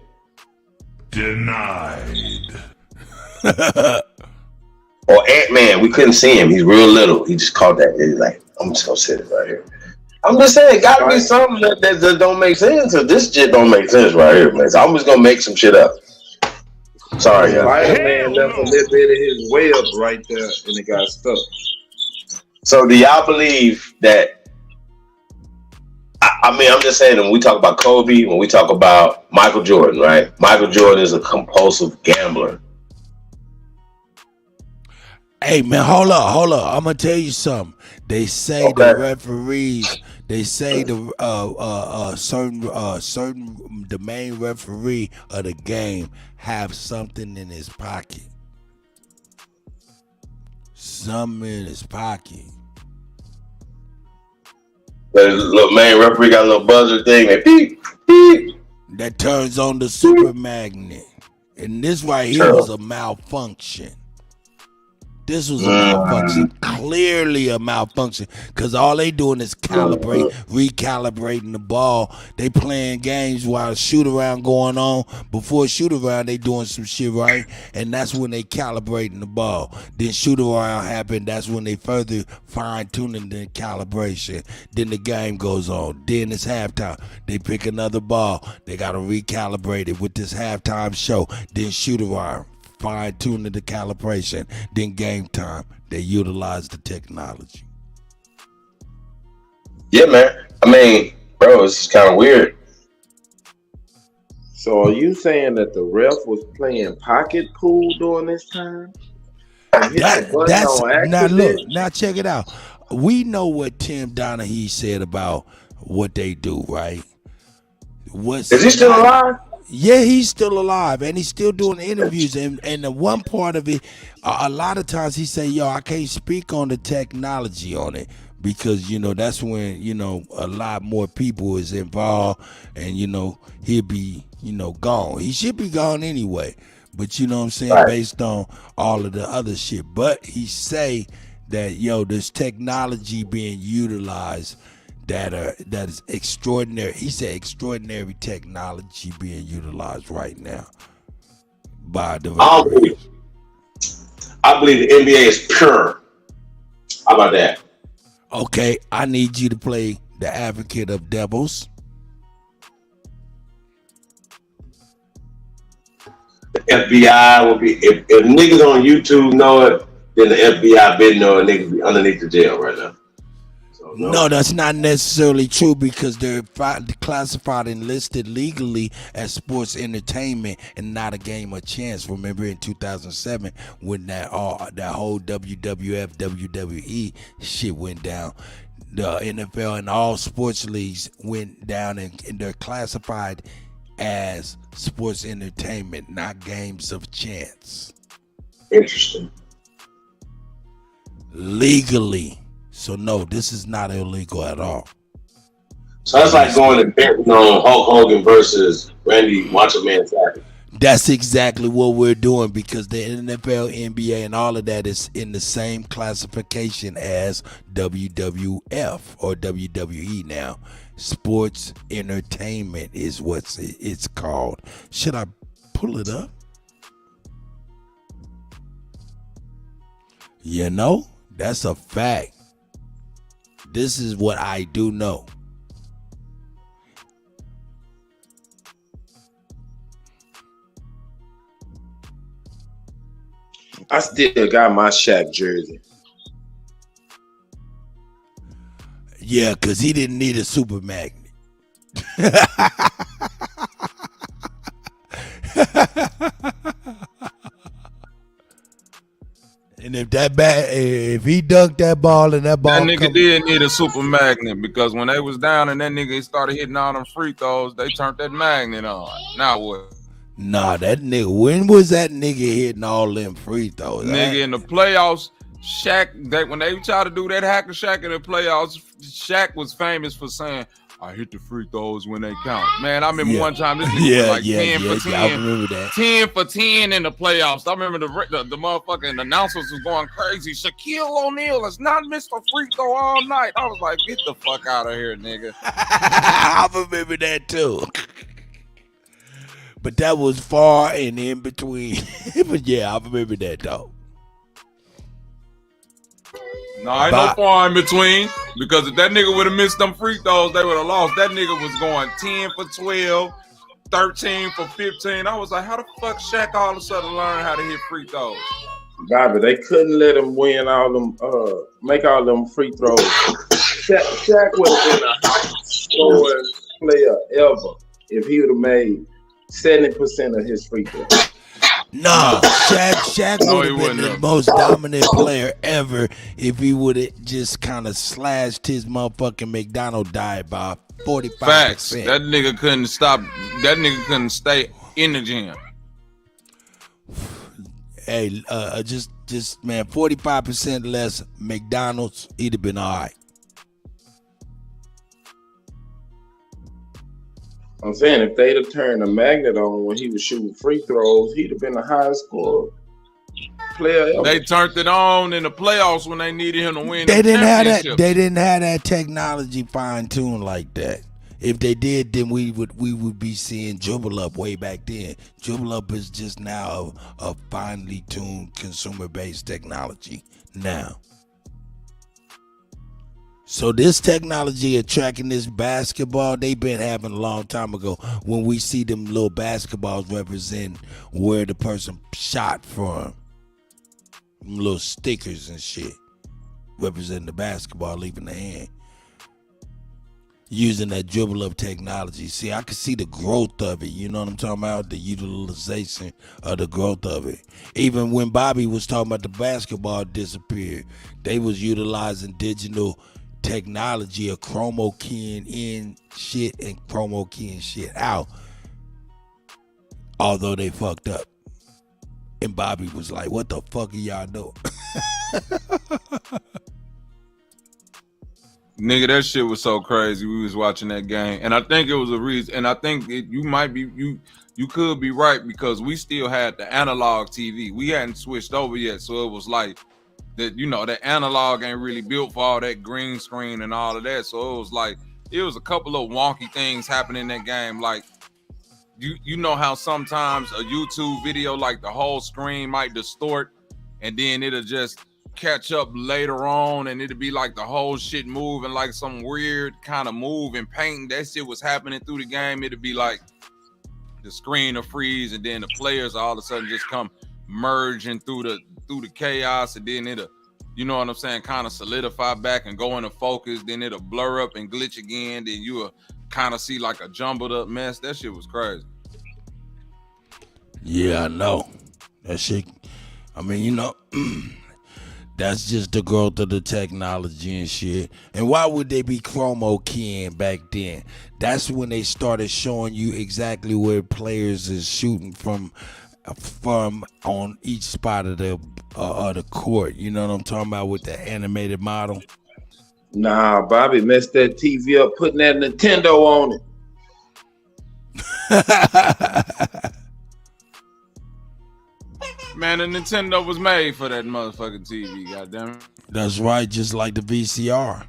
Denied. Or Ant-Man, we couldn't see him. He's real little. He just caught that. He's like, I'm just gonna sit it right here. I'm just saying, gotta be something that don't make sense. This shit don't make sense right here, man. So I'm just gonna make some shit up. Sorry, y'all. Spider-Man left a little bit of his web right there, and it got stuck. So do y'all believe that? I mean, I'm just saying, when we talk about Kobe, when we talk about Michael Jordan, right? Michael Jordan is a compulsive gambler. Hey man, hold up. I'm gonna tell you something. They say the referees. They say the certain the main referee of the game have something in his pocket. Something in his pocket. The little main referee got a little buzzer thing. That beep, beep. That turns on the super magnet. And this right here was a malfunction. This was a malfunction, clearly a malfunction, because all they doing is recalibrating the ball. They playing games while a shoot around going on. Before shoot around, they doing some shit right, and that's when they calibrating the ball. Then shoot around happened. That's when they further fine tuning the calibration. Then the game goes on. Then it's halftime. They pick another ball. They gotta recalibrate it with this halftime show. Then shoot around. Fine-tuning the calibration, then game time, they utilize the technology. Yeah, man. I mean, bro, it's kind of weird. So are you saying that the ref was playing pocket pool during this time? That's now look, now check it out. We know what Tim Donaghy said about what they do, right? Is he still alive? Yeah, he's still alive, and he's still doing interviews. And the one part of it, a lot of times he say, "Yo, I can't speak on the technology on it because that's when a lot more people is involved, and he'll be gone. He should be gone anyway, but you know what I'm saying, right, based on all of the other shit. But he say that there's technology being utilized." That is extraordinary. He said extraordinary technology being utilized right now by the referees. I believe the NBA is pure. How about that? Okay, I need you to play the advocate of devils. The FBI will be if niggas on YouTube know it, then the FBI been know a nigga be underneath the jail right now. No, that's not necessarily true because they're classified and listed legally as sports entertainment and not a game of chance. Remember in 2007 when that whole WWF, WWE shit went down, the NFL and all sports leagues went down and they're classified as sports entertainment, not games of chance. Interesting. Legally. So no, this is not illegal at all. So that's like going to betting on Hulk Hogan versus Randy Macho Man Savage. That's exactly what we're doing because the NFL, NBA, and all of that is in the same classification as WWF or WWE now. Sports entertainment is what it's called. Should I pull it up? That's a fact. This is what I do know. I still got my Shaq jersey. Yeah, because he didn't need a super magnet. And if he dunked that ball and that ball, that nigga did need a super magnet because when they was down and that nigga started hitting all them free throws, they turned that magnet on. Now what? Nah, that nigga. When was that nigga hitting all them free throws? Nigga in the playoffs, Shaq. When they tried to do that hacker Shaq in the playoffs, Shaq was famous for saying, "I hit the free throws when they count." Man, I remember one time this nigga was like 10 for 10. I remember that. 10 for 10 in the playoffs. I remember the motherfucking announcers was going crazy. Shaquille O'Neal has not missed a free throw all night. I was like, get the fuck out of here, nigga. I remember that too. But that was far and in between. But yeah, I remember that though. No, ain't no far in between because if that nigga would have missed them free throws, they would have lost. That nigga was going 10 for 12, 13 for 15. I was like, how the fuck Shaq all of a sudden learn how to hit free throws? Bobby, they couldn't let him win all them, make all them free throws. Shaq would have been the highest scoring player ever if he would have made 70% of his free throws. No, Shaq No, would he have been wouldn't the have. most dominant player ever if he would have just kind of slashed his motherfucking McDonald diet by 45%. Facts. That nigga couldn't stop. That nigga couldn't stay in the gym. Hey, just man, 45% less McDonald's, he'd have been all right. I'm saying if they'd have turned the magnet on when he was shooting free throws, he'd have been the highest score player ever. They turned it on in the playoffs when they needed him to win. They the didn't have that. championship. They didn't have that technology fine tuned like that. If they did, then we would be seeing Dribble Up way back then. Dribble Up is just now a finely tuned consumer based technology now. So this technology of tracking this basketball, they've been having a long time ago. When we see them little basketballs represent where the person shot from, them little stickers and shit representing the basketball leaving the hand. Using that Dribble Up technology. See, I could see the growth of it. You know what I'm talking about? The utilization of the growth of it. Even when Bobby was talking about the basketball disappeared, they was utilizing digital technology of chromo keying in shit and chromo keying shit out. Although they fucked up. And Bobby was like, what the fuck are y'all doing? Nigga, that shit was so crazy. We was watching that game, and I think it was a reason. And I think you could be right because we still had the analog TV. We hadn't switched over yet, so it was like that. You know, that analog ain't really built for all that green screen and all of that. So it was like it was a couple of wonky things happening in that game. Like you know how sometimes a YouTube video, like the whole screen might distort, and then it'll just catch up later on and it'll be like the whole shit moving like some weird kind of move and painting. That shit was happening through the game. It'll be like the screen will freeze and then the players all of a sudden just come merging through the chaos, and then it'll, you know what I'm saying, kind of solidify back and go into focus. Then it'll blur up and glitch again. Then you'll kind of see like a jumbled up mess. That shit was crazy. Yeah, I know. That shit, I mean, you know, that's just the growth of the technology and shit. And why would they be chromo keying back then? That's when they started showing you exactly where players is shooting from on each spot of the court. You know what I'm talking about with the animated model? Nah, Bobby messed that TV up putting that Nintendo on it. Man, the Nintendo was made for that motherfucking TV, goddamn. That's right, just like the VCR.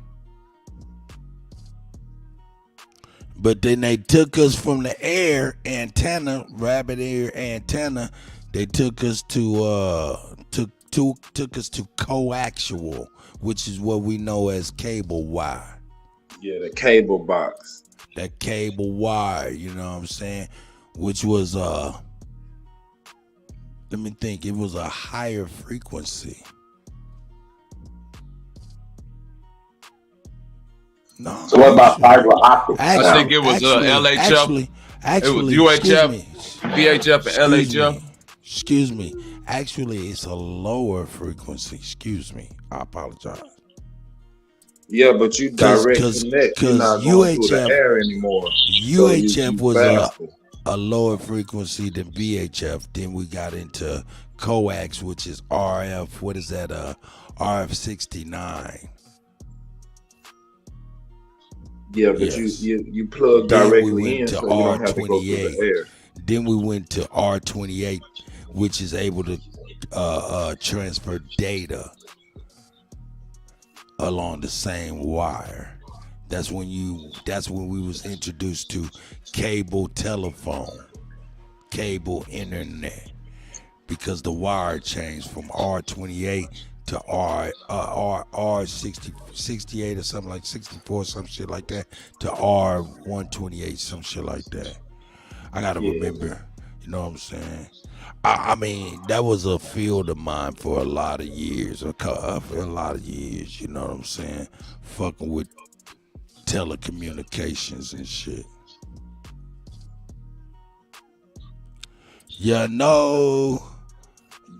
But then they took us from the air antenna, rabbit ear antenna. They took us to took us to coaxial, which is what we know as cable wire. Yeah, the cable box. That cable wire, you know what I'm saying? Which was let me think, it was a higher frequency. No. So what about fiber optic? I think it was LHF. Actually, it was UHF, VHF, and LHF. Excuse me. Actually, it's a lower frequency. Excuse me. I apologize. Yeah, but you direct connect. You're not going through the air anymore. UHF was a lower frequency than VHF. Then we got into coax, which is RF. What is that? RF 69. Yeah, but yes. you plug directly in, so you don't have to go through the air. Then we went to R28, which is able to transfer data along the same wire. That's when we was introduced to cable telephone, cable internet, because the wire changed from R28 to R68 or something like 64, some shit like that, to R128, some shit like that. I gotta remember, you know what I'm saying? I mean, that was a field of mine for a lot of years, you know what I'm saying? Fucking with telecommunications and shit. Yeah, no.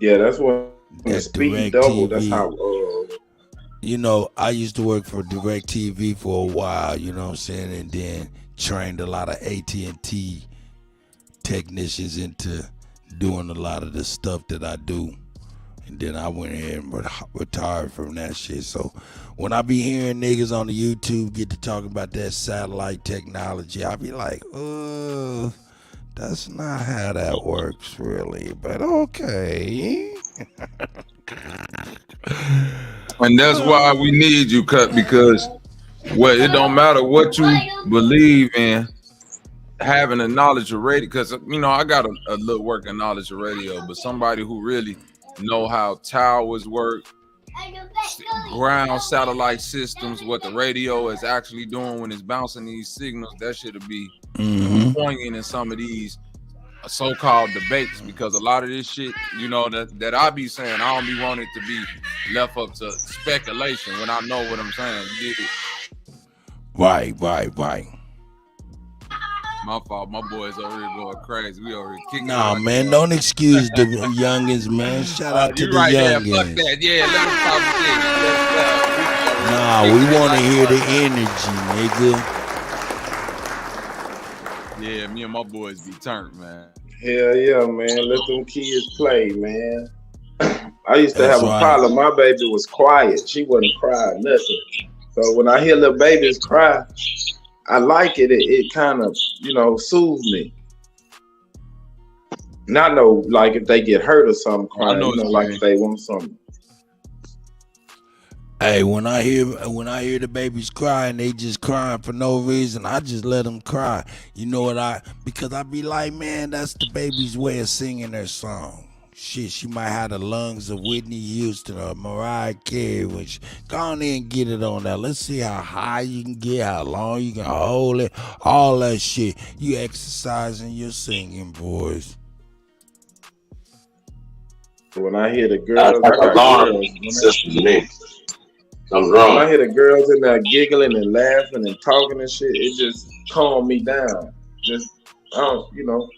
Yeah, that's what the That's speed Direct double. That's TV. how. You know, I used to work for Direct TV for a while. You know what I'm saying, and then trained a lot of AT&T technicians into doing a lot of the stuff that I do. And then I went ahead and retired from that shit. So when I be hearing niggas on the YouTube get to talking about that satellite technology, I be like, that's not how that works really, but okay. And that's why we need you, Cut, because it don't matter what you believe in, having a knowledge of radio, because you know I got a little working knowledge of radio, but somebody who really know how towers work, ground satellite systems, what the radio is actually doing when it's bouncing these signals, that should be poignant in some of these so-called debates, because a lot of this shit, you know, that I be saying, I don't be wanting it to be left up to speculation when I know what I'm saying. You get it? Right. My fault. My boys over here going crazy. We over here kicking. Nah, man, don't excuse the youngins, man. Shout out to the right youngins. there. Fuck that. Yeah, let them talk shit. Nah, we want to hear the energy, nigga. Yeah, me and my boys be turned, man. Hell yeah, man. Let them kids play, man. I used to have a right. problem. My baby was quiet. She wasn't crying nothing. So when I hear little babies cry, I like it. It kind of, you know, soothes me. Not know, like if they get hurt or something, crying. You know, like if they want something. Hey, when I hear the babies crying, they just crying for no reason. I just let them cry. You know what because I be like, man, that's the baby's way of singing their song. Shit, she might have the lungs of Whitney Houston or Mariah Carey. Which go on in and get it on there. Let's see how high you can get, how long you can hold it, all that shit. You exercising your singing, boys. When I hear the girls, I'm wrong. When I hear the girls in there giggling and laughing and talking and shit, it just calm me down. Just, I don't, you know.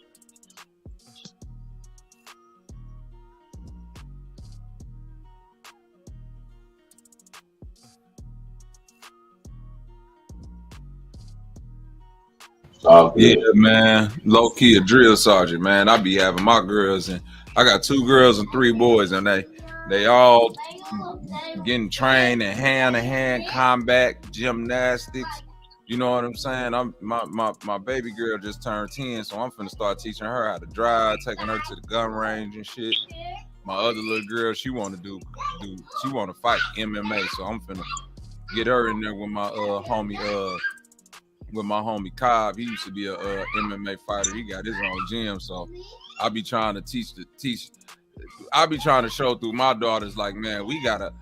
Yeah, man. Low key a drill sergeant, man. I be having my girls, and I got 2 girls and 3 boys, and they all getting trained in hand-to-hand combat gymnastics. You know what I'm saying? My baby girl just turned 10, so I'm finna start teaching her how to drive, taking her to the gun range and shit. My other little girl, she want to she want to fight MMA, so I'm finna get her in there with my homie Cobb. He used to be a MMA fighter. He got his own gym, so I be trying to teach. I be trying to show through my daughters, like, man, we gotta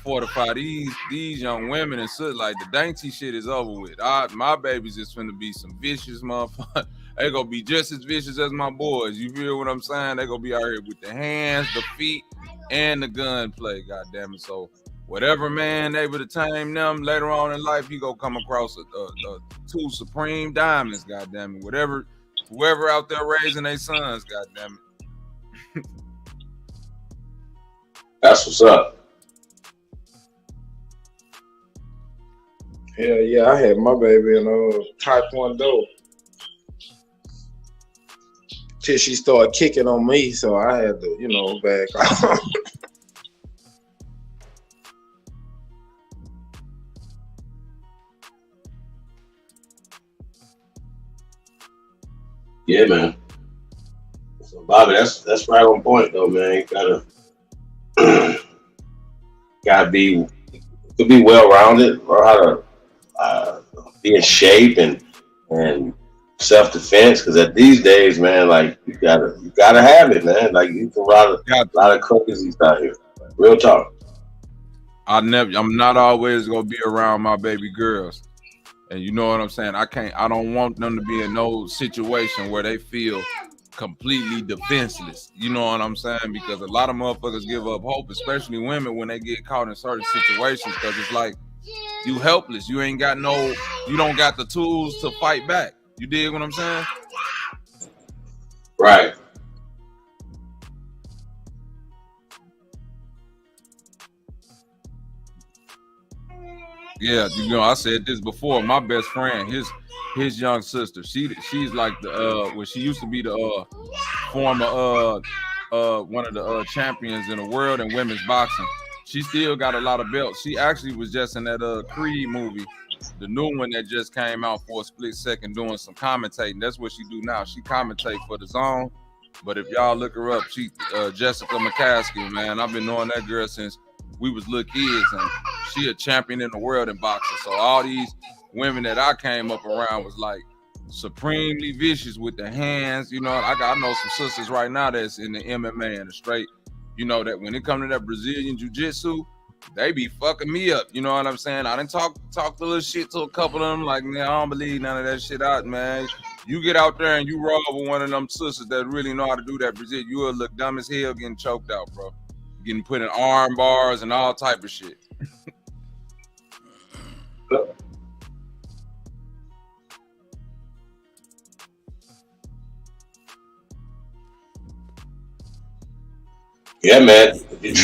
fortify these young women and shit. Like, the dainty shit is over with. My babies is finna be some vicious motherfuckers. They gonna be just as vicious as my boys. You feel what I'm saying? They gonna be out here with the hands, the feet, and the gun play. God damn it! So whatever man able to tame them later on in life, he gonna come across 2 supreme diamonds. God damn it! Whoever out there raising their sons. God damn it. That's what's up. Hell yeah, I had my baby in Taekwondo till she started kicking on me, so I had to, you know, back off. Yeah, man. So Bobby, that's right on point though, man. You gotta be well rounded, or how to be in shape and self defense. Because at these days, man, like you gotta have it, man. Like you can ride a lot of crazies out here. Real talk. I'm not always gonna be around my baby girls. And you know what I'm saying? I don't want them to be in no situation where they feel completely defenseless. You know what I'm saying? Because a lot of motherfuckers give up hope, especially women, when they get caught in certain situations, because it's like you helpless. You don't got the tools to fight back. You dig what I'm saying? Right. Yeah, you know, I said this before. My best friend, his young sister, she's like the well, she used to be the former one of the champions in the world in women's boxing. She still got a lot of belts. She actually was just in that Creed movie, the new one that just came out for a split second, doing some commentating. That's what she do now. She commentate for the Zone. But if y'all look her up, she Jessica McCaskey, man. I've been knowing that girl since we was little kids, and she a champion in the world in boxing. So all these women that I came up around was like supremely vicious with the hands. You know, I know some sisters right now that's in the MMA and the straight. You know that when it comes to that Brazilian jiu-jitsu, they be fucking me up. You know what I'm saying? I done talk a little shit to a couple of them. Like, man, I don't believe none of that shit out, man. You get out there and you roll with one of them sisters that really know how to do that Brazil, you will look dumb as hell getting choked out, bro. Getting put in arm bars and all type of shit. Yeah, man. You you're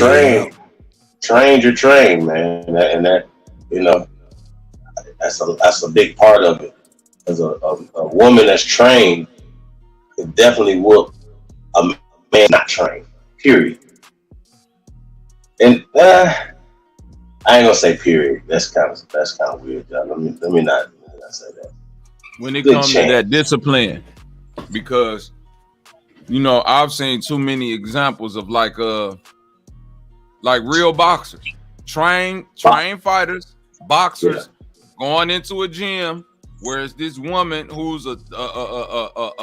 trained, man. And that, you know, that's a big part of it. As a woman that's trained can definitely whoop a man not trained. Period. And I ain't gonna say period. That's kind of weird. Let me not say that. When it comes to that discipline, because you know I've seen too many examples of like real boxers, trained fighters, boxers going into a gym. Whereas this woman who's a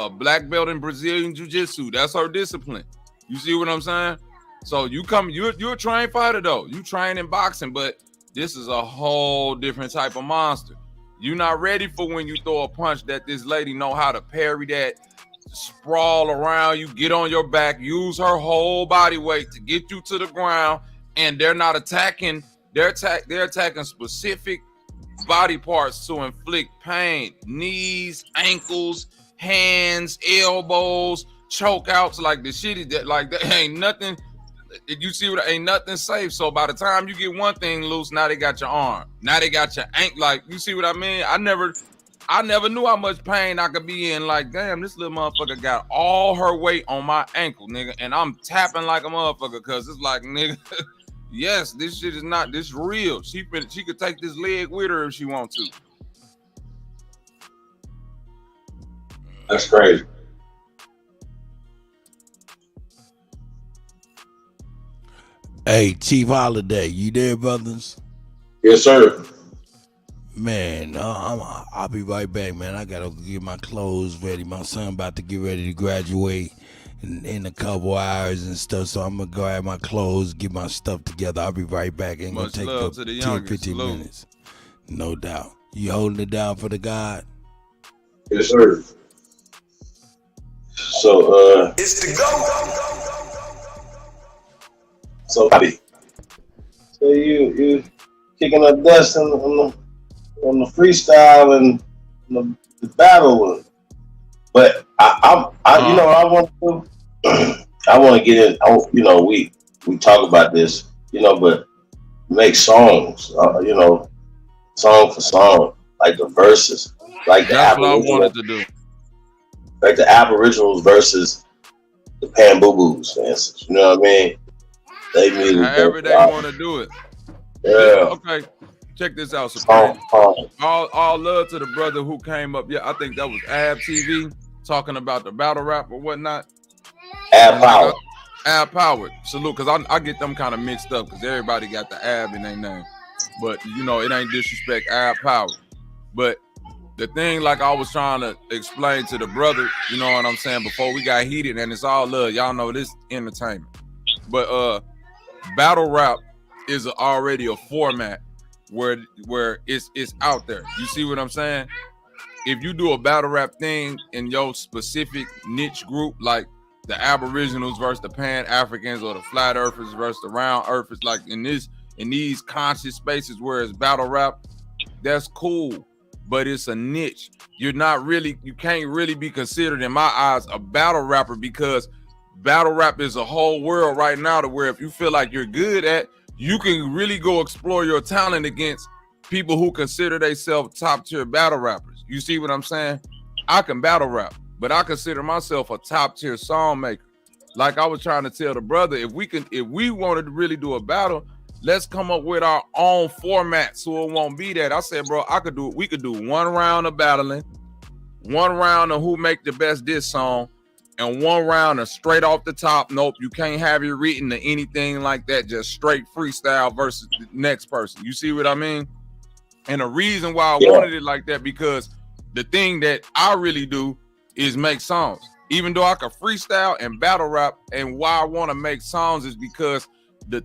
black belt in Brazilian jiu-jitsu, that's her discipline. You see what I'm saying? So you're a trained fighter though. You train in boxing, but this is a whole different type of monster. You're not ready for when you throw a punch that this lady know how to parry that, sprawl around you, get on your back, use her whole body weight to get you to the ground, and they're not attacking. They're attacking specific body parts to inflict pain: knees, ankles, hands, elbows, choke outs. Like the shit is that ain't nothing. You see what ain't nothing safe. So by the time you get one thing loose, now they got your arm. Now they got your ankle. Like, you see what I mean? I never knew how much pain I could be in. Like, damn, this little motherfucker got all her weight on my ankle, nigga, and I'm tapping like a motherfucker because it's like, nigga. Yes, this shit is not this real. She could take this leg with her if she wants to. That's crazy. Hey, Chief Holiday, you there, brothers? Yes, sir. Man, I'll be right back, man. I gotta get my clothes ready. My son about to get ready to graduate in a couple hours and stuff, so I'm gonna grab my clothes, get my stuff together. I'll be right back. Ain't gonna take up 10, 15 minutes. No doubt. You holding it down for the God? Yes, sir. So it's the go. So you kicking up dust on the freestyle and the battle, but I you know I want to get in. You know, we talk about this, you know, but make songs, you know, song for song, like the verses, like that's what I wanted to do, like the Aboriginals versus the Pan-Boo-Boos, for instance. You know what I mean? They music. However they want to do it. Yeah. Okay. Check this out, Supreme. All love to the brother who came up. Yeah, I think that was Ab TV talking about the battle rap or whatnot. Ab Power. Ab Power. Salute, because I get them kind of mixed up because everybody got the Ab in their name. But, you know, it ain't disrespect Ab Power. But the thing, like I was trying to explain to the brother, you know what I'm saying, before we got heated, and it's all love. Y'all know this entertainment. But battle rap is already a format where it's out there. You see what I'm saying? If you do a battle rap thing in your specific niche group, like the Aboriginals versus the Pan-Africans or the Flat Earthers versus the Round Earthers, like in these conscious spaces where it's battle rap, that's cool, but it's a niche. You can't really be considered, in my eyes, a battle rapper, because battle rap is a whole world right now to where if you feel like you're good at, you can really go explore your talent against people who consider themselves top tier battle rappers. You see what I'm saying? I can battle rap, but I consider myself a top tier song maker. Like I was trying to tell the brother, if we wanted to really do a battle, let's come up with our own format so it won't be that. I said, bro, we could do 1 round of battling, 1 round of who make the best diss song, and 1 round of straight off the top. Nope, you can't have it written or anything like that. Just straight freestyle versus the next person. You see what I mean? And the reason why I wanted it like that, because the thing that I really do is make songs. Even though I can freestyle and battle rap, and why I want to make songs is because the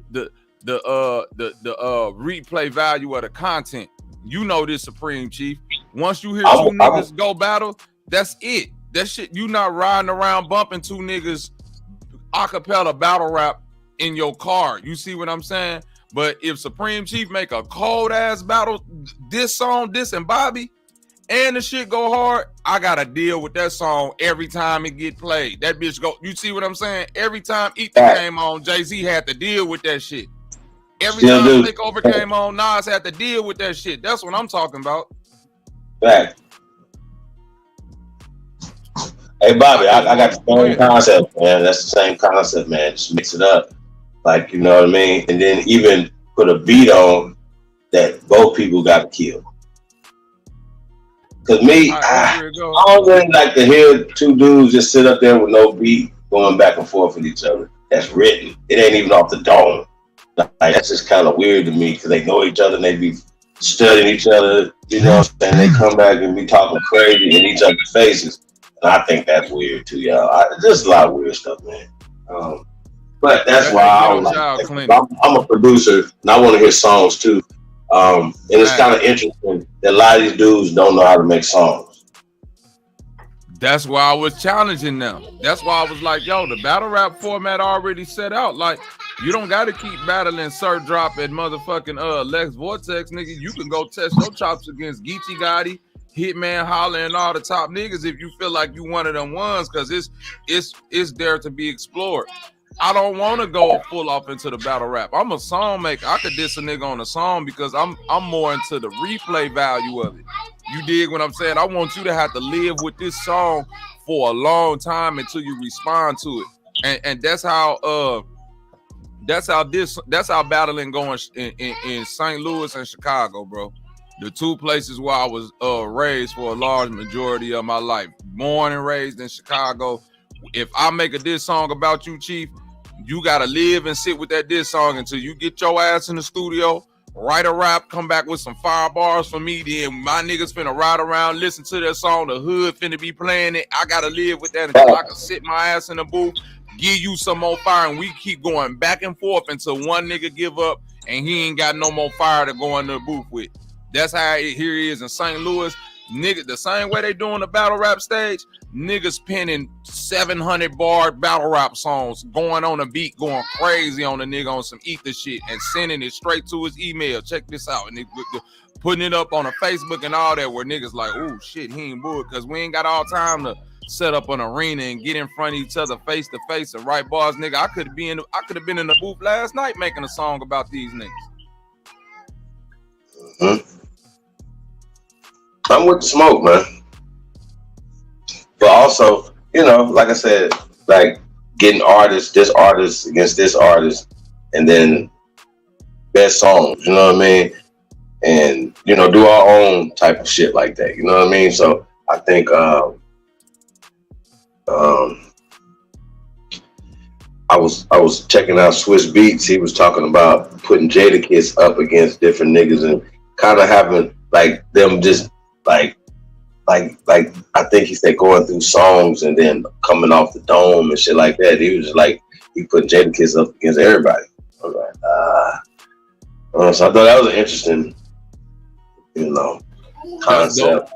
replay value of the content. You know this, Supreme Chief. Once you hear 2 niggas go battle, that's it. That shit, you not riding around bumping 2 niggas acapella battle rap in your car. You see what I'm saying? But if Supreme Chief make a cold ass battle, this song, this and Bobby, and the shit go hard, I gotta deal with that song every time it get played. That bitch go, you see what I'm saying? Every time Ethan came on, Jay-Z had to deal with that shit. Every time Takeover came on, Nas had to deal with that shit. That's what I'm talking about. Fact. Hey Bobby, I got the same concept, man. That's the same concept, man. Just mix it up. Like, you know what I mean? And then even put a beat on that both people got killed. Cause me, I don't really like to hear 2 dudes just sit up there with no beat going back and forth with each other. That's written. It ain't even off the dome. Like, that's just kind of weird to me because they know each other and they be studying each other. You know what I'm saying? They come back and be talking crazy in each other's faces. And I think that's weird too, y'all. There's a lot of weird stuff, man. But that's why I don't like. I'm a producer and I want to hear songs too. And it's kind of interesting that a lot of these dudes don't know how to make songs. That's why I was challenging them. That's why I was like, yo, the battle rap format already set out. Like, you don't got to keep battling Sir Drop and motherfucking Lex Vortex, nigga. You can go test your chops against Geechee Gotti, Hitman Holler, and all the top niggas if you feel like you one of them ones, because it's there to be explored. I don't want to go full off into the battle rap. I'm a song maker. I could diss a nigga on a song because I'm more into the replay value of it. You dig what I'm saying? I want you to have to live with this song for a long time until you respond to it. And that's how battling going in St. Louis and Chicago, bro. The 2 places where I was raised for a large majority of my life. Born and raised in Chicago. If I make a diss song about you, Chief, you gotta live and sit with that diss song until you get your ass in the studio, write a rap, come back with some fire bars for me. Then my niggas finna ride around, listen to that song. The hood finna be playing it. I gotta live with that until I can sit my ass in the booth, give you some more fire, and we keep going back and forth until one nigga give up and he ain't got no more fire to go in the booth with. That's how here he is in St. Louis. Nigga, the same way they doing the battle rap stage, niggas penning 700 bar battle rap songs, going on a beat, going crazy on the nigga on some ether shit and sending it straight to his email. Check this out. And they putting it up on a Facebook and all that, where niggas like, oh shit, he ain't bored, because we ain't got all time to set up an arena and get in front of each other face to face and write bars. Nigga, I could have been in the booth last night making a song about these niggas. Mm-hmm. I'm with the smoke, man. But also, you know, like I said, like getting this artist against this artist, and then best songs, you know what I mean? And, you know, do our own type of shit like that, you know what I mean? So I think I was checking out Swiss Beats. He was talking about putting Jadakiss up against different niggas and kind of having like them just like I think he said going through songs and then coming off the dome and shit like that. He was just like, he put Jadakiss up against everybody. I was like, so I thought that was an interesting, you know, concept.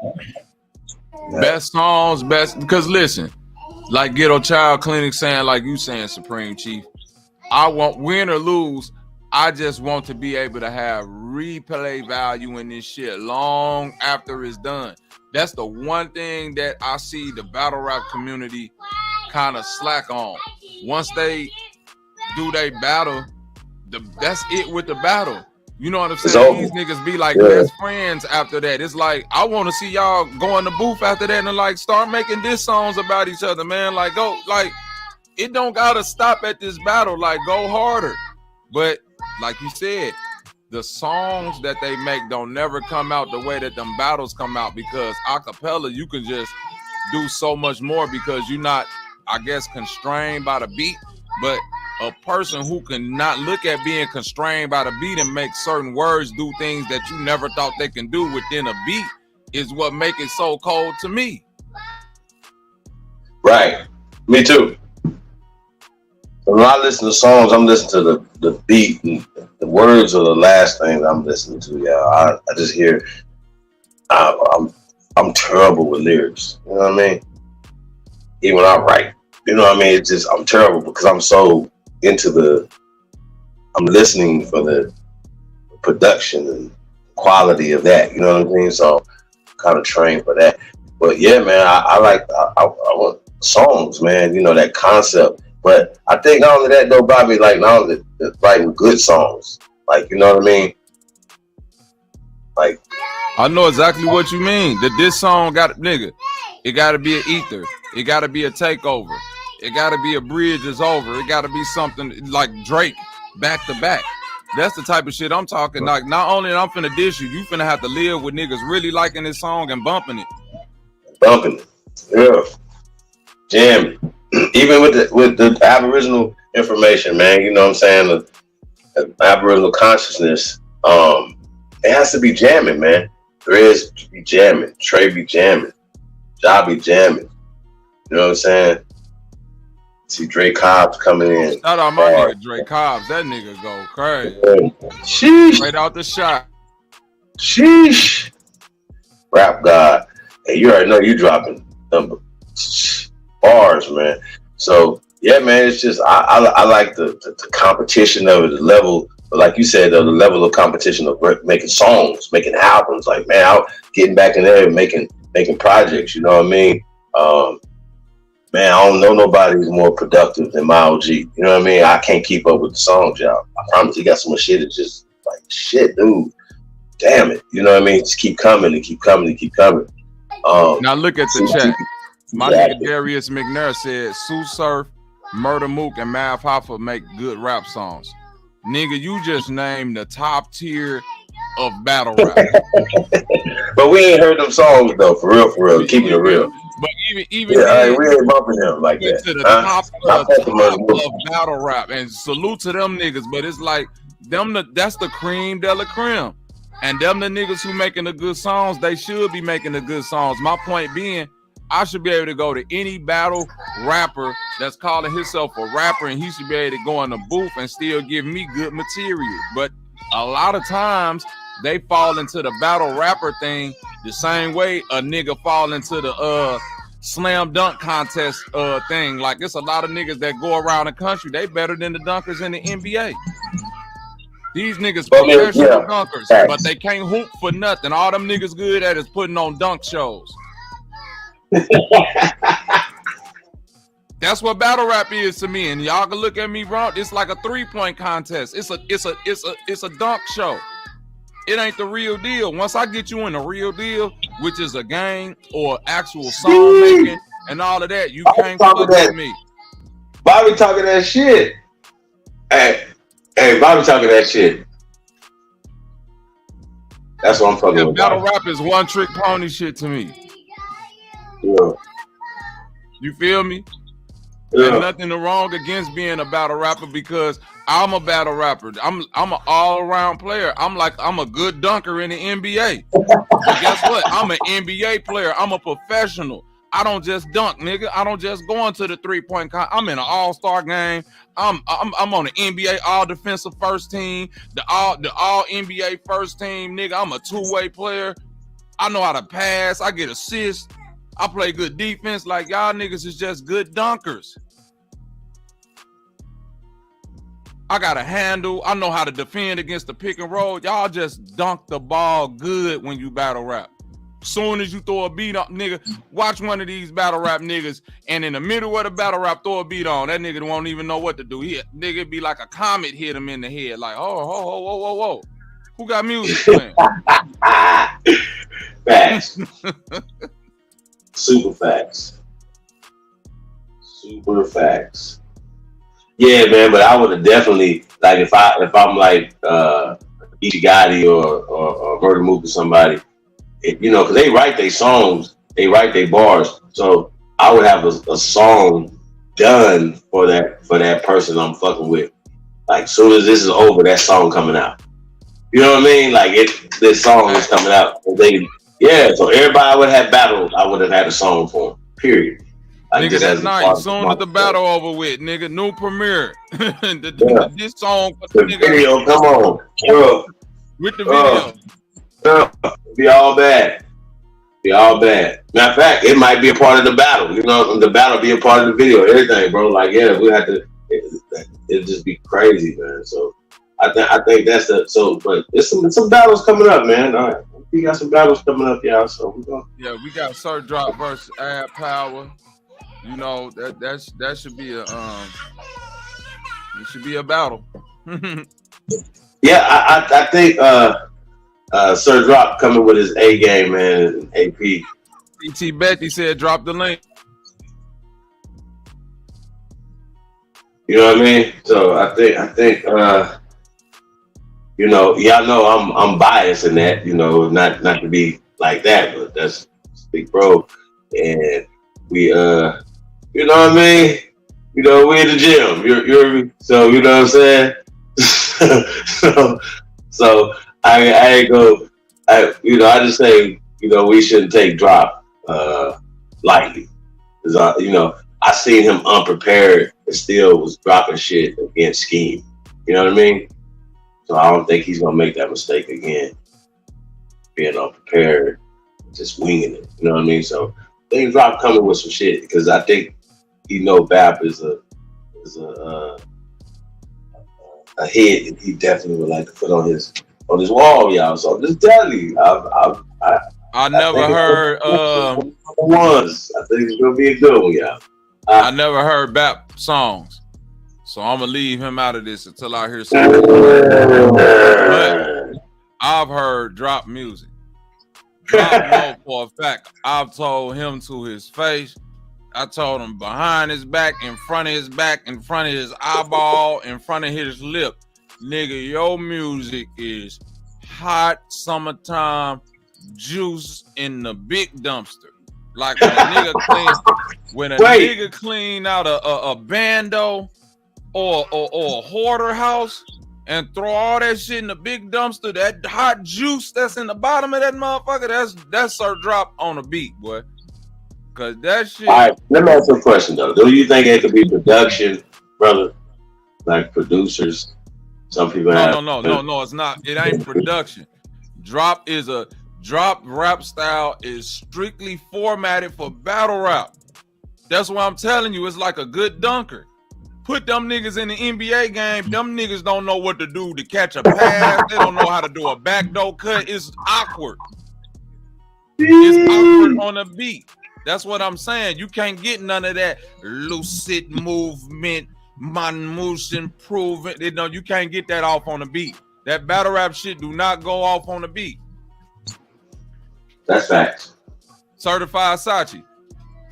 Best songs, because listen, like Ghetto Child Clinic saying, like you saying, Supreme Chief, I want, win or lose, I just want to be able to have replay value in this shit long after it's done. That's the one thing that I see the battle rap community kind of slack on. Once they do their battle, that's it with the battle. You know what I'm It's saying? over. These niggas be like Yeah. best friends after that. It's like I want to see y'all go in the booth after that and like start making diss songs about each other, man. Like go, like it don't gotta stop at this battle. Like go harder. But like you said, the songs that they make don't never come out the way that them battles come out, because a cappella you can just do so much more because you're not, I guess, constrained by the beat. But a person who can not look at being constrained by the beat and make certain words do things that you never thought they can do within a beat is what make it so cold to me. Right. Me too. When I listen to songs, I'm listening to the beat, and the words are the last thing I'm listening to. Yeah, I just hear. I'm terrible with lyrics. You know what I mean? Even when I write, you know what I mean? It's just I'm terrible because I'm so into I'm listening for the production and quality of that. You know what I mean? So I'm kind of trained for that. But yeah, man, I want songs, man. You know, that concept. But I think not only that though, Bobby, like not only writing good songs, like, you know what I mean? Like, I know exactly what you mean. That this song got, nigga, it got to be an ether. It got to be a takeover. It got to be a bridge is over. It got to be something like Drake back to back. That's the type of shit I'm talking. Like, not only am I finna dish you, you finna have to live with niggas really liking this song and bumping it. Bumping it. Yeah. Jamming. Even with the Aboriginal information, man, you know what I'm saying? The Aboriginal consciousness, it has to be jamming, man. Grizz be jamming, Trey be jamming, Ja be jamming. You know what I'm saying? See Dre Cobbs coming in. Shout out my nigga Dre Cobbs. That nigga go crazy. Sheesh. Right out the shot. Sheesh. Rap God. Hey, you already know you dropping them bars, man. So yeah, man, it's just I like the competition of it, the level. But like you said, the level of competition of making songs, making albums, like, man, out getting back in there and making projects, you know what I mean? Man, I don't know nobody who's more productive than my OG. You know what I mean? I can't keep up with the songs, y'all. I promise he got so much shit. It's just like, shit, dude. Damn it. You know what I mean? Just keep coming and keep coming and keep coming. Now look at the chat. My nigga Darius McNair said, Sue Surf, Murder Mook, and Mav Hoffa make good rap songs. Nigga, you just named the top tier of battle rap. But we ain't heard them songs though, for real. Keeping it real. But even yeah, we ain't bumping them like that. To the top of battle rap, and salute to them niggas. But it's like that's the cream de la creme, and them the niggas who making the good songs. They should be making the good songs. My point being, I should be able to go to any battle rapper that's calling himself a rapper, and he should be able to go in the booth and still give me good material. But a lot of times they fall into the battle rapper thing the same way a nigga fall into the slam dunk contest thing. Like, it's a lot of niggas that go around the country, they better than the dunkers in the NBA. These niggas professional dunkers, but they can't hoop for nothing. All them niggas good at is putting on dunk shows. That's what battle rap is to me, and y'all can look at me wrong. It's like a 3-point contest. It's a dunk show. It ain't the real deal. Once I get you in the real deal, which is a game or actual song making and all of that, you can't fuck with me. Bobby talking that shit. Hey, Bobby talking that shit. That's what I'm fucking with. Battle rap is one trick pony shit to me. Yeah. You feel me? Yeah. There's nothing wrong against being a battle rapper, because I'm a battle rapper. I'm an all-around player. I'm a good dunker in the NBA. But guess what? I'm an NBA player. I'm a professional. I don't just dunk, nigga. I don't just go into the 3-point I'm in an all-star game. I'm on the NBA all-defensive first team, the all NBA first team, nigga. I'm a two-way player. I know how to pass. I get assists. I play good defense. Like, y'all niggas is just good dunkers. I got a handle. I know how to defend against the pick and roll. Y'all just dunk the ball good when you battle rap. Soon as you throw a beat on, nigga, watch one of these battle rap niggas, and in the middle of the battle rap, throw a beat on. That nigga won't even know what to do. Nigga be like a comet hit him in the head. Like, oh, whoa. Who got music playing? Facts. Super facts. Super facts. Yeah, man, but I would have definitely, like, if I'm like Idgaf or Murder Mook or somebody, you know, because they write their songs, they write their bars. So I would have a song done for that person I'm fucking with. Like, soon as this is over, that song coming out. You know what I mean? Like, this song is coming out. So everybody would have battled. I would have had a song for them. Period. Like, Nigga, that night, soon as the battle over with, nigga, new premiere. This song, the video, come on, bro. With the video, be all bad. Be all bad. Matter of fact, it might be a part of the battle. You know, the battle be a part of the video. Everything, bro. Like, yeah, we have to. It'd just be crazy, man. So I think that's but there's some battles coming up, man. All right, we got some battles coming up, y'all. So we got Sir Drop versus Ad Power. You know, that should be it should be a battle. Yeah, I think Sir Drop coming with his A game, man. AP. CT Betty said drop the link. You know what I mean? So I think you know, y'all know I'm biased in that, you know, not to be like that, but that's Big Bro. And we you know what I mean? You know, we in the gym. You're so you know what I'm saying? so I just say, you know, we shouldn't take Drop lightly. Because you know, I seen him unprepared and still was dropping shit against Scheme. You know what I mean? So I don't think he's gonna make that mistake again. Being unprepared, just winging it. You know what I mean? So I think Drop coming with some shit because I think he know Bap is a hit that he definitely would like to put on his wall, y'all. So I'm just telling you, I never heard ones. I think it's gonna be a good one, y'all. I never heard Bap songs, so I'm gonna leave him out of this until I hear something. But I've heard Drop music. Drop know for a fact. I've told him to his face. I told him behind his back, in front of his back, in front of his eyeball, in front of his lip. Nigga, your music is hot summertime juice in the big dumpster. Like when a nigga clean out a bando or a hoarder house and throw all that shit in the big dumpster, that hot juice that's in the bottom of that motherfucker, that's Sir Drop on the beat, boy. Cause that shit. All right, let me ask you a question though. Do you think it could be production, brother? Like producers? Some people No, it's not. It ain't production. Drop rap style is strictly formatted for battle rap. That's why I'm telling you, it's like a good dunker. Put them niggas in the NBA game, them niggas don't know what to do to catch a pass. They don't know how to do a backdoor cut. It's awkward. It's awkward on a beat. That's what I'm saying. You can't get none of that lucid movement, motion proven. You can't get that off on the beat. That battle rap shit do not go off on the beat. That's facts. Certified Sachi.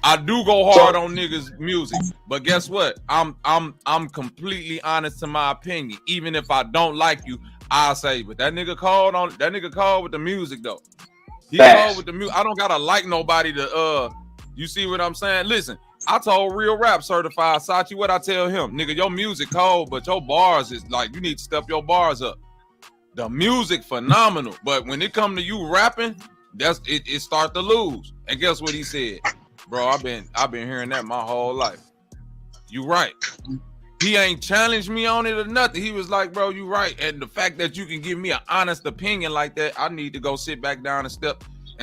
I do go hard on niggas' music, but guess what? I'm completely honest to my opinion. Even if I don't like you, I'll say, but that nigga called with the music though. He called with the music. I don't gotta like nobody to you see what I'm saying? Listen, I told Real Rap Certified Sachi what I tell him. Nigga, your music cold, but your bars is like, you need to step your bars up. The music phenomenal, but when it come to you rapping, it start to lose. And guess what he said? Bro, I've been hearing that my whole life. You right. He ain't challenged me on it or nothing. He was like, bro, you right. And the fact that you can give me an honest opinion like that, I need to go sit back down and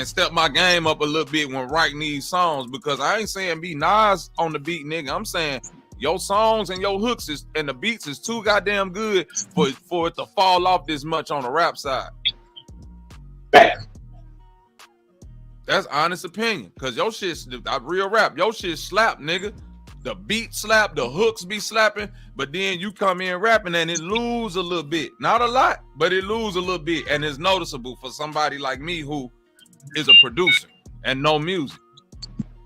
step my game up a little bit when writing these songs, because I ain't saying be Nas on the beat, nigga. I'm saying your songs and your hooks and the beats is too goddamn good for it to fall off this much on the rap side. That's honest opinion, because your shit's Real Rap. Your shit slap, nigga. the beat slap, the hooks be slapping, but then you come in rapping and it lose a little bit. Not a lot, but it lose a little bit. And it's noticeable for somebody like me who is a producer and know music.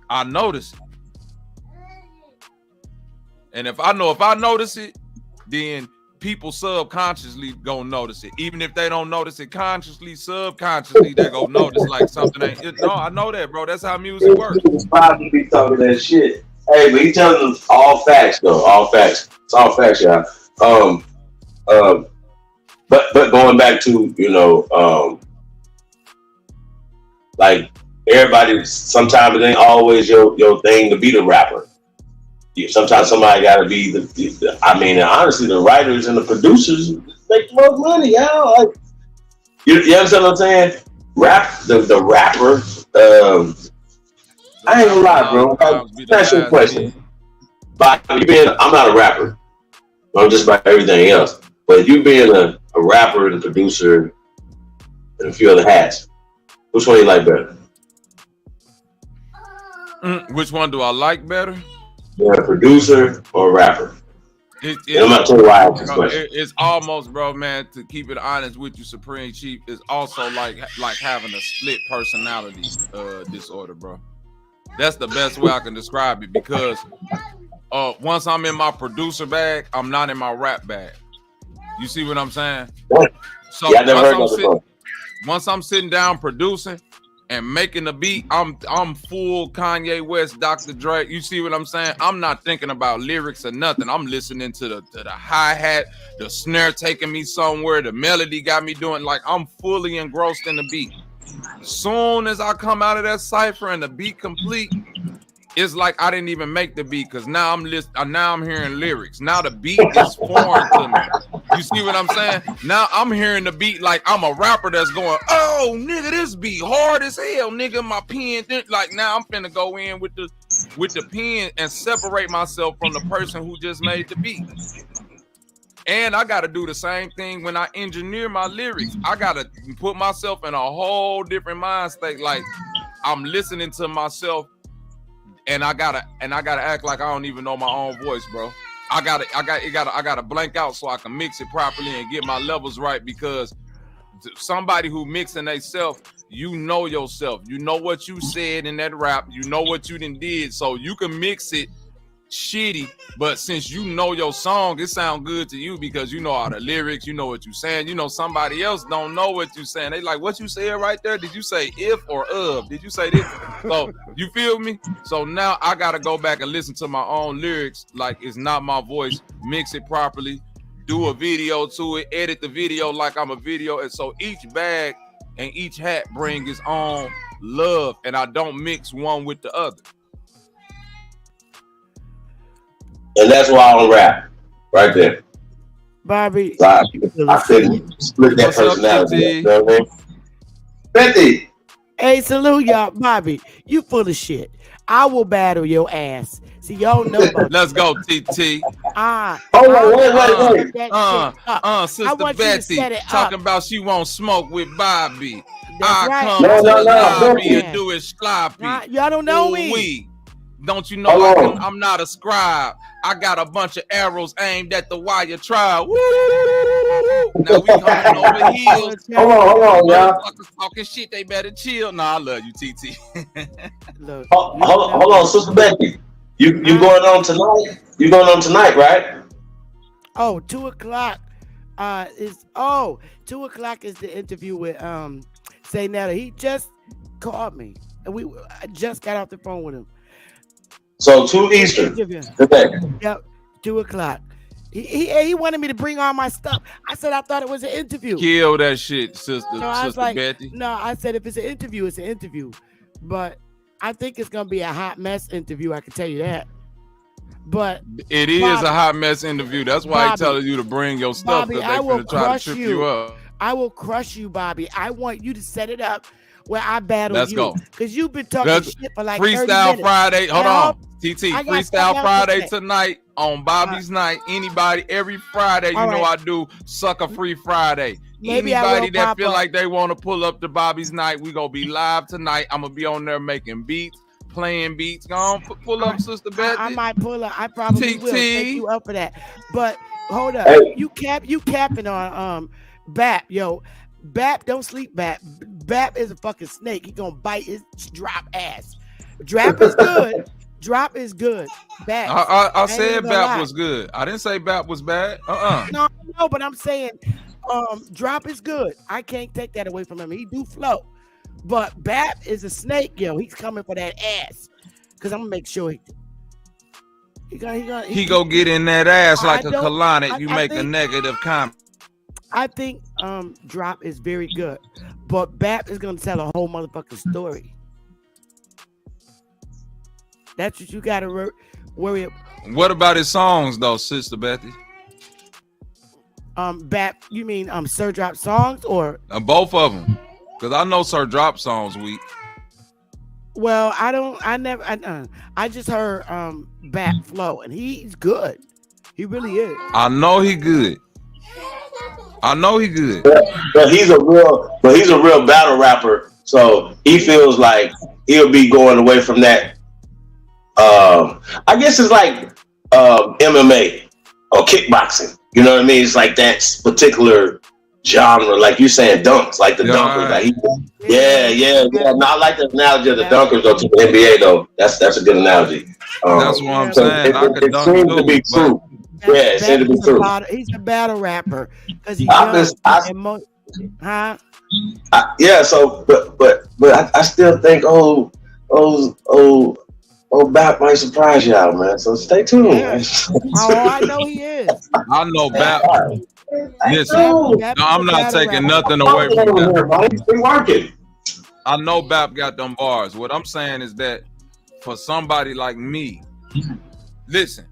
I notice it. And if I notice it, then people subconsciously gonna notice it. Even if they don't notice it consciously, subconsciously they gonna notice like something ain't. No, I know that, bro. That's how music works. Probably be talking that shit. Hey, but he telling them all facts though. All facts. It's all facts, y'all. But going back to, you know, like everybody, sometimes it ain't always your thing to be the rapper. Yeah, sometimes somebody got to be the. I mean, honestly, the writers and the producers make the most money, y'all. Like, you understand what I'm saying? The rapper. I ain't gonna lie, bro. That's your question. But I'm not a rapper. I'm just about everything else. But you being a rapper and a producer and a few other hats, which one you like better? Which one do I like better? You're a producer or a rapper? I'm not telling you why I asked this question. It's almost, bro, man, to keep it honest with you, Supreme Chief, is also like having a split personality disorder, bro. That's the best way I can describe it, because once I'm in my producer bag, I'm not in my rap bag. You see what I'm saying? So yeah, I never heard once I'm sitting down producing and making the beat, I'm full Kanye West, Dr. Dre. You see what I'm saying? I'm not thinking about lyrics or nothing. I'm listening to the hi-hat, the snare taking me somewhere, the melody got me doing, like I'm fully engrossed in the beat. Soon as I come out of that cipher and the beat complete, it's like I didn't even make the beat, because now I'm hearing lyrics. Now the beat is foreign to me. You see what I'm saying? Now I'm hearing the beat like I'm a rapper that's going, oh, nigga, this beat hard as hell, nigga. My pen, like now I'm finna go in with the pen and separate myself from the person who just made the beat. And I got to do the same thing when I engineer my lyrics. I got to put myself in a whole different mind state. Like I'm listening to myself, and I gotta act like I don't even know my own voice, bro. I gotta blank out so I can mix it properly and get my levels right, because somebody who mixing themselves, you know yourself. You know what you said in that rap. You know what you done did. So you can mix it shitty, but since you know your song, it sound good to you because you know all the lyrics, you know what you saying. You know somebody else don't know what you saying. They like, what you said right there? Did you say if or of? Did you say this? So you feel me? So now I gotta go back and listen to my own lyrics like it's not my voice, mix it properly, do a video to it, edit the video like I'm a video. And so each bag and each hat bring its own love, and I don't mix one with the other. And that's why I don't rap, right there. Bobby, I couldn't split that personality. You know what I mean? 50. Hey, salute y'all, Bobby. You full of shit. I will battle your ass. See, y'all know about Let's go, TT. Hold on, wait. Sister Betty talking about she won't smoke with Bobby. That's right. Come to the lobby and do it sloppy. Y'all don't know me. Don't you know I'm not a scribe? I got a bunch of arrows aimed at the wire tribe. Now we coming over heels. Hold on, y'all. Talking shit, they better chill. Nah, I love you, TT. Hold on, Sister Becky. You going on tonight? You going on tonight, right? Oh, 2:00 2 o'clock is the interview with Say Netta. He just called me, and I just got off the phone with him. So 2 Eastern. Yep, 2:00. He wanted me to bring all my stuff. I said I thought it was an interview. Kill that shit, sister. No, I was like, Betty. no, I said if it's an interview, it's an interview. But I think it's gonna be a hot mess interview. I can tell you that. But it is a hot mess interview. That's why he's telling you to bring your stuff, because they're gonna try to trip you up. I will crush you, Bobby. I want you to set it up where I battle Let's you. go. Because you've been talking shit for like 30 Freestyle minutes. Friday. Hold on. TT, I got Freestyle something Friday else to say. tonight on Bobby's Night. Anybody, every Friday, you know I do Sucker Free Friday. Maybe Anybody that pop feel up. like they want to pull up to Bobby's Night, we gonna be live tonight. I'm gonna be on there making beats, playing beats. Go on, pull up, Sister Betty. I might pull up. I probably will take you up for that. But hold up, you capping on Bap, yo. Bap, don't sleep, Bap. Bap is a fucking snake. He gonna bite his drop ass. Drop is good. Drop is good. Bap. I said Bap was good. I didn't say Bap was bad. No, but I'm saying Drop is good. I can't take that away from him. He do flow. But Bap is a snake, yo. He's coming for that ass. Cause I'm gonna make sure he go get in that ass like a colonic. You make a negative comment. I think Drop is very good, but Bap is gonna tell a whole motherfucking story. That's what you gotta worry about. What about his songs though, Sister Betty? Bap, you mean Sir Drop songs or both of them? Because I know Sir Drop songs weak. Well, I just heard Bap flow and he's good. He really is. I know he good. But he's a real battle rapper. So he feels like he'll be going away from that. I guess it's like MMA or kickboxing. You know what I mean? It's like that particular genre, like you saying dunks, like the dunkers. Like yeah. No, I like the analogy of the dunkers though to the NBA though. That's a good analogy. That's what I'm saying. It seems to be true. Yeah, it seems to be true. He's a battle rapper because he's yeah. So, but I still think Bap might surprise y'all, man. So stay tuned. Yeah. I know he is. I know Bap. Listen, I'm not taking nothing away from Bap. I know Bap got them bars. What I'm saying is that for somebody like me, listen,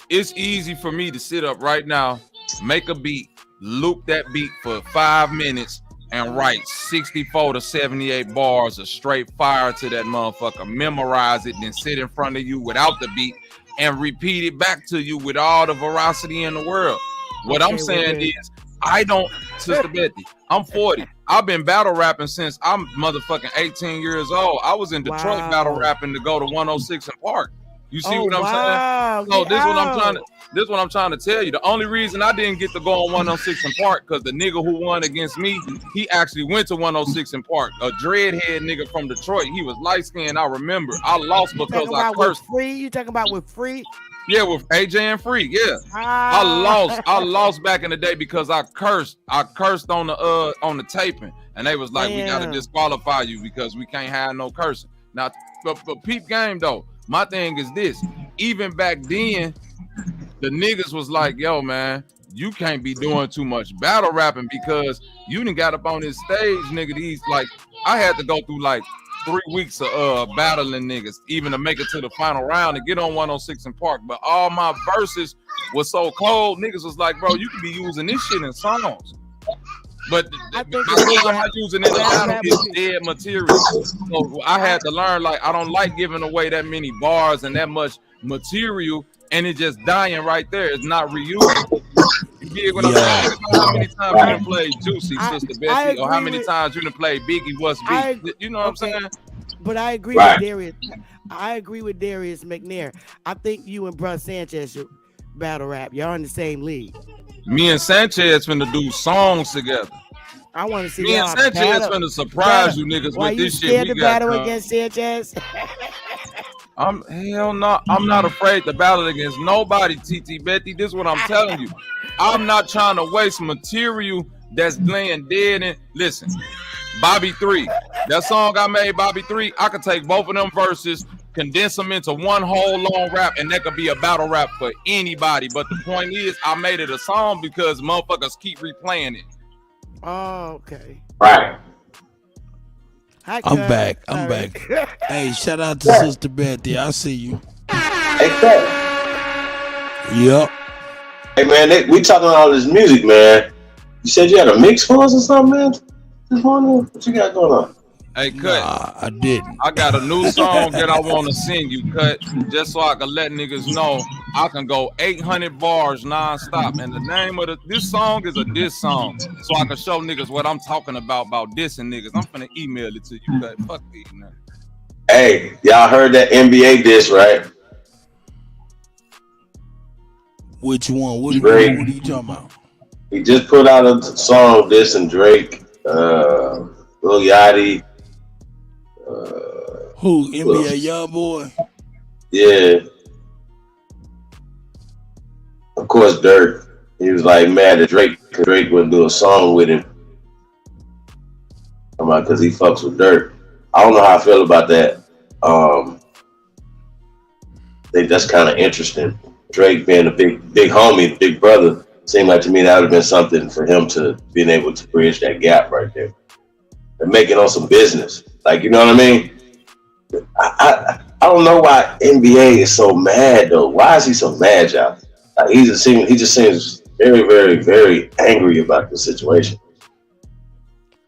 it's easy for me to sit up right now, make a beat, loop that beat for 5 minutes, and write 64 to 78 bars of straight fire to that motherfucker, memorize it, then sit in front of you without the beat and repeat it back to you with all the veracity in the world. What I'm saying is, I don't, Sister Betty, I'm 40. I've been battle rapping since I'm motherfucking 18 years old. I was in Detroit battle rapping to go to 106 and Park. You see what I'm saying? So this is what I'm trying to tell you. The only reason I didn't get to go on 106 and Park because the nigga who won against me, he actually went to 106 and Park. A dreadhead nigga from Detroit. He was light skinned. I remember. I lost because I cursed. Free? You talking about with Free? Yeah, with AJ and Free. Yeah, I lost back in the day because I cursed. I cursed on the taping, and they was like, we gotta disqualify you because we can't have no cursing. Now, but peep game though. My thing is this, even back then, the niggas was like, yo, man, you can't be doing too much battle rapping because you done got up on this stage, nigga. These, like, I had to go through like 3 weeks of battling niggas, even to make it to the final round and get on 106 and Park. But all my verses was so cold, niggas was like, bro, you could be using this shit in songs. But because I'm using it, it's dead material. So I had to learn, like, I don't like giving away that many bars and that much material, and it just dying right there. It's not reusable. You get what I'm saying? How many times you done played Juicy, Sister Bessie, or how many times you done played Biggie What's Beat? You know what I'm saying? But I agree with Darius. I agree with Darius McNair. I think you and Bruh Sanchez should battle rap. Y'all in the same league. Me and Sanchez finna do songs together. I want to see. Me and Sanchez finna surprise you niggas with this shit. Why you scared to battle against Sanchez? Hell no. I'm not afraid to battle against nobody, TT Betty. This is what I'm telling you. I'm not trying to waste material that's laying dead in. Listen, Bobby 3. That song I made, Bobby 3, I could take both of them verses, condense them into one whole long rap, and that could be a battle rap for anybody. But the point is, I made it a song because motherfuckers keep replaying it. Oh, okay. Right. I'm back. Hey, shout out to Sister Betty. I see you. Hey, Kutty. Yep. Hey, man, we talking all this music, man. You said you had a mix for us or something, man? This morning? What you got going on? Hey, Kut. Nah, I didn't. I got a new song that I want to sing you, Kut, just so I can let niggas know I can go 800 bars nonstop. And the name of this song is a diss song, so I can show niggas what I'm talking about dissing niggas. I'm finna email it to you, Kut. Fuck these, man. Hey, y'all heard that NBA diss, right? Which one? What Drake. are you talking about? He just put out a song dissing Drake, Lil Yachty. Who? NBA Youngboy? Yeah. Of course, Dirk. He was like mad at Drake because Drake wouldn't do a song with him. Because he fucks with Dirk. I don't know how I feel about that. That's kind of interesting. Drake being a big homie, big brother, seemed like to me that would have been something for him to being able to bridge that gap right there and make it on some business. Like, you know what I mean? I don't know why NBA is so mad though. Why is he so mad, y'all? Like, he just seems very, very, very angry about the situation.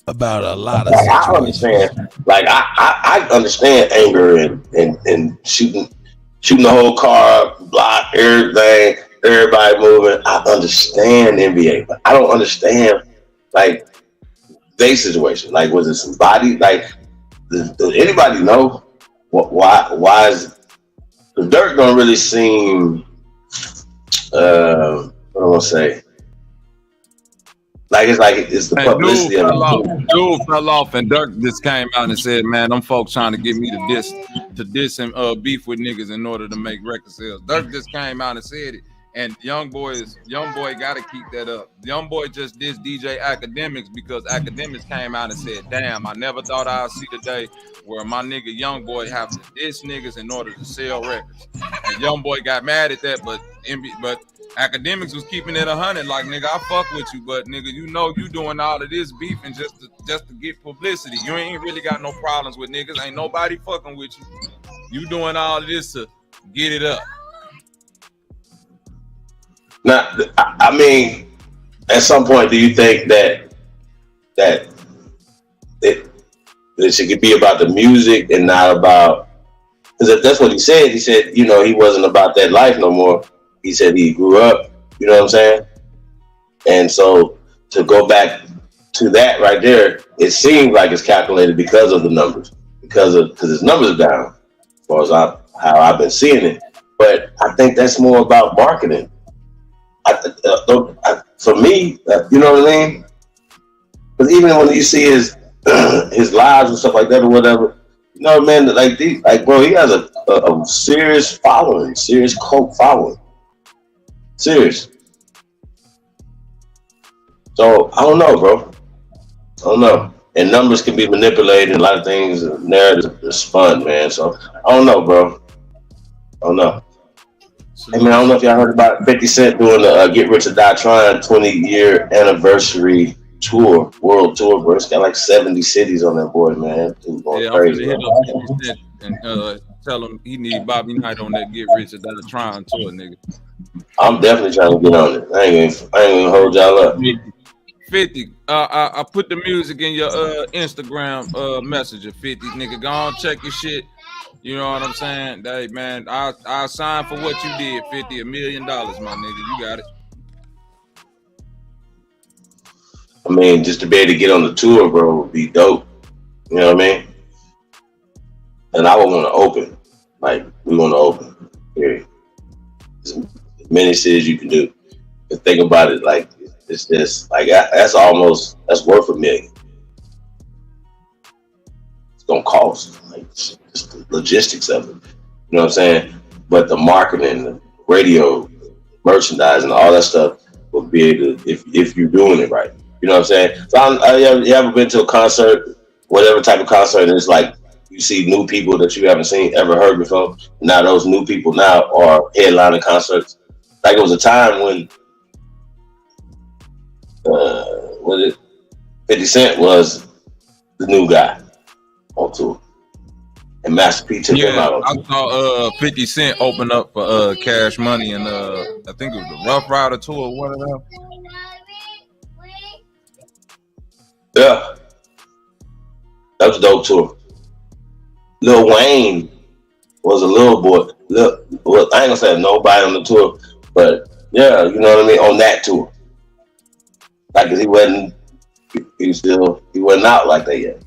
About a lot of situations. I understand. Like I understand anger and shooting the whole car, block, everything, everybody moving. I understand NBA, but I don't understand like their situation. Like, was it somebody? Like, does anybody know why is the Dirk don't really seem what I want to say? Like, it's the publicity of it. Dude fell off, and Dirk just came out and said, "Man, them folks trying to get me to diss and beef with niggas in order to make record sales." Dirk just came out and said it, and young boy got to keep that up. Young boy just dissed DJ Academics because Academics came out and said, "Damn, I never thought I'd see the day where my nigga Young Boy have to diss niggas in order to sell records." And Young Boy got mad at that, but Academics was keeping it 100, like, nigga, I fuck with you, but nigga, you know you doing all of this beefing just to get publicity. You ain't really got no problems with niggas. Ain't nobody fucking with you. You doing all of this to get it up. Now, I mean, at some point, do you think that it should be about the music and not about? Because that's what he said. He said, you know, he wasn't about that life no more. He said he grew up, you know what I'm saying? And so to go back to that right there, it seems like it's calculated because of the numbers, because his numbers are down, as far as how I've been seeing it. But I think that's more about marketing. For me, you know what I mean? Because even when you see his lives and stuff like that or whatever, you know, man, bro, he has a serious following, serious cult following. Serious. So I don't know, bro. I don't know. And numbers can be manipulated. A lot of things, narratives are spun, man. So I don't know, bro. I don't know. Hey, man, I don't know if y'all heard about 50 Cent doing the Get Rich or Die Trying 20-year anniversary tour, world tour, bro. It's got like 70 cities on that board, man. Dude, going crazy. I'm gonna hit up 50 Cent and tell him he need Bobby Knight on that Get Rich or Die Trying tour, nigga. I'm definitely trying to get on it. I ain't gonna hold y'all up. 50. I put the music in your Instagram messenger. 50, nigga. Go on, check your shit. You know what I'm saying? Hey, man, I sign for what you did. 50, $1 million, my nigga. You got it. I mean, just to be able to get on the tour, bro, would be dope. You know what I mean? And I would want to open. Like, we want to open. Period. As many cities you can do. But think about it, like, it's just, like, that's worth $1 million. It's going to cost, like, just the logistics of it. You know what I'm saying? But the marketing, the radio, merchandising, all that stuff will be able to, if you're doing it right. You know what I'm saying? So you ever been to a concert, whatever type of concert, and it's like you see new people that you haven't ever heard before. Now those new people now are headlining concerts. Like, it was a time when 50 Cent was the new guy on tour. And Master P took him out on tour. I saw 50 Cent open up for Cash Money and I think it was the Rough Rider tour, one of them. Yeah. That was a dope tour. Lil Wayne was a little boy. Well, I ain't gonna say nobody on the tour, but yeah, you know what I mean, on that tour. Like, 'cause he wasn't out like that yet.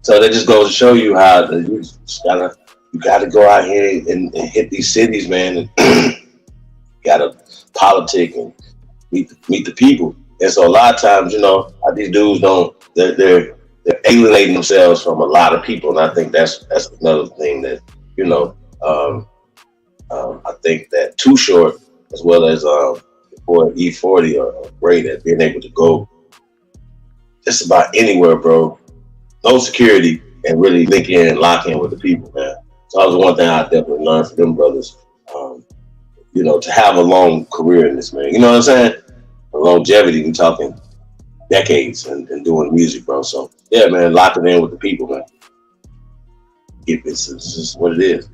So that just goes to show you how you gotta go out here and hit these cities, man, and gotta politic and meet the people. And so a lot of times, you know, these dudes they're alienating themselves from a lot of people, and I think that's another thing that, you know, I think that Too Short as well as boy E40 are great at being able to go just about anywhere, bro. No security, and really link in and lock in with the people, man. So that was one thing I definitely learned from them brothers. You know, to have a long career in this, man. You know what I'm saying? A longevity, we talking decades and doing music, bro. So yeah, man, locking in with the people, man. It's just what it is.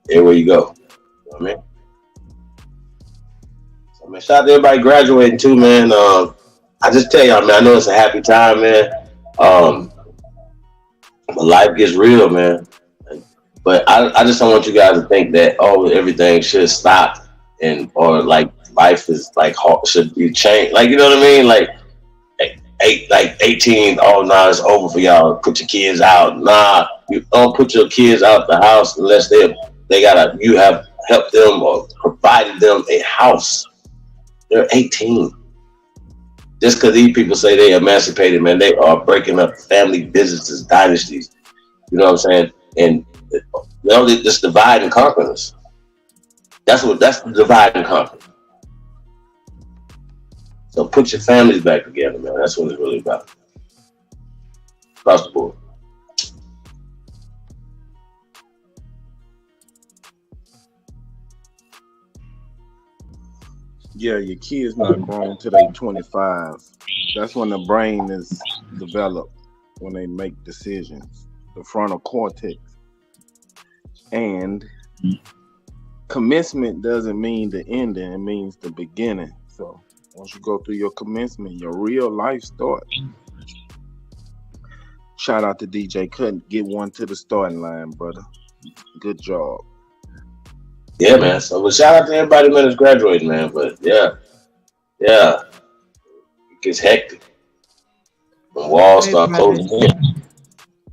Everywhere you go. You know what I mean? So man, shout out to everybody graduating too, man. I just tell y'all, man, I know it's a happy time, man. But life gets real, man. But I just don't want you guys to think that, oh, everything should stop or like life is like should be changed. Like, you know what I mean? Like 18, oh nah, it's over for y'all. Put your kids out. Nah, you don't put your kids out the house unless you have helped them or provided them a house. They're 18. Just because these people say they emancipated, man, they are breaking up family businesses, dynasties. You know what I'm saying? And they just divide and conquer us. That's the divide and conquer. So put your families back together, man. That's what it's really about. Across the board. Yeah, your kids not grown till they 25. That's when the brain is developed, when they make decisions. The frontal cortex. And commencement doesn't mean the ending, it means the beginning. So once you go through your commencement, your real life starts. Shout out to DJ Kutty. Get one to the starting line, brother. Good job. Yeah, man. So shout out to everybody, man, that's graduating, man. But yeah, it gets hectic. The walls start closing in.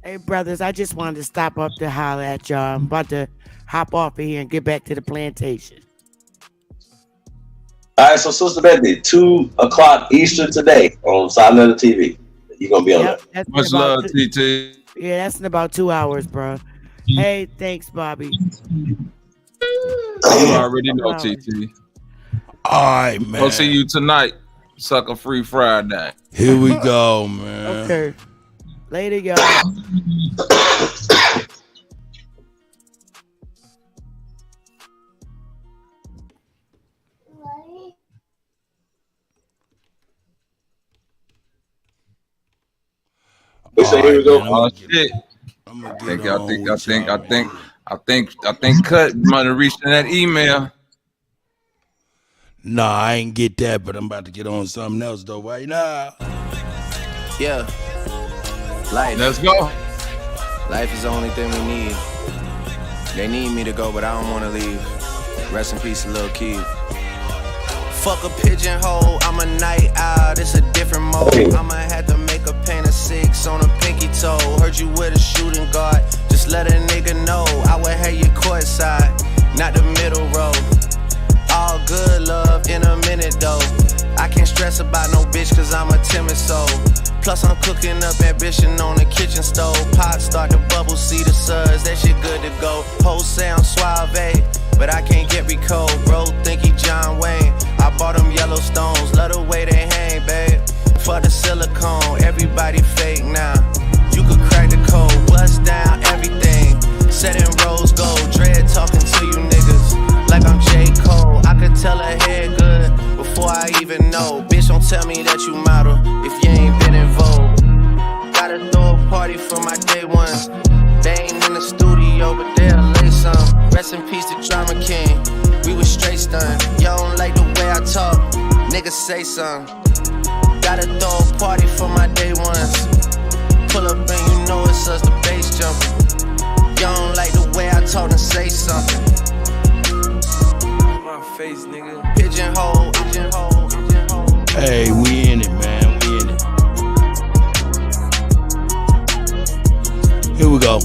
Hey, brothers, I just wanted to stop up to holler at y'all. I'm about to hop off of here and get back to the plantation. All right, so Sister Betty, 2:00 Eastern today on Silent TV. You're going to be on that. Much love, TT. Yeah, that's in about 2 hours, bro. Hey, thanks, Bobby. You already know, TT. All right, man. We'll see you tonight. Sucker Free Friday. Here we go, man. Okay. Later, y'all. Here we go. Oh shit! I think Cut might have reached in that email. Nah, I ain't get that, but I'm about to get on something else though right now. Yeah. Life. Let's go. Life is the only thing we need. They need me to go, but I don't want to leave. Rest in peace, Lil Kid. Fuck a pigeonhole, I'm a night owl, it's a different mode. I'ma have to make a paint of 6 on a pinky toe. Heard you with a shooting guard, just let a nigga know. I would have you courtside, not the middle row. All good love in a minute though. I can't stress about no bitch cause I'm a timid soul. Plus I'm cooking up ambition on the kitchen stove. Pot start to bubble, see the suds, that shit good to go. Whole sound suave, but I can't get recalled. Bro, think he John Wayne. I bought them Yellowstones, love the way they hang, babe. For the silicone, everybody fake now. You could crack the code, bust down everything. Set in rose gold, dread talking to you niggas like I'm J. Cole. I could tell her head good before I even know. Bitch, don't tell me that you model if you ain't been in vogue. Gotta throw a party for my day ones. They ain't in the studio, but they'll lay some. Rest in peace to Drama King. We was straight stunned. Y'all don't like the way I talk. Niggas say something. Gotta throw a party for my day ones. Pull up and you know it's us, the bass jumping. Y'all don't like the way I talk and say something. My face, nigga. Pigeonhole. Hey, we in it, man. We in it. Here we go.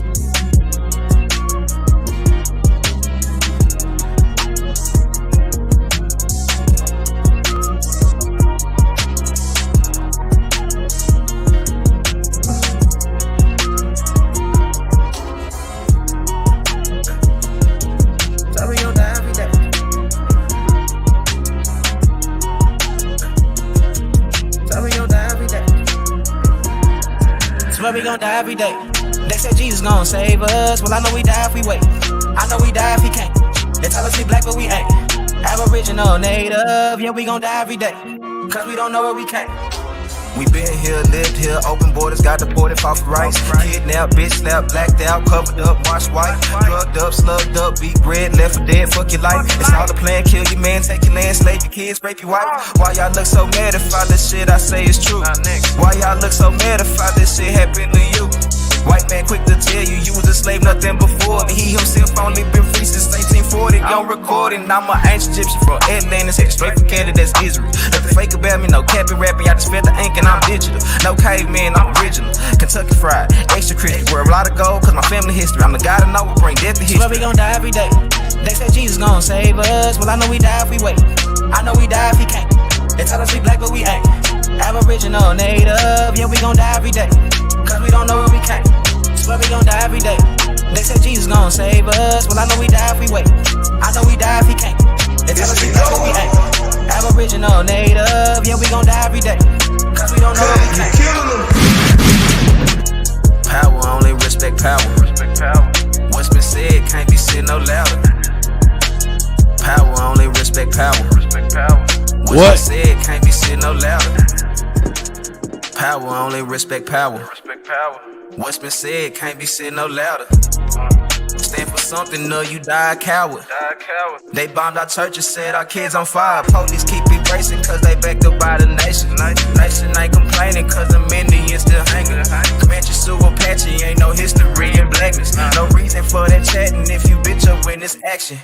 Swear we gon' die every day. They said Jesus gon' save us. Well, I know we die if we wait. I know we die if he can't. They tell us we black, but we ain't. Aboriginal, native, yeah, we gon' die every day. Cause we don't know where we came. We been here, lived here, open borders, got deported, fought for rights. Kidnapped, bitch slapped, blacked out, covered up, washed white. Drugged up, slugged up, beat bread, left for dead, fuck your life. It's all the plan, kill your man, take your land, slave your kids, rape your wife. Why y'all look so mad if all this shit I say is true? Why y'all look so mad if all this shit happened to you? White man quick to tell you was a slave, nothing before me. He himself only been free since 1840. Don't record it. I'm an ancient Egyptian from Atlantis, headed straight from Canada, that's Israel. Nothing fake about me, no capping rapping. Y'all just spent the ink and I'm digital. No caveman, I'm original. Kentucky fried, extra crispy. Wear a lot of gold, cause my family history. I'm the guy to know what bring death to history. Swear we gon' die every day. They said Jesus gon' save us. Well, I know we die if we wait. I know we die if he can't. They tell us we black, but we ain't. Aboriginal, native, yeah, we gon' die every day. Cause we don't know where we came. Swear we gon' die every day. They said Jesus gon' save us. Well, I know we die if we wait. I know we die if he can't. They tell us we black, but we ain't. Aboriginal, native, yeah, we gon' die every day. Cause we don't know where we came. Power, only respect power. What's been said can't be said no louder. Power, only respect power. What's been said can't be said no louder. Power, only respect power. What's been said can't be said no louder. Stand for something, or you die a coward. They bombed our church and set our kids on fire. Police keep erasing cause they backed up by the nation. Nation ain't complaining cause the Indians still hanging. Comanche, Sioux, Apache, ain't no history in blackness. No reason for that chatting if you bitch up witness action.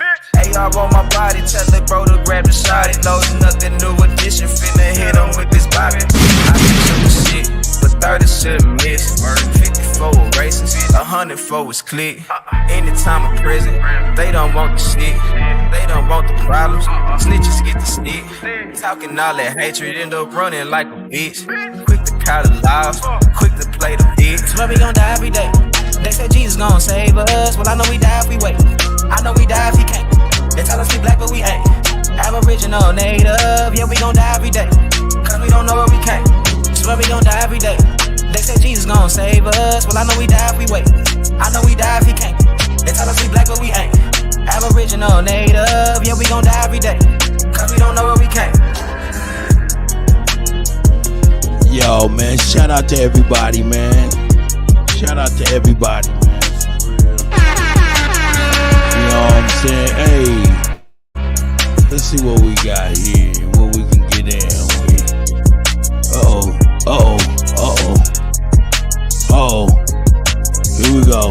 AR on my body, tell the bro to grab the shot. It knows nothing new addition, finna hit him with this bobby. I bitch up the shit, but 30 should've missed. 54 races, 100 for his clique. Anytime in prison, they don't want the shit. They don't want the problems. Snitches get the stick. Talking all that hatred, end up running like a bitch. Quick to call the laws, quick to play the bitch. Swear we gon' die every day. They said Jesus gon' save us. Well, I know we die if we wait. I know we die if he can't. They tell us we black, but we ain't. Aboriginal, native, yeah, we gon' die every day. Cause we don't know where we came. Swear we gon' die every day. They said Jesus gon' save us. Well, I know we die if we wait. I know we die if he can't. They tell us we black, but we ain't. Aboriginal, native, yeah, we gon' die every day. Cause we don't know where we came. Yo, man, shout out to everybody, man. Shout out to everybody, man. For real. You know what I'm saying? Hey, let's see what we got here. What we can get in with. Uh-oh. Here we go.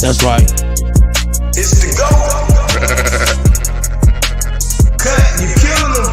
That's right. It's the go. Cut, you killing them.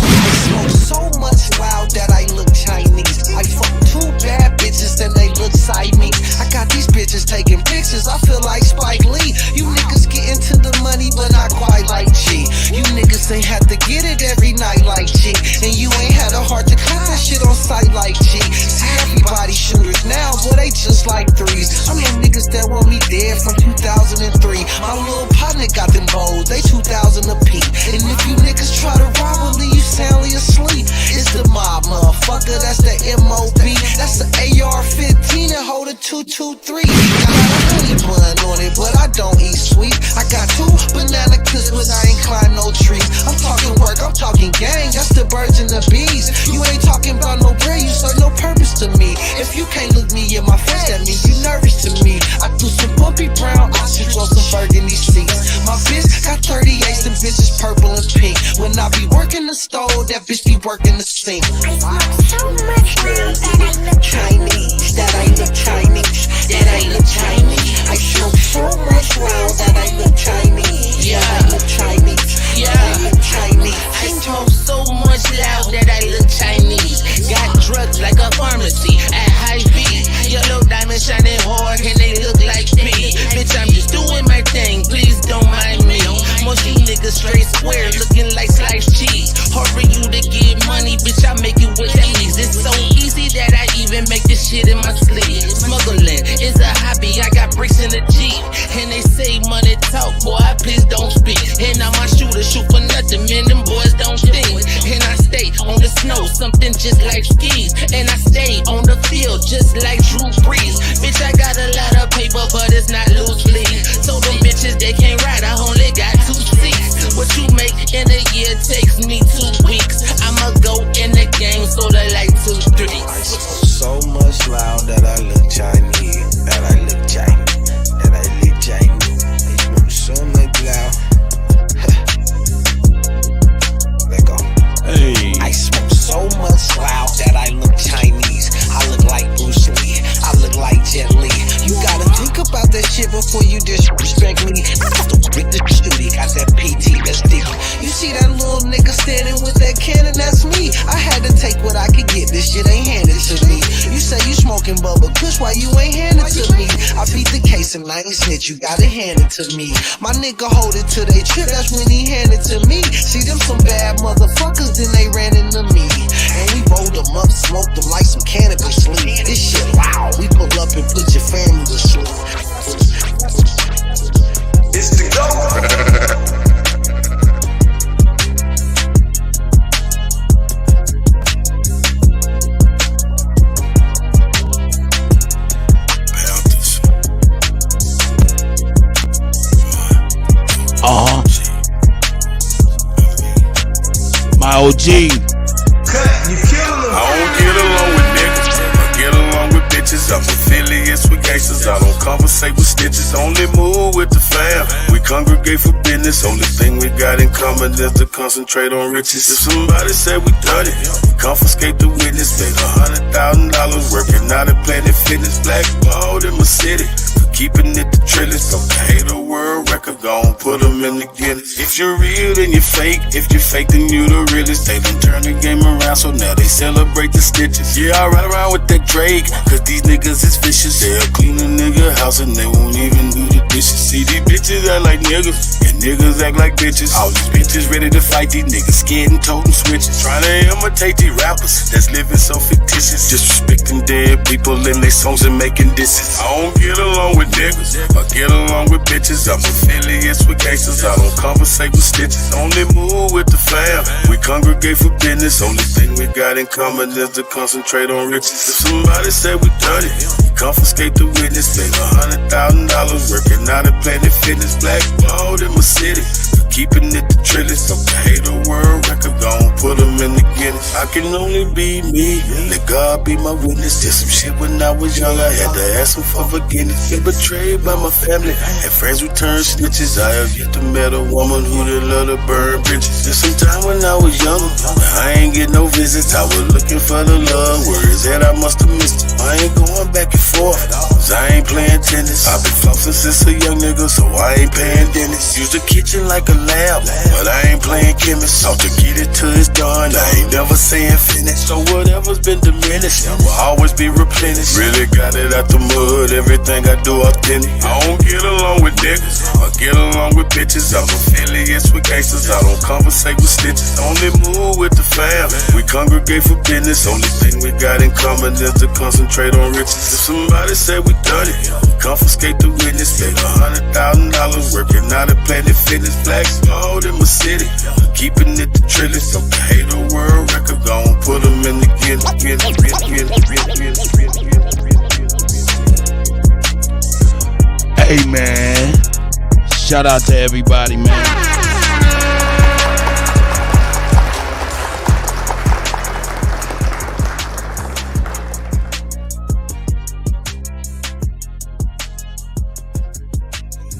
I smoke so much loud that I look Chinese. I fuck 2 bad bitches and they look Siamese. I got these bitches taking pictures, I feel like Spike Lee. You niggas get into the money, but not quite like G. You niggas ain't had to get it every night like G. And you ain't had a heart to cut that shit on sight like G. See, everybody shooters now, boy, they just like threes. I mean niggas that want me dead from 2003. My little partner got them bows, they 2,000 a piece. And if you niggas try to rob or leave you soundly asleep, it's the mob, motherfucker, that's the MOB. That's the AR-15 and hold a 223. Got a honey bun on it, but I don't eat sweet. I got 2 banana clips, but I ain't climb no trees. I'm talking work, I'm talking gang, that's the birds and the bees. You ain't talking about no bread, you serve no purpose to me. If you can't look me in my face, that means you nervous to me. I do some bumpy brown ostrich on some burgundy seats. My bitch got 38s and bitches purple and pink. When I be working the stove, that bitch be working the sink. I smoke so much pharmacy at high speed. Yellow diamonds shining hard and they look like speed. Bitch, I'm just doing my thing, please don't mind me. Most these niggas straight square, looking like sliced cheese. Hard for you to get money, bitch, I make it with ease. It's so easy that I even make this shit in my sleeve. Smuggling is a hobby, I got bricks in the Jeep. And they say money talk, boy, please don't speak. And now my shooters shoot for nothing, man, them boys don't think. And I stay on the snow, something just like skis. And I stay on the field, just like Drew Brees. Bitch, I got a lot of paper, but it's not loose leaves. So them bitches, they can't ride, I only got 2 seats. What you make in a year takes me 2 weeks. I'ma go in the game, sorta like 2 streets. I smoke so much loud that I look Chinese. That I look Chinese. That I look Chinese. I smoke so much loud. Let go. Hey. I smoke so much loud that I look Chinese. I look like Bruce Lee. I look like Jet Li. You gotta think about that shit before you disrespect me. With the shooty, got that PTSD. You see that little nigga standing with that cannon? That's me. I had to take what I could get. This shit ain't handed to me. You say you smoking bubble kush, why you ain't handed to me? I beat the case and I ain't snitch. You gotta hand it to me. My nigga hold it till they trip. That's when he handed to me. See them some bad motherfuckers, then they ran into me. And we rolled them up, smoked them like some cannabis sleep. This shit loud. We pull up and put your family to sleep. It's the go. My OG. Kutty, you killing them. I don't get along with niggas, I get along with bitches. I'm affiliates with gangsters, I don't conversate with stitches. Only move with the fam, we congregate for business. Only thing we got in common is to concentrate on riches. If somebody say we done it, we confiscate the witness. Made $100,000 working out at Planet Fitness. Blackballed in my city, for keeping it the trillest. Don't hate a world record, gon' put them in the Guinness. If you're real, then you're fake. If you're fake, then you the realest. They done turn the game around, so now they celebrate the stitches. Yeah, I ride around with that Drake, cause these niggas is vicious. They'll clean a nigga house and they won't even do the dishes. See, these bitches act like niggas, and niggas act like bitches. All these bitches ready to fight, these niggas scared and toting switches. Trying to imitate these rappers that's living so fictitious. Disrespecting dead people in their songs and making disses. I don't get along with niggas, I get along with bitches. I'm affiliates with gangsters, I don't conversate with stitches. Only move with the fam, we congregate for business. Only thing we got in common is to concentrate on riches. If somebody say we done it, we confiscate the witness. Made $100,000 working out at Planet Fitness. Blackballed in my city, for keeping it the trillest. Don't hate a world record, gon' put them in the Guinness. I can only be me, let God be my witness. Did some shit when I was young, I had to ask him for forgiveness. Been betrayed by my family, and friends who turned snitches. I have yet to met a woman who did love to burn bridges. There's some time when I was young, I ain't get no visits. I was looking for the love, where is that? I must have missed it. I ain't going back and forth, cause I ain't playing tennis. I've been flossing since a young nigga, so I ain't paying dentist. Use the kitchen like a lab, but I ain't playing chemist. Out to get it till it's done, I ain't never saying finish. So whatever's been diminished will always be replenished. Really got it out the mud, everything I do authentic. I don't get along with niggas, I get along with bitches. I'm affiliates with gangsters, I don't conversate with stitches. Only move with the fam, we congregate for business. Only thing we got in common is to concentrate on riches. If somebody say we done it, we confiscate the witness. Made $100,000 working out at Planet Fitness. Blackballed in my city, for keeping it the trillest. Don't hate a world record, gon' put them in the Guinness. Hey man, shout out to everybody, man.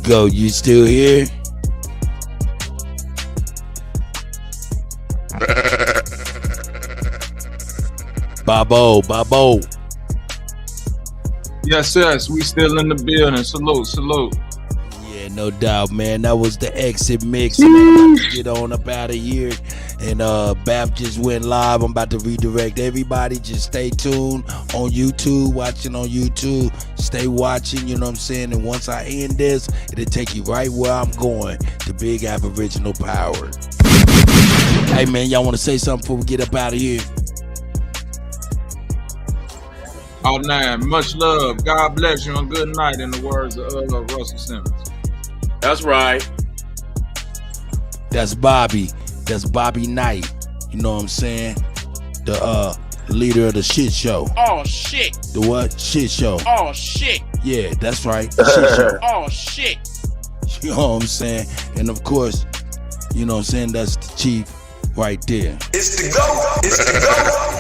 Go, you still here? Babo. Yes, we still in the building. Salute. Yeah, no doubt, man. That was the exit mix. Man. Get on up out of here And Bap just went live. I'm about to redirect everybody. Just stay tuned on YouTube, watching on YouTube. Stay watching, you know what I'm saying? And once I end this, it'll take you right where I'm going, to Big Aboriginal Power. Hey, man, y'all want to say something before we get up out of here? Oh, man, much love. God bless you and good night, in the words of Russell Simmons. That's right. That's Bobby. That's Bobby Knight. You know what I'm saying? The leader of the shit show. Oh, shit. The what? Shit show. Oh, shit. Yeah, that's right. The shit show. Oh, shit. You know what I'm saying? And of course, you know what I'm saying? That's the chief right there. It's the go. It's the go.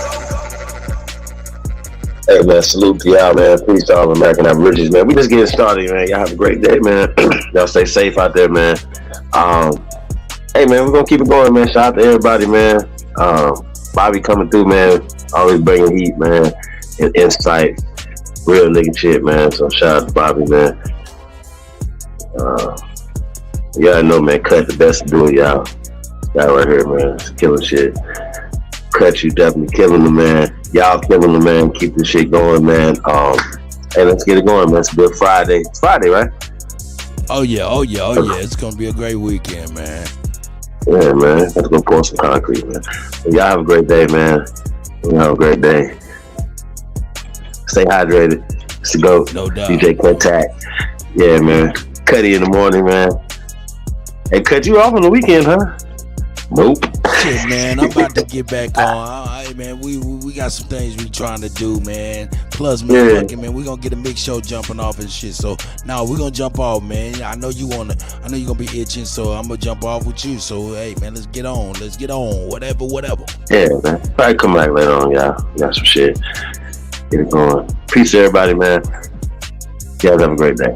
Hey, man, salute to y'all, man. Peace to all American Aborigines, man. We just getting started, man. Y'all have a great day, man. Y'all stay safe out there, man. Hey, man, we're going to keep it going, man. Shout out to everybody, man. Bobby coming through, man. Always bringing heat, man. And insight. Real nigga shit, man. So shout out to Bobby, man. Y'all know, man. Cut the best of doing y'all. Y'all right here, man. It's killing shit. Cut, you definitely killing them, man. Y'all killing them, man. Keep this shit going, man. Hey, let's get it going, man. It's a good Friday. It's Friday, right? Oh yeah. It's gonna be a great weekend, man. Yeah, man. Let's go pour some concrete, man. Y'all have a great day, man. Y'all have a great day. Stay hydrated. It's the GOAT. No doubt. DJ Kuttack. Yeah, man. Kutty in the morning, man. Hey, Cut, you off on the weekend, huh? Nope. Shit, man, I'm about to get back on. Hey, man, we got some things we trying to do, man. Plus, man, fucking, man, we gonna get a mix show jumping off and shit. So now we're gonna jump off, man. I know you gonna be itching, so I'm gonna jump off with you. So hey, man, let's get on. Whatever. Yeah, man. Probably come back later on, y'all. Got some shit. Get it going. Peace to everybody, man. Y'all have a great day.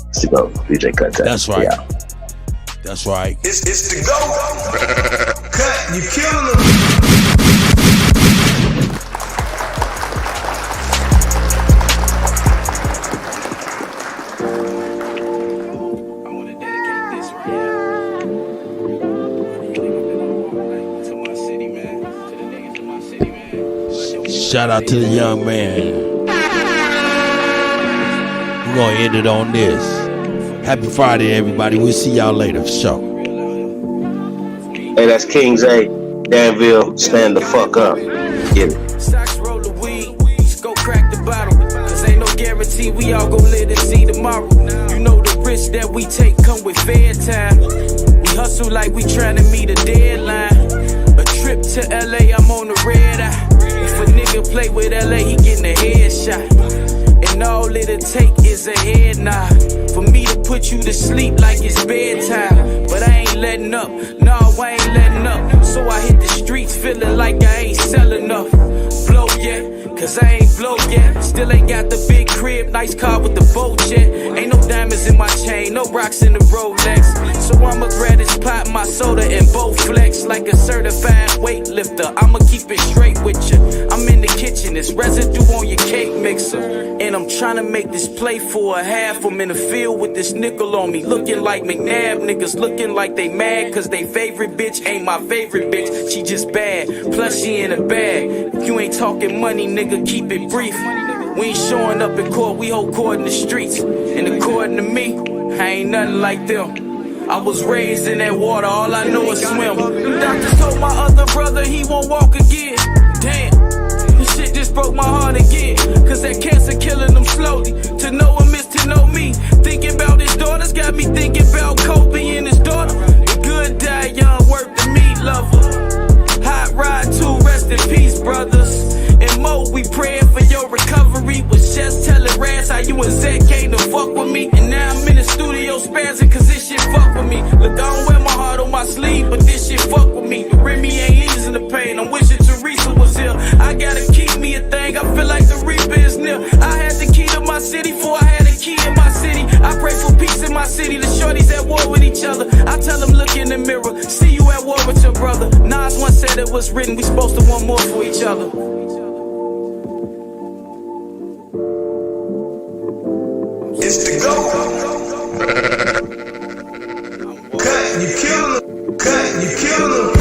It's the GOAT, DJ Kuttack. That's right. Yeah. That's right. It's the go. Cut, you killing them. Shout out to the young man. We're gonna end it on this. Happy Friday, everybody. We'll see y'all later for sure. Hey, that's King's A. Danville, stand the fuck up. Get it. Stocks roll the weed, just go crack the bottle. Cause ain't no guarantee we all gon' live to see tomorrow. You know the risk that we take come with fair time. We hustle like we tryna meet a deadline. A trip to LA, I'm on the red eye. If a nigga play with LA, he getting a headshot. And all it'll take is a head nod for me to put you to sleep like it's bedtime. But I ain't letting up, no, I ain't letting up. So I hit the streets feeling like I ain't selling enough. Blow yet, cause I ain't blow yet. Still ain't got the big crib, nice car with the boat yet. Ain't no diamonds in my chain, no rocks in the Rolex. So I'ma grab this pot, my soda, and both flex like a certified weightlifter. I'ma keep it straight with you. I'm in the kitchen, it's residue on your cake mixer. And I'm tryna make this play for a half. I'm in the field with this nickel on me, looking like McNabb. Niggas looking like they mad, cause they favorite bitch ain't my favorite bitch. She just bad, plus she in a bag. If you ain't talking money, nigga, keep it brief. We ain't showing up in court, we hold court in the streets. And according to me, I ain't nothing like them. I was raised in that water, all I know is swim. Doctors told my other brother he won't walk again. Damn, this shit just broke my heart again. Cause that cancer killing him slowly. To know him is to know me. Thinking about his daughters got me thinking about Kobe and his daughter. The good die young, work the meat lover. Hot ride too, rest in peace, brothers. And Mo, we praying for your recovery. Was just telling Raz how you and Zach came to fuck with me. And now I'm in the studio spazzing cause this shit fuck with me. Look, I don't wear my heart on my sleeve, but this shit fuck with me. Remy ain't easing the pain, I'm wishing Teresa was here. I gotta keep me a thing, I feel like the reaper is near. I had the key to my city before I had a key in my city. I pray for peace in my city, the shorties at war with each other. I tell them look in the mirror, see you at war with your brother. Nas once said it was written, we supposed to want more for each other. It's the go. Cut, you killing them. Cut, you killing them.